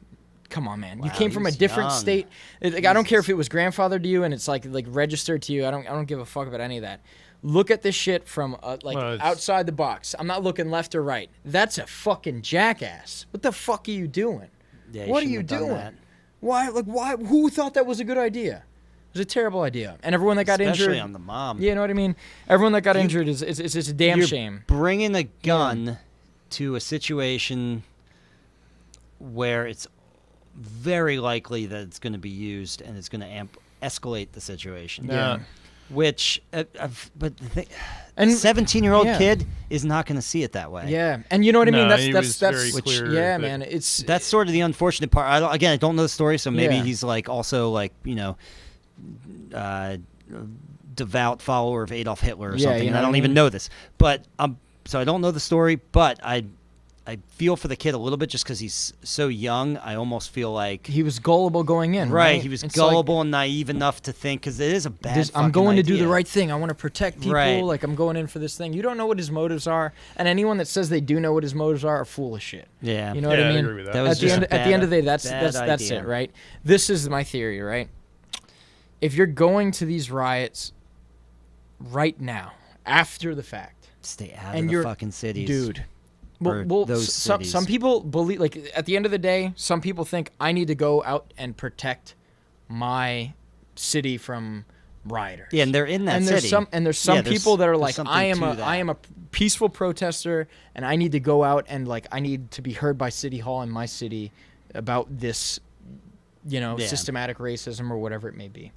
Come on, man. You Wow, came from a he's different young. state. Like, I don't care if it was grandfathered to you and it's like registered to you. I don't give a fuck about any of that. Look at this shit from Well, it's- outside the box. I'm not looking left or right. That's a fucking jackass. What the fuck are you doing? Yeah, What are shouldn't you have done doing? that. Why? Like, why? Who thought that was a good idea? It was a terrible idea. And everyone that got Especially injured. on the mom. You know what I mean? Everyone that got injured is a damn You're shame. Bringing a gun to a situation where it's very likely that it's going to be used and it's going to escalate the situation. Yeah. Which, but the thing, And 17-year-old yeah. kid is not going to see it that way. Yeah, and you know what I mean. No, That's he that's was that's very which, clear yeah, that- man. It's That's sort of the unfortunate part. I don't know the story, so maybe Yeah. he's like also like devout follower of Adolf Hitler or Yeah, something. you And know I what don't I even mean? know this, but so I don't know the story, but I feel for the kid a little bit just because he's so young. I almost feel like he was gullible going in. right. He was It's like, gullible and naive enough to think because it is a bad. I'm fucking going to do idea. the right thing. I want to protect people. Right. Like I'm going in for this thing. You don't know what his motives are, and anyone that says they do know what his motives are full of shit. Yeah, You know what Yeah, I I mean? agree with that. That was At the just end, a at the end of the day, bad that's idea. it, right? This is my theory, right? If you're going to these riots right now, after the fact, Stay out and of you're the fucking cities, dude. or those some cities. people believe, like at the end of the day, some people think I need to go out and protect my city from rioters. Yeah, and they're in that and city. There's some people that are like, something I am to a peaceful protester, and I need to go out and like I need to be heard by City Hall in my city about this, systematic racism or whatever it may be.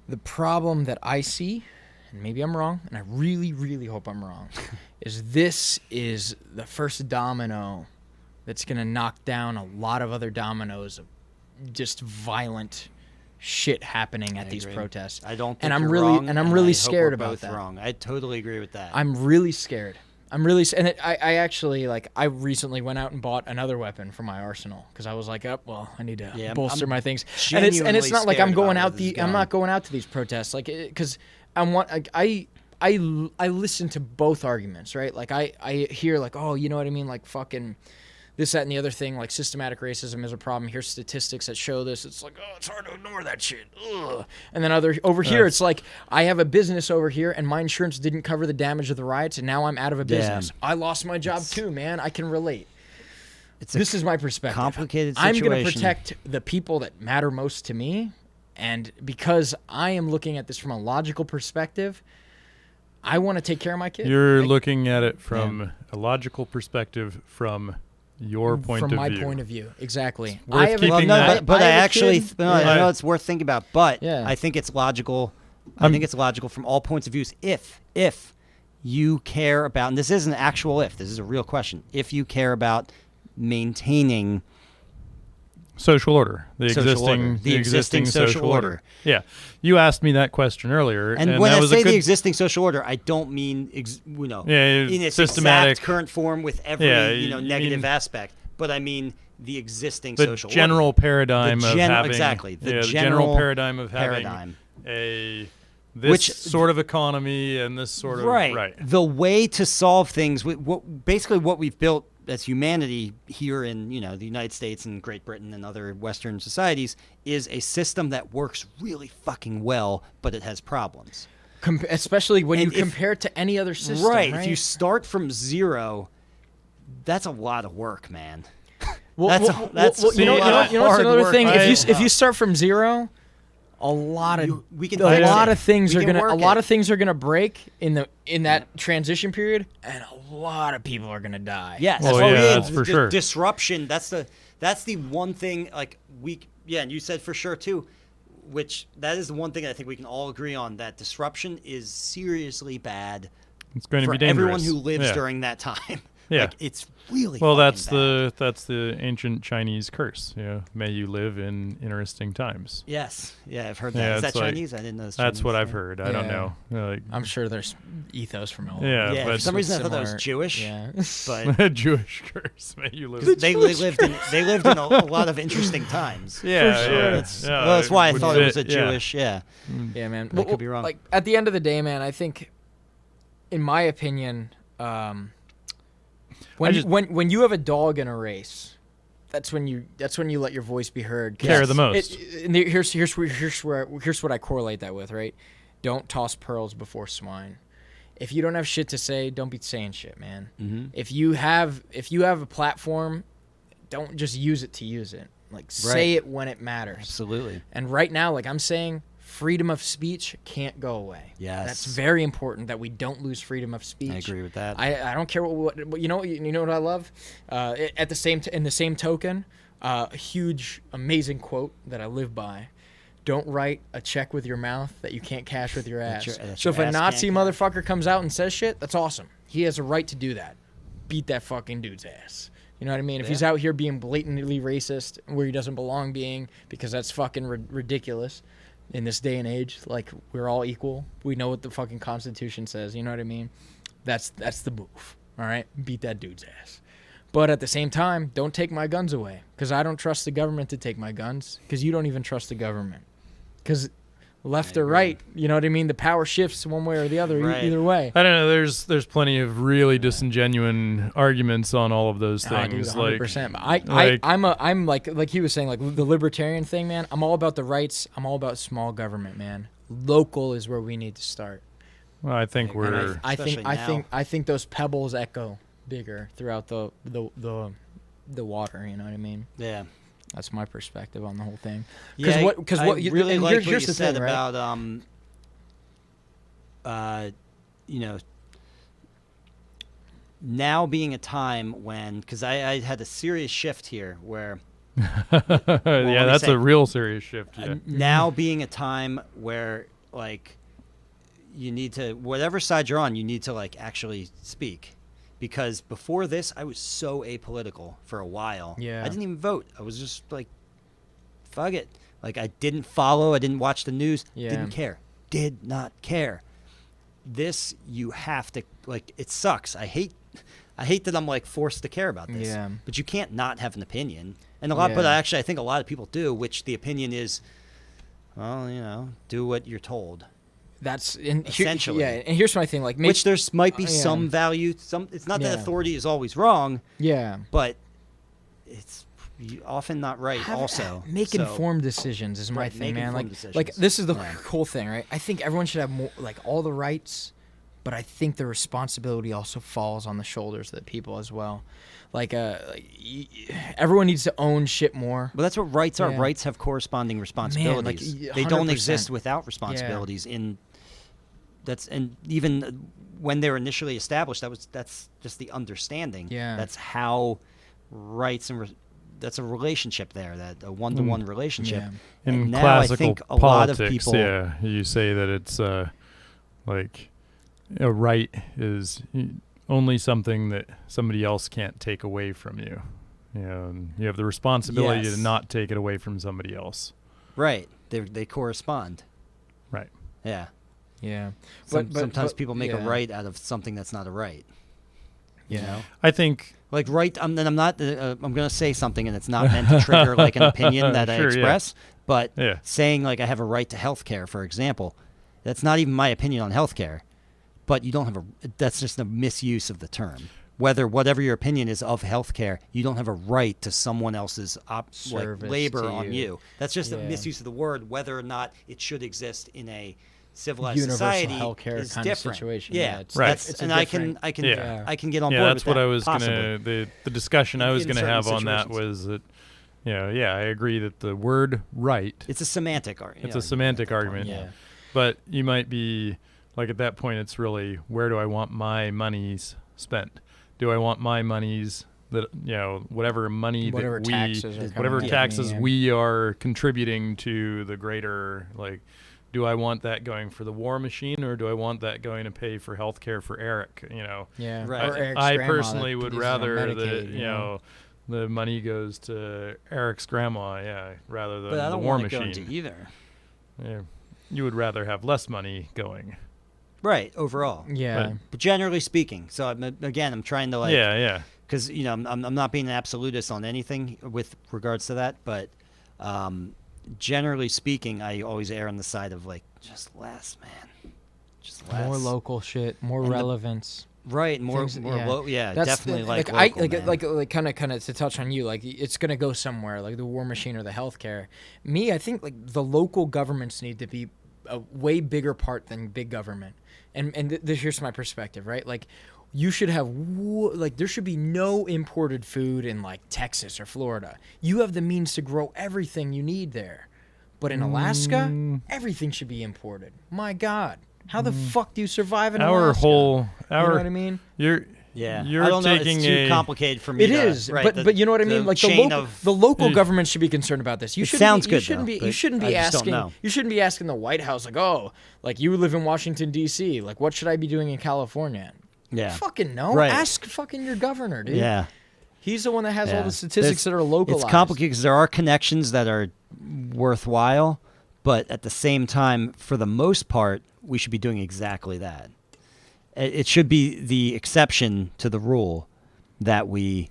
The problem that I see, and maybe I'm wrong, and I really, really hope I'm wrong, is this is the first domino that's going to knock down a lot of other dominoes of just violent shit happening at these protests. I don't think and I'm you're really wrong, and I'm and really I hope scared we're about both that. wrong. I totally agree with that. I'm really scared. I actually I recently went out and bought another weapon for my arsenal because I was like, I need to bolster my things. And it's not like I'm going out I'm not going out to these protests because I listen to both arguments, right? Like I hear like, oh, you know what I mean, like fucking this, that, and the other thing, like systematic racism is a problem. Here's statistics that show this. It's like, oh, it's hard to ignore that shit. Ugh. And then over here, it's like, I have a business over here, and my insurance didn't cover the damage of the riots, and now I'm out of a business. I lost my job too, man. I can relate. This is my perspective. Complicated situation. I'm going to protect the people that matter most to me, and because I am looking at this from a logical perspective, I want to take care of my kids. You're looking at it from a logical perspective from your point of view. From my point of view, exactly. Worth I keeping that. But I actually, I know it's worth thinking about. But Yeah. I think it's logical. I think it's logical from all points of views. If you care about, and this isn't an actual if, this is a real question. If you care about maintaining social order, the existing social order. Yeah, you asked me that question earlier, and when that I was say a good, the existing social order, I don't mean in its systematic exact current form with every negative aspect, but I mean the existing the social general order. paradigm of having the general paradigm of paradigm. having this sort of economy and this sort of right. The way to solve things, basically what we've built as humanity here in the United States and Great Britain and other Western societies is a system that works really fucking well, but it has problems. Especially when you compare it to any other system. Right. If you start from zero, that's a lot of work, man. That's what's another thing? If you start from zero, a lot of things are gonna break in that transition period, and a lot of people are gonna die. Yes, that's for sure. Disruption. That's the one thing. And you said for sure too, which that is the one thing I think we can all agree on. That disruption is seriously bad. It's going to for be dangerous. everyone who lives during that time. Yeah, it's really that's bad. the ancient Chinese curse. May you live in interesting times. Yes, I've heard that. Is that Chinese? I didn't know. That's what I've heard. I don't know. I'm sure there's ethos from all. Yeah, but for some reason I thought that was Jewish. Yeah, but Jewish curse. May you live. They lived in a lot of interesting times. Yeah, for sure. That's why I thought it was a Jewish. Yeah, man. I could be wrong. Like at the end of the day, man, I think, in my opinion. When you have a dog in a race, that's when you let your voice be heard. Care the most. Here's what I correlate that with, right? Don't toss pearls before swine. If you don't have shit to say, don't be saying shit, man. Mm-hmm. If you have a platform, don't just use it to use it. Say it when it matters. Absolutely. And right now, like I'm saying, freedom of speech can't go away. Yes. That's very important that we don't lose freedom of speech. I agree with that. I don't care what you know what I love? In the same token, a huge amazing quote that I live by. Don't write a check with your mouth that you can't cash with your ass. So if a Nazi motherfucker comes out and says shit, that's awesome. He has a right to do that. Beat that fucking dude's ass. You know what I mean? If he's out here being blatantly racist where he doesn't belong being, because that's fucking ridiculous. In this day and age, like, we're all equal. We know what the fucking Constitution says. You know what I mean? That's the move. All right? Beat that dude's ass. But at the same time, don't take my guns away, because I don't trust the government to take my guns, because you don't even trust the government. Because left or right, you know what I mean? The power shifts one way or the other, either way. I don't know. There's plenty of really disingenuous arguments on all of those things. 100%. I'm like he was saying, like the libertarian thing, man. I'm all about the rights. I'm all about small government, man. Local is where we need to start. Well, I think I think those pebbles echo bigger throughout the water. You know what I mean? Yeah. That's my perspective on the whole thing. Yeah, Because I really and like here's what you the said thing, right? about you know, now being a time when, because I had a serious shift here where Yeah, that's say? a real serious shift. Yeah. now being a time where like you need to, whatever side you're on, you need to like actually speak. Because before this, I was so apolitical for a while. Yeah. I didn't even vote. I was just like, fuck it. Like, I didn't follow. I didn't watch the news. Yeah. Didn't care. Did not care. This, you have to, like, it sucks. I hate that I'm, like, forced to care about this. Yeah. But you can't not have an opinion. And but Yeah. actually, I think a lot of people do, which the opinion is, well, you know, do what you're told. That's Essentially. yeah. And here's my thing, like, Which there's might be yeah. some value. It's not that Yeah. authority is always wrong, yeah. but it's often not right. Make So- informed decisions is my Right, thing, make man. informed Like decisions. this is the Yeah. cool thing, right? I think everyone should have more, like, all the rights, but I think the responsibility also falls on the shoulders of the people as well. Like, everyone needs to own shit more. Well, that's what rights are. Yeah. Rights have corresponding responsibilities. y- They don't 100%. exist without responsibilities. And even when they're initially established, that's just the understanding. Yeah. That's how rights and that's a relationship there, that a one-to-one relationship. Yeah. And In now classical I think a lot of politics, people. yeah, you say that it's like a right is only something that somebody else can't take away from you. You know, and you have the responsibility Yes. to not take it away from somebody else. Right. They correspond. Right. Yeah. Yeah. Sometimes but- people make yeah. a right out of something that's not a right. You Yeah. know? I think Like right, I'm not. I'm going to say something, and it's not meant to trigger like an opinion that I Sure, yeah. express. But Yeah. saying like I have a right to health care, for example, that's not even my opinion on health care. But you don't have a. That's just a misuse of the term. Whatever your opinion is of health care, you don't have a right to someone else's Service labor to on you. you. That's just a Yeah. misuse of the word. Whether or not it should exist in a civilized Universal society healthcare is kind of different. situation. Yeah, Yeah, it's- Right. That's, it's a and I different- can Yeah. I can get on yeah, board that's with what that, I was possibly. gonna the discussion I was In gonna certain have on that situations. was that I agree that the word right It's a semantic argument. it's a semantic argument. Yeah. But you might be like at that point it's really where do I want my monies spent? Do I want my monies that whatever money Whatever that we taxes are whatever coming taxes in. we are contributing to the greater, like, do I want that going for the war machine or do I want that going to pay for health care for Eric? Yeah. Right. Or Eric's I grandma personally that would uses on rather that Medicaid, you know? the money goes to Eric's grandma, rather than But I the don't war want it machine. going to either. Yeah. You would rather have less money going. Right, overall. Yeah. But generally speaking, so I'm trying to Yeah. because I'm not being an absolutist on anything with regards to that, but generally speaking, I always err on the side of like just less, man, just less. More local shit, more And the- relevance. Right, more Things- yeah, That's definitely the, like I local, man. like kind of to touch on you, like it's gonna go somewhere, like the war machine or the healthcare. Me, I think like the local governments need to be a way bigger part than big government. And here's my perspective, right? Like you should have like there should be no imported food in like Texas or Florida. You have the means to grow everything you need there. But in Alaska, everything should be imported. My God. How the fuck do you survive in Alaska? You know what I mean? You're Yeah, you're I don't know. taking It's too a complicated for me. It to, is, right, but you know what I mean. Like chain the local Yeah. government should be concerned about this. You It shouldn't sounds be, good, You shouldn't though, be. but You shouldn't I be just don't asking. know. You shouldn't be asking the White House like, oh, like you live in Washington D.C. Like, what should I be doing in California? Yeah, Fucking no. Right. Ask fucking your governor, dude. yeah. He's the one that has all Yeah. the statistics that are localized. It's complicated because there are connections that are worthwhile, but at the same time, for the most part, we should be doing exactly that. It should be the exception to the rule that we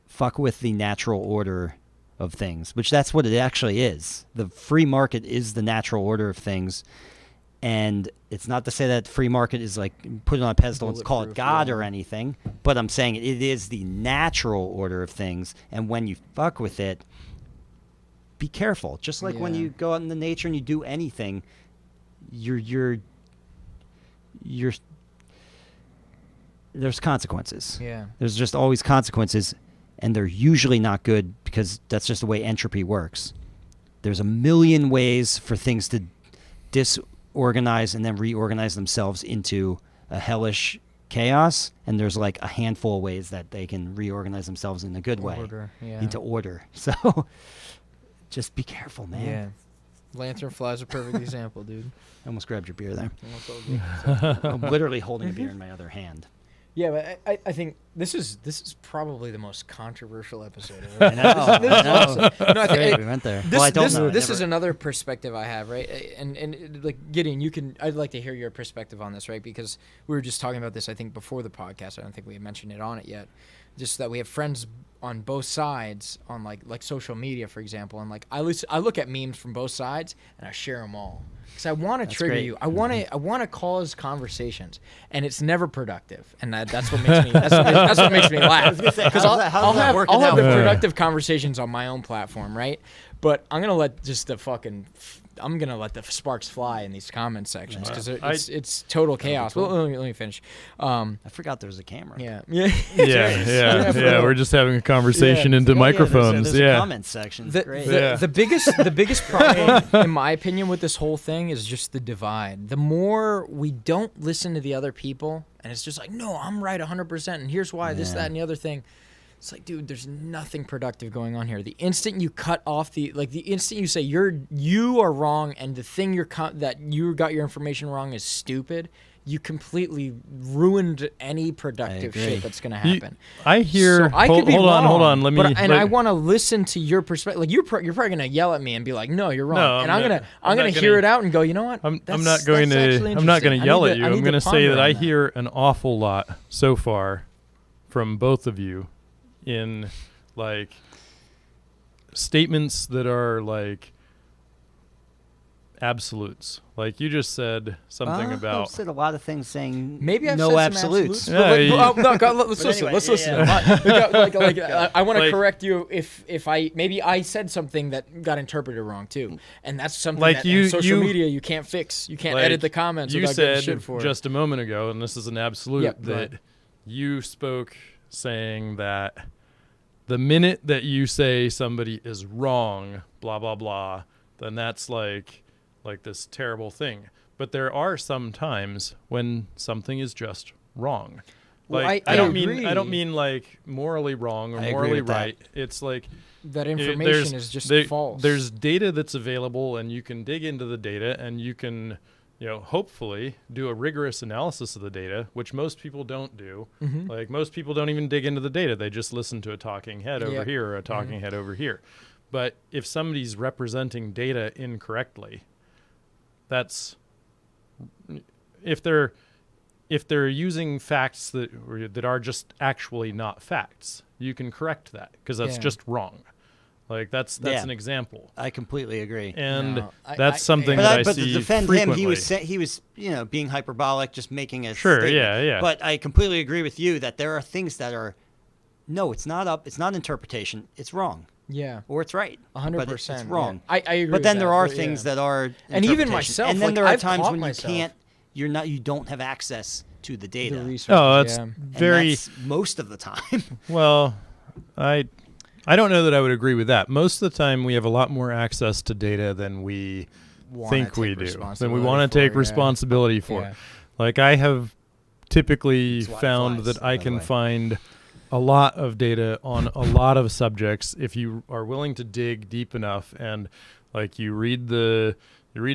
fuck with the natural order of things, which that's what it actually is. The free market is the natural order of things. And it's not to say that free market is like put it on a pedestal and call it Bulletproof, God yeah. or anything, but I'm saying it is the natural order of things. And when you fuck with it, be careful. Just like when Yeah. you go out in the nature and you do anything, you're there's consequences. Yeah. There's just always consequences, and they're usually not good because that's just the way entropy works. There's a million ways for things to disorganize and then reorganize themselves into a hellish chaos, and there's like a handful of ways that they can reorganize themselves in a good way into order. So just be careful, man. Yeah. Lanternfly's a perfect example, dude. I almost grabbed your beer there. Almost all good. I'm literally holding a beer in my other hand. Yeah, but I think this is probably the most controversial episode of I know. This is awesome. No, I think Great, we went there. This, Well, I don't this, know. this is another perspective I have, right? And like Gideon, I'd like to hear your perspective on this, right? Because we were just talking about this, I think, before the podcast. I don't think we had mentioned it on it yet. Just that we have friends on both sides on like social media, for example, and like I look at memes from both sides and I share them all because I want to trigger great. you. I want to cause conversations, and it's never productive, and that's what makes me that's what makes me laugh. Because I'll have the productive conversations on my own platform, right? But I'm gonna let the sparks fly in these comment sections because it's total chaos. Cool. Well, let me finish. I forgot there was a camera. Yeah. Yeah. We're just having a conversation into microphones. There's a comment section. Great. The biggest problem, in my opinion, with this whole thing is just the divide. The more we don't listen to the other people, and it's just like, no, I'm right 100%, and here's why, this, that, and the other thing. It's like, dude, there's nothing productive going on here. The instant you cut off the instant you say you are wrong and the thing that you got your information wrong is stupid, you completely ruined any productive shit that's gonna happen. I hear. So I could be wrong, hold on. I want to listen to your perspective. Like you're probably gonna yell at me and be like, "No, you're wrong." No, and I'm gonna hear it out and go, "You know what? I'm not going to yell at you. I'm going to say that I hear an awful lot so far from both of you in like statements that are like absolutes. Like you just said something about. I've said a lot of things saying maybe I've no said absolutes. Some absolutes. Let's listen. I want to correct you if I said something that got interpreted wrong too, and that's something like that in social media you can't fix. You can't edit the comments. You without getting shit for said just a moment ago, and this is an absolute that right. you spoke saying that the minute that you say somebody is wrong, blah blah blah, then that's like this terrible thing. But there are some times when something is just wrong. Like well, I don't mean like morally wrong or morally right. It's like that information is just false. There's data that's available, and you can dig into the data, and you can, hopefully do a rigorous analysis of the data, which most people don't do. Mm-hmm. Like most people don't even dig into the data. They just listen to a talking head over here or a talking head over here. But if somebody's representing data incorrectly, that's if they're using facts that are just actually not facts, you can correct that because that's just wrong. Like that's an example. I completely agree. And that's something that I see to defend frequently. him, he was being hyperbolic, just making a sure, statement. yeah. But I completely agree with you that there are things that are it's not interpretation, it's wrong. Yeah. Or it's right. 100%. It's wrong. Yeah. I agree. But then with there that, are things that are and even myself. And then like, there are I've times when myself. you don't have access to the data. The research, that's And very that's most of the time. Well, I don't know that I would agree with that. Most of the time, we have a lot more access to data than we think we do, than we want to take responsibility for. Yeah. Like I have typically found that I can find a lot of data on a lot of subjects if you are willing to dig deep enough, and like you read a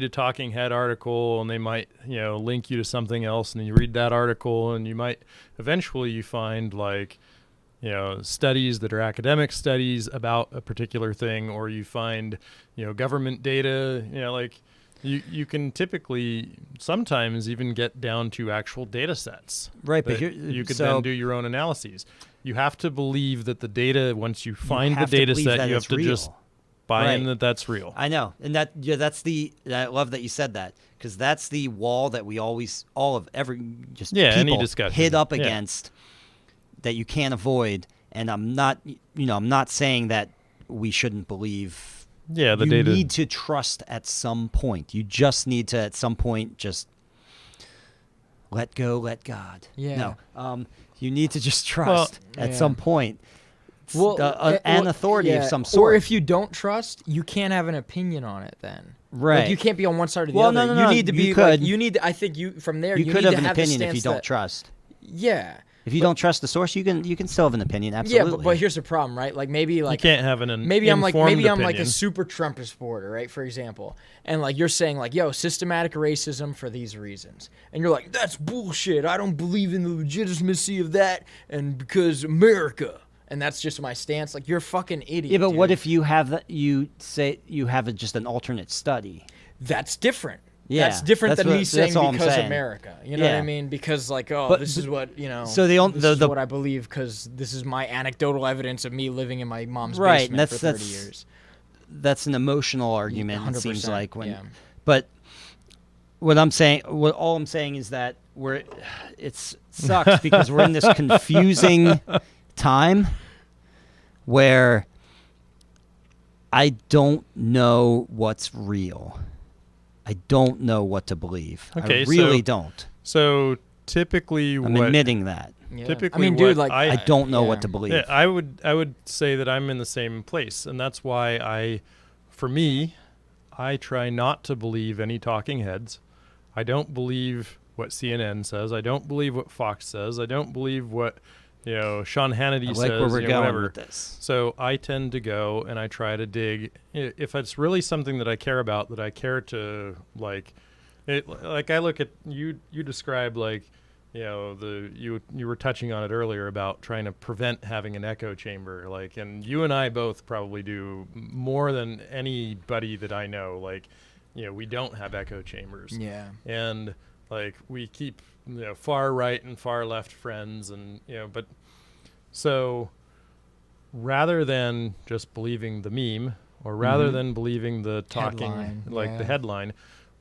talking head article and they might link you to something else, and then you read that article and you might eventually find like studies that are academic studies about a particular thing, or you find government data, like you can typically sometimes even get down to actual data sets, right? But you could then do your own analyses. You have to believe that the data, once you find the data set, you have to just buy in that that's real. I know. And I love that you said that, because that's the wall that we always, any discussion hit up against that you can't avoid. And I'm not saying that we shouldn't believe. Yeah, the you data. You need to trust at some point. You just need to, at some point, just let go, let God. Yeah. No. You need to just trust at some point. An authority of some sort. Or if you don't trust, you can't have an opinion on it then. Right. Like you can't be on one side or the Well, other. no, you need to be. you could. You need. I think you from there. You could need have to an opinion the if you stance don't trust. Yeah. If you don't trust the source, you can still have an opinion. Absolutely. Yeah, but here's the problem, right? Like maybe You can't have an maybe I'm like a opinion. super Trumpist supporter, right? For example, and like you're saying like, yo, systematic racism for these reasons, and you're like, that's bullshit. I don't believe in the legitimacy of that, and because America, and that's just my stance. Like you're a fucking idiot. Yeah, but dude. what if you have that? You say you have just an alternate study. That's different. Yeah, that's different than me saying all I'm because saying. America. You know what I mean? Because like, this is what So this is what I believe because this is my anecdotal evidence of me living in my mom's basement for 30 years. That's an emotional argument. 100%, It seems like when, yeah. But all I'm saying is that it sucks because we're in this confusing time where I don't know what's real. I don't know what to believe. Okay, I really don't. So typically, I'm admitting that. Yeah. Typically, I mean, dude, what like I don't know what to believe. Yeah, I would say that I'm in the same place, and that's why for me, I try not to believe any talking heads. I don't believe what CNN says. I don't believe what Fox says. I don't believe what Sean Hannity says. Where we're going whatever. with this. So I tend to go and I try to dig. If it's really something that I care about, that I care to like I look at you describe like you were touching on it earlier about trying to prevent having an echo chamber, like, and you and I both probably do more than anybody that I know. Like, we don't have echo chambers. Yeah. And like we keep far right and far left friends, and but so rather than just believing the meme, or rather than believing the talking headline, the headline,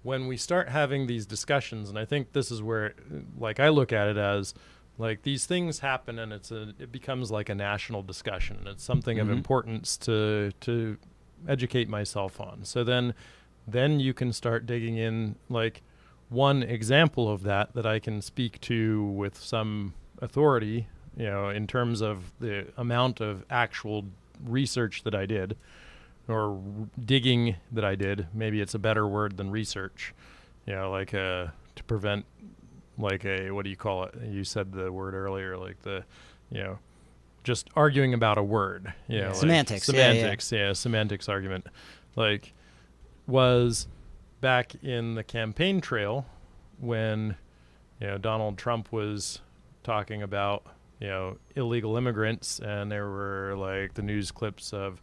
when we start having these discussions, and I think this is where like I look at it as like these things happen, and it becomes like a national discussion, and it's something of importance to educate myself on. So then you can start digging in. Like one example of that I can speak to with some authority, in terms of the amount of actual research that I did, or digging that I did. Maybe it's a better word than research, like to prevent like what do you call it? You said the word earlier, like just arguing about a word, like semantics. Semantics argument, like was back in the campaign trail when Donald Trump was talking about illegal immigrants, and there were like the news clips of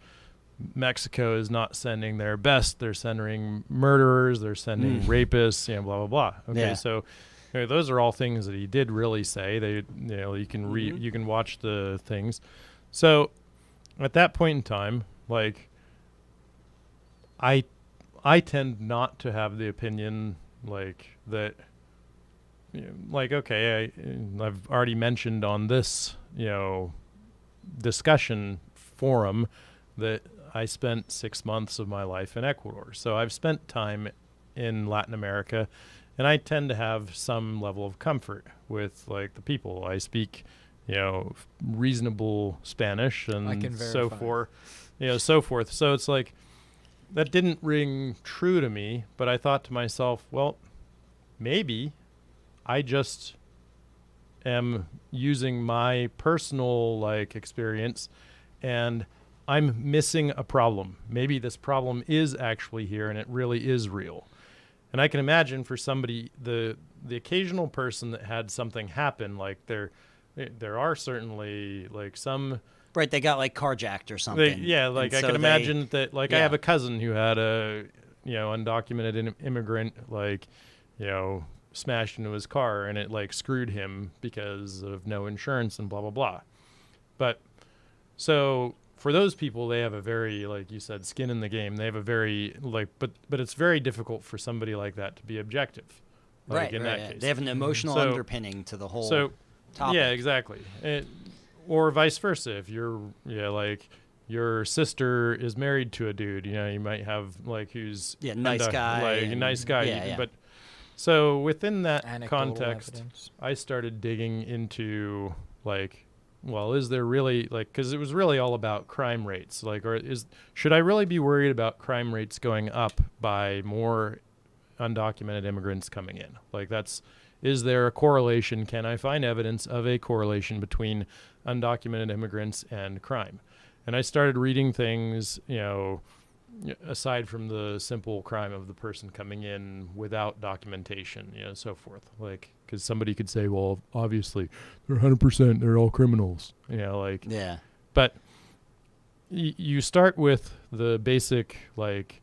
Mexico is not sending their best, they're sending murderers, they're sending rapists, blah blah blah. Okay, so those are all things that he did really say. They you can read, you can watch the things. So at that point in time, like I tend not to have the opinion like that, like, okay, I've already mentioned on this, discussion forum that I spent 6 months of my life in Ecuador. So I've spent time in Latin America, and I tend to have some level of comfort with like the people. I speak, reasonable Spanish and so forth, so forth. So it's like, that didn't ring true to me, but I thought to myself, well, maybe I just am using my personal like experience, and I'm missing a problem. Maybe this problem is actually here, and it really is real. And I can imagine for somebody, the occasional person that had something happen, like there are certainly like some. Right, they got like carjacked or something. Like I can imagine that. Like I have a cousin who had a undocumented immigrant like smashed into his car, and it like screwed him because of no insurance and blah blah blah. But so for those people, they have a very, like you said, skin in the game. They have a very like, but it's very difficult for somebody like that to be objective. Like in that case, they have an emotional underpinning to the whole topic. Yeah, exactly. Or vice versa. If you're, like your sister is married to a dude, you might have like who's nice guy, like a nice guy. But so within that Anecdotal context, evidence. I started digging into like, well, is there really, like, because it was really all about crime rates, like, or should I really be worried about crime rates going up by more undocumented immigrants coming in? Like, is there a correlation? Can I find evidence of a correlation between undocumented immigrants and crime? And I started reading things, aside from the simple crime of the person coming in without documentation, so forth. Like, because somebody could say, well, obviously they're 100%, they're all criminals, Yeah. But you start with the basic, like,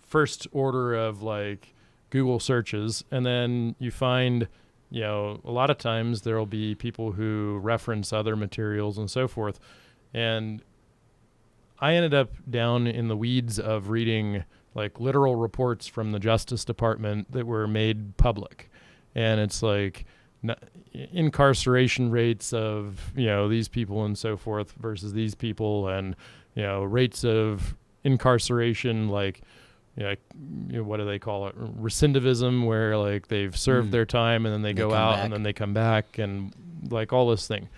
first order of, like, Google searches, and then you find, a lot of times there'll be people who reference other materials and so forth. And I ended up down in the weeds of reading, like, literal reports from the Justice Department that were made public. And it's like incarceration rates of, these people and so forth versus these people, and, rates of incarceration, like, what do they call it? Recidivism, where, like, they've served their time and then they go out and then they come back, and, like, all this thing.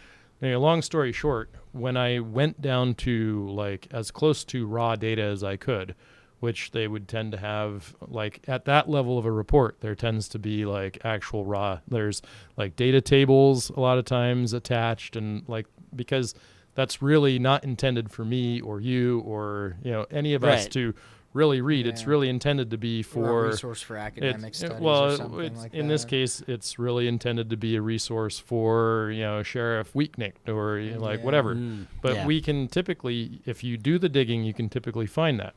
Long story short, when I went down to, like, as close to raw data as I could, which they would tend to have, like, at that level of a report, there tends to be, like, actual raw. There's, like, data tables a lot of times attached, and, like, because that's really not intended for me or you or, any of us to really read. Yeah. It's really intended to be for a resource for academic studies or something like that. In this case, it's really intended to be a resource for, Sheriff Weeknick or like whatever. But we can typically, if you do the digging, you can typically find that.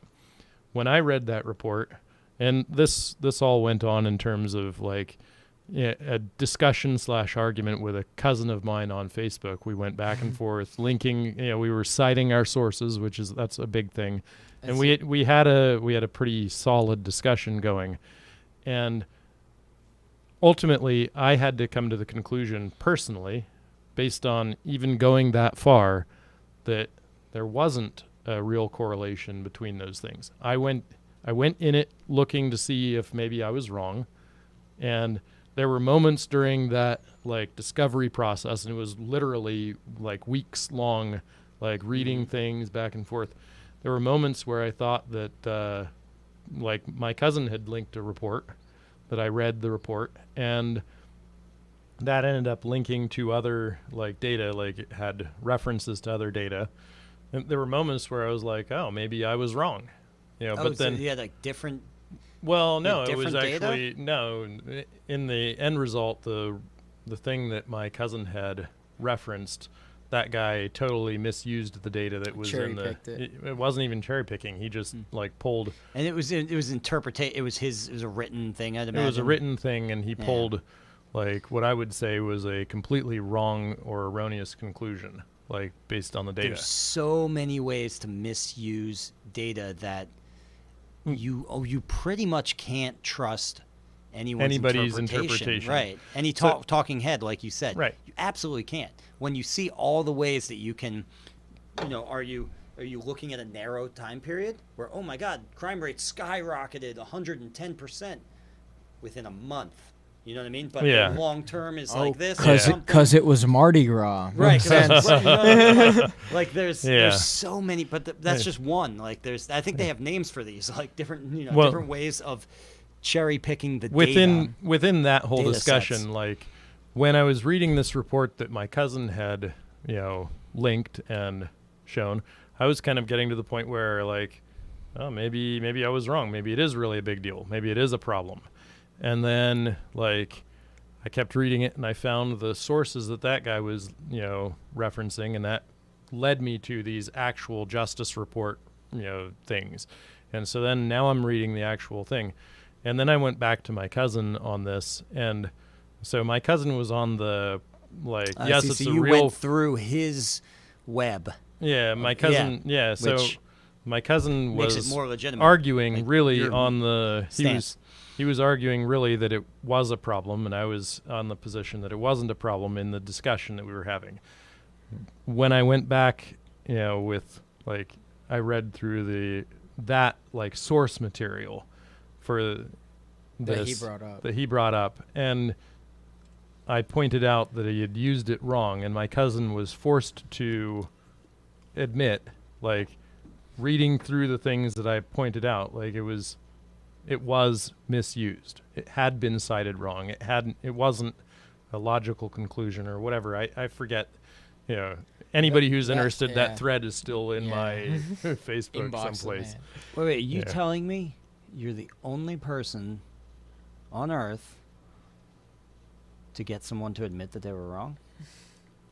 When I read that report, and this all went on in terms of, like, a discussion / argument with a cousin of mine on Facebook. We went back and forth, linking. We were citing our sources, that's a big thing. And we had a pretty solid discussion going, and ultimately I had to come to the conclusion personally, based on even going that far, that there wasn't a real correlation between those things. I went in it looking to see if maybe I was wrong, and there were moments during that, like, discovery process, and it was literally, like, weeks long, like, reading things back and forth. There were moments where I thought that, like, my cousin had linked a report, that I read the report, and that ended up linking to other, like, data, like, it had references to other data. And there were moments where I was like, oh, maybe I was wrong. But then you had, like, different... Well, no, it was different actually, no, in the end result, the thing that my cousin had referenced, that guy totally misused the data that was in the. It wasn't even cherry picking. He just like pulled. And it was interpretation. It was a written thing. I'd imagine. It was a written thing, and he pulled, like, what I would say was a completely wrong or erroneous conclusion, like, based on the data. There's so many ways to misuse data that you pretty much can't trust anybody's interpretation. Right. Any talking head, like you said. Right. You absolutely can't. When you see all the ways that you can, are you looking at a narrow time period where, oh my God, crime rate skyrocketed 110% within a month? You know what I mean? But the long term is like this. Because it was Mardi Gras. Right. Like there's so many, but that's just one. Like I think they have names for these, like different different ways of cherry picking the data. Within that whole discussion, sets. Like when I was reading this report that my cousin had, linked and shown, I was kind of getting to the point where, like, oh, maybe I was wrong. Maybe it is really a big deal. Maybe it is a problem. And then, like, I kept reading it, and I found the sources that guy was, referencing, and that led me to these actual justice report, things. And so then now I'm reading the actual thing. And then I went back to my cousin on this, and so my cousin was on the, like, yes, it's so a you real... went through his web. Yeah, my cousin, so my cousin was makes it more legitimate. arguing like really on the... stance. He was arguing really that it was a problem, and I was on the position that it wasn't a problem in the discussion that we were having. When I went back, with, like, I read through that source material for this that he brought up. and I pointed out that he had used it wrong, and my cousin was forced to admit, like, reading through the things that I pointed out, like it was misused. It had been cited wrong. It wasn't a logical conclusion or whatever. I forget. You know, anybody who's interested, that thread is still in my Facebook Inbox someplace. Wait, are you telling me you're the only person on Earth to get someone to admit that they were wrong?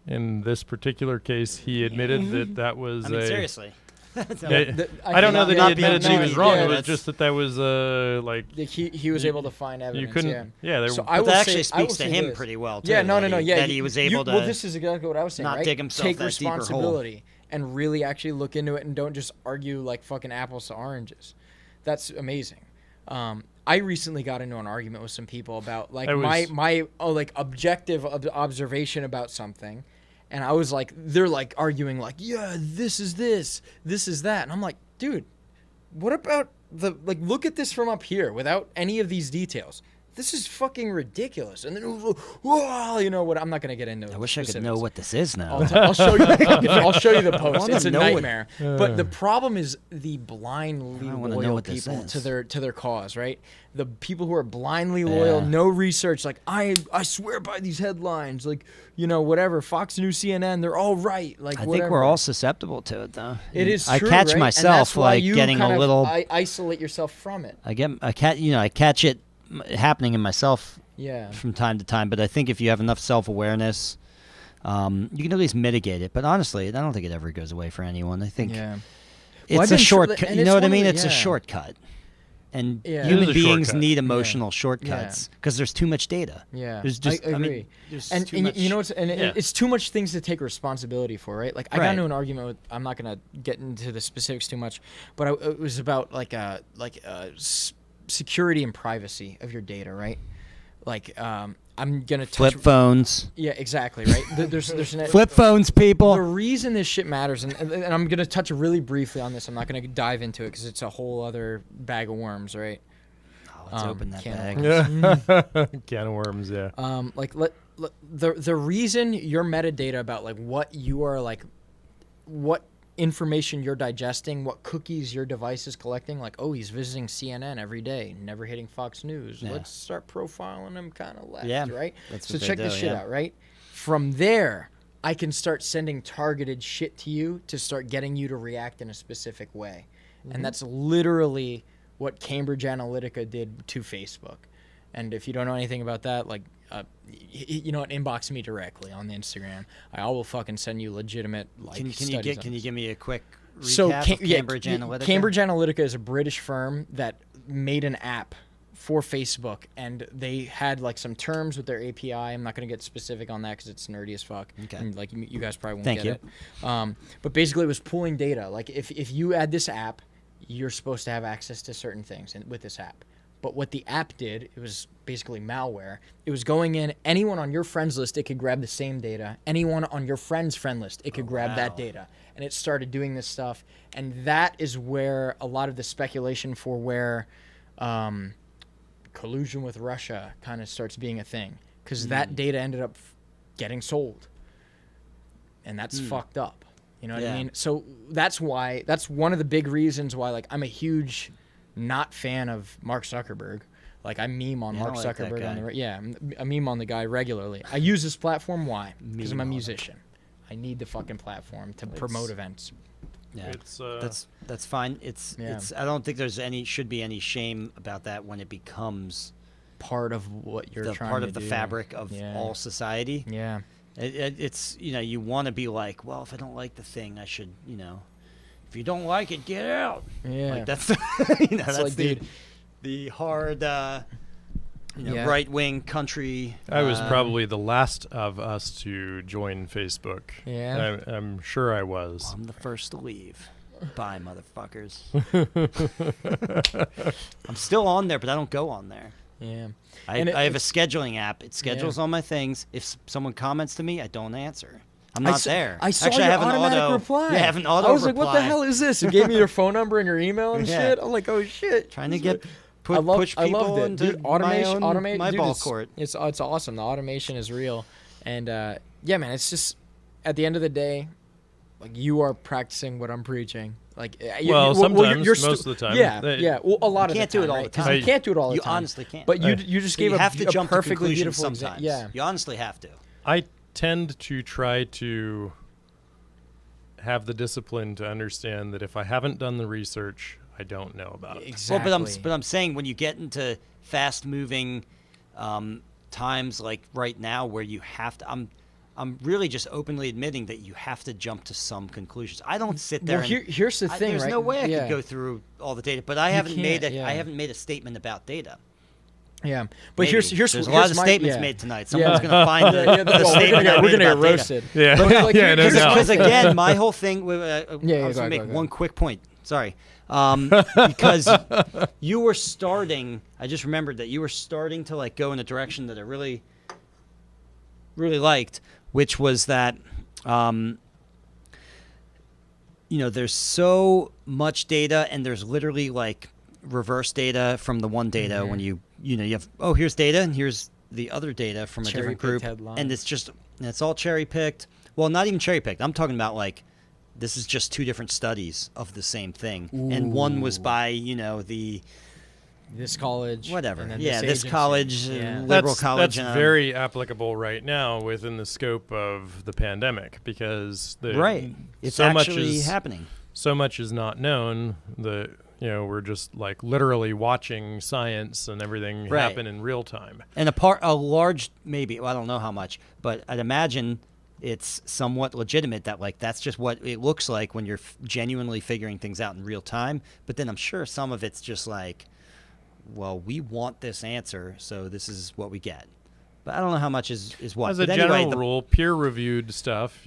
In this particular case, he admitted that was I mean, seriously. I don't know that he admitted that he was wrong. Yeah, It was just that was like he was able to find evidence. you couldn't. Yeah. There So were, I will that say- actually I will speaks to say him this. pretty well, too. Yeah, no. Yeah, That he was able to Well, this is exactly what I was saying, not right? dig himself Take that deeper hole. responsibility and really actually look into it and don't just argue like fucking apples to oranges. That's amazing. I recently got into an argument with some people about like my objective observation about something. And I was like, they're like arguing like, yeah, this is that. And I'm like, dude, what about look at this from up here without any of these details. This is fucking ridiculous. And then, whoa, you know what? I'm not going to get into it. I wish I could know what this is now. I'll show you. I'll show you the post. wanna It's a know what- nightmare. But the problem is the blindly I wanna know loyal what this people is. to their cause, right? The people who are blindly loyal, no research. Like I swear by these headlines. Like whatever. Fox News, CNN, they're all right. Like I whatever. think we're all susceptible to it, though. It is. I True, catch right? And myself that's why like you getting kind a of little. isolate yourself from it. I catch it happening in myself Yeah. from time to time. But I think if you have enough self-awareness, you can at least mitigate it. But honestly, I don't think it ever goes away for anyone. I think Yeah. it's Well, I've a been shortcut. and You it's know what I one of mean? the- It's a yeah. shortcut. And Yeah. It human is a beings shortcut. need emotional shortcuts because there's too much data. Yeah, There's just, I agree. mean, there's and too and much. you know, Yeah. it's too much things to take responsibility for, right? Like I got Right. into an argument with. I'm not gonna get into the specifics too much, but it was about security and privacy of your data, right? Like I'm gonna touch. Flip phones. Yeah, exactly, right. There's Flip phones, people. The reason this shit matters, and I'm gonna touch really briefly on this. I'm not gonna dive into it because it's a whole other bag of worms, right? Oh, let's open that can of bag. worms. can of worms. Yeah. The reason your metadata about like what you are like, what information you're digesting, what cookies your device is collecting, like, oh, he's visiting CNN every day, never hitting Fox News. Yeah. Let's start profiling him kind of left, Yeah, right? that's So what they check do, this shit yeah. out, right? From there, I can start sending targeted shit to you to start getting you to react in a specific way. And that's literally what Cambridge Analytica did to Facebook. And if you don't know anything about that, like, you know what, inbox me directly on the Instagram. I will fucking send you legitimate like Can you studies on can you this. give me a quick recap So of Cambridge Analytica? Cambridge Analytica is a British firm that made an app for Facebook, and they had like some terms with their API. I'm not going to get specific on that because it's nerdy as fuck. Okay. And like you guys probably won't Thank get it. But basically, it was pooling data. Like if you add this app, you're supposed to have access to certain things with this app. But what the app did, it was basically malware. It was going in, anyone on your friends list, it could grab the same data. Anyone on your friend's friend list, it could grab that data. And it started doing this stuff. And that is where a lot of the speculation for where collusion with Russia kind of starts being a thing. Because that data ended up getting sold. And that's fucked up. You know what I mean? So that's one of the big reasons why, like, I'm a huge not fan of Mark Zuckerberg. Like, I meme on Mark I don't like that Zuckerberg guy. I meme on the guy regularly. I use this platform. Why? Because I'm a musician. I need the fucking platform to promote events. Yeah. It's That's fine. It's I don't think there's should be any shame about that when it becomes Part of what you're the trying part to of the do. fabric of all society. Yeah. It's you want to be like, well, if I don't like the thing, I should, if you don't like it, get out. Yeah. Like that's that's like, the dude, the hard Yeah. right wing country. I was probably the last of us to join Facebook. Yeah. I'm sure I was. I'm the first to leave. Bye, motherfuckers. I'm still on there, but I don't go on there. Yeah. I have a scheduling app. It schedules all my things. If someone comments to me, I don't answer. I'm not there. I saw Actually, your I have an automatic auto reply. Yeah, I have an auto I was reply. like, what the hell is this? It gave me your phone number and your email and Yeah. shit. I'm like, oh shit. Trying to get push I people loved it, into dude. Automation, my dude, ball it's, court. It's awesome. The automation is real, and yeah, man. It's just at the end of the day, like you are practicing what I'm preaching. Like, sometimes, you're most of the time. Yeah. Well, a lot of You can't the time, do it all right? the 'Cause time. you can't do it all the You time. honestly can't. But Right. you just So gave you a, have to a jump to perfectly conclusions beautiful sometimes. Yeah. You honestly have to. I tend to try to have the discipline to understand that if I haven't done the research, I don't know about it. Exactly. Well, but I'm saying when you get into fast-moving times like right now, where you have to, I'm really just openly admitting that you have to jump to some conclusions. I don't sit there. Well, here's the thing, there's right? no way I Yeah. could go through all the data, but I haven't made can't, a yeah. I haven't made a statement about data. Yeah, but Maybe. here's there's a here's lot of my- statements yeah. made tonight. Someone's going to find the, Yeah, the well, statement I we're made gonna get about data. roasted. Yeah, But, like, yeah, no here's- doubt. Because again, my whole thing. I Yeah, was go, going to make go. one quick point. Sorry, because you were starting. I just remembered that you were starting to like go in a direction that I really, really liked, which was that, there's so much data, and there's literally like reverse data from the one data when you have here's data and here's the other data from a different Cherry-picked group, headlines. and it's all cherry picked. Well, not even cherry picked. I'm talking about like this is just two different studies of the same thing, and one was by the This college, whatever, and then this agency. college, Yeah. liberal that's college. very applicable right now within the scope of the pandemic because right. It's so much actually is happening. so much is not known that we're just like literally watching science and everything Right. happen in real time. And a large, maybe, well, I don't know how much, but I'd imagine it's somewhat legitimate that like that's just what it looks like when you're genuinely figuring things out in real time. But then I'm sure some of it's just like, well, we want this answer, so this is what we get. But I don't know how much is what. As a But anyway, general rule, peer-reviewed stuff,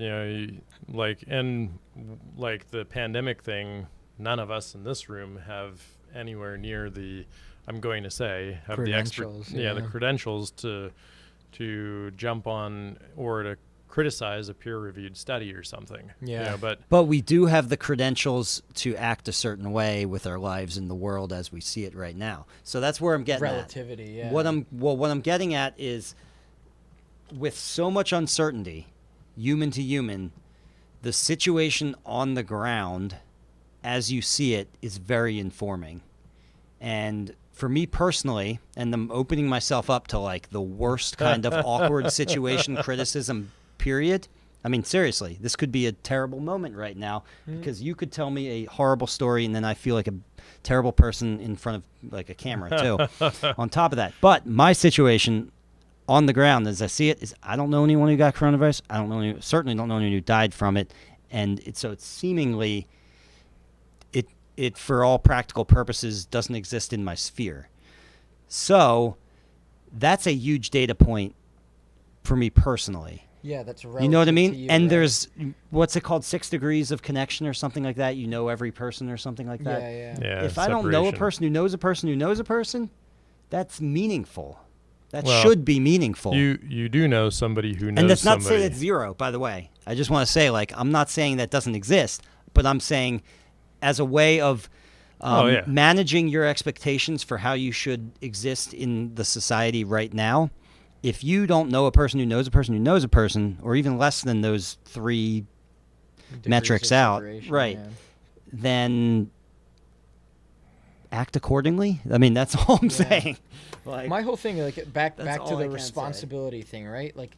like the pandemic thing, none of us in this room have anywhere near the, I'm going to say, have the Credentials, the yeah. credentials to jump on or to criticize a peer-reviewed study or something. Yeah. But we do have the credentials to act a certain way with our lives in the world as we see it right now. So that's where I'm getting Relativity, at. yeah. What I'm getting at is, with so much uncertainty, human to human, the situation on the ground, as you see it, is very informing. And for me personally, and I'm opening myself up to like the worst kind of awkward situation criticism, period. I mean, seriously, this could be a terrible moment right now because you could tell me a horrible story and then I feel like a terrible person in front of like a camera too. On top of that, but my situation on the ground as I see it is I don't know anyone who got coronavirus. I don't know certainly don't know anyone who died from it, and it's seemingly it for all practical purposes doesn't exist in my sphere. So that's a huge data point for me personally. Yeah, that's You know what I mean? relative to you, And right? there's, what's it called, 6 degrees of connection or something like that. You know every person or something like that. Yeah. Yeah, If I don't know a separation. person who knows a person who knows a person, that's meaningful. That Well, should be meaningful. You do know somebody who knows And that's not to somebody. say that's zero, by the way. I just want to say, like, I'm not saying that doesn't exist, but I'm saying as a way of yeah. managing your expectations for how you should exist in the society right now. If you don't know a person who knows a person who knows a person, or even less than those 3 Degrees metrics of out, separation, right, yeah. then act accordingly. I mean, that's all I'm Yeah. saying. Like, My whole thing, like back That's to all I the can say. responsibility thing, right? Like,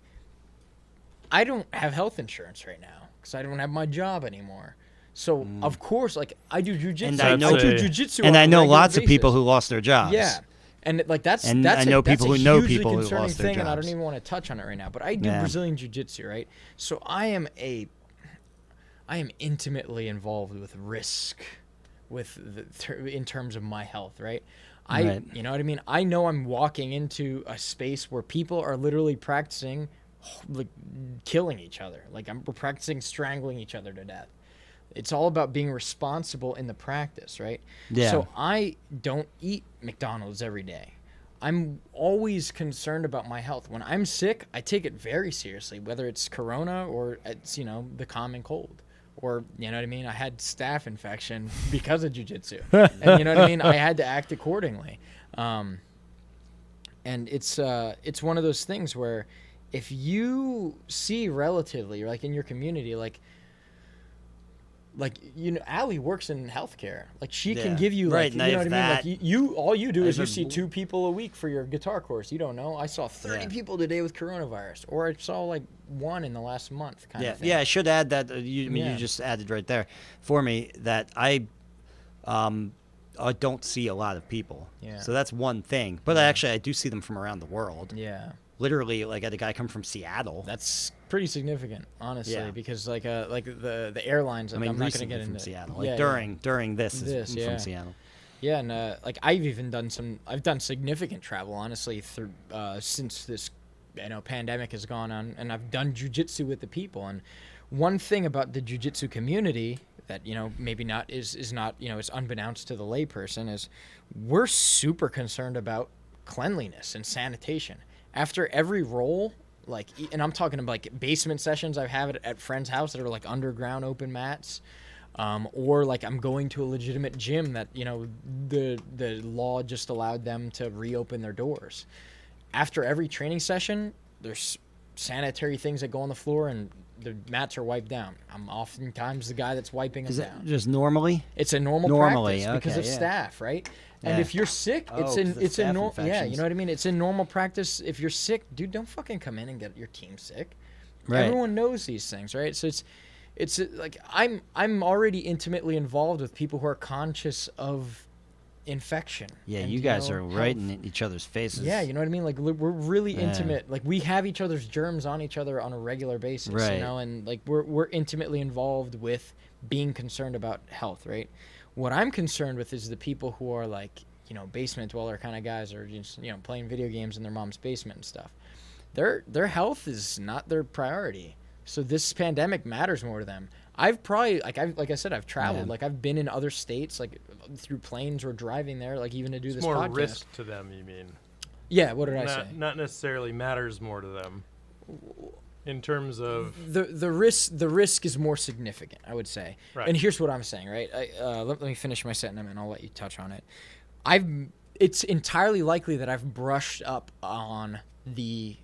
I don't have health insurance right now because I don't have my job anymore. So of course, like I do jujitsu. And I know- do jujitsu, and on I a know regular lots of people basis. who lost their jobs. Yeah, and like that's And that's I know that's people a who know hugely people who concerning lost their thing, and I don't jobs. even want to touch on it right now. But I do Yeah. Brazilian jiu-jitsu, right? So I am intimately involved with risk, in terms of my health, right? Right. You know what I mean? I know I'm walking into a space where people are literally practicing, like, killing each other. Like we're practicing strangling each other to death. It's all about being responsible in the practice, right? Yeah. So I don't eat McDonald's every day. I'm always concerned about my health. When I'm sick, I take it very seriously, whether it's corona or it's, the common cold or you know what I mean, I had staph infection because of jiu-jitsu. And you know what I mean, I had to act accordingly. And it's one of those things where if you see relatively, like in your community, like you know, Allie works in healthcare. Like she can give you like, you know what I mean? Like you all you do is you see 2 people a week for your guitar course. You don't know. I saw 30 people today with coronavirus, or I saw like 1 in the last month kind of thing. Yeah, I should add that you just added right there for me that I don't see a lot of people. Yeah. So that's one thing. But I do see them from around the world. Yeah. Literally, like I had a guy come from Seattle. That's pretty significant, honestly, because like the airlines. Like, I'm not going to get into from Seattle. Like during this is from Seattle. Yeah, and like I've done significant travel, honestly, through since this pandemic has gone on, and I've done jiu-jitsu with the people. And one thing about the jiu-jitsu community that maybe not is not is unbeknownst to the layperson is we're super concerned about cleanliness and sanitation. After every roll, like, and I'm talking about like basement sessions I've had at friends' house that are like underground open mats, or like I'm going to a legitimate gym that the law just allowed them to reopen their doors. After every training session, there's sanitary things that go on the floor and the mats are wiped down. I'm oftentimes the guy that's wiping them down. Just normally? It's a normal practice because of staff, right? And if you're sick, it's a normal. Yeah, you know what I mean. It's in normal practice. If you're sick, dude, don't fucking come in and get your team sick. Right. Everyone knows these things, right? So it's like I'm already intimately involved with people who are conscious of infection. Yeah, and, you guys are right in each other's faces. Yeah, you know what I mean. Like we're really intimate. Like we have each other's germs on each other on a regular basis. Right. And like we're intimately involved with being concerned about health, right? What I'm concerned with is the people who are like, basement dweller kind of guys, or just, playing video games in their mom's basement and stuff. Their health is not their priority. So this pandemic matters more to them. I've probably, like I said, I've traveled. Yeah. Like I've been in other states, like through planes or driving there, like even to do this podcast. More risk to them, you mean? Yeah. What did I say? Not necessarily matters more to them. In terms of the risk is more significant, I would say. Right. And here's what I'm saying, right? Let me finish my sentence and I'll let you touch on it. It's entirely likely that I've brushed up on the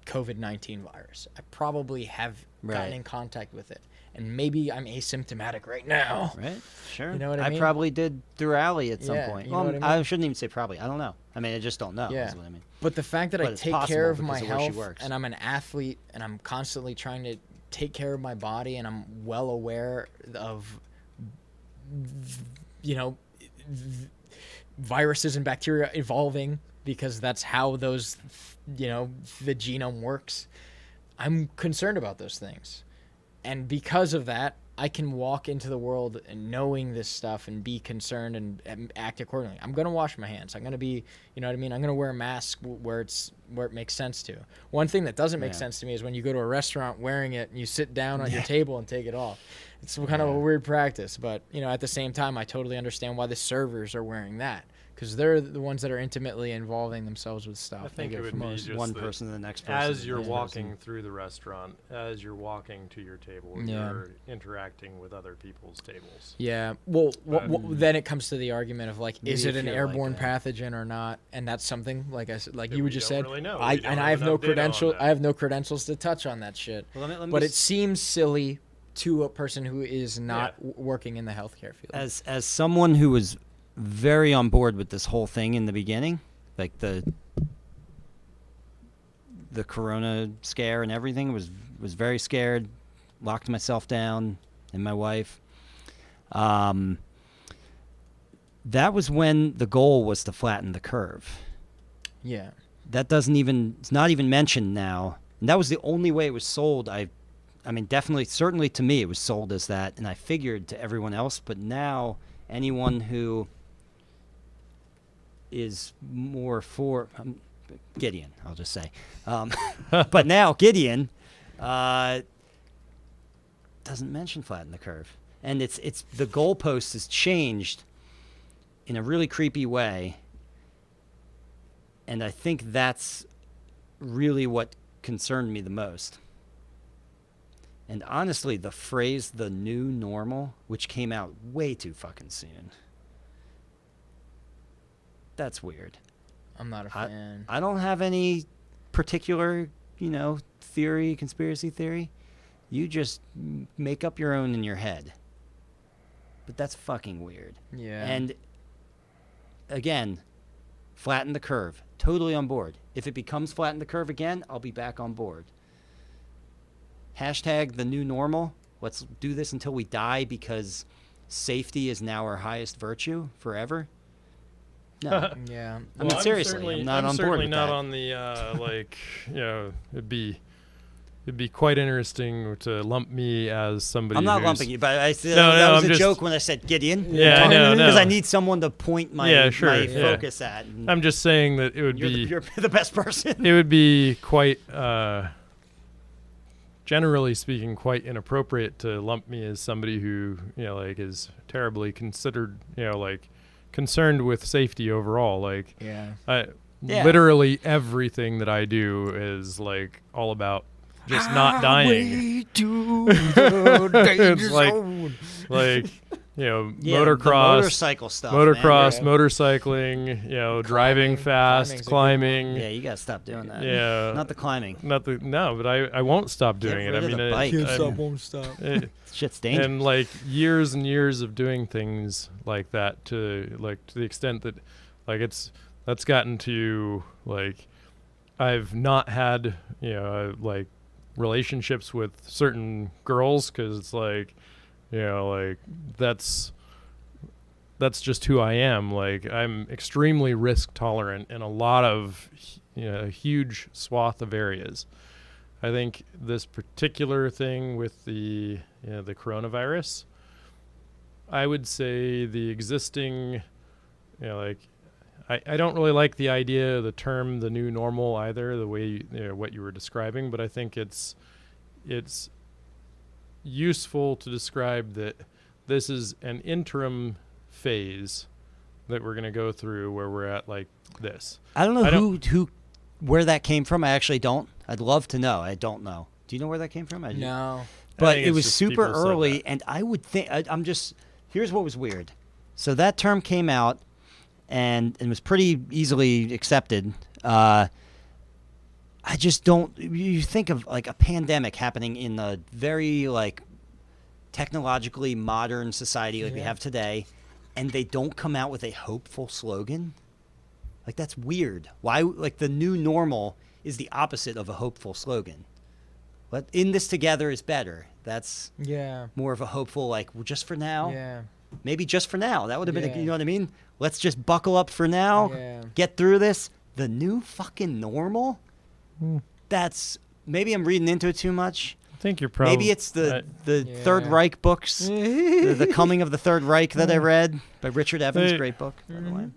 COVID-19 virus. I probably have gotten in contact with it, and maybe I'm asymptomatic right now. Right. Sure. You know what I mean? I probably did through Allie at some point. You know what I mean? I shouldn't even say probably. I don't know. I mean, I just don't know. Yeah. Is what I mean. But the fact that I take care of my health, and I'm an athlete, and I'm constantly trying to take care of my body, and I'm well aware of, viruses and bacteria evolving, because that's how those, the genome works. I'm concerned about those things. And because of that, I can walk into the world and knowing this stuff and be concerned and act accordingly. I'm going to wash my hands. I'm going to be, I'm going to wear a mask where it makes sense to. One thing that doesn't make sense to me is when you go to a restaurant wearing it and you sit down on your table and take it off. It's kind of a weird practice, but at the same time, I totally understand why the servers are wearing that, because they're the ones that are intimately involving themselves with stuff. I think it would be just one person to the next person. As you're walking through the restaurant, as you're walking to your table, you're interacting with other people's tables. Yeah. Well, then it comes to the argument of like, is it an airborne pathogen or not? And that's something like I said, like you just said. Really know. I have no credential. I have no credentials to touch on that shit. Well, let me but it seems silly to a person who is not working in the healthcare field. As someone who was very on board with this whole thing in the beginning, like the corona scare and everything, was very scared, locked myself down and my wife. That was when the goal was to flatten the curve. Yeah. It's not even mentioned now. And that was the only way it was sold. I mean, certainly to me, it was sold as that, and I figured to everyone else. But now, anyone who is more for Gideon, I'll just say. But now Gideon doesn't mention flatten the curve, and it's the goalpost has changed in a really creepy way, and I think that's really what concerned me the most. And honestly, the phrase "the new normal," which came out way too fucking soon, that's weird. I'm not a fan. I don't have any particular, conspiracy theory. You just make up your own in your head. But that's fucking weird. Yeah. And again, flatten the curve. Totally on board. If it becomes flatten the curve again, I'll be back on board. Hashtag the new normal. Let's do this until we die because safety is now our highest virtue forever. No. Yeah. I mean, seriously, I'm not on board with not that. on the it'd be quite interesting to lump me as somebody. I'm not who's, lumping you, but that was I'm a just, joke when I said Gideon. Yeah, I know, Because no. I need someone to point my, my focus at. And I'm just saying that it would you're the best person. It would be quite, generally speaking, quite inappropriate to lump me as somebody who, is terribly concerned with safety overall. Literally everything that I do is all about just not dying. It's motocross, motorcycle stuff, motorcycling, driving fast, climbing. Yeah, you gotta stop doing that. Yeah, not the climbing. But I won't stop doing it. I mean, Won't stop. Shit's dangerous. And years and years of doing things like that to the extent that that's gotten to I've not had relationships with certain girls because it's that's just who I am. I'm extremely risk tolerant in a lot of a huge swath of areas. I think this particular thing with the coronavirus, I would say the existing, I don't really like the idea of the term the new normal either, the way what you were describing, but I think it's useful to describe that this is an interim phase that we're going to go through where we're at this. I don't know where that came from. I actually don't. I'd love to know. I don't know. Do you know where that came from? No. But it was super early, and I would think here's what was weird. So that term came out and it was pretty easily accepted. I just don't. You think of a pandemic happening in a very technologically modern society we have today, and they don't come out with a hopeful slogan. That's weird. Why? The new normal is the opposite of a hopeful slogan. But in this together is better. That's more of a hopeful just for now. Yeah. Maybe just for now. That would have been you know what I mean? Let's just buckle up for now. Yeah. Get through this. The new fucking normal? That's maybe I'm reading into it too much. I think you're probably maybe it's the Third Reich books, the Coming of the Third Reich that I read by Richard Evans, great book by the way.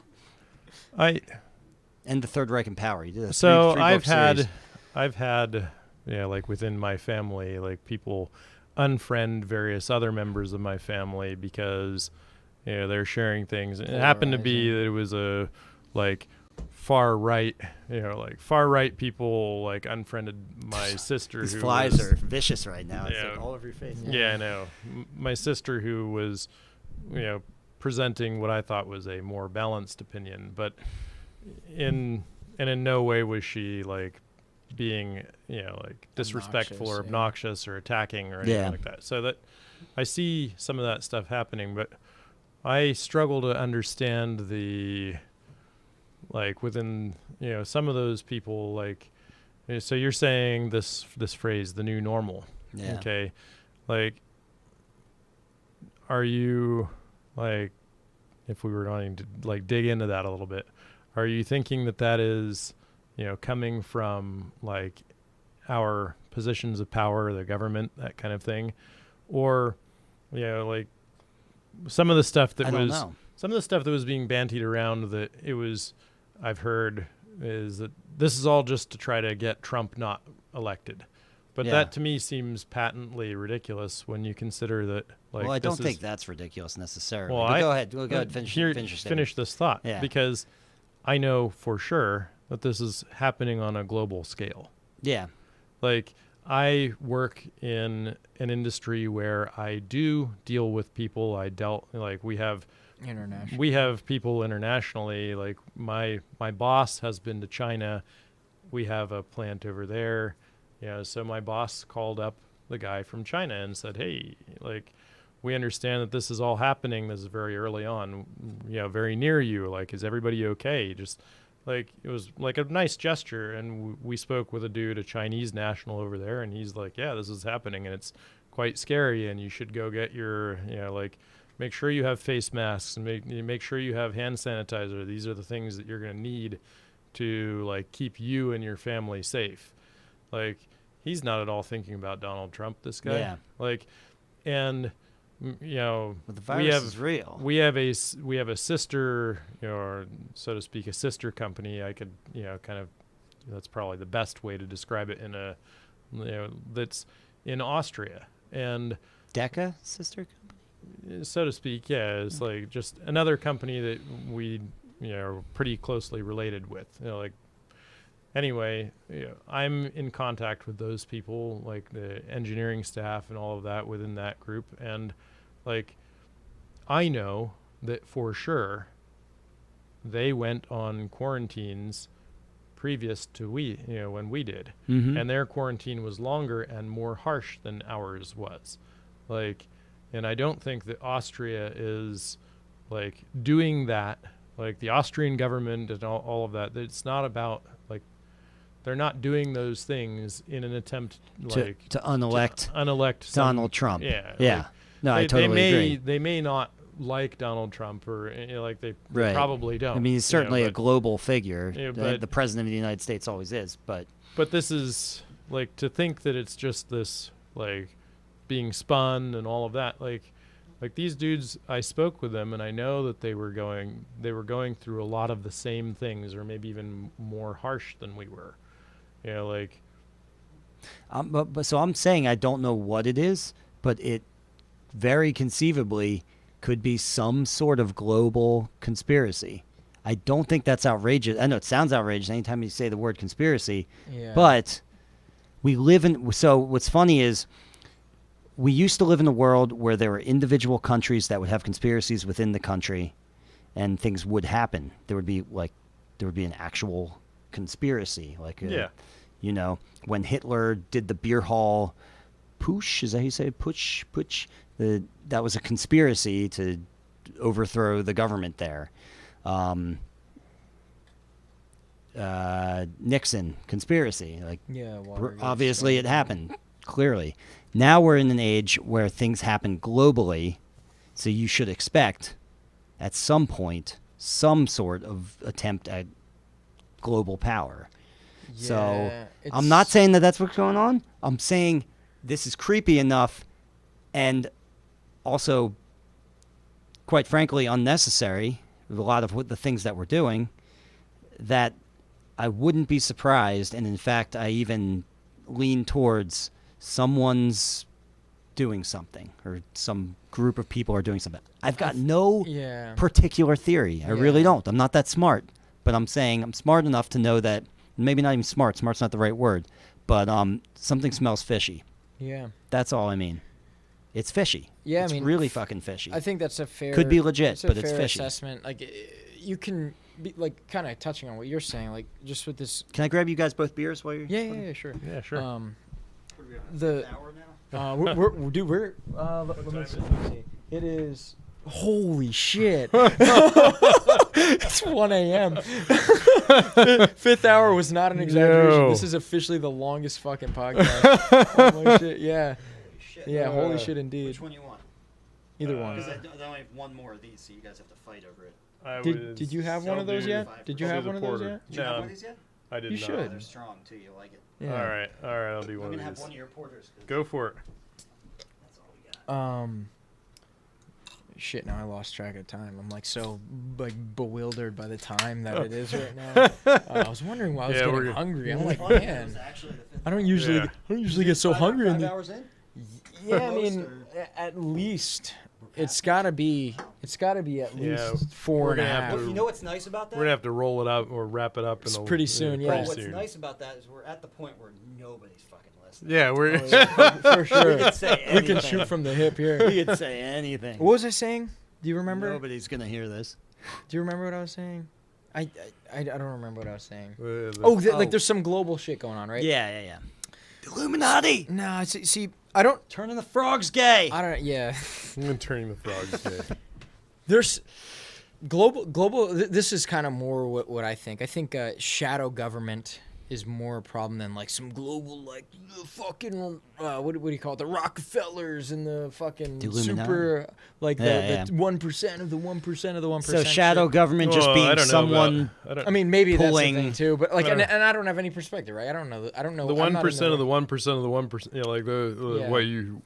And the Third Reich in Power. You did a three I've series. had within my family people unfriend various other members of my family because they're sharing things. It happened to be that it was a far right people unfriended my sister. These flies are vicious right now. It's all over your face. Yeah, I know. My sister who was presenting what I thought was a more balanced opinion, but in no way was she being disrespectful or obnoxious or attacking or anything like that. So that I see some of that stuff happening, but I struggle to understand the within some of those people so you're saying this phrase the new normal. Okay, are you if we were wanting to dig into that a little bit, are you thinking that is coming from our positions of power, the government, that kind of thing, or some of the stuff that was being bandied around that it was, I've heard, is that this is all just to try to get Trump not elected. But that to me seems patently ridiculous when you consider that. Well, I don't think that's ridiculous necessarily. Well, go ahead. Go ahead. Finish this thought. Yeah. Because I know for sure that this is happening on a global scale. Yeah. I work in an industry where I do deal with people. We have people internationally. Like my boss has been to China. We have a plant over there. So my boss called up the guy from China and said, hey, like, we understand that this is all happening. This is very early on, very near you. Like, is everybody okay? Just like, it was like a nice gesture. And we spoke with a Chinese national over there, and he's like, yeah, this is happening and it's quite scary. And you should go get your, make sure you have face masks and make sure you have hand sanitizer. These are the things that you're going to need to like keep you and your family safe. Like, he's not at all thinking about Donald Trump, this guy. Yeah. Like, and But the virus we have is real. We have a sister, or so to speak, a sister company. I could, kind of, that's probably the best way to describe it in a, that's in Austria. And Deca sister company? so to speak, yeah, it's like just another company that we, are pretty closely related with. Anyway, I'm in contact with those people, like the engineering staff and all of that within that group. And like, I know that for sure they went on quarantines previous to when we did. Mm-hmm. And their quarantine was longer and more harsh than ours was. Like, and I don't think that Austria is like doing that, like the Austrian government and all of that. It's not about like, they're not doing those things in an attempt like to unelect some, Donald Trump. Yeah. Yeah. Like, No, I totally agree. They may not like Donald Trump, or they Right. probably don't. I mean, he's certainly a but global figure. but the president of the United States always is, but this is like, to think that it's just this like being spun and all of that. Like these dudes, I spoke with them and I know that they were going through a lot of the same things, or maybe even more harsh than we were. but so I'm saying I don't know what it is, but it very conceivably could be some sort of global conspiracy. I don't think that's outrageous. I know it sounds outrageous anytime you say the word conspiracy, but we live in. So what's funny is, we used to live in a world where there were individual countries that would have conspiracies within the country, and things would happen. There would be an actual conspiracy, like when Hitler did the beer hall putsch, is that how you say it? Putsch? That was a conspiracy to overthrow the government there. Nixon, conspiracy. Like, obviously it happened, clearly. Now we're in an age where things happen globally, so you should expect at some point some sort of attempt at global power. So I'm not saying that that's what's going on. I'm saying this is creepy enough, and also, quite frankly, unnecessary with a lot of the things that we're doing, that I wouldn't be surprised, and in fact I even lean towards someone's doing something, or some group of people are doing something. I've got no particular theory. I really don't. I'm not that smart, but I'm saying I'm smart enough to know that, maybe not even smart. Smart's not the right word, but something smells fishy. Yeah. That's all I mean. It's fishy. Yeah, it's really fucking fishy. I think that's a fair. Could be legit, but it's fair fishy. Assessment. Like, you can be like kind of touching on what you're saying, like just with this. Can I grab you guys both beers while you're? Yeah, sure. Yeah, sure. An hour now? We're let me see. It is. Holy shit! It's 1 a.m. Fifth hour was not an exaggeration. No. This is officially the longest fucking podcast. Holy shit! Yeah. Yeah. Holy shit, indeed. Which one you want? Either one. Because I only have one more of these, so you guys have to fight over it. Did you have one of those yet? Did you have one of those yet? Did you have one of these yet? I did You not. should. They're strong too. You like it. Yeah. All right. I'll do one I'm of gonna have these. one of your porters. Go for it. That's all we got. Shit, now I lost track of time. I'm like so bewildered by the time that it is right now. I was wondering why I was getting hungry. I'm like, man, I don't usually get so hungry. 5 hours in? Yeah, I mean, at least it's gotta be at least 4 and a half. You know what's nice about that? We're gonna have to roll it up or wrap it up. It's pretty soon, yeah. What's nice about that is we're at the point where nobody's fucking list. Yeah, we're. Oh, yeah, for sure. We could say We can anything. shoot from the hip here. We could say anything. What was I saying? Do you remember? Nobody's gonna hear this. Do you remember what I was saying? I don't remember what I was saying. The- Oh, like there's some global shit going on, right? Yeah. Illuminati. No, see, I don't. Turning the frogs gay. I don't. Yeah. I'm turning the frogs gay. There's global. This is kind of more what I think. I think shadow government is more a problem than like some global like the fucking what do you call it, the Rockefellers and the fucking The Illuminati. super like Yeah, the 1% of the 1% of the 1%. So shadow shit. government just Well, I being don't know someone. about- I mean, maybe pulling- that's the thing too, but like, I don't and I don't have any perspective, right? I don't know. the I'm not 1% in of the 1% of the 1%. Yeah, like the Yeah.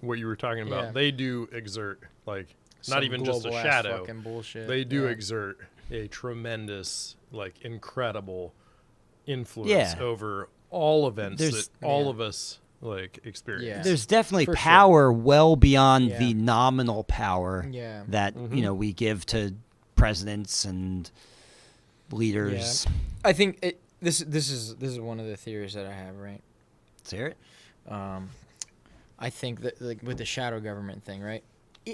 what you were talking about. Yeah. They do exert like some not even just a global-ass shadow. fucking bullshit. They do Yeah. exert a tremendous, like, incredible influence Yeah. over all events There's- that all Yeah. of us like experience. Yeah. There's definitely For sure. power well beyond Yeah. the nominal power Yeah. that we give to presidents and leaders. I think this is one of the theories that I have, right? Let's hear it. I think that like with the shadow government thing, right?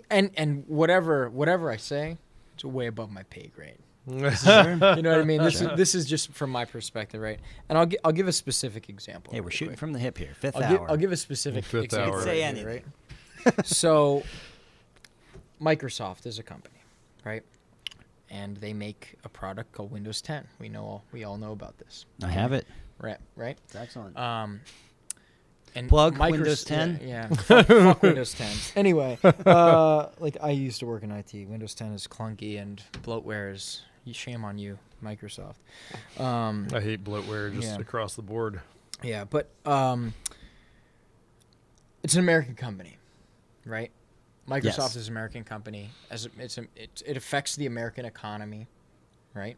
And whatever I say, it's way above my pay grade. You know what I mean? This is just from my perspective, right? And I'll give a specific example. Hey, we're really shooting quick. from the hip here. 5th I'll hour. give a specific Fifth example. hour. Say right here, anything. right? So, Microsoft is a company, right? And they make a product called Windows 10. We all know about this. I have it. Right? Excellent. And Plug Windows 10? Yeah. Fuck Windows 10. Anyway, like I used to work in IT. Windows 10 is clunky and bloatware is shame on you, Microsoft. I hate bloatware just Yeah. across the board. Yeah, but it's an American company, right? Microsoft Yes. is an American company. It affects the American economy, right?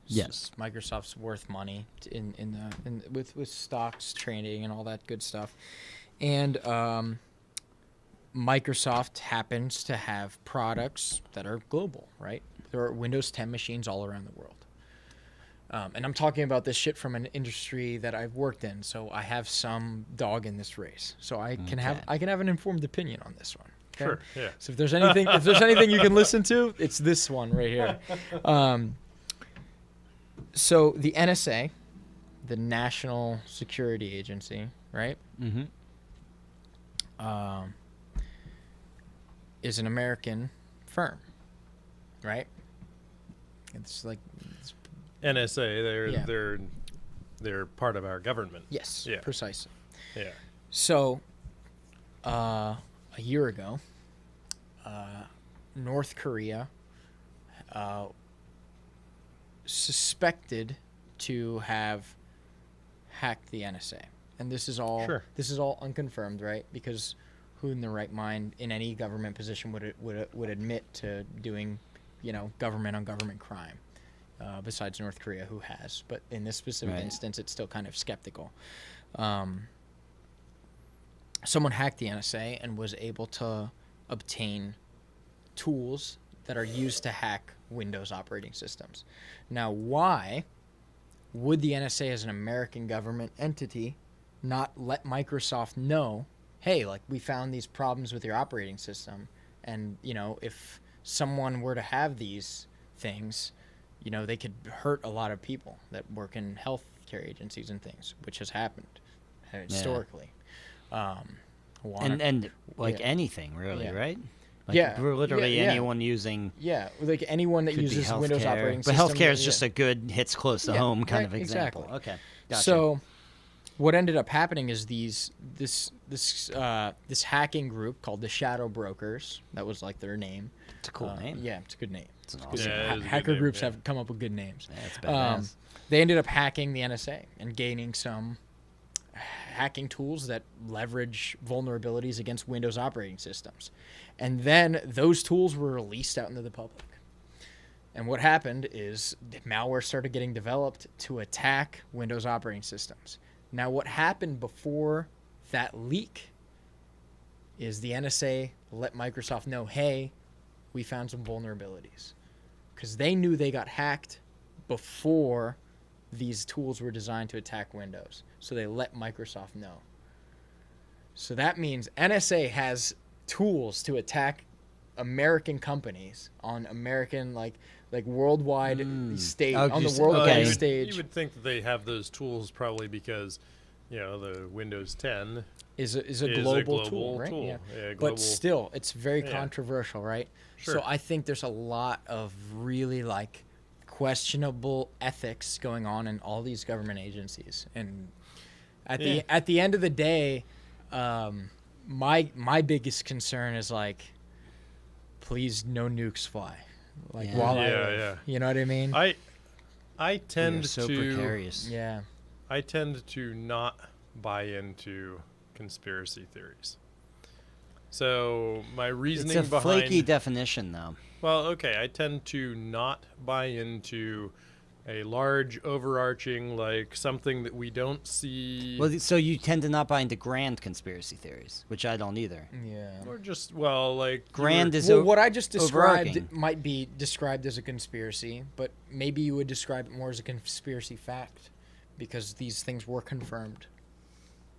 Yes. Microsoft's worth money with stocks trading and all that good stuff, and Microsoft happens to have products that are global, right? There are Windows 10 machines all around the world. And I'm talking about this shit from an industry that I've worked in, so I have some dog in this race. So I can have an informed opinion on this one. Okay? Sure. Yeah. So if there's anything you can listen to, it's this one right here. So the NSA, the National Security Agency, right? Mm-hmm. Is an American firm, right? It's like NSA. They're part of our government. yes, Yeah. precisely. Yeah. So, a year ago, North Korea suspected to have hacked the NSA, and this is all unconfirmed, right? Because who in their right mind in any government position would admit to doing, government on government crime, besides North Korea, who has. But in this specific instance, it's still kind of skeptical. Someone hacked the NSA and was able to obtain tools that are used to hack Windows operating systems. Now, why would the NSA as an American government entity not let Microsoft know, hey, like we found these problems with your operating system, and if someone were to have these things, they could hurt a lot of people that work in healthcare agencies and things, which has happened historically. And anything really, Yeah. right? Like Yeah. literally Yeah. anyone using Yeah, like anyone that could be uses Windows healthcare. operating But system. healthcare is just a good hits close to home kind of example. exactly. Okay. Gotcha. So, what ended up happening is this hacking group called the Shadow Brokers. That was like their name. it's a cool name. Yeah, it's a good name. It's an Good awesome name. Yeah, it is a good Hacker name, groups yeah. have come up with good names. Yeah, it's badass. They ended up hacking the NSA and gaining some hacking tools that leverage vulnerabilities against Windows operating systems. And then those tools were released out into the public. And what happened is malware started getting developed to attack Windows operating systems. Now, what happened before that leak is the NSA let Microsoft know, hey, we found some vulnerabilities. Because they knew they got hacked before these tools were designed to attack Windows. So they let Microsoft know. So that means NSA has tools to attack American companies on American like worldwide stage Oh, on the just- worldwide okay. stage You would think that they have those tools probably because, the Windows 10 is a is global tool, right? tool. Yeah. Yeah, But still, it's very Yeah. controversial, right? Sure. So I think there's a lot of really like questionable ethics going on in all these government agencies, and at the end of the day, my biggest concern is like, please no nukes fly, like Yeah. while I Yeah, live. yeah. You know what I mean? I We are tend so to precarious. Yeah. I tend to not buy into conspiracy theories. So my reasoning It's a behind flaky definition, though. well, okay, I tend to not buy into a large overarching like something that we don't see Well, so you tend to not buy into grand conspiracy theories, which I don't either. Yeah. or just like Grand is Well, what I just described overarching. might be described as a conspiracy, but maybe you would describe it more as a conspiracy fact, because these things were confirmed.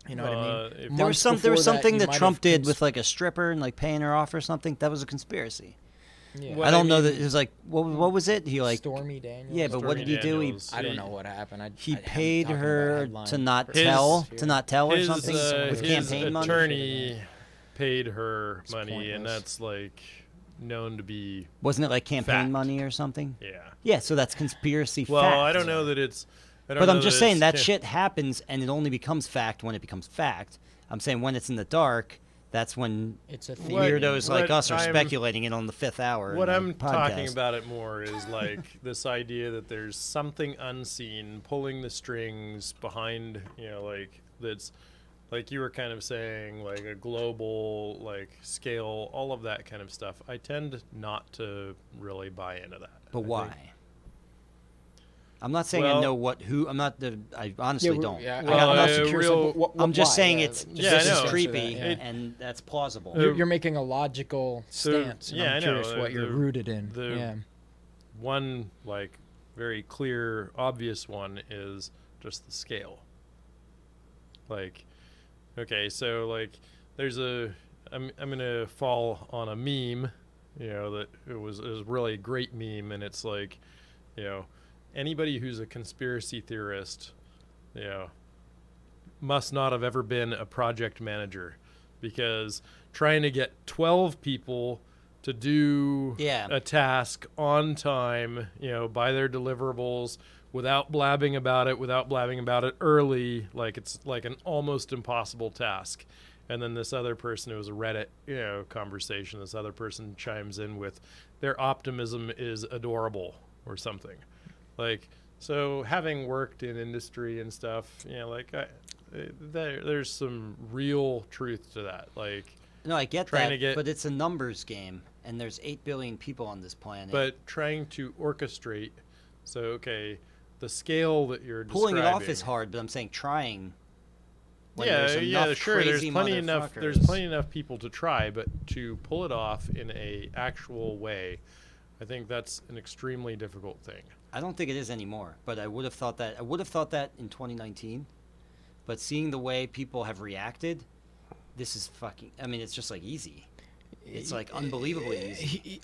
You know what I mean? if- There Months was before something you that might Trump have did with like a stripper and like paying her off or something. That was a conspiracy. Yeah. Well, I don't I know mean- that it was like what was it? He like Stormy Daniels. yeah, but what did he do? He Daniels, I don't know what happened. he I'm paid talking about her headline to not for- tell or his, something with his campaign money. attorney paid her It's money, and pointless. that's like known to be Wasn't it like campaign Fact. money or something? yeah. Yeah, so that's conspiracy Well, fact. I don't know that it's. I don't But know I'm just that saying it's that ca- shit happens, and it only becomes fact when it becomes fact. I'm saying when it's in the dark, that's when It's a What- theory. weirdos like what us are I'm- speculating it on the 5th hour. What in I'm the talking podcast. about it more is like this idea that there's something unseen pulling the strings behind, like that's like you were kind of saying, like a global like scale, all of that kind of stuff. I tend not to really buy into that. But I think- why? I'm not saying I Well- know what who. I'm not the. I honestly don't. Yeah, Well, I'm also a curious. real- Like, what, I'm just why? saying Yeah, it's just Yeah, I this is know. answer creepy, that, yeah. and that's plausible. You're making a logical So, stance. And yeah, I'm I know, curious what you're the- rooted in. the- Yeah. One like very clear, obvious one is just the scale. Like, okay, so like there's I'm gonna fall on a meme, that it was a really great meme, and it's like, anybody who's a conspiracy theorist, must not have ever been a project manager, because trying to get 12 people to do Yeah. a task on time, by their deliverables, without blabbing about it early, like it's like an almost impossible task. And then this other person, it was a Reddit, conversation, this other person chimes in with, their optimism is adorable or something. Like, so having worked in industry and stuff, there's some real truth to that. Like, No, I get trying that, to get- but it's a numbers game, and there's 8 billion people on this planet. but trying to orchestrate, so, okay, the scale that you're pulling it off describing- is hard. But I'm saying trying. when Yeah, there's yeah, enough sure. There's crazy plenty enough. There's motherfuckers. plenty enough people to try, but to pull it off in a actual way, I think that's an extremely difficult thing. I don't think it is anymore, but I would have thought that. I would have thought that in 2019. But seeing the way people have reacted, this is fucking. I mean, it's just like easy. It's like unbelievably easy.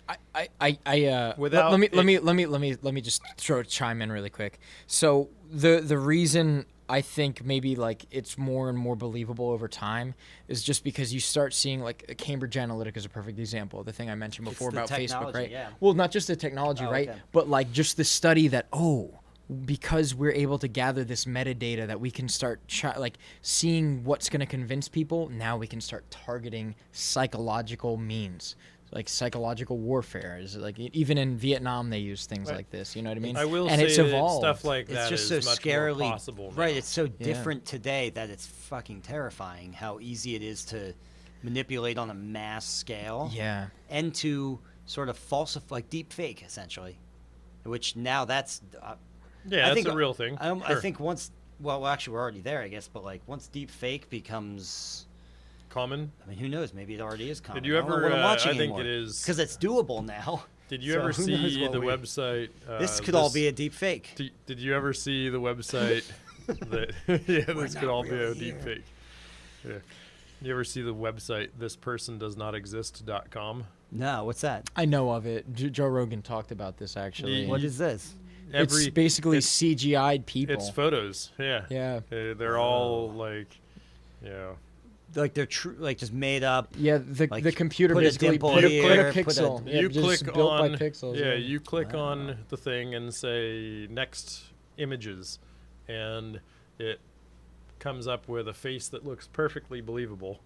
Without let it- me just chime in really quick. So the reason I think maybe like it's more and more believable over time is just because you start seeing like Cambridge Analytica is a perfect example. The thing I mentioned It's before the about Facebook, technology, right? yeah. Well, not just the technology, Oh, right? okay. But like just the study that because we're able to gather this metadata that we can start seeing what's going to convince people. Now we can start targeting psychological means, like psychological warfare. Is like even in Vietnam they use things Right. like this. You know what I mean? I will and say it's that evolved. stuff like It's that just is so much scarily more possible. right. now. It's so Yeah. different today that it's fucking terrifying how easy it is to manipulate on a mass scale. Yeah. And to sort of falsify, like deep fake, essentially, which now that's. Yeah, I that's think, a real thing. I Sure. think once, well, actually, we're already there, I guess. But like once deep fake becomes, Common. I mean, who knows? Maybe it already is common. Did you I don't know ever? what I'm watching I think anymore. it is. Because it's doable now. Did you So ever who knows see what the we- website? This could all be a deep fake. Did you ever see the website that? Yeah, this could not all be a really deep here. fake. Yeah. You ever see the website thispersondoesnotexist.com? No, what's that? I know of it. Joe Rogan talked about this actually. What is this? It's basically CGI'd people. It's photos. Yeah. Yeah. They're all like, Like they're true, like just made up. Yeah, the computer put a basically dimple put a here, pixel. you just click built by on pixels. you click on the thing and say next images, and it comes up with a face that looks perfectly believable.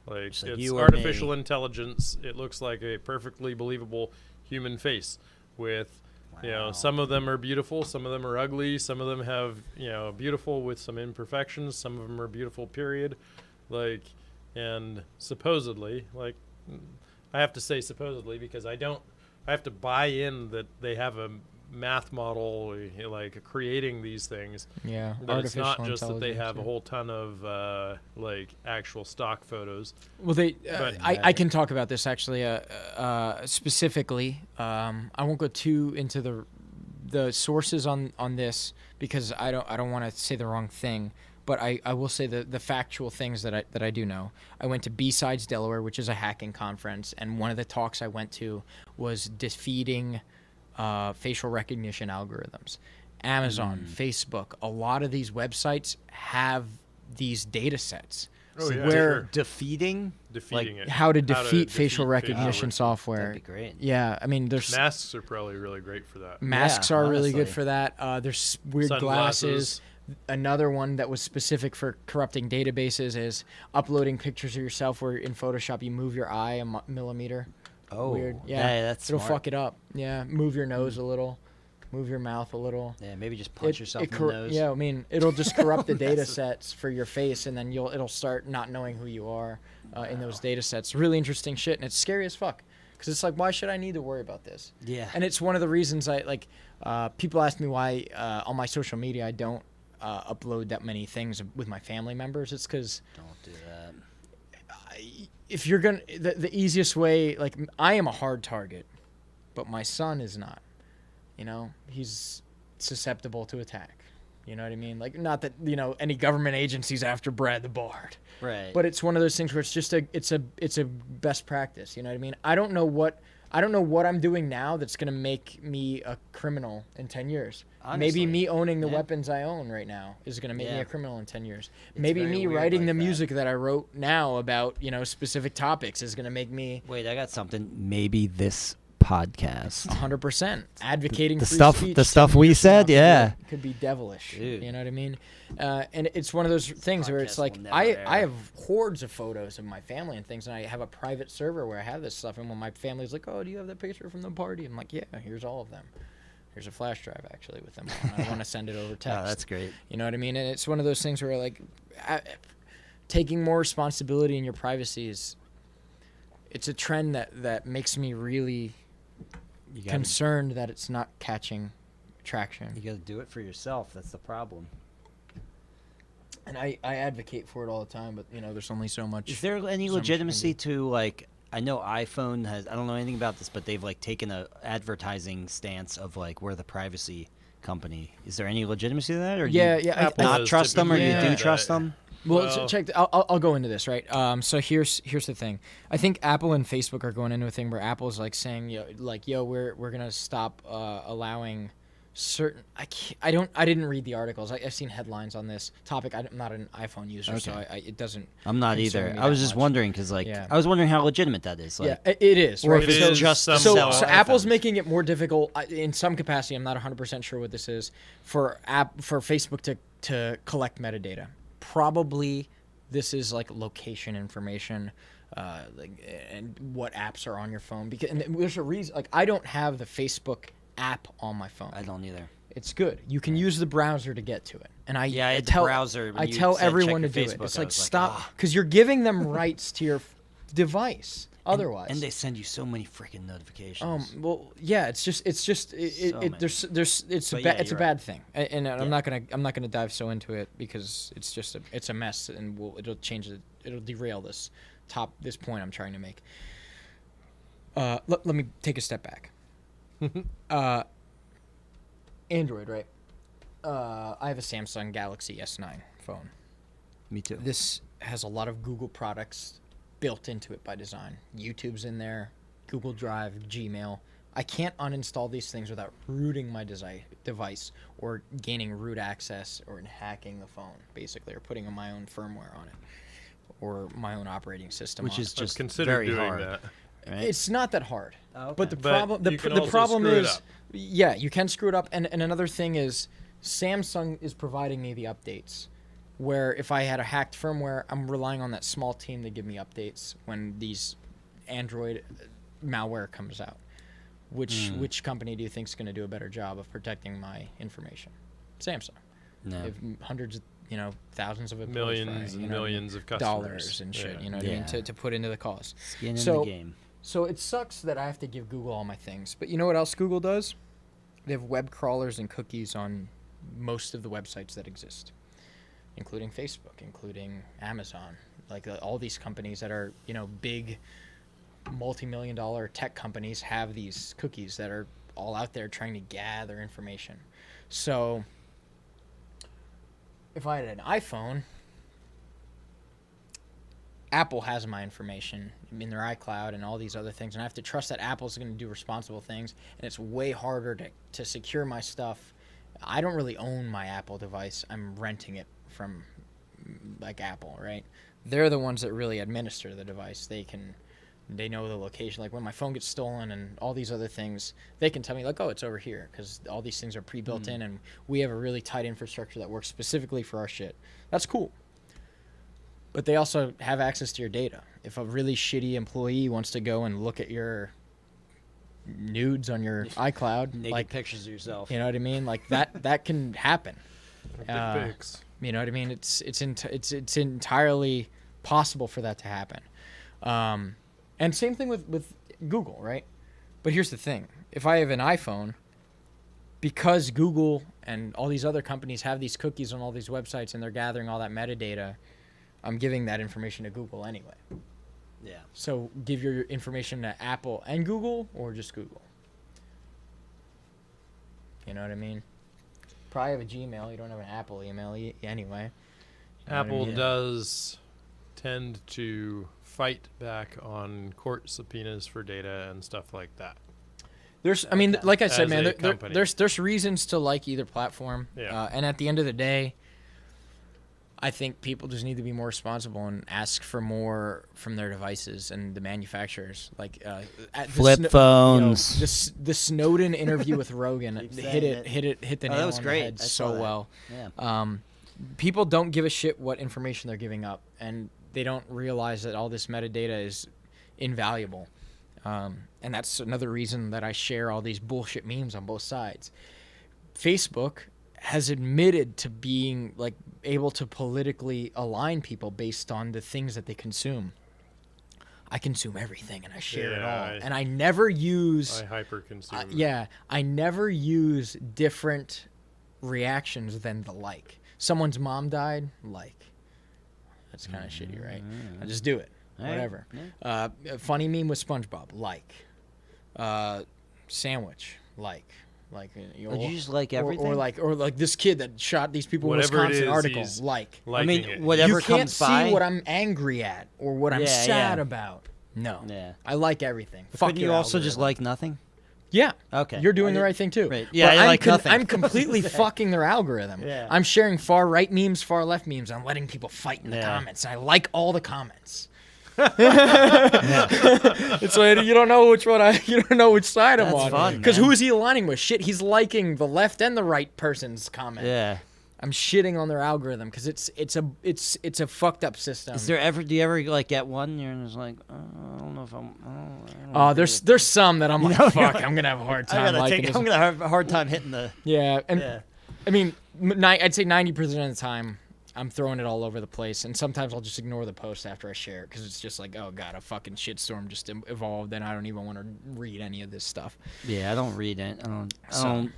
Like Just like it's you or artificial me. intelligence. It looks like a perfectly believable human face with Wow. some of them are beautiful, some of them are ugly, some of them have beautiful with some imperfections, some of them are beautiful period, like, and supposedly, like, I have to say supposedly because I have to buy in that they have a math model like creating these things. Yeah, That it's not artificial just that they intelligence, have yeah. a whole ton of like actual stock photos. Well, But- I can talk about this actually specifically. I won't go too into the sources on this because I don't want to say the wrong thing. But I will say the factual things that I do know. I went to B-Sides Delaware, which is a hacking conference, and one of the talks I went to was defeating facial recognition algorithms. Amazon, Facebook, a lot of these websites have these data sets. Oh, yeah, where sure. Defeating? Defeating it. how to defeat facial recognition recognition. software. That'd be great. Yeah, I mean, there's Masks are probably really great for that. masks Yeah, are really good honestly. for that. There's weird glasses. Sunglasses. Another one that was specific for corrupting databases is uploading pictures of yourself where in Photoshop you move your eye a millimeter. Oh, Weird. Yeah, that's it'll smart. fuck it up. Yeah, move your nose a little, move your mouth a little. Yeah, maybe just punch yourself in the nose. Yeah, I mean, it'll just corrupt the data sets for your face, and then it'll start not knowing who you are in those data sets. Really interesting shit, and it's scary as fuck. Because it's like, why should I need to worry about this? Yeah. And it's one of the reasons I like. People ask me why on my social media I don't upload that many things with my family members. It's because Don't do that. if you're gonna, the easiest way, like I am a hard target, but my son is not. You know, he's susceptible to attack. You know what I mean? Like, not that any government agency's after Brad the Bard, Right. but it's one of those things where it's just it's a best practice. You know what I mean? I don't know what I'm doing now that's gonna make me a criminal in 10 years. Honestly, Maybe me owning the yeah. weapons I own right now is gonna make me Yeah. a criminal in 10 years. It's Maybe very me weird writing like the that. music that I wrote now about specific topics is gonna make me Wait, I got something. Maybe this podcast. 100% advocating The free stuff- speech the 10 stuff we years from now said, yeah. could be devilish. Dude. You know what I mean? And it's one of those things where it's podcast like will never I air. have hordes of photos of my family and things, and I have a private server where I have this stuff. And when my family's like, "Oh, do you have that picture from the party?" I'm like, "Yeah, here's all of them. Here's a flash drive actually with them on. I want to send it over text." Oh, that's great. You know what I mean? And it's one of those things where like taking more responsibility in your privacy it's a trend that makes me really You gotta, concerned that it's not catching traction. you gotta do it for yourself. That's the problem. And I advocate for it all the time, but there's only so much. Is there any so much you can legitimacy do. to like? I know iPhone has. I don't know anything about this, but they've like taken a advertising stance of like we're the privacy company. Is there any legitimacy to that, or do Yeah, you yeah. Apple not has trust them, or typically you do done trust that. them? Well, so Well- check. I'll go into this, right? So here's the thing. I think Apple and Facebook are going into a thing where Apple's like saying, we're gonna stop allowing certain. I didn't read the articles. I've seen headlines on this topic. I'm not an iPhone user, so Okay. it doesn't. I'm not concern either. me I was that just much. wondering because like Yeah. I was wondering how legitimate that is. Like, Yeah, it is. or Right? if it's It is just some So, sell so iPhones. Apple's making it more difficult in some capacity. I'm not 100% sure what this is for Facebook to collect metadata. Probably this is like location information, and what apps are on your phone. Because and there's a reason. Like I don't have the Facebook app on my phone. I don't either. It's good. You can use the browser to get to it. And I Yeah, I had the tell browser when I you tell said check everyone to your do Facebook, it. It's I like was like, stop "Ah." because you're giving them rights to your device. Otherwise, and they send you so many freaking notifications. well, yeah, it's just So many. it's But a yeah, it's a you're bad right. thing, and I'm not gonna dive so into it because it's just it's a mess, and it'll derail this point I'm trying to make. Let me take a step back. Android, right? I have a Samsung Galaxy S9 phone. Me too. This has a lot of Google products built into it by design. YouTube's in there, Google Drive, Gmail. I can't uninstall these things without rooting my device or gaining root access or hacking the phone, basically, or putting my own firmware on it or my own operating system. Which on is it. just consider very doing hard. that. Right? It's not that hard. Oh, okay. But the But problem, you can the also problem screw it is, up. yeah, you can screw it up. And another thing is, Samsung is providing me the updates. Where if I had a hacked firmware, I'm relying on that small team to give me updates when these Android malware comes out. Which company do you think is going to do a better job of protecting my information? Samsung. No. They have hundreds of, thousands of employees, Millions right? and millions of customers. Dollars and shit, Yeah. you know what I mean, to put into the cause. Skin in So- the game. So it sucks that I have to give Google all my things. But you know what else Google does? They have web crawlers and cookies on most of the websites that exist, including Facebook, including Amazon. Like all these companies that are, big multi-million-dollar tech companies have these cookies that are all out there trying to gather information. So if I had an iPhone, Apple has my information in their iCloud and all these other things, and I have to trust that Apple's going to do responsible things, and it's way harder to secure my stuff. I don't really own my Apple device. I'm renting it from, like, Apple, right? They're the ones that really administer the device. They know the location. Like, when my phone gets stolen and all these other things, they can tell me, like, oh, it's over here, because all these things are pre-built in, and we have a really tight infrastructure that works specifically for our shit. That's cool. But they also have access to your data. If a really shitty employee wants to go and look at your nudes on your iCloud, Naked like, pictures of yourself. you know what I mean? Like that can happen. Dick pics. You know what I mean? It's entirely possible for that to happen. And same thing with Google, right? But here's the thing. If I have an iPhone, because Google and all these other companies have these cookies on all these websites and they're gathering all that metadata, I'm giving that information to Google anyway. Yeah. So give your information to Apple and Google, or just Google. You know what I mean? Probably have a Gmail. You don't have an Apple email anyway. You know what I Apple mean? does tend to fight back on court subpoenas for data and stuff like that. Like I said, As man, a company. there's reasons to like either platform. Yeah. And at the end of the day, I think people just need to be more responsible and ask for more from their devices and the manufacturers. Like Flip phones. The Snowden interview with Rogan Keep hit saying the Oh, nail that was on great. the head I saw so that. well. Yeah. People don't give a shit what information they're giving up, and they don't realize that all this metadata is invaluable. And that's another reason that I share all these bullshit memes on both sides. Facebook has admitted to being like able to politically align people based on the things that they consume. I consume everything and I share it Yeah, all. And I never use I hyper consume. I never use different reactions than the like. Someone's mom died, like. That's kind of shitty, right? I just do it. All right. Whatever. Yeah. A funny meme with SpongeBob, like. Sandwich, like. You just like everything? Or like this kid that shot these people Whatever in it Wisconsin is, article, he's like. I liking mean, it. whatever You can't comes by. see what I'm angry at or what I'm Yeah, sad yeah. about. No. Yeah. I like everything. But Fuck couldn't you your also just algorithm. like nothing? Yeah. Okay. You're doing I the did- right thing too. Right. Yeah, But I like nothing. I'm completely fucking their algorithm. Yeah. I'm sharing far right memes, far left memes. I'm letting people fight in the Yeah. comments. And I like all the comments. It's like you don't know which side I'm That's on. fun, Because man. who is he aligning with? Shit, he's liking the left and the right person's comment. Yeah. I'm shitting on their algorithm because it's a fucked up system. Do you ever like get one and you're just like, I don't know if I'm. I don't know if There's some that I'm like, fuck, I'm gonna have a hard time liking this. I'm gonna have a hard time hitting the. Yeah, and Yeah. I mean, I'd say 90% of the time, I'm throwing it all over the place, and sometimes I'll just ignore the post after I share it because it's just like, oh god, a fucking shitstorm just evolved, and I don't even want to read any of this stuff. Yeah, I don't read it. I don't.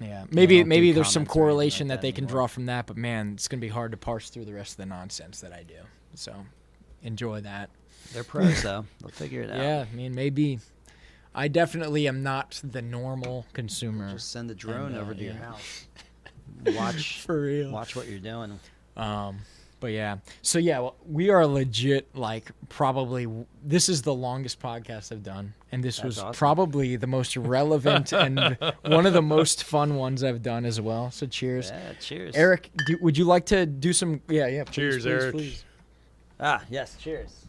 Yeah, don't maybe do there's some comments or anything correlation like that that they can anymore. draw from that, but man, it's gonna be hard to parse through the rest of the nonsense that I do. So, enjoy that. They're pros though. They'll figure it out. Yeah, I mean, maybe. I definitely am not the normal consumer. Just send a drone And, over to your yeah. house. Watch. For real. Watch what you're doing. But yeah, so yeah, well, we are legit like probably this is the longest podcast I've done, and this was awesome. probably the most relevant and one of the most fun ones I've done as well. So cheers, Yeah, cheers. Eric. Would you like to do some? Yeah. Please, Cheers, please, Eric. Please. Yes, cheers.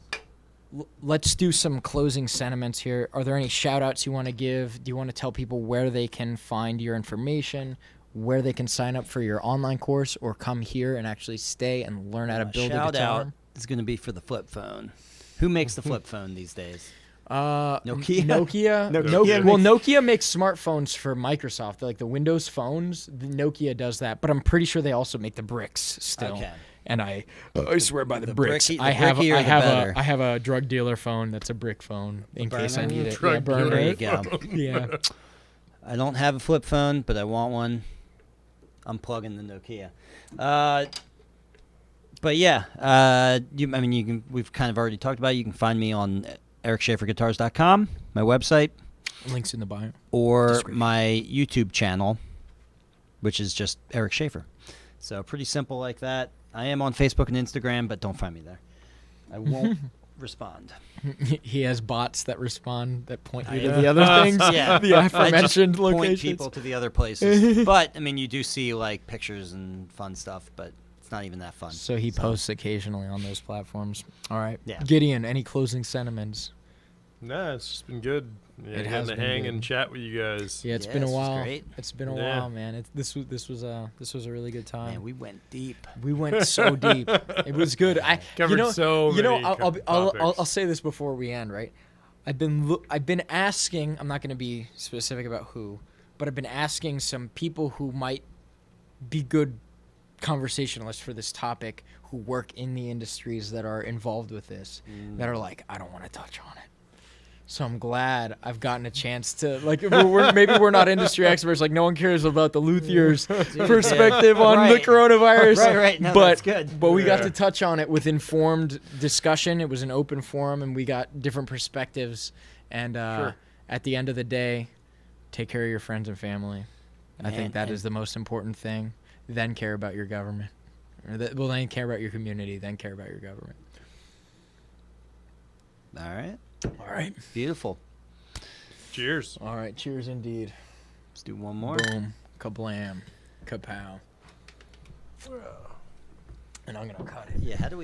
Let's do some closing sentiments here. Are there any shout outs you want to give? Do you want to tell people where they can find your information, where they can sign up for your online course, or come here and actually stay and learn how to build a Shout guitar? out is going to be for the flip phone. Who makes the flip phone these days? Nokia. Nokia Well, Nokia makes smartphones for Microsoft, like the Windows phones. The Nokia does that, but I'm pretty sure they also make the bricks still. Okay. And I swear by the, bricks. bricky- the I have brickier the better. I have a drug dealer phone that's a brick phone in case I burner? need it. Drug Yeah, burner. There you go. Yeah. I don't have a flip phone, but I want one. I'm plugging the Nokia. But yeah, you can. We've kind of already talked about it. You can find me on ericschaeferguitars.com, my website, Links in the bio. or Description. my YouTube channel, which is just Eric Schaefer. So pretty simple like that. I am on Facebook and Instagram, but don't find me there. I won't respond. He has bots that respond that point you I to know. the other things. Yeah. The aforementioned Point locations. people to the other places. But I mean, you do see like pictures and fun stuff, but it's not even that fun. So he posts occasionally on those platforms. All right. Yeah. Gideon, any closing sentiments? Nah, it's just been good. Yeah, It getting has to been hang good. and chat with you guys. Yeah, it's Yeah, been a this was while. great. It's been a Yeah. while, man. This was a really good time. Man, we went deep. We went so deep. It was good. Covered so you know, many I'll topics. say this before we end, right? I've been asking. I'm not going to be specific about who, but I've been asking some people who might be good conversationalists for this topic, who work in the industries that are involved with this, that are like, I don't want to touch on it. So I'm glad I've gotten a chance to, like, maybe we're not industry experts. Like, no one cares about the Luthier's perspective on the Right. coronavirus. Right. No, but, that's good. But we got Yeah. to touch on it with informed discussion. It was an open forum, and we got different perspectives. And Sure. at the end of the day, take care of your friends and family. I Man, think that and- is the most important thing. Then care about your government. Then care about your community. Then care about your government. All right. All right. Beautiful. Cheers. All right. Cheers indeed. Let's do one more. Boom. Kablam. Kapow. And I'm going to cut it. Yeah, how do we